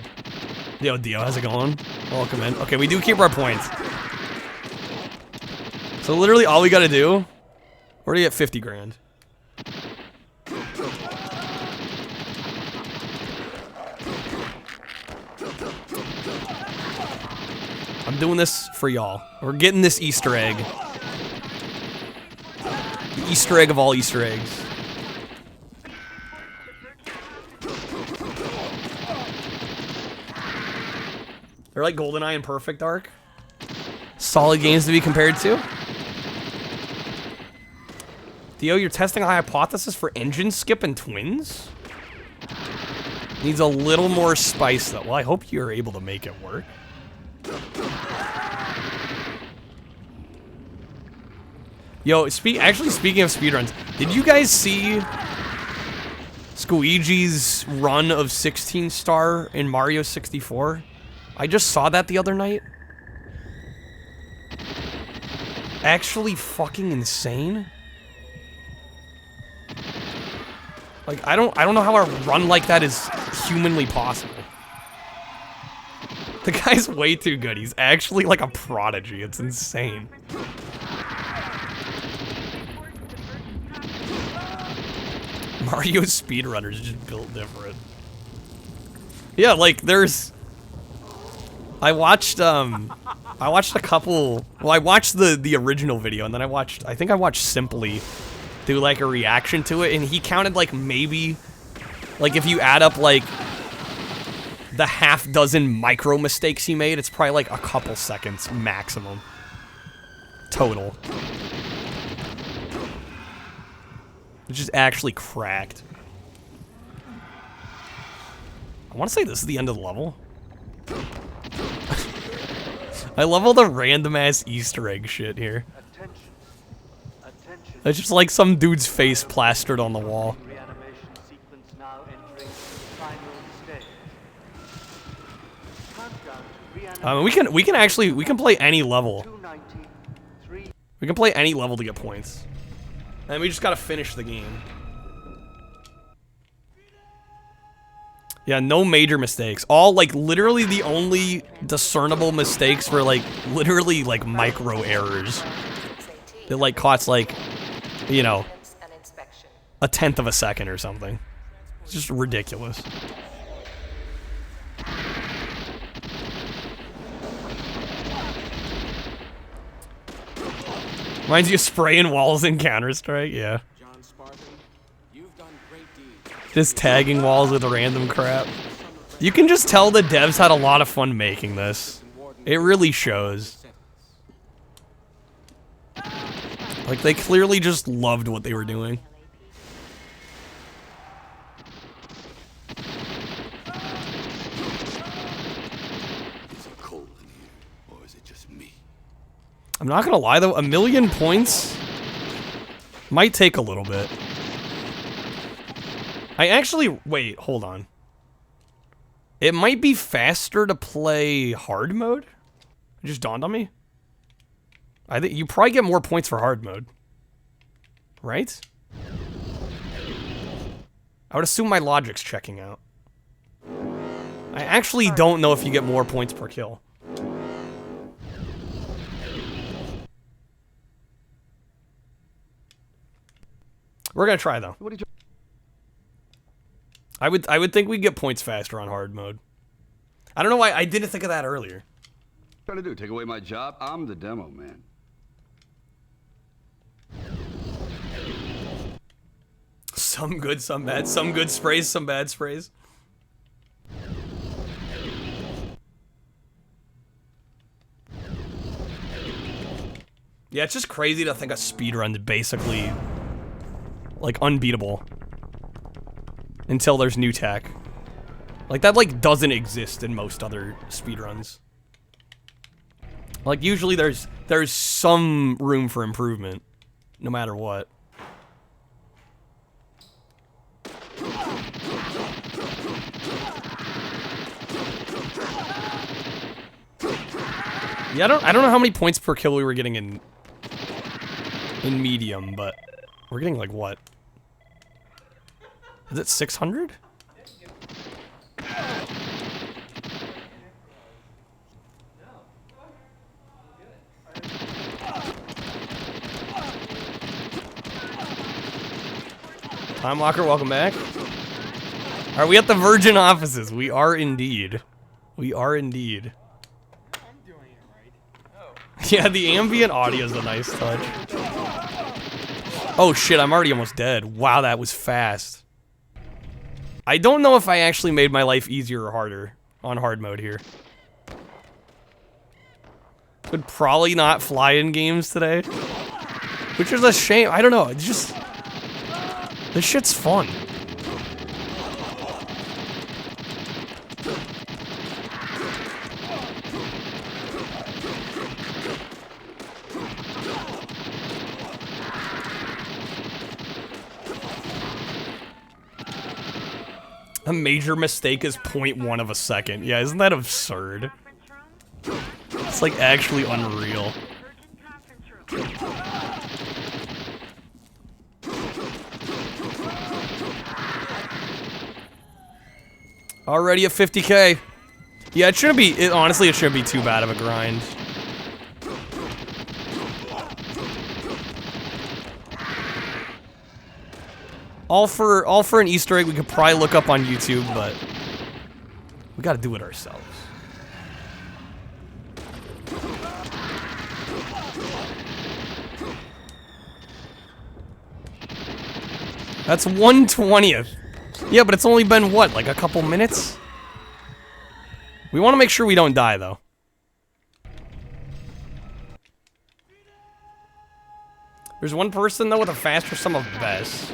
Yo, Dio, how's it going? Welcome in. Okay, we do keep our points. So literally all we gotta do, we're gonna get 50 grand. I'm doing this for y'all. We're getting this Easter egg. The Easter egg of all Easter eggs. They're like GoldenEye and Perfect Dark. Solid games to be compared to. Theo, you're testing a hypothesis for engine skip and twins? Needs a little more spice though. Well, I hope you're able to make it work. Yo, actually speaking of speedruns, did you guys see Squeegee's run of 16-star in Mario 64. I just saw that the other night. Actually fucking insane. Like, I don't know how a run like that is humanly possible. The guy's way too good. He's actually like a prodigy. It's insane. Mario speedrunners just built different. Yeah, like there's I watched a couple, well, I watched the original video, and then I think I watched Simply do like a reaction to it, and he counted like maybe, like if you add up like the half dozen micro mistakes he made, it's probably like a couple seconds maximum total. It's just actually cracked. I want to say this is the end of the level. I love all the random ass Easter egg shit here. It's just like some dude's face plastered on the wall. We can play any level. We can play any level to get points. And we just gotta finish the game. Yeah, no major mistakes. All, like, literally the only discernible mistakes were, like, literally, like, micro errors. It, like, costs, like, you know, 1/10 of a second or something. It's just ridiculous. Reminds you of spraying walls in Counter-Strike, yeah. Just tagging walls with random crap. You can just tell the devs had a lot of fun making this. It really shows. Like, they clearly just loved what they were doing.
Is it cold in here, or is it just me?
I'm not gonna lie though, 1,000,000 points might take a little bit. I actually, wait, hold on. It might be faster to play hard mode? It just dawned on me. I think you probably get more points for hard mode. Right? I would assume my logic's checking out. I actually don't know if you get more points per kill. We're gonna try though. I would think we'd get points faster on hard mode. I don't know why I didn't think of that earlier.
What are you trying to do? Take away my job? I'm the demo man.
Some good, some bad. Some good sprays, some bad sprays. Yeah, it's just crazy to think a speedrun is basically like unbeatable until there's new tech. Like that like doesn't exist in most other speedruns. Like usually there's some room for improvement no matter what. Yeah, I don't know how many points per kill we were getting in medium, but we're getting like what? Is it 600? Time Walker, welcome back. Are we at the Virgin offices? We are indeed. We are indeed. Yeah, the ambient audio is a nice touch. Oh shit, I'm already almost dead. Wow, that was fast. I don't know if I actually made my life easier or harder on hard mode here. Could probably not fly in games today. Which is a shame. I don't know. It's just... this shit's fun. A major mistake is 0.1 of a second. Yeah, isn't that absurd? It's like actually unreal. Already at 50K. Yeah, it shouldn't be, honestly, it shouldn't be too bad of a grind. All for an Easter egg we could probably look up on YouTube, but we gotta do it ourselves. That's 1/20th. Yeah, but it's only been, what, like a couple minutes? We want to make sure we don't die, though. There's one person, though, with a faster sum of best.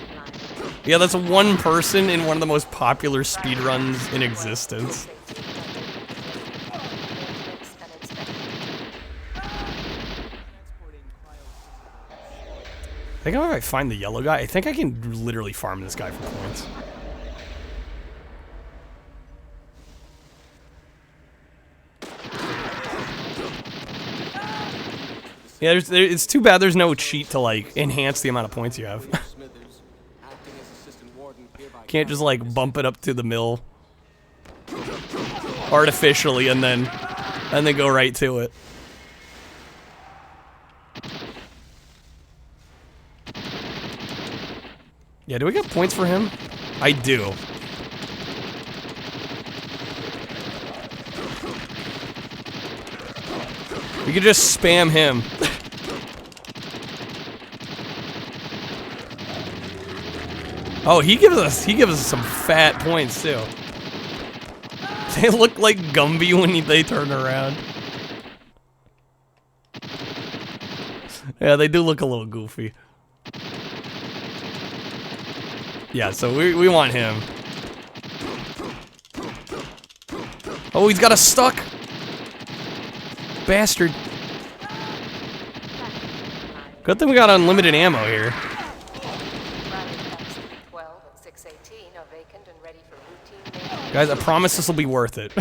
Yeah, that's one person in one of the most popular speedruns in existence. I think if I find the yellow guy, I think I can literally farm this guy for points. Yeah, it's too bad there's no cheat to, like, enhance the amount of points you have. Can't just, like, bump it up to the mill artificially and then go right to it. Yeah, do we get points for him? I do. We could just spam him. Oh, he gives us some fat points too. They look like Gumby when they turn around. Yeah, they do look a little goofy. Yeah, so we want him. Oh, he's got us stuck. Bastard. Good thing we got unlimited ammo here. Guys, I promise this will be worth it.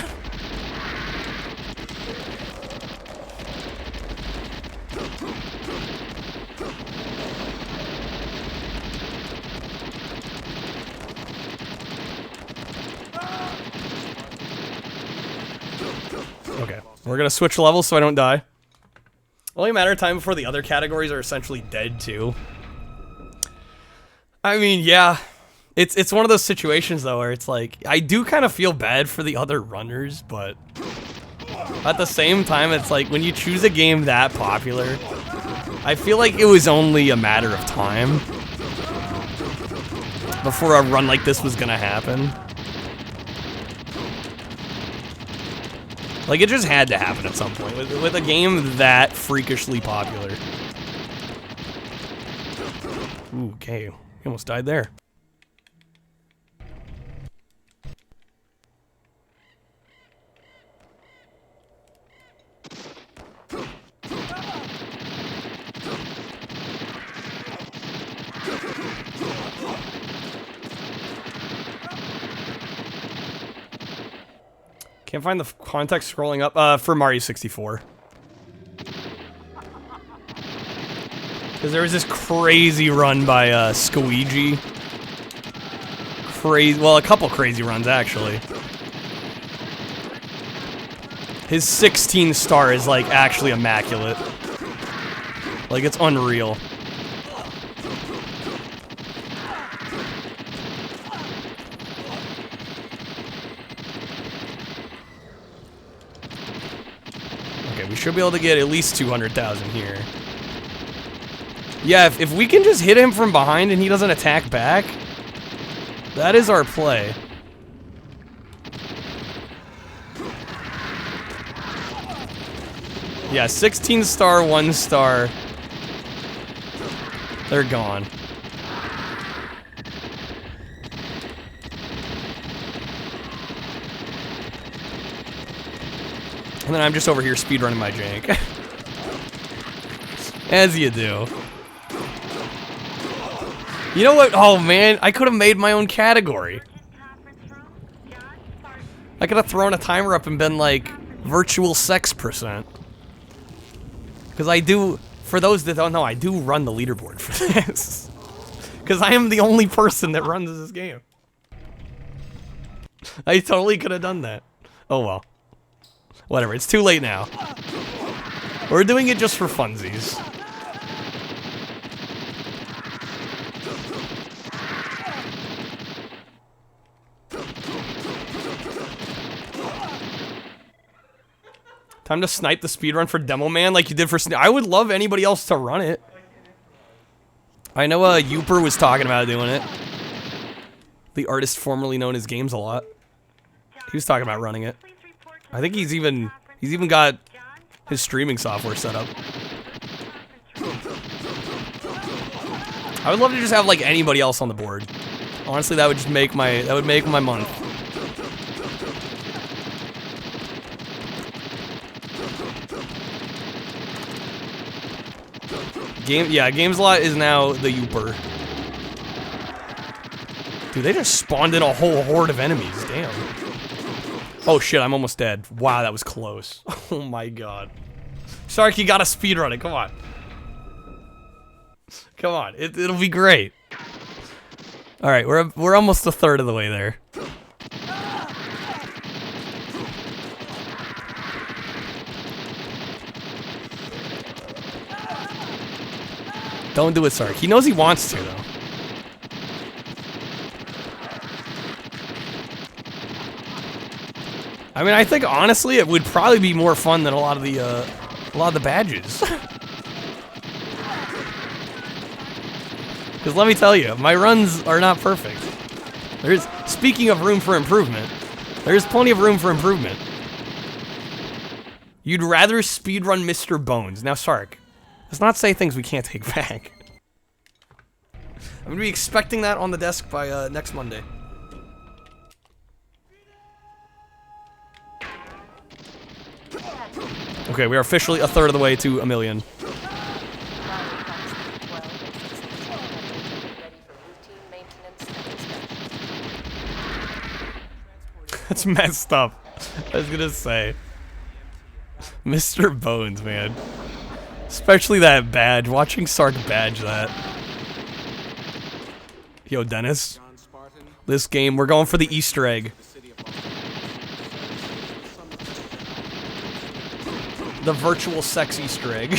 Okay, we're gonna switch levels so I don't die. Only a matter of time before the other categories are essentially dead too. I mean, yeah. It's one of those situations though where it's like I do kind of feel bad for the other runners, but at the same time it's like when you choose a game that popular, I feel like it was only a matter of time before a run like this was gonna happen. Like it just had to happen at some point with a game that freakishly popular. Ooh, okay, he almost died there. Can't find the context scrolling up for Mario 64. Because there was this crazy run by Squeegee. Well, a couple crazy runs actually. His 16 star is like actually immaculate. Like it's unreal. We should be able to get at least 200,000 here. Yeah, if we can just hit him from behind and he doesn't attack back, that is our play. Yeah, 16 star, 1 star. They're gone. And then I'm just over here speedrunning my jank. As you do. You know what? Oh man, I could have made my own category. I could have thrown a timer up and been like, virtual sex %. Because I do, for those that don't know, I do run the leaderboard for this. Because I am the only person that runs this game. I totally could have done that. Oh well. Whatever, it's too late now. We're doing it just for funsies. Time to snipe the speedrun for Demo Man like you did for I would love anybody else to run it. I know Youper was talking about doing it. The artist formerly known as Games a Lot. He was talking about running it. I think he's even got his streaming software set up. I would love to just have like anybody else on the board. Honestly, that would just make my month. Games a Lot is now the Youper. Dude, they just spawned in a whole horde of enemies. Damn. Oh shit, I'm almost dead. Wow, that was close. Oh my god. Sark, you gotta speedrun it. Come on. Come on. It'll be great. All right, we're almost a third of the way there. Don't do it, Sark. He knows he wants to, though. I mean, I think honestly, it would probably be more fun than a lot of the badges. Because let me tell you, my runs are not perfect. Speaking of room for improvement, there's plenty of room for improvement. You'd rather speedrun Mr. Bones. Now, Sark, let's not say things we can't take back. I'm gonna be expecting that on the desk by next Monday. Okay, we are officially a third of the way to 1 million. That's messed up. I was gonna say. Mr. Bones, man. Especially that badge. Watching Sark badge that. Yo, Dennis. This game, we're going for the Easter egg. The virtual sex Easter egg.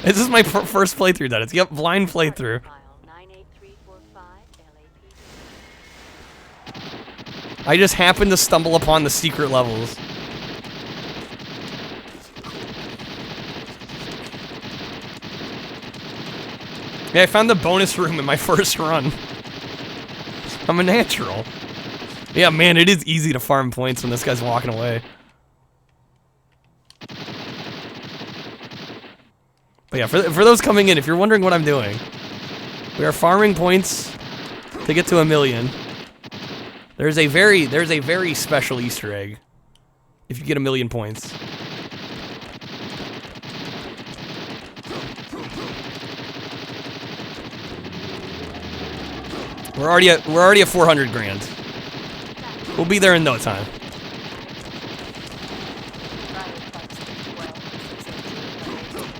This is my first playthrough, Dennis. Yep, blind playthrough. I just happened to stumble upon the secret levels. Yeah, I found the bonus room in my first run. I'm a natural. Yeah, man, it is easy to farm points when this guy's walking away. But yeah, for those coming in, if you're wondering what I'm doing, we are farming points to get to 1 million. There's a very special Easter egg if you get 1 million points. We're already at 400 grand. We'll be there in no time.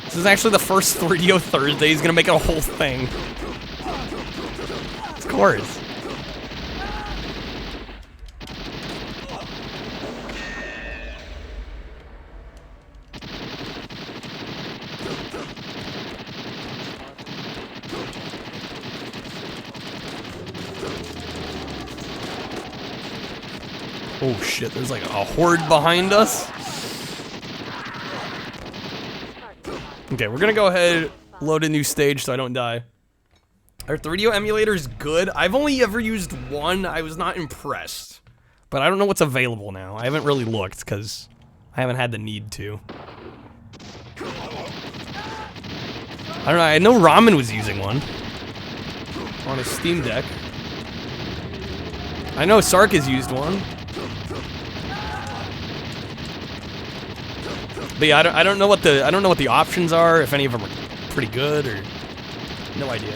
This is actually the first 3DO Thursday. He's gonna make it a whole thing. Of course. Oh shit, there's like a horde behind us. Okay, we're gonna go ahead, load a new stage so I don't die. Our 3DO emulator is good. I've only ever used one. I was not impressed. But I don't know what's available now. I haven't really looked because I haven't had the need to. I don't know, I know Ramen was using one on his Steam Deck. I know Sark has used one. But yeah, I don't know what the options are, if any of them are pretty good or no idea.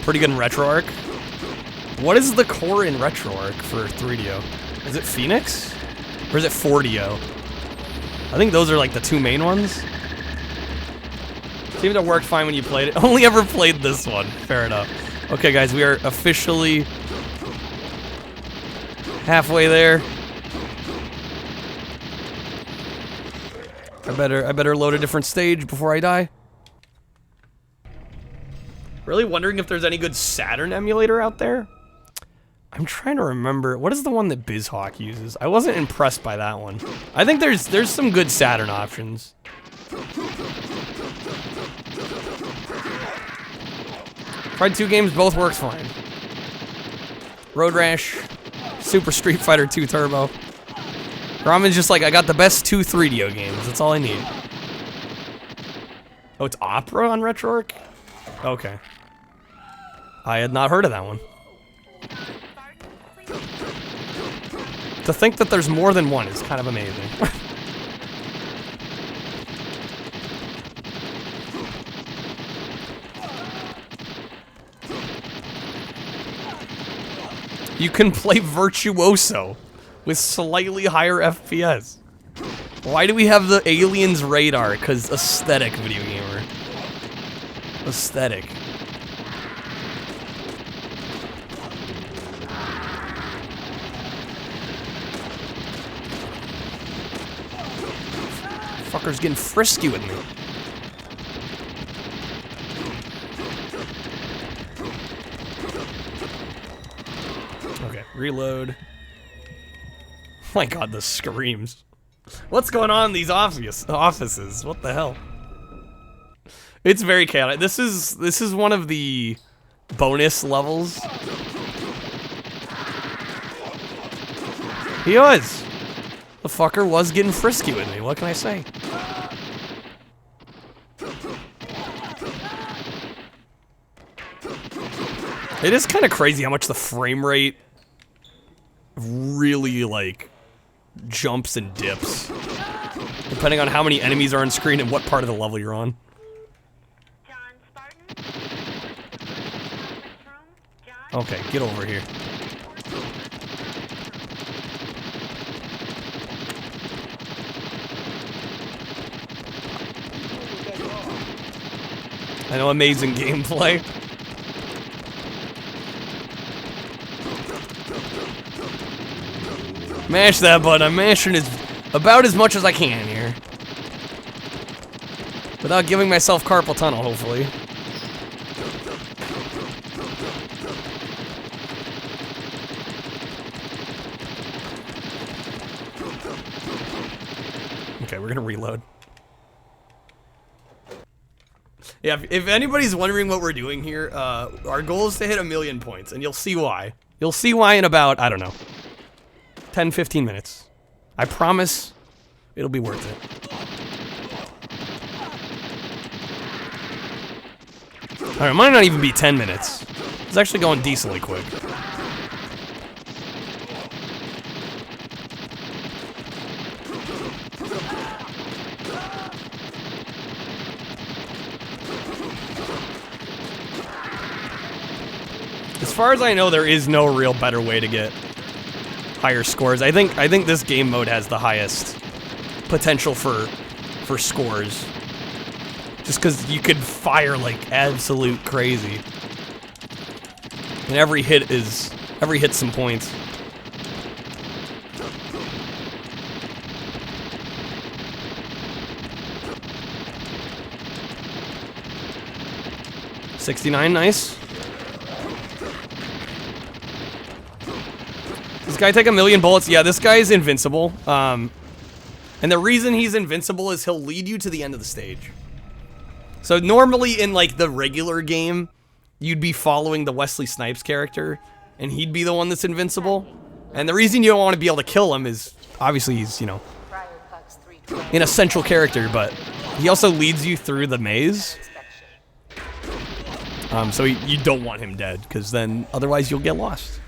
Pretty good in RetroArch. What is the core in RetroArch for 3DO? Is it Phoenix? Or is it 4DO? I think those are like the two main ones. Seemed to work fine when you played it. Only ever played this one. Fair enough. Okay, guys, we are officially halfway there. I better load a different stage before I die. Really wondering if there's any good Saturn emulator out there. I'm trying to remember. What is the one that BizHawk uses? I wasn't impressed by that one. I think there's some good Saturn options. Tried 2 games, both works fine. Road Rash, Super Street Fighter 2 Turbo. Ramen's just like, I got the best 2 3DO games. That's all I need. Oh, it's Opera on RetroArch? Okay. I had not heard of that one. To think that there's more than one is kind of amazing. You can play Virtuoso with slightly higher FPS. Why do we have the Aliens radar? Because aesthetic, video gamer. Aesthetic. Fucker's getting frisky with me. Okay, reload. My god, the screams. What's going on in these offices? What the hell? It's very chaotic. This is one of the bonus levels. He was. The fucker was getting frisky with me. What can I say? It is kind of crazy how much the frame rate really, like, jumps and dips, depending on how many enemies are on screen and what part of the level you're on. Okay, get over here. I know, amazing gameplay. Mash that button. I'm mashing about as much as I can here. Without giving myself carpal tunnel, hopefully. Okay, we're gonna reload. Yeah, if anybody's wondering what we're doing here, our goal is to hit 1,000,000 points, and you'll see why. You'll see why in about, I don't know, 10, 15 minutes. I promise it'll be worth it. Alright, it might not even be 10 minutes. It's actually going decently quick. As far as I know, there is no real better way to get higher scores. I think this game mode has the highest potential for scores. Just because you could fire like absolute crazy. And every hit's some points. $69, nice. This guy take 1,000,000 bullets. Yeah, this guy is invincible. And the reason he's invincible is he'll lead you to the end of the stage. So normally in like the regular game, you'd be following the Wesley Snipes character, and he'd be the one that's invincible. And the reason you don't want to be able to kill him is obviously he's, you know, an essential character, but he also leads you through the maze. So you don't want him dead, because then otherwise you'll get lost.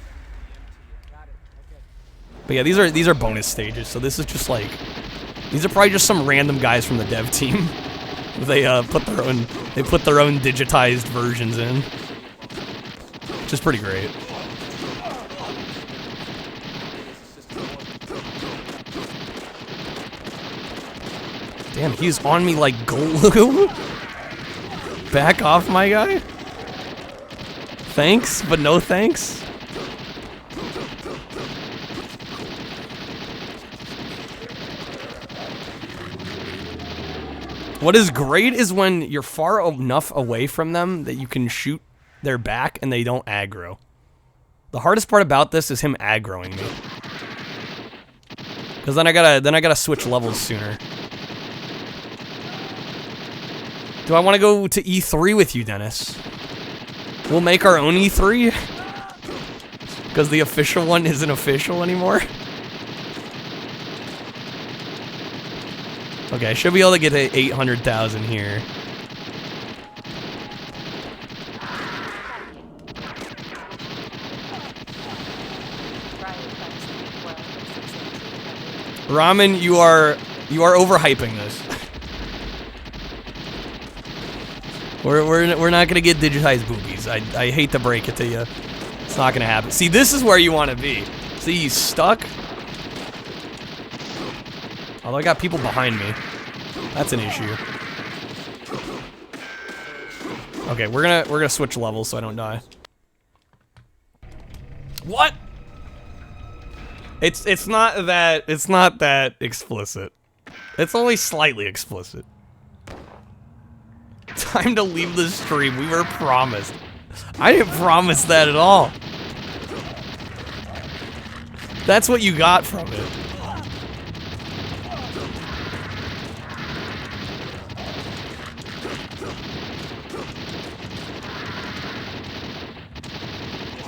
But yeah, these are bonus stages, so this is just like, these are probably just some random guys from the dev team. They put their own digitized versions in. which is pretty great. Damn, he's on me like glue. Back off, my guy. Thanks, but no thanks. What is great is when you're far enough away from them that you can shoot their back and they don't aggro. The hardest part about this is him aggroing me. Cause then I gotta switch levels sooner. Do I want to go to E3 with you, Dennis? We'll make our own E3? Because the official one isn't official anymore? Okay, I should be able to get to 800,000 here. Ramen, you are overhyping this. We're not gonna get digitized boobies. I hate to break it to you. It's not gonna happen. See, this is where you want to be. See, he's stuck. Although I got people behind me. That's an issue. Okay, we're gonna switch levels so I don't die. What? It's not that explicit. It's only slightly explicit. Time to leave the stream. We were promised. I didn't promise that at all. That's what you got from it.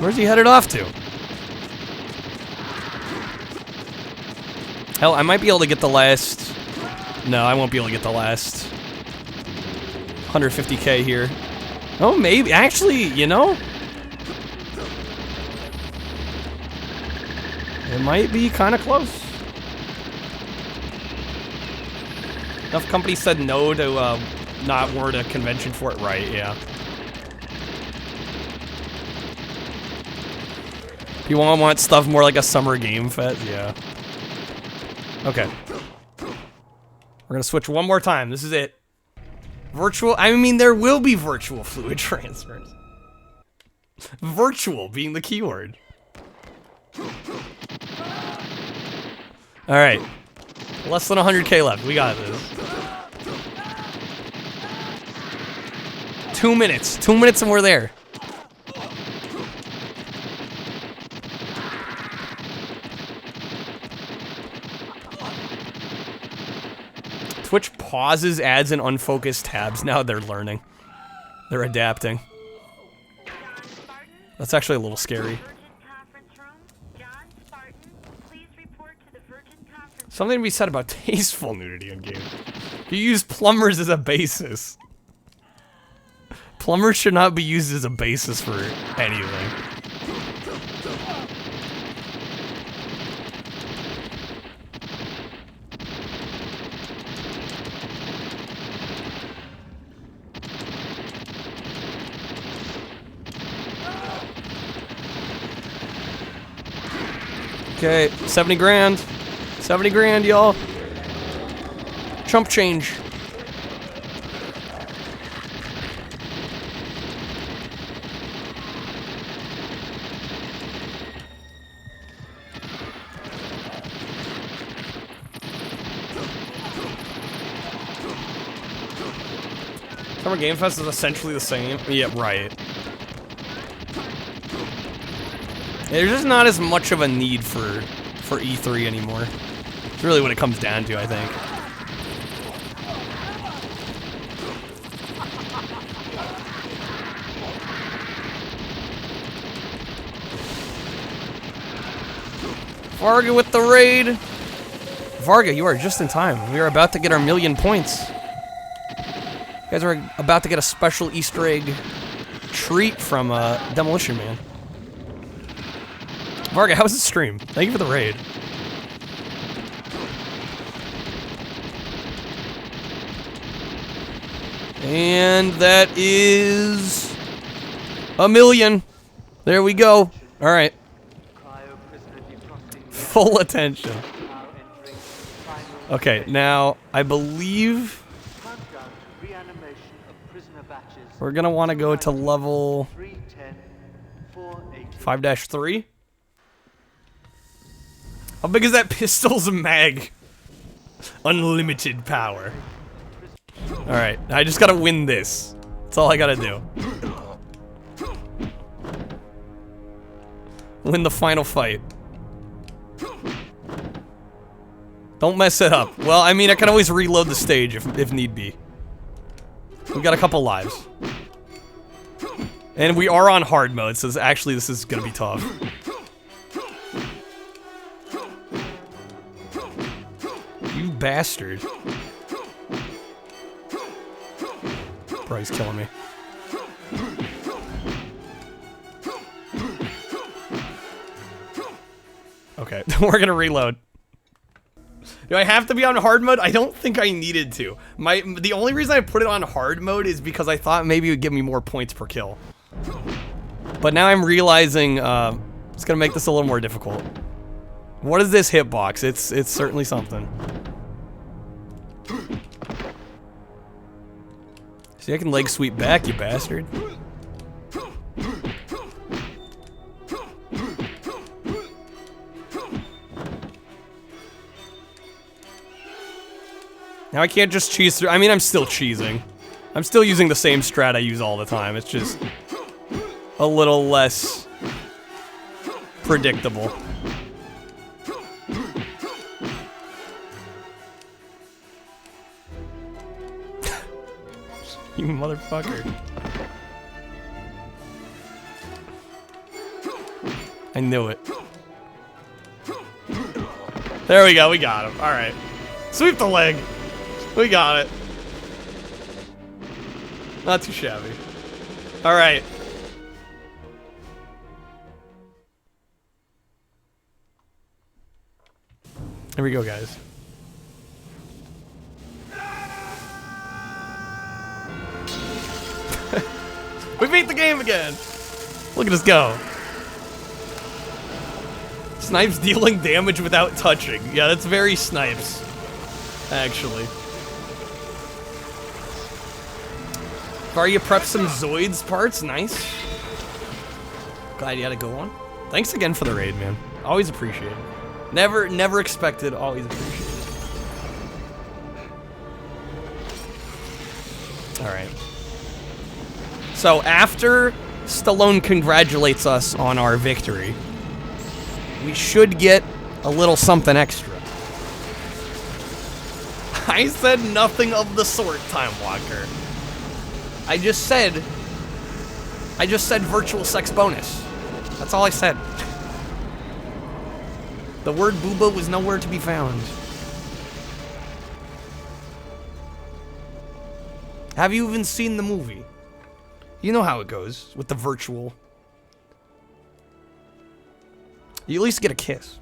Where's he headed off to? Hell, I might be able to get the last... No, I won't be able to get the last 150k here. Oh, maybe. Actually, you know? It might be kind of close. Enough companies said no to not warrant a convention for it. Right, yeah. You want stuff more like a summer game fest? Yeah. Okay. We're gonna switch one more time. This is it. Virtual, I mean, there will be virtual fluid transfers. Virtual being the keyword. Alright. Less than 100k left. We got this. 2 minutes. 2 minutes and we're there. Twitch pauses ads and unfocused tabs. Now they're learning. They're adapting. That's actually a little scary. Something to be said about tasteful nudity in games. You use plumbers as a basis. Plumbers should not be used as a basis for anything. Okay, 70 grand. 70 grand, y'all. Chump change. Summer Game Fest is essentially the same. Yeah, right. There's just not as much of a need for E3 anymore. It's really what it comes down to, I think. Varga with the raid. Varga, you are just in time. We are about to get our 1,000,000 points. You guys are about to get a special Easter egg treat from Demolition Man. Varga, how was the stream? Thank you for the raid. And that is 1,000,000. There we go. All right. Full attention. Okay, now I believe we're gonna want to go to level 5-3. How big is that pistol's mag? Unlimited power. Alright, I just gotta win this. That's all I gotta do. Win the final fight. Don't mess it up. Well, I mean, I can always reload the stage if need be. We've got a couple lives. And we are on hard mode, so actually this is gonna be tough. You bastard. Bro, he's killing me. Okay, we're gonna reload. Do I have to be on hard mode? I don't think I needed to. The only reason I put it on hard mode is because I thought maybe it would give me more points per kill. But now I'm realizing it's gonna make this a little more difficult. What is this hitbox? It's certainly something. See, I can leg sweep back, you bastard. Now I can't just cheese through. I mean, I'm still cheesing. I'm still using the same strat I use all the time. It's just a little less predictable. You motherfucker. I knew it. There we go, we got him. Alright. Sweep the leg. We got it. Not too shabby. Alright. Here we go, guys. We beat the game again! Look at us go. Snipes dealing damage without touching. Yeah, that's very Snipes. Actually. Varia prepped some Zoids parts. Nice. Glad you had a good one. Thanks again for the raid, man. Always appreciate it. Never expected, always appreciate it. Alright. So after Stallone congratulates us on our victory, we should get a little something extra. I said nothing of the sort, Time Walker. I just said virtual sex bonus. That's all I said. The word booba was nowhere to be found. Have you even seen the movie? You know how it goes with the virtual. You at least get a kiss.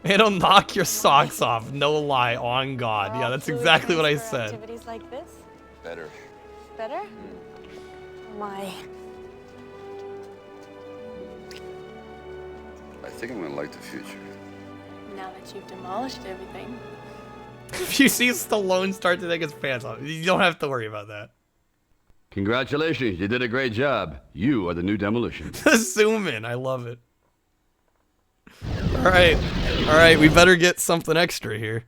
It'll knock your socks off. No lie, on God. Yeah, that's exactly what I said.
Activities like this?
Better.
Better? Oh my.
I think I'm gonna like the future.
Now that you've demolished everything.
If you see Stallone start to take his pants off, you don't have to worry about that.
Congratulations, you did a great job. You are the new Demolition.
Zoom in, I love it. Alright, we better get something extra here.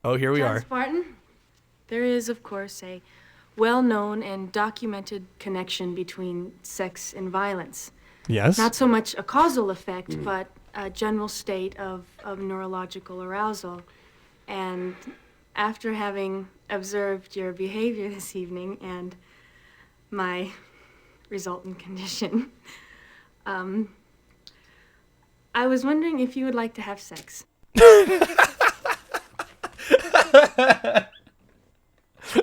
Oh, here we
John
are.
Spartan, there is, of course, a well-known and documented connection between sex and violence.
Yes?
Not so much a causal effect, but a general state of neurological arousal. And after having observed your behavior this evening and my resultant condition, I was wondering if you would like to have sex.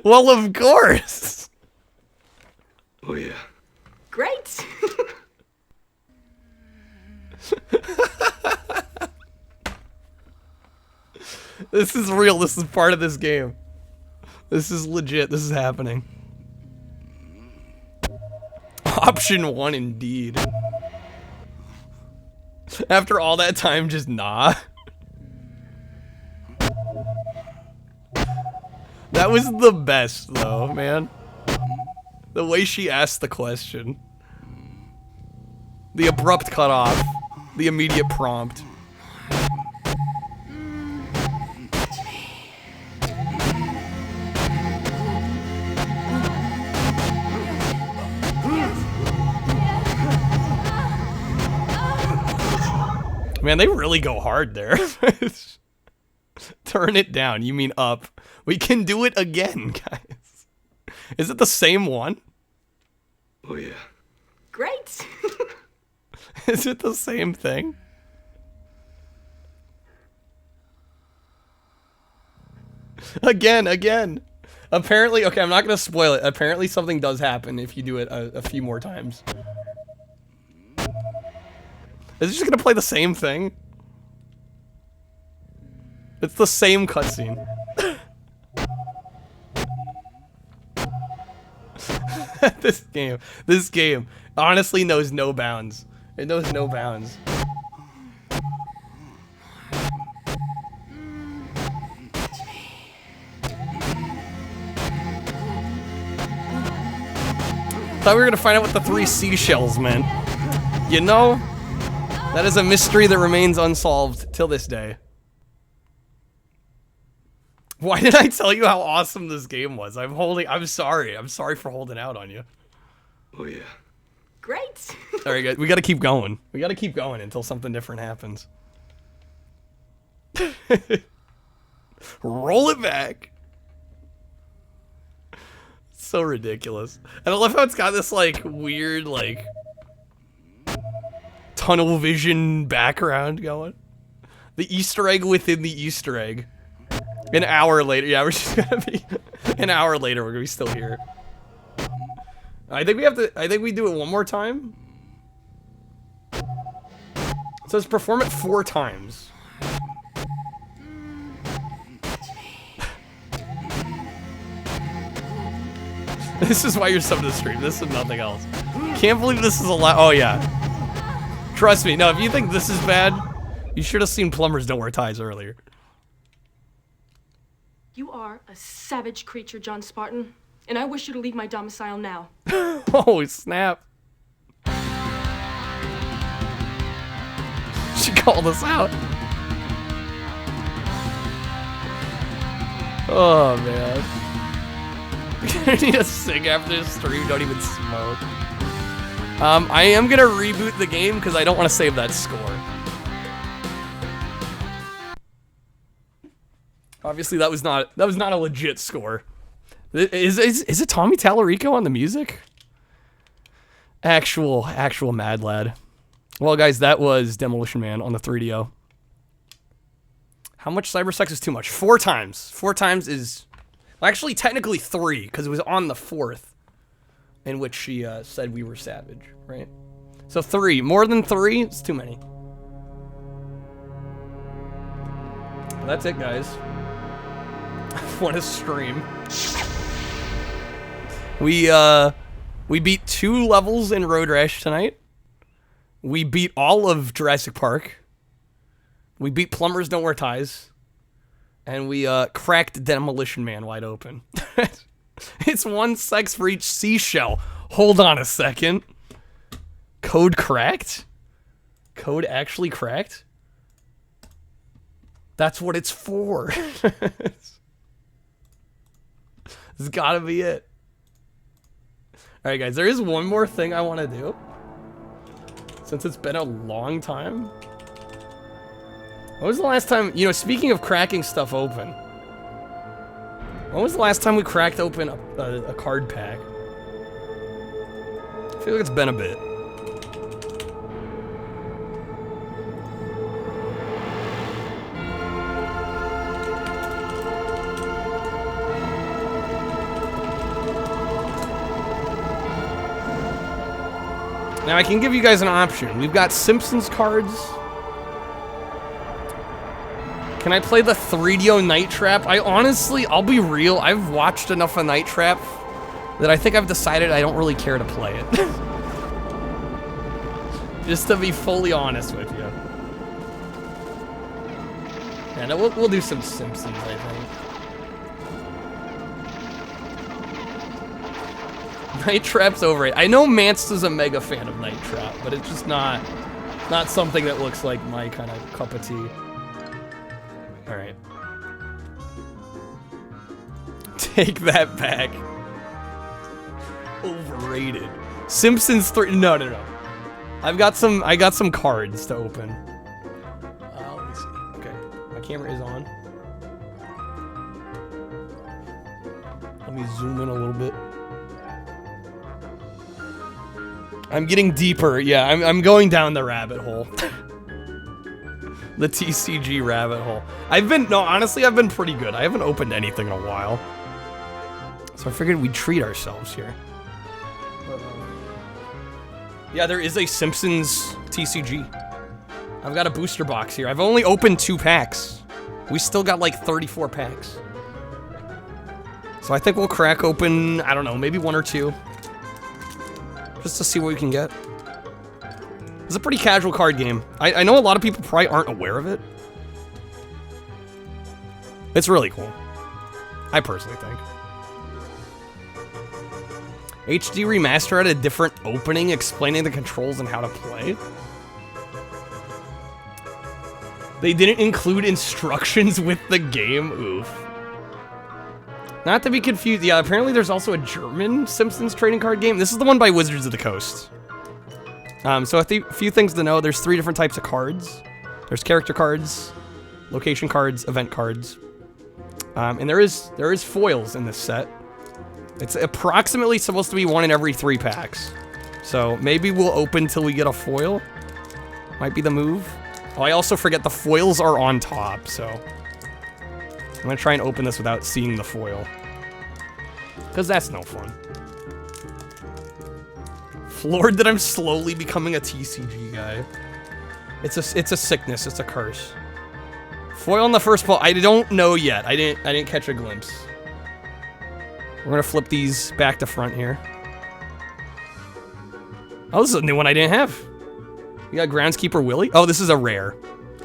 Well, of course.
Oh, yeah.
Great.
This is real. This is part of this game. This is legit. This is happening. Option 1 indeed. After all that time, just nah. That was the best, though, man. The way she asked the question. The abrupt cutoff. The immediate prompt. Man, they really go hard there. Turn it down. You mean up. We can do it again, guys. Is it the same one?
Oh, yeah.
Great.
Is it the same thing? Again. Apparently, okay, I'm not going to spoil it. Apparently something does happen if you do it a few more times. Is it just going to play the same thing? It's the same cutscene. This game honestly knows no bounds. It knows no bounds. Thought we were gonna find out what the 3 seashells meant. You know, that is a mystery that remains unsolved till this day. Why did I tell you how awesome this game was? I'm sorry. I'm sorry for holding out on you.
Oh, yeah.
Great.
All right, guys, we gotta keep going. We gotta keep going until something different happens. Roll it back. So ridiculous. And I love how it's got this, like, weird, like, tunnel vision background going. The Easter egg within the Easter egg. An hour later, yeah, we're just gonna be... An hour later, we're gonna be still here. I think we do it one more time. It says perform it 4 times. This is why you're subbed to the stream. This is nothing else. Can't believe this is a lot. Oh, yeah. Trust me. No, if you think this is bad, you should have seen Plumbers Don't Wear Ties earlier.
You are a savage creature, John Spartan, and I wish you to leave my domicile now.
Oh, snap. She called us out. Oh, man. I need to sing after this stream. Don't even smoke. I am gonna reboot the game because I don't want to save that score. Obviously, that was not a legit score. Is it Tommy Tallarico on the music? Actual mad lad. Well, guys, that was Demolition Man on the 3DO. How much cybersex is too much? 4 times. 4 times is... Well, actually, technically 3, because it was on the 4th, in which she said we were savage, right? So 3. More than 3, it's too many. That's it, guys. What a stream. We beat 2 levels in Road Rash tonight. We beat all of Jurassic Park. We beat Plumbers Don't Wear Ties. And we cracked Demolition Man wide open. It's 1 sex for each seashell. Hold on a second. Code cracked? Code actually cracked? That's what it's for. This has gotta be it. Alright, guys, there is one more thing I want to do. Since it's been a long time. When was the last time, you know, speaking of cracking stuff open. When was the last time we cracked open a card pack? I feel like it's been a bit. Now I can give you guys an option. We've got Simpsons cards. Can I play the 3DO Night Trap? I'll be real, I've watched enough of Night Trap that I think I've decided I don't really care to play it. Just to be fully honest with you. Yeah, no, we'll do some Simpsons, I think. Night Trap's overrated. I know Mance is a mega fan of Night Trap, but it's just not something that looks like my kind of cup of tea. All right. Take that back. Overrated. Simpsons 3. No. I got some cards to open. Let me see. Okay, my camera is on. Let me zoom in a little bit. I'm getting deeper. Yeah, I'm going down the rabbit hole. The TCG rabbit hole. Honestly, I've been pretty good. I haven't opened anything in a while. So I figured we'd treat ourselves here. Yeah, there is a Simpsons TCG. I've got a booster box here. I've only opened 2 packs. We still got like 34 packs. So I think we'll crack open, I don't know, maybe 1 or 2. Just to see what we can get. It's a pretty casual card game. I know a lot of people probably aren't aware of it. It's really cool. I personally think. HD Remaster had a different opening explaining the controls and how to play. They didn't include instructions with the game. Oof. Not to be confused. Yeah, apparently there's also a German Simpsons trading card game. This is the one by Wizards of the Coast. So a few things to know. There's 3 different types of cards. There's character cards, location cards, event cards. And there is foils in this set. It's approximately supposed to be 1 in every 3 packs. So maybe we'll open till we get a foil. Might be the move. Oh, I also forget the foils are on top, so I'm gonna try and open this without seeing the foil. Because that's no fun. Floored that I'm slowly becoming a TCG guy. It's a sickness, it's a curse. Foil on the first pull, I don't know yet. I didn't catch a glimpse. We're gonna flip these back to front here. Oh, this is a new one I didn't have. We got Groundskeeper Willie. Oh, this is a rare.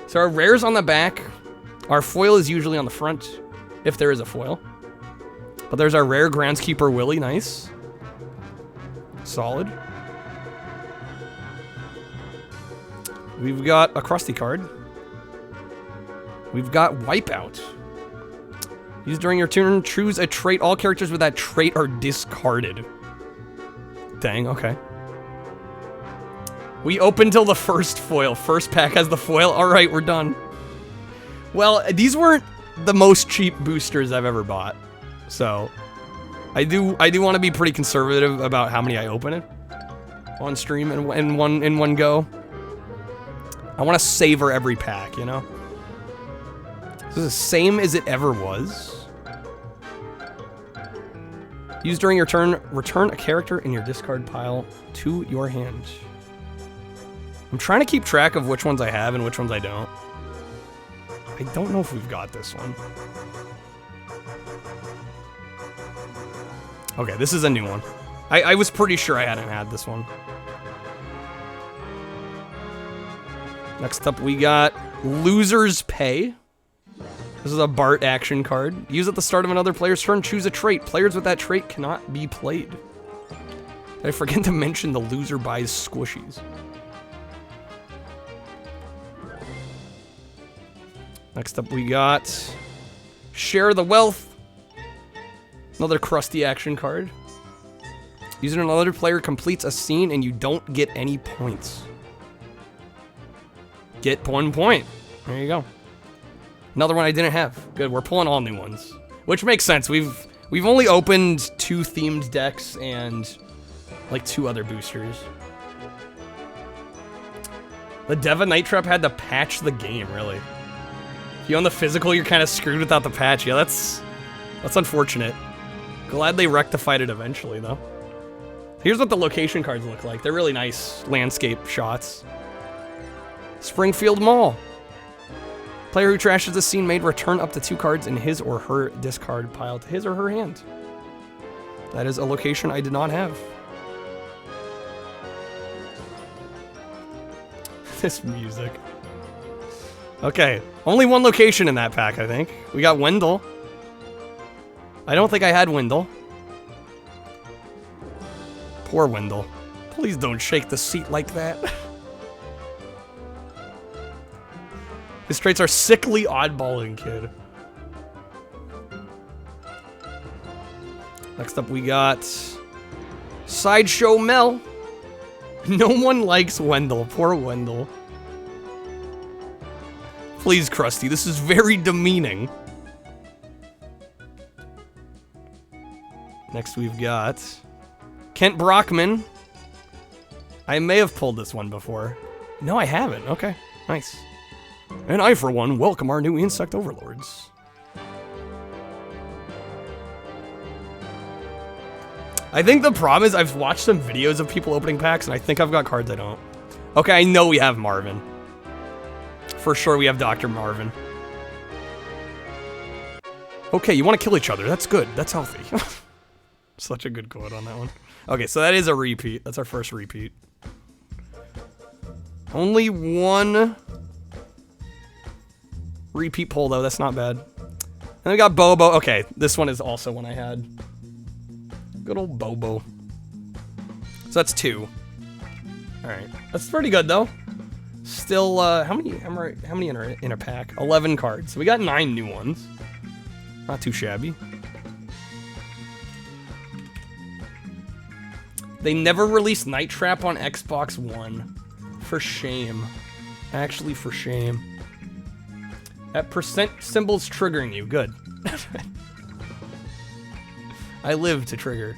So our rare's on the back. Our foil is usually on the front, if there is a foil. But there's our rare Groundskeeper Willie. Nice. Solid. We've got a Krusty card. We've got Wipeout. Use during your turn, choose a trait. All characters with that trait are discarded. Dang, okay. We open till the first foil. First pack has the foil. All right, we're done. Well, these weren't the most cheap boosters I've ever bought. So, I do want to be pretty conservative about how many I open it on stream in one go. I want to savor every pack, you know? This is the same as it ever was. Use during your turn, return a character in your discard pile to your hand. I'm trying to keep track of which ones I have and which ones I don't. I don't know if we've got this one. Okay, this is a new one. I was pretty sure I hadn't had this one. Next up, we got Loser's Pay. This is a Bart action card. Use at the start of another player's turn, choose a trait. Players with that trait cannot be played. Did I forget to mention the loser buys squishies? Next up, we got Share the Wealth. Another Krusty action card. Using another player completes a scene and you don't get any points. Get 1 point. There you go. Another one I didn't have. Good, we're pulling all new ones. Which makes sense. We've only opened 2 themed decks and like 2 other boosters. The Deva Night Trap had to patch the game, really. If you own the physical, you're kind of screwed without the patch. Yeah, that's unfortunate. Glad they rectified it eventually, though. Here's what the location cards look like. They're really nice landscape shots. Springfield Mall. Player who trashes the scene may return up to 2 cards in his or her discard pile to his or her hand. That is a location I did not have.
This music. Okay, only one location in that pack, I think. We got Wendell. I don't think I had Wendell. Poor Wendell. Please don't shake the seat like that. His traits are sickly oddballing kid. Next up we got Sideshow Mel. No one likes Wendell. Poor Wendell. Please, Krusty, this is very demeaning. Next we've got Kent Brockman. I may have pulled this one before. No, I haven't. Okay, nice. And I, for one, welcome our new insect overlords. I think the problem is I've watched some videos of people opening packs, and I think I've got cards I don't. Okay, I know we have Marvin. For sure we have Dr. Marvin. Okay, you want to kill each other. That's good. That's healthy. Such a good quote on that one. Okay, so that is a repeat. That's our first repeat. Only one repeat pull, though. That's not bad. And we got Bobo. Okay, this one is also one I had. Good old Bobo. So that's 2. Alright. That's pretty good, though. Still, how many in a pack? 11 cards. So we got 9 new ones. Not too shabby. They never released Night Trap on Xbox One. For shame. Actually, for shame. That percent symbol's triggering you. Good. I live to trigger.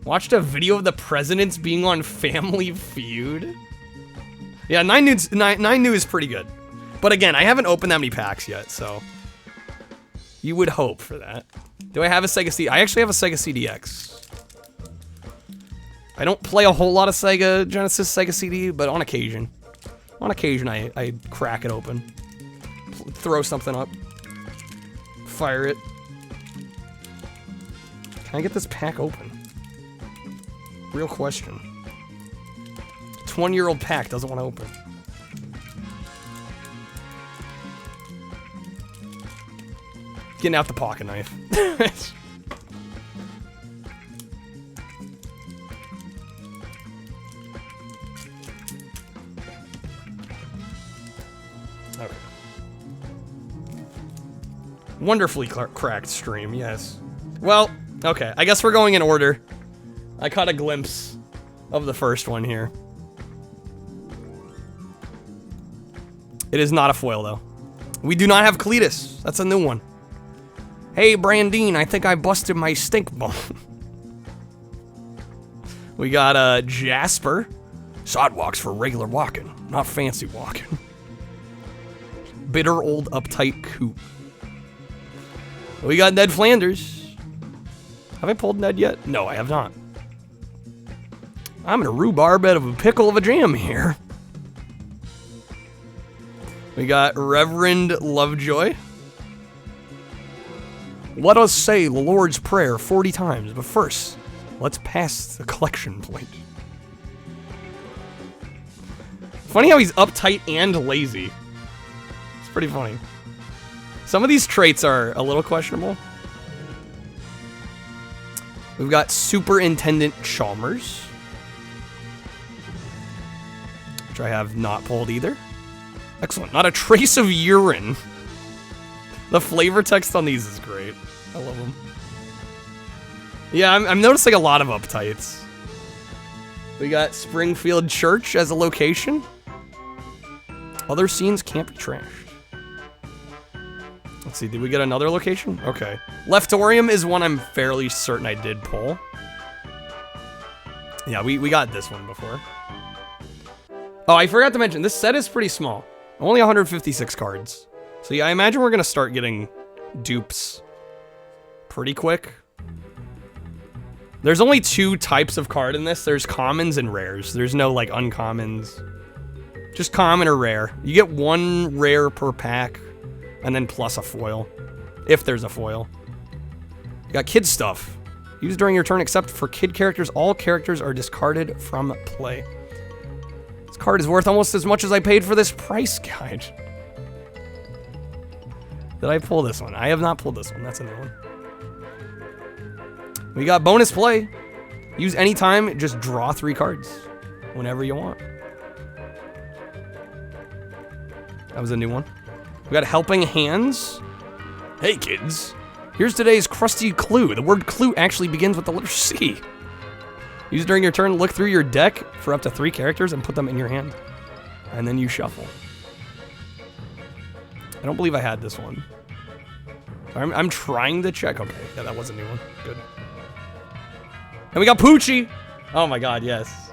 Watched a video of the presidents being on Family Feud. Yeah, 9 new is pretty good. But again, I haven't opened that many packs yet, so you would hope for that. Do I have a Sega CD? I actually have a Sega CDX. I don't play a whole lot of Sega Genesis, Sega CD, but on occasion. On occasion, I crack it open. Throw something up. Fire it. Can I get this pack open? Real question. 20-year-old pack doesn't want to open. Getting out the pocket knife. Okay. Wonderfully cracked stream, yes. Well, okay, I guess we're going in order. I caught a glimpse of the first one here. It is not a foil, though. We do not have Cletus. That's a new one. Hey, Brandine, I think I busted my stink bone. We got Jasper. Sidewalks for regular walking, not fancy walking. Bitter old uptight coot. We got Ned Flanders. Have I pulled Ned yet? No, I have not. I'm in a rhubarb bed of a pickle of a jam here. We got Reverend Lovejoy. Let us say the Lord's Prayer 40 times, but first, let's pass the collection plate. Funny how he's uptight and lazy. It's pretty funny. Some of these traits are a little questionable. We've got Superintendent Chalmers, which I have not pulled either. Excellent. Not a trace of urine. The flavor text on these is great. I love them. Yeah, I'm noticing a lot of uptights. We got Springfield Church as a location. Other scenes can't be trashed. Let's see, did we get another location? Okay. Leftorium is one I'm fairly certain I did pull. Yeah, we got this one before. Oh, I forgot to mention, this set is pretty small. Only 156 cards. So yeah, I imagine we're gonna start getting dupes pretty quick. There's only 2 types of card in this. There's commons and rares. There's no like uncommons. Just common or rare. You get 1 rare per pack, and then plus a foil, if there's a foil. You got kid stuff. Used during your turn except for kid characters. All characters are discarded from play. This card is worth almost as much as I paid for this price guide. Did I pull this one? I have not pulled this one. That's a new one. We got bonus play. Use any time, just draw 3 cards whenever you want. That was a new one. We got helping hands. Hey kids, here's today's crusty clue. The word clue actually begins with the letter C. Use during your turn, look through your deck for up to 3 characters and put them in your hand. And then you shuffle. I don't believe I had this one. I'm trying to check. Okay, yeah, that was a new one. Good. And we got Poochie. Oh my god, yes.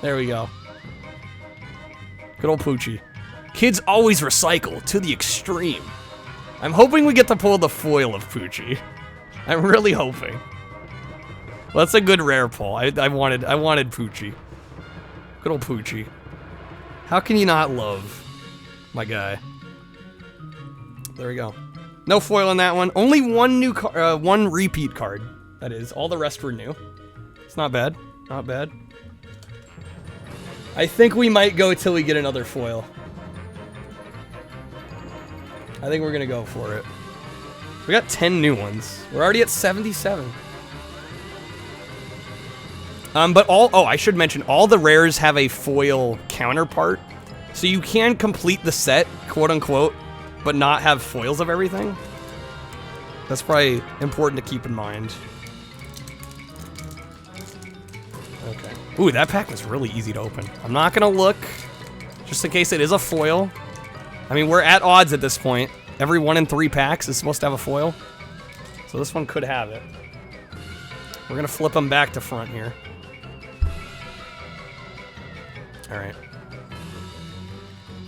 There we go. Good old Poochie. Kids always recycle to the extreme. I'm hoping we get to pull the foil of Poochie. I'm really hoping. Well, that's a good rare pull. I wanted Poochie. Good old Poochie. How can you not love my guy? There we go. No foil on that one. Only one new one repeat card. That is. All the rest were new. It's not bad. Not bad. I think we might go till we get another foil. I think we're gonna go for it. We got 10 new ones. We're already at 77. But I should mention, all the rares have a foil counterpart. So you can complete the set, quote unquote, but not have foils of everything. That's probably important to keep in mind. Okay. Ooh, that pack was really easy to open. I'm not gonna look, just in case it is a foil. I mean, we're at odds at this point. Every 1 in 3 packs is supposed to have a foil. So this one could have it. We're gonna flip them back to front here. Alright.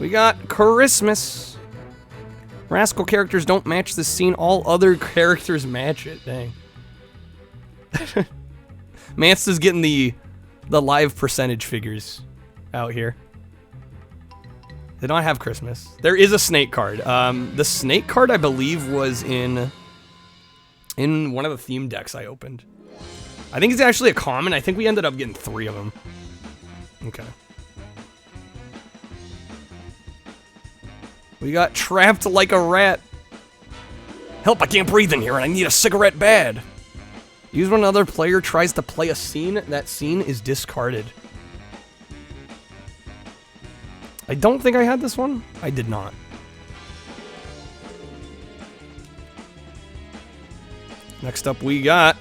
We got Christmas. Rascal characters don't match this scene. All other characters match it. Dang. Mance is getting the live percentage figures out here. They don't have Christmas. There is a snake card. The snake card, I believe, was in one of the theme decks I opened. I think it's actually a common. I think we ended up getting 3 of them. Okay. We got trapped like a rat. Help, I can't breathe in here and I need a cigarette bad. Use when another player tries to play a scene, that scene is discarded. I don't think I had this one. I did not. Next up we got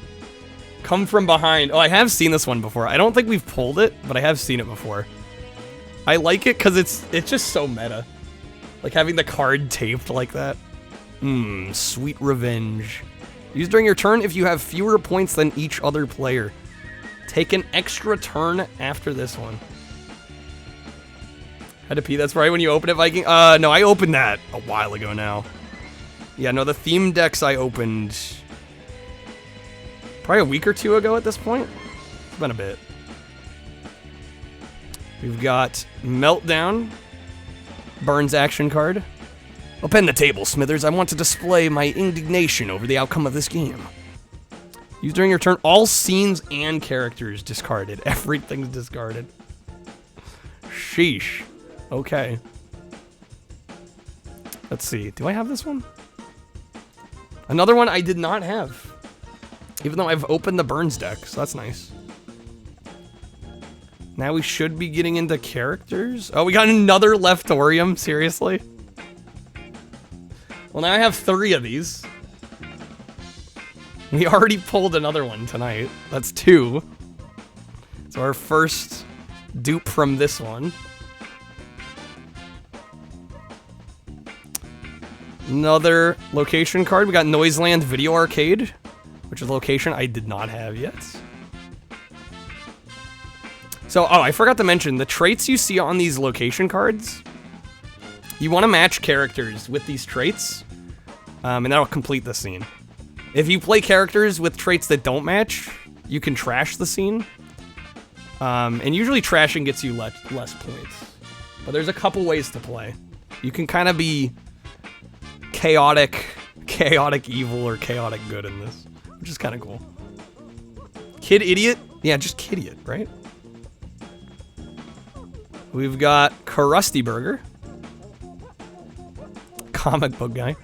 Come From Behind. Oh, I have seen this one before. I don't think we've pulled it, but I have seen it before. I like it because it's just so meta. Like having the card taped like that. Sweet revenge. Use during your turn if you have fewer points than each other player. Take an extra turn after this one. Had to pee, that's right when you open it, Viking. No, I opened that a while ago now. Yeah, no, the theme decks I opened probably a week or 2 ago at this point. It's been a bit. We've got Meltdown. Burns action card. Upend the table, Smithers. I want to display my indignation over the outcome of this game. Use during your turn. All scenes and characters discarded. Everything's discarded. Sheesh. Okay. Let's see. Do I have this one? Another one I did not have. Even though I've opened the Burns deck, so that's nice. Now we should be getting into characters. Oh, we got another Leftorium. Seriously? Well, now I have 3 of these. We already pulled another one tonight. That's 2. So our first dupe from this one. Another location card. We got Noiseland Video Arcade, which is a location I did not have yet. So, I forgot to mention, the traits you see on these location cards, you want to match characters with these traits, and that'll complete the scene. If you play characters with traits that don't match, you can trash the scene. And usually trashing gets you less points. But there's a couple ways to play. You can kind of be chaotic evil or chaotic good in this, which is kind of cool. Kid Idiot? Yeah, just Kid Idiot, right? We've got Krusty Burger. Comic book guy.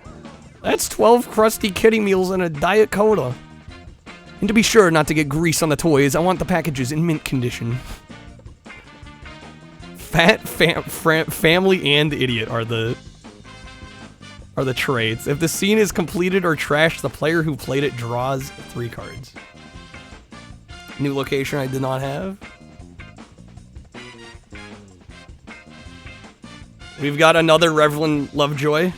That's 12 Krusty Kitty meals and a Diet Cola. And to be sure not to get grease on the toys, I want the packages in mint condition. Fat, family, and idiot are the traits. If the scene is completed or trashed, the player who played it draws 3 cards. New location I did not have. We've got another Reverend Lovejoy.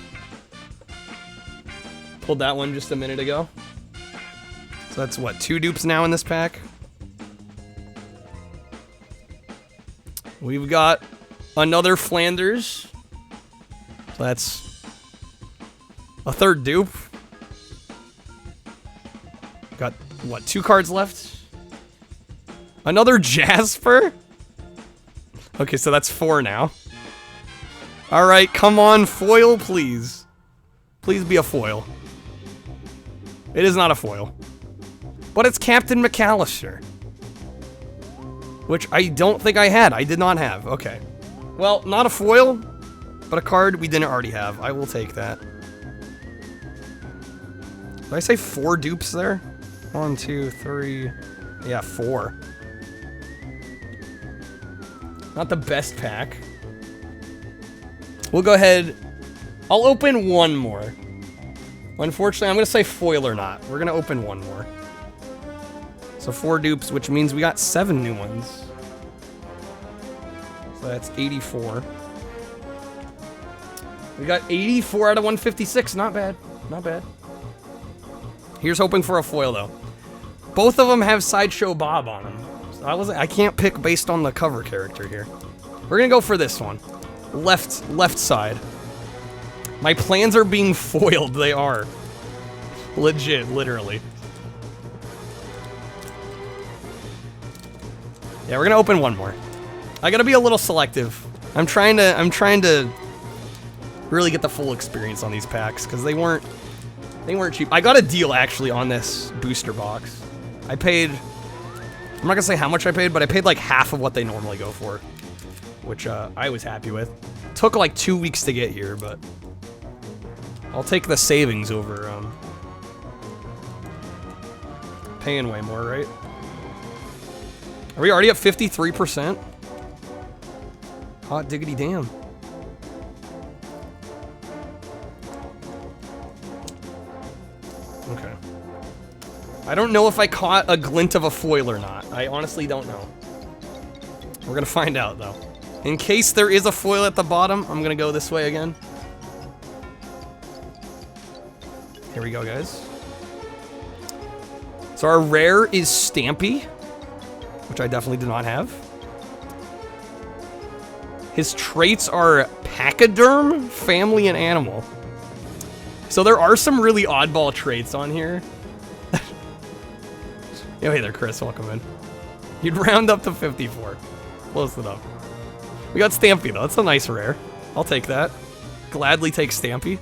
Pulled that one just a minute ago. So that's what, 2 dupes now in this pack? We've got another Flanders. So that's a 3rd dupe. Got, what, 2 cards left? Another Jasper? Okay, so that's 4 now. Alright, come on, foil, please. Please be a foil. It is not a foil. But it's Captain McAllister. Which I don't think I had. I did not have. Okay. Well, not a foil, but a card we didn't already have. I will take that. Did I say 4 dupes there? 1, 2, 3... Yeah, 4. Not the best pack. We'll go ahead. I'll open 1 more. Unfortunately, I'm going to say foil or not. We're going to open 1 more. So 4 dupes, which means we got 7 new ones. So that's 84. We got 84 out of 156. Not bad. Not bad. Here's hoping for a foil, though. Both of them have Sideshow Bob on them. So I can't pick based on the cover character here. We're going to go for this one. Left side. My plans are being foiled. They are. Legit, literally. Yeah, we're gonna open 1 more. I gotta be a little selective. I'm trying to really get the full experience on these packs because they weren't cheap. I got a deal actually on this booster box. I paid, I'm not gonna say how much I paid, but I paid like half of what they normally go for, which I was happy with. Took like 2 weeks to get here, but I'll take the savings over paying way more, right? Are we already at 53%? Hot diggity damn. Okay. I don't know if I caught a glint of a foil or not. I honestly don't know. We're gonna find out, though. In case there is a foil at the bottom, I'm gonna go this way again. Here we go, guys. So our rare is Stampy, which I definitely did not have. His traits are Pachyderm, Family, and Animal. So there are some really oddball traits on here. Yo, hey there, Chris. Welcome in. You'd round up to 54. Close enough. We got Stampy, though. That's a nice rare. I'll take that. Gladly take Stampy.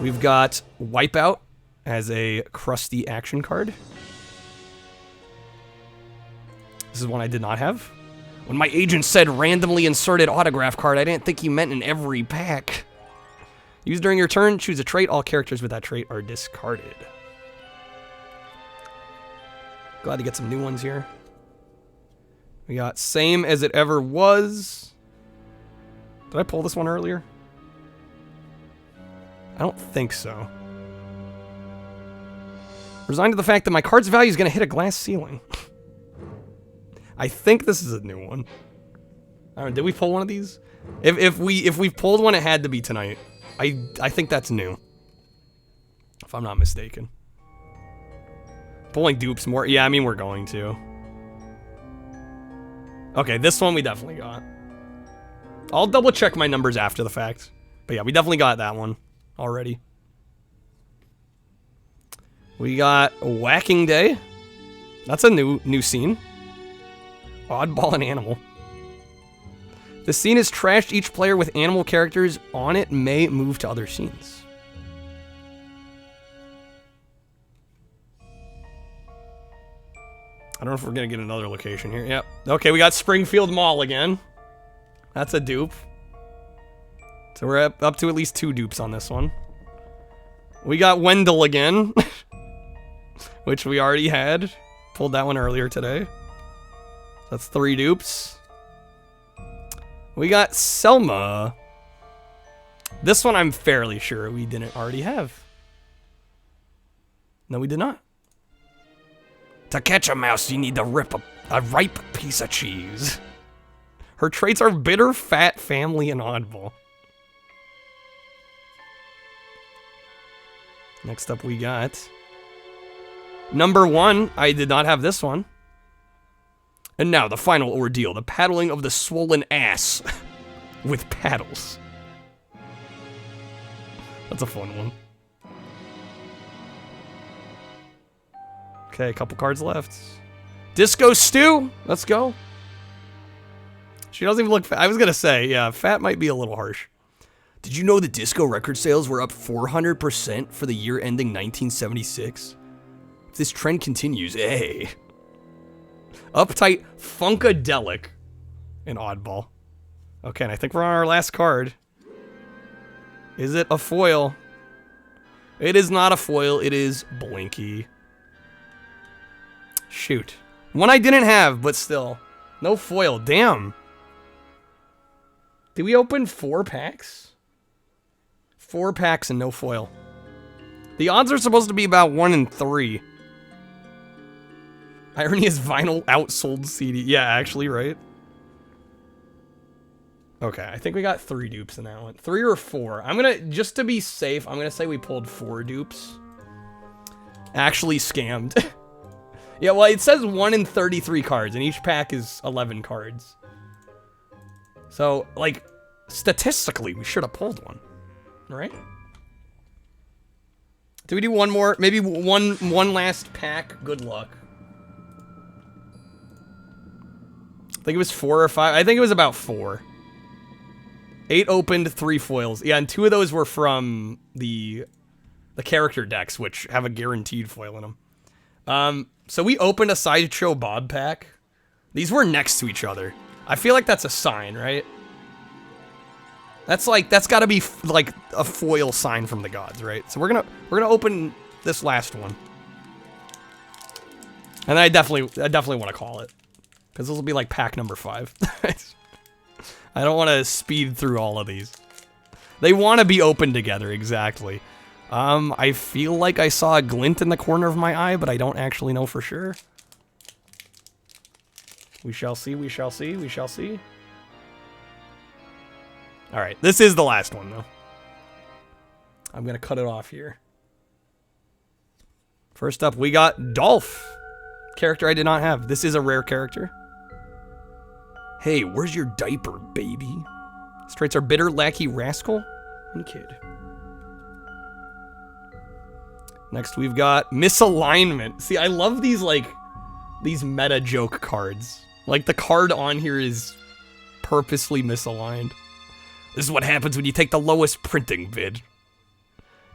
We've got Wipeout as a Krusty action card. This is one I did not have. When my agent said randomly inserted autograph card, I didn't think he meant in every pack. Used during your turn, choose a trait. All characters with that trait are discarded. Glad to get some new ones here. We got Same As It Ever Was. Did I pull this one earlier? I don't think so. Resigned to the fact that my card's value is going to hit a glass ceiling. I think this is a new one. I don't know, did we pull one of these? If we pulled one, it had to be tonight. I think that's new. If I'm not mistaken. Pulling dupes more. Yeah, I mean, we're going to. Okay, this one we definitely got. I'll double check my numbers after the fact. But yeah, we definitely got that one already. We got Whacking Day. That's a new scene. Oddball and Animal. The scene is trashed. Each player with animal characters on it may move to other scenes. I don't know if we're gonna get another location here. Yep. Okay, we got Springfield Mall again. That's a dupe. So we're up to at least 2 dupes on this one. We got Wendell again, which we already had. Pulled that one earlier today. That's 3 dupes. We got Selma. This one I'm fairly sure we didn't already have. No, we did not. To catch a mouse, you need to rip a ripe piece of cheese. Her traits are bitter, fat, family, and oddball. Next up we got... Number 1, I did not have this one. And now, the final ordeal, the paddling of the swollen ass with paddles. That's a fun one. Okay, a couple cards left. Disco Stew, let's go. She doesn't even look fat. I was gonna say, yeah, fat might be a little harsh. Did you know that disco record sales were up 400% for the year ending 1976? If this trend continues, hey. Uptight Funkadelic. An oddball. Okay, and I think we're on our last card. Is it a foil? It is not a foil, it is Blinky. Shoot. One I didn't have, but still. No foil, damn. Did we open 4 packs? 4 packs and no foil. The odds are supposed to be about 1 in 3. Irony is vinyl outsold CD. Yeah, actually, right? Okay, I think we got 3 dupes in that one. 3 or 4. I'm gonna, just to be safe, I'm gonna say we pulled 4 dupes. Actually scammed. Yeah, well, it says 1 in 33 cards, and each pack is 11 cards. So, like, statistically, we should have pulled one. Right? Do we do one more? Maybe one last pack? Good luck. I think it was 4 or 5. I think it was about 4. 8 opened, 3 foils. Yeah, and 2 of those were from the character decks, which have a guaranteed foil in them. So we opened a Sideshow Bob pack. These were next to each other. I feel like that's a sign, right? That's gotta be like a foil sign from the gods, right? So we're gonna open this last one. And I definitely want to call it. Because this will be like pack number 5. I don't want to speed through all of these. They want to be open together, exactly. I feel like I saw a glint in the corner of my eye, but I don't actually know for sure. We shall see, we shall see, we shall see. Alright, this is the last one, though. I'm going to cut it off here. First up, we got Dolph. Character I did not have. This is a rare character. Hey, where's your diaper, baby? Traits are bitter, lackey, rascal, and kid. Next, we've got Misalignment. See, I love these, like, these meta joke cards. Like, the card on here is purposely misaligned. This is what happens when you take the lowest printing bid.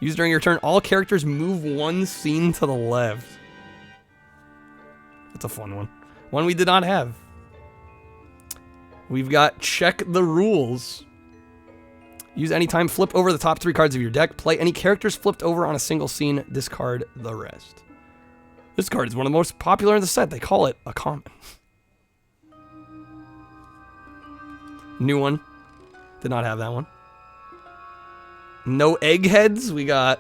Use during your turn, all characters move 1 scene to the left. That's a fun one. One we did not have. We've got Check the Rules. Use anytime, flip over the top 3 cards of your deck, play any characters flipped over on a single scene, discard the rest. This card is one of the most popular in the set. They call it a common. New one. Did not have that one. No Eggheads. We got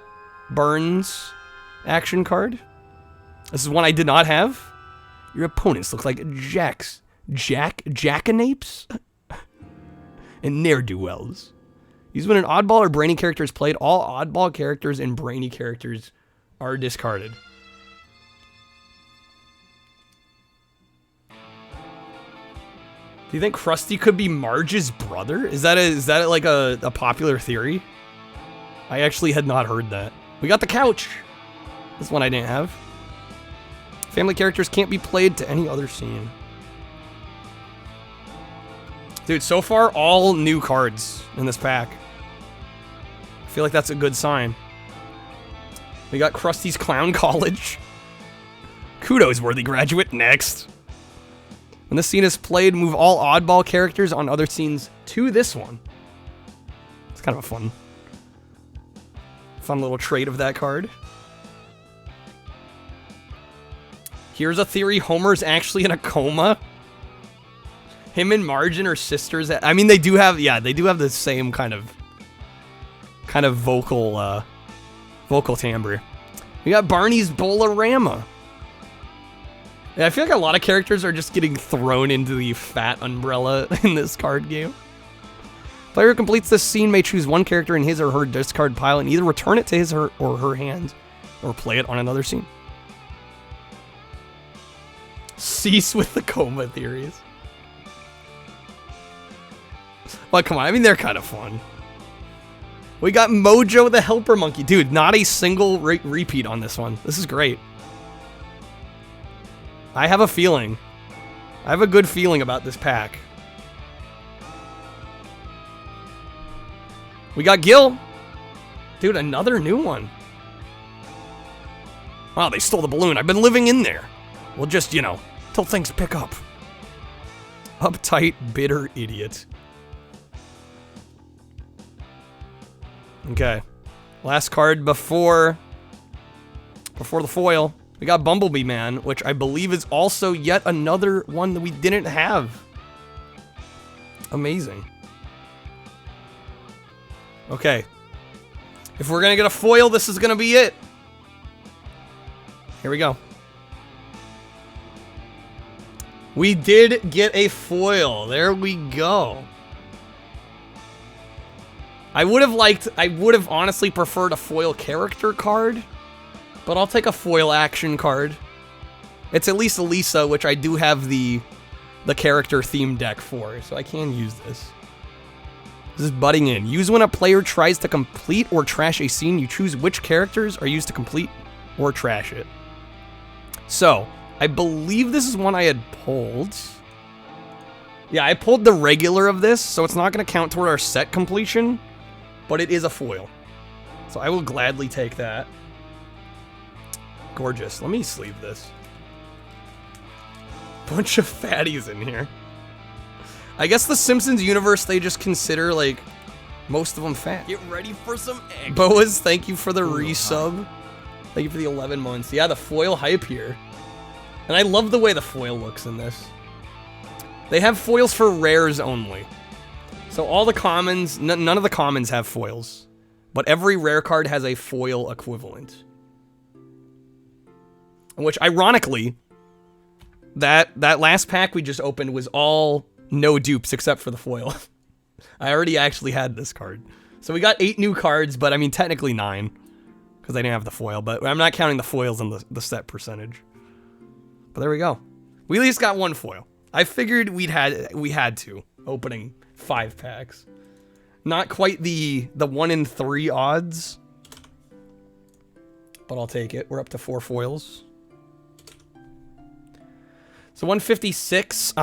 Burns action card. This is one I did not have. Your opponents look like jackanapes and ne'er-do-wells. These when an oddball or brainy character is played, all oddball characters and brainy characters are discarded. Do you think Krusty could be Marge's brother? Is that like a popular theory? I actually had not heard that. We got the couch. This one I didn't have. Family characters can't be played to any other scene. Dude, so far all new cards in this pack. I feel like that's a good sign. We got Krusty's Clown College. Kudos, worthy graduate. Next. When this scene is played, move all oddball characters on other scenes to this one. It's kind of a fun little trait of that card. Here's a theory: Homer's actually in a coma. Him and Marge are sisters. I mean, they do have the same kind of vocal timbre. We got Barney's Bowl-O-Rama. Yeah, I feel like a lot of characters are just getting thrown into the fat umbrella in this card game. Player who completes this scene may choose one character in his or her discard pile and either return it to his or her hand or play it on another scene. Cease with the coma theories. Well, come on. I mean, they're kind of fun. We got Mojo the Helper Monkey. Dude, not a single repeat on this one. This is great. I have a feeling. I have a good feeling about this pack. We got Gil. Dude, another new one. Wow, they stole the balloon. I've been living in there. Well, just, you know, till things pick up. Uptight, bitter idiot. Okay. Last card before the foil. We got Bumblebee Man, which I believe is also yet another one that we didn't have. Amazing. Okay. If we're gonna get a foil, this is gonna be it. Here we go. We did get a foil. There we go. I would have honestly preferred a foil character card, but I'll take a foil action card. It's at least Elisa, which I do have the character theme deck for, so I can use this. This is butting in. Use when a player tries to complete or trash a scene. You choose which characters are used to complete or trash it. So, I believe this is one I had pulled. Yeah, I pulled the regular of this, so it's not going to count toward our set completion, but it is a foil. So I will gladly take that. Gorgeous. Let me sleeve this. Bunch of fatties in here. I guess the Simpsons universe, they just consider, like, most of them fat.
Get ready for some eggs.
Boaz, thank you for the resub. Thank you for the 11 months. Yeah, the foil hype here. And I love the way the foil looks in this. They have foils for rares only. So all the commons, none of the commons have foils. But every rare card has a foil equivalent. Which, ironically, that last pack we just opened was all no dupes except for the foil. I already actually had this card. So we got 8 new cards, but I mean technically 9. Because I didn't have the foil, but I'm not counting the foils in the set percentage. But there we go. We at least got one foil. I figured we had to, opening 5 packs. Not quite the 1 in 3 odds. But I'll take it. We're up to 4 foils. So 156,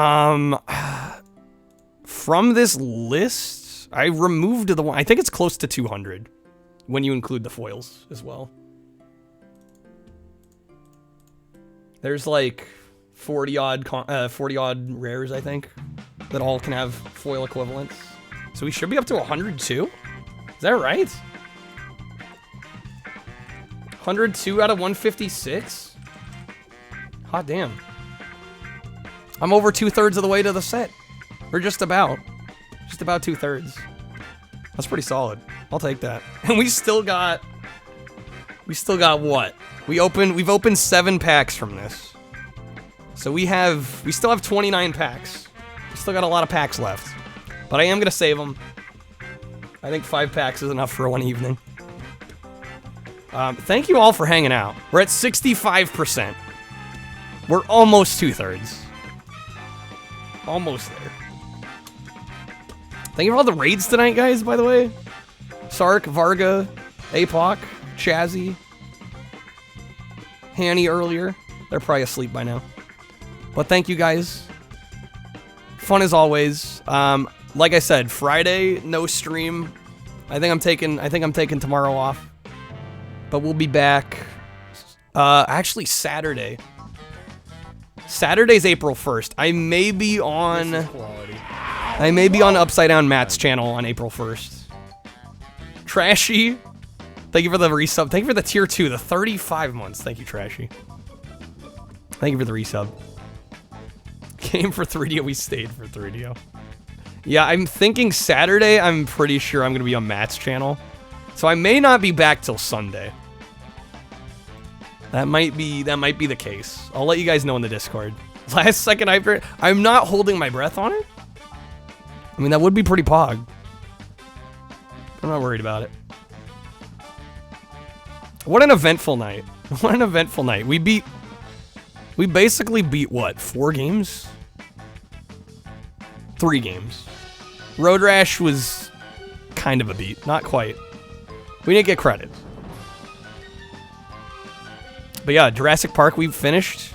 from this list, I removed the one, I think it's close to 200 when you include the foils as well. There's like 40 odd rares, I think, that all can have foil equivalents. So we should be up to 102? Is that right? 102 out of 156? Hot damn. I'm over 2/3 of the way to the set. Or just about 2/3. That's pretty solid. I'll take that. And we still got what? We've opened 7 packs from this. So we still have 29 packs. We still got a lot of packs left. But I am gonna save them. I think 5 packs is enough for one evening. Thank you all for hanging out. We're at 65%. We're almost 2/3. Almost there. Thank you for all the raids tonight, guys, by the way. Sark, Varga, Apoc, Chazzy, Hanny earlier. They're probably asleep by now. But thank you, guys. Fun as always. Like I said, Friday, no stream. I think I'm taking tomorrow off. But we'll be back. Actually, Saturday. Saturday's April 1st. I may be on Upside Down Matt's channel on April 1st. Trashy. Thank you for the resub. Thank you for the tier 2, the 35 months. Thank you, Trashy. Thank you for the resub. Came for 3DO, we stayed for 3DO. Yeah, I'm thinking Saturday, I'm pretty sure I'm gonna be on Matt's channel. So I may not be back till Sunday. That might be the case. I'll let you guys know in the Discord. Last second hype, I'm not holding my breath on it. I mean, that would be pretty pog. I'm not worried about it. What an eventful night. What an eventful night. We basically beat what? 4 games? 3 games. Road Rash was kind of a beat. Not quite. We didn't get credit. But yeah, Jurassic Park we finished.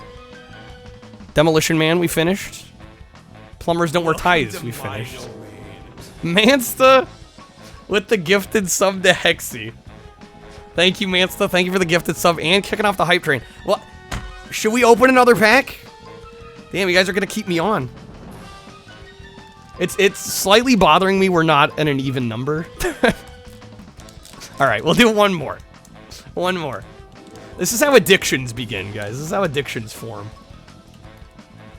Demolition Man we finished. Plumbers Don't Wear Ties we finished. Mansta with the gifted sub to Hexy. Thank you, Mansta. Thank you for the gifted sub and kicking off the hype train. Well, should we open another pack? Damn, you guys are gonna keep me on. It's slightly bothering me we're not at an even number. Alright, we'll do one more. One more. This is how addictions begin, guys. This is how addictions form.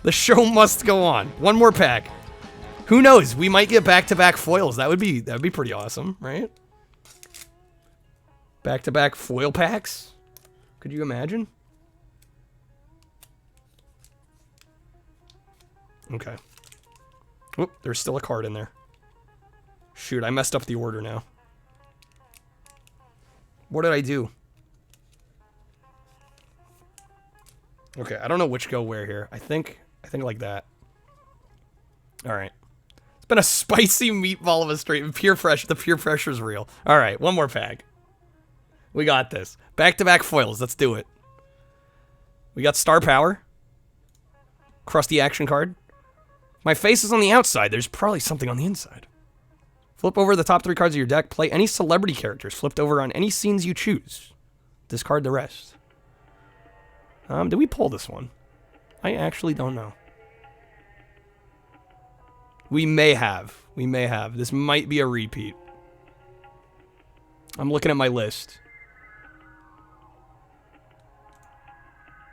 The show must go on. One more pack. Who knows? We might get back-to-back foils. That'd be pretty awesome, right? Back-to-back foil packs? Could you imagine? Okay. Oop, there's still a card in there. Shoot, I messed up the order now. What did I do? Okay, I don't know which go where here. I think like that. Alright. It's been a spicy meatball of a straight pure fresh. The pure pressure's real. Alright, one more pack. We got this. Back-to-back foils. Let's do it. We got Star Power. Crusty action card. My face is on the outside. There's probably something on the inside. Flip over the top 3 cards of your deck. Play any celebrity characters flipped over on any scenes you choose. Discard the rest. Did we pull this one? I actually don't know. We may have. We may have. This might be a repeat. I'm looking at my list.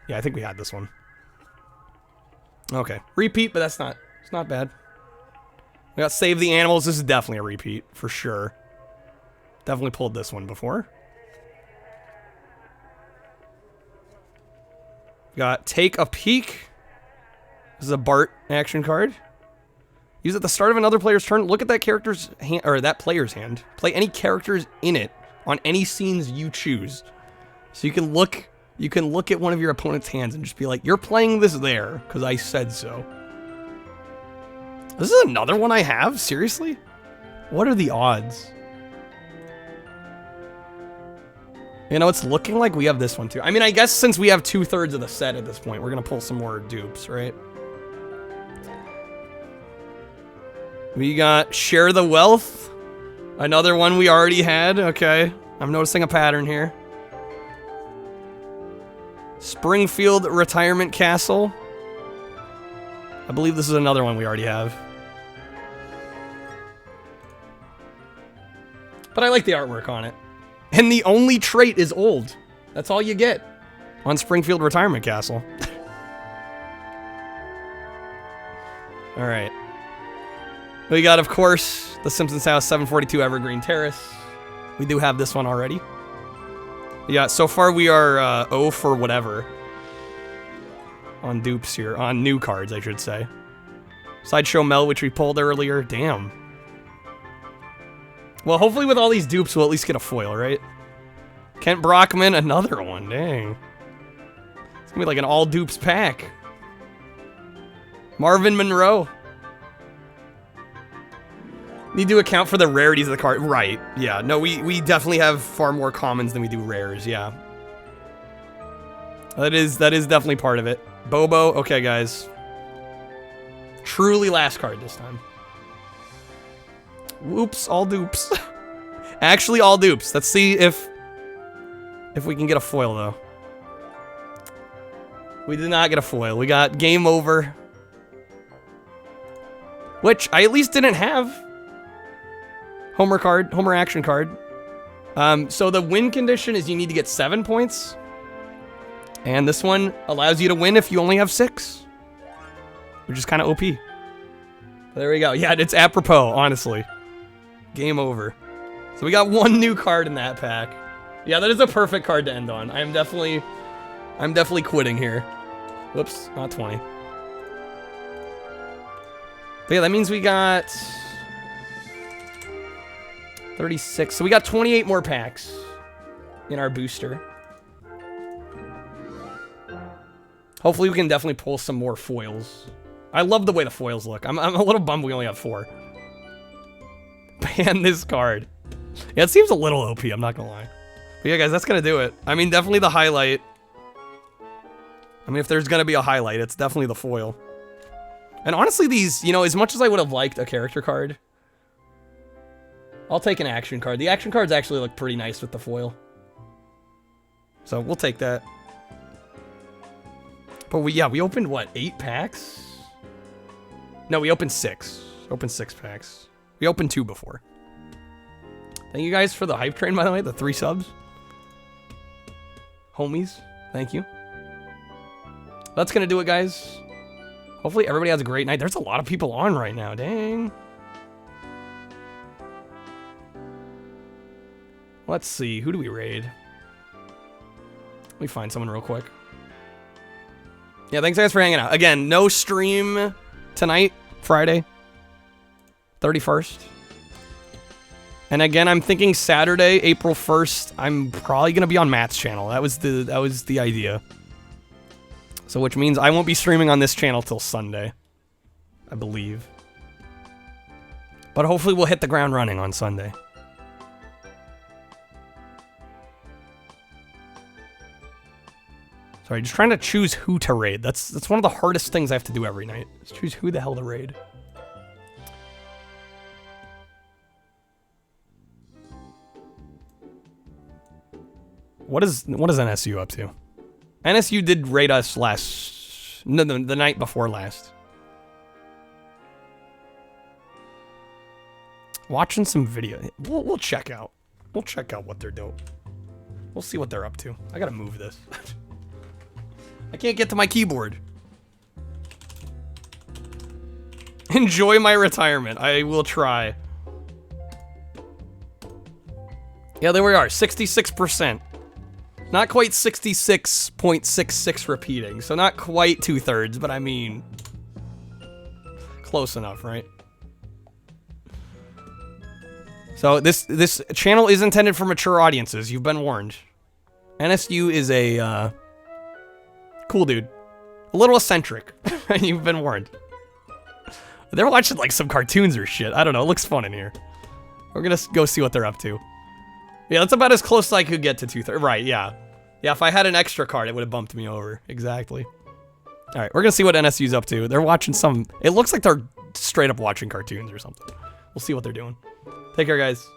Yeah, I think we had this one. Okay. Repeat, but that's not... It's not bad. We got Save the Animals. This is definitely a repeat, for sure. Definitely pulled this one before. Got Take a Peek. This is a Bart action card. Use at the start of another player's turn. Look at that character's hand, or that player's hand. Play any characters in it on any scenes you choose. So you can look at one of your opponent's hands and just be like, you're playing this there, because I said so. This is another one I have? Seriously? What are the odds? You know, it's looking like we have this one too. I mean, I guess since we have 2/3 of the set at this point, we're going to pull some more dupes, right? We got Share the Wealth. Another one we already had. Okay. I'm noticing a pattern here. Springfield Retirement Castle. I believe this is another one we already have. But I like the artwork on it. And the only trait is old. That's all you get on Springfield Retirement Castle. Alright. We got, of course, The Simpsons House 742 Evergreen Terrace. We do have this one already. Yeah, so far we are 0 for whatever. On dupes here. On new cards, I should say. Sideshow Mel, which we pulled earlier. Damn. Well, hopefully with all these dupes, we'll at least get a foil, right? Kent Brockman, another one. Dang. It's gonna be like an all dupes pack. Marvin Monroe. Need to account for the rarities of the card. Right. Yeah. No, we definitely have far more commons than we do rares. Yeah. That is definitely part of it. Bobo. Okay, guys. Truly last card this time. Whoops. All dupes. Actually, all dupes. Let's see if we can get a foil, though. We did not get a foil. We got game over. Which I at least didn't have. Homer action card. So the win condition is you need to get 7 points. And this one allows you to win if you only have 6. Which is kind of OP. There we go. Yeah, it's apropos, honestly. Game over. So we got 1 new card in that pack. Yeah, that is a perfect card to end on. I'm definitely quitting here. Whoops, not 20. But yeah, that means we got 36. So we got 28 more packs in our booster. Hopefully we can definitely pull some more foils. I love the way the foils look. I'm a little bummed we only have 4. Ban this card. Yeah, it seems a little OP, I'm not gonna lie. But yeah, guys, that's gonna do it. I mean, definitely the highlight. I mean, if there's gonna be a highlight, it's definitely the foil. And honestly, these, you know, as much as I would have liked a character card, I'll take an action card. The action cards actually look pretty nice with the foil. So we'll take that. But we opened what, 8 packs? No, we opened 6. Opened 6 packs. We opened 2 before. Thank you guys for the hype train, by the way, the 3 subs. Homies, thank you. That's gonna do it, guys. Hopefully everybody has a great night. There's a lot of people on right now, dang. Let's see, who do we raid? Let me find someone real quick. Yeah, thanks guys for hanging out. Again, no stream tonight, Friday, 31st. And again, I'm thinking Saturday, April 1st, I'm probably gonna be on Matt's channel. That was the idea. So which means I won't be streaming on this channel till Sunday, I believe. But hopefully we'll hit the ground running on Sunday. Sorry, just trying to choose who to raid. That's one of the hardest things I have to do every night. Is choose who the hell to raid. What is NSU up to? NSU did raid us the night before last. Watching some video. We'll check out. We'll check out what they're doing. We'll see what they're up to. I gotta move this. I can't get to my keyboard. Enjoy my retirement. I will try. Yeah, there we are. 66%. Not quite 66.66 repeating, so not quite 2/3, but I mean, close enough, right? So this channel is intended for mature audiences. You've been warned. NSU is a cool dude, a little eccentric. You've been warned. They're watching like some cartoons or shit. I don't know. It looks fun in here. We're gonna go see what they're up to. Yeah, that's about as close as I could get to 2/3. Right, yeah. Yeah, if I had an extra card, it would have bumped me over. Exactly. All right, we're going to see what NSU's up to. They're watching some... It looks like they're straight up watching cartoons or something. We'll see what they're doing. Take care, guys.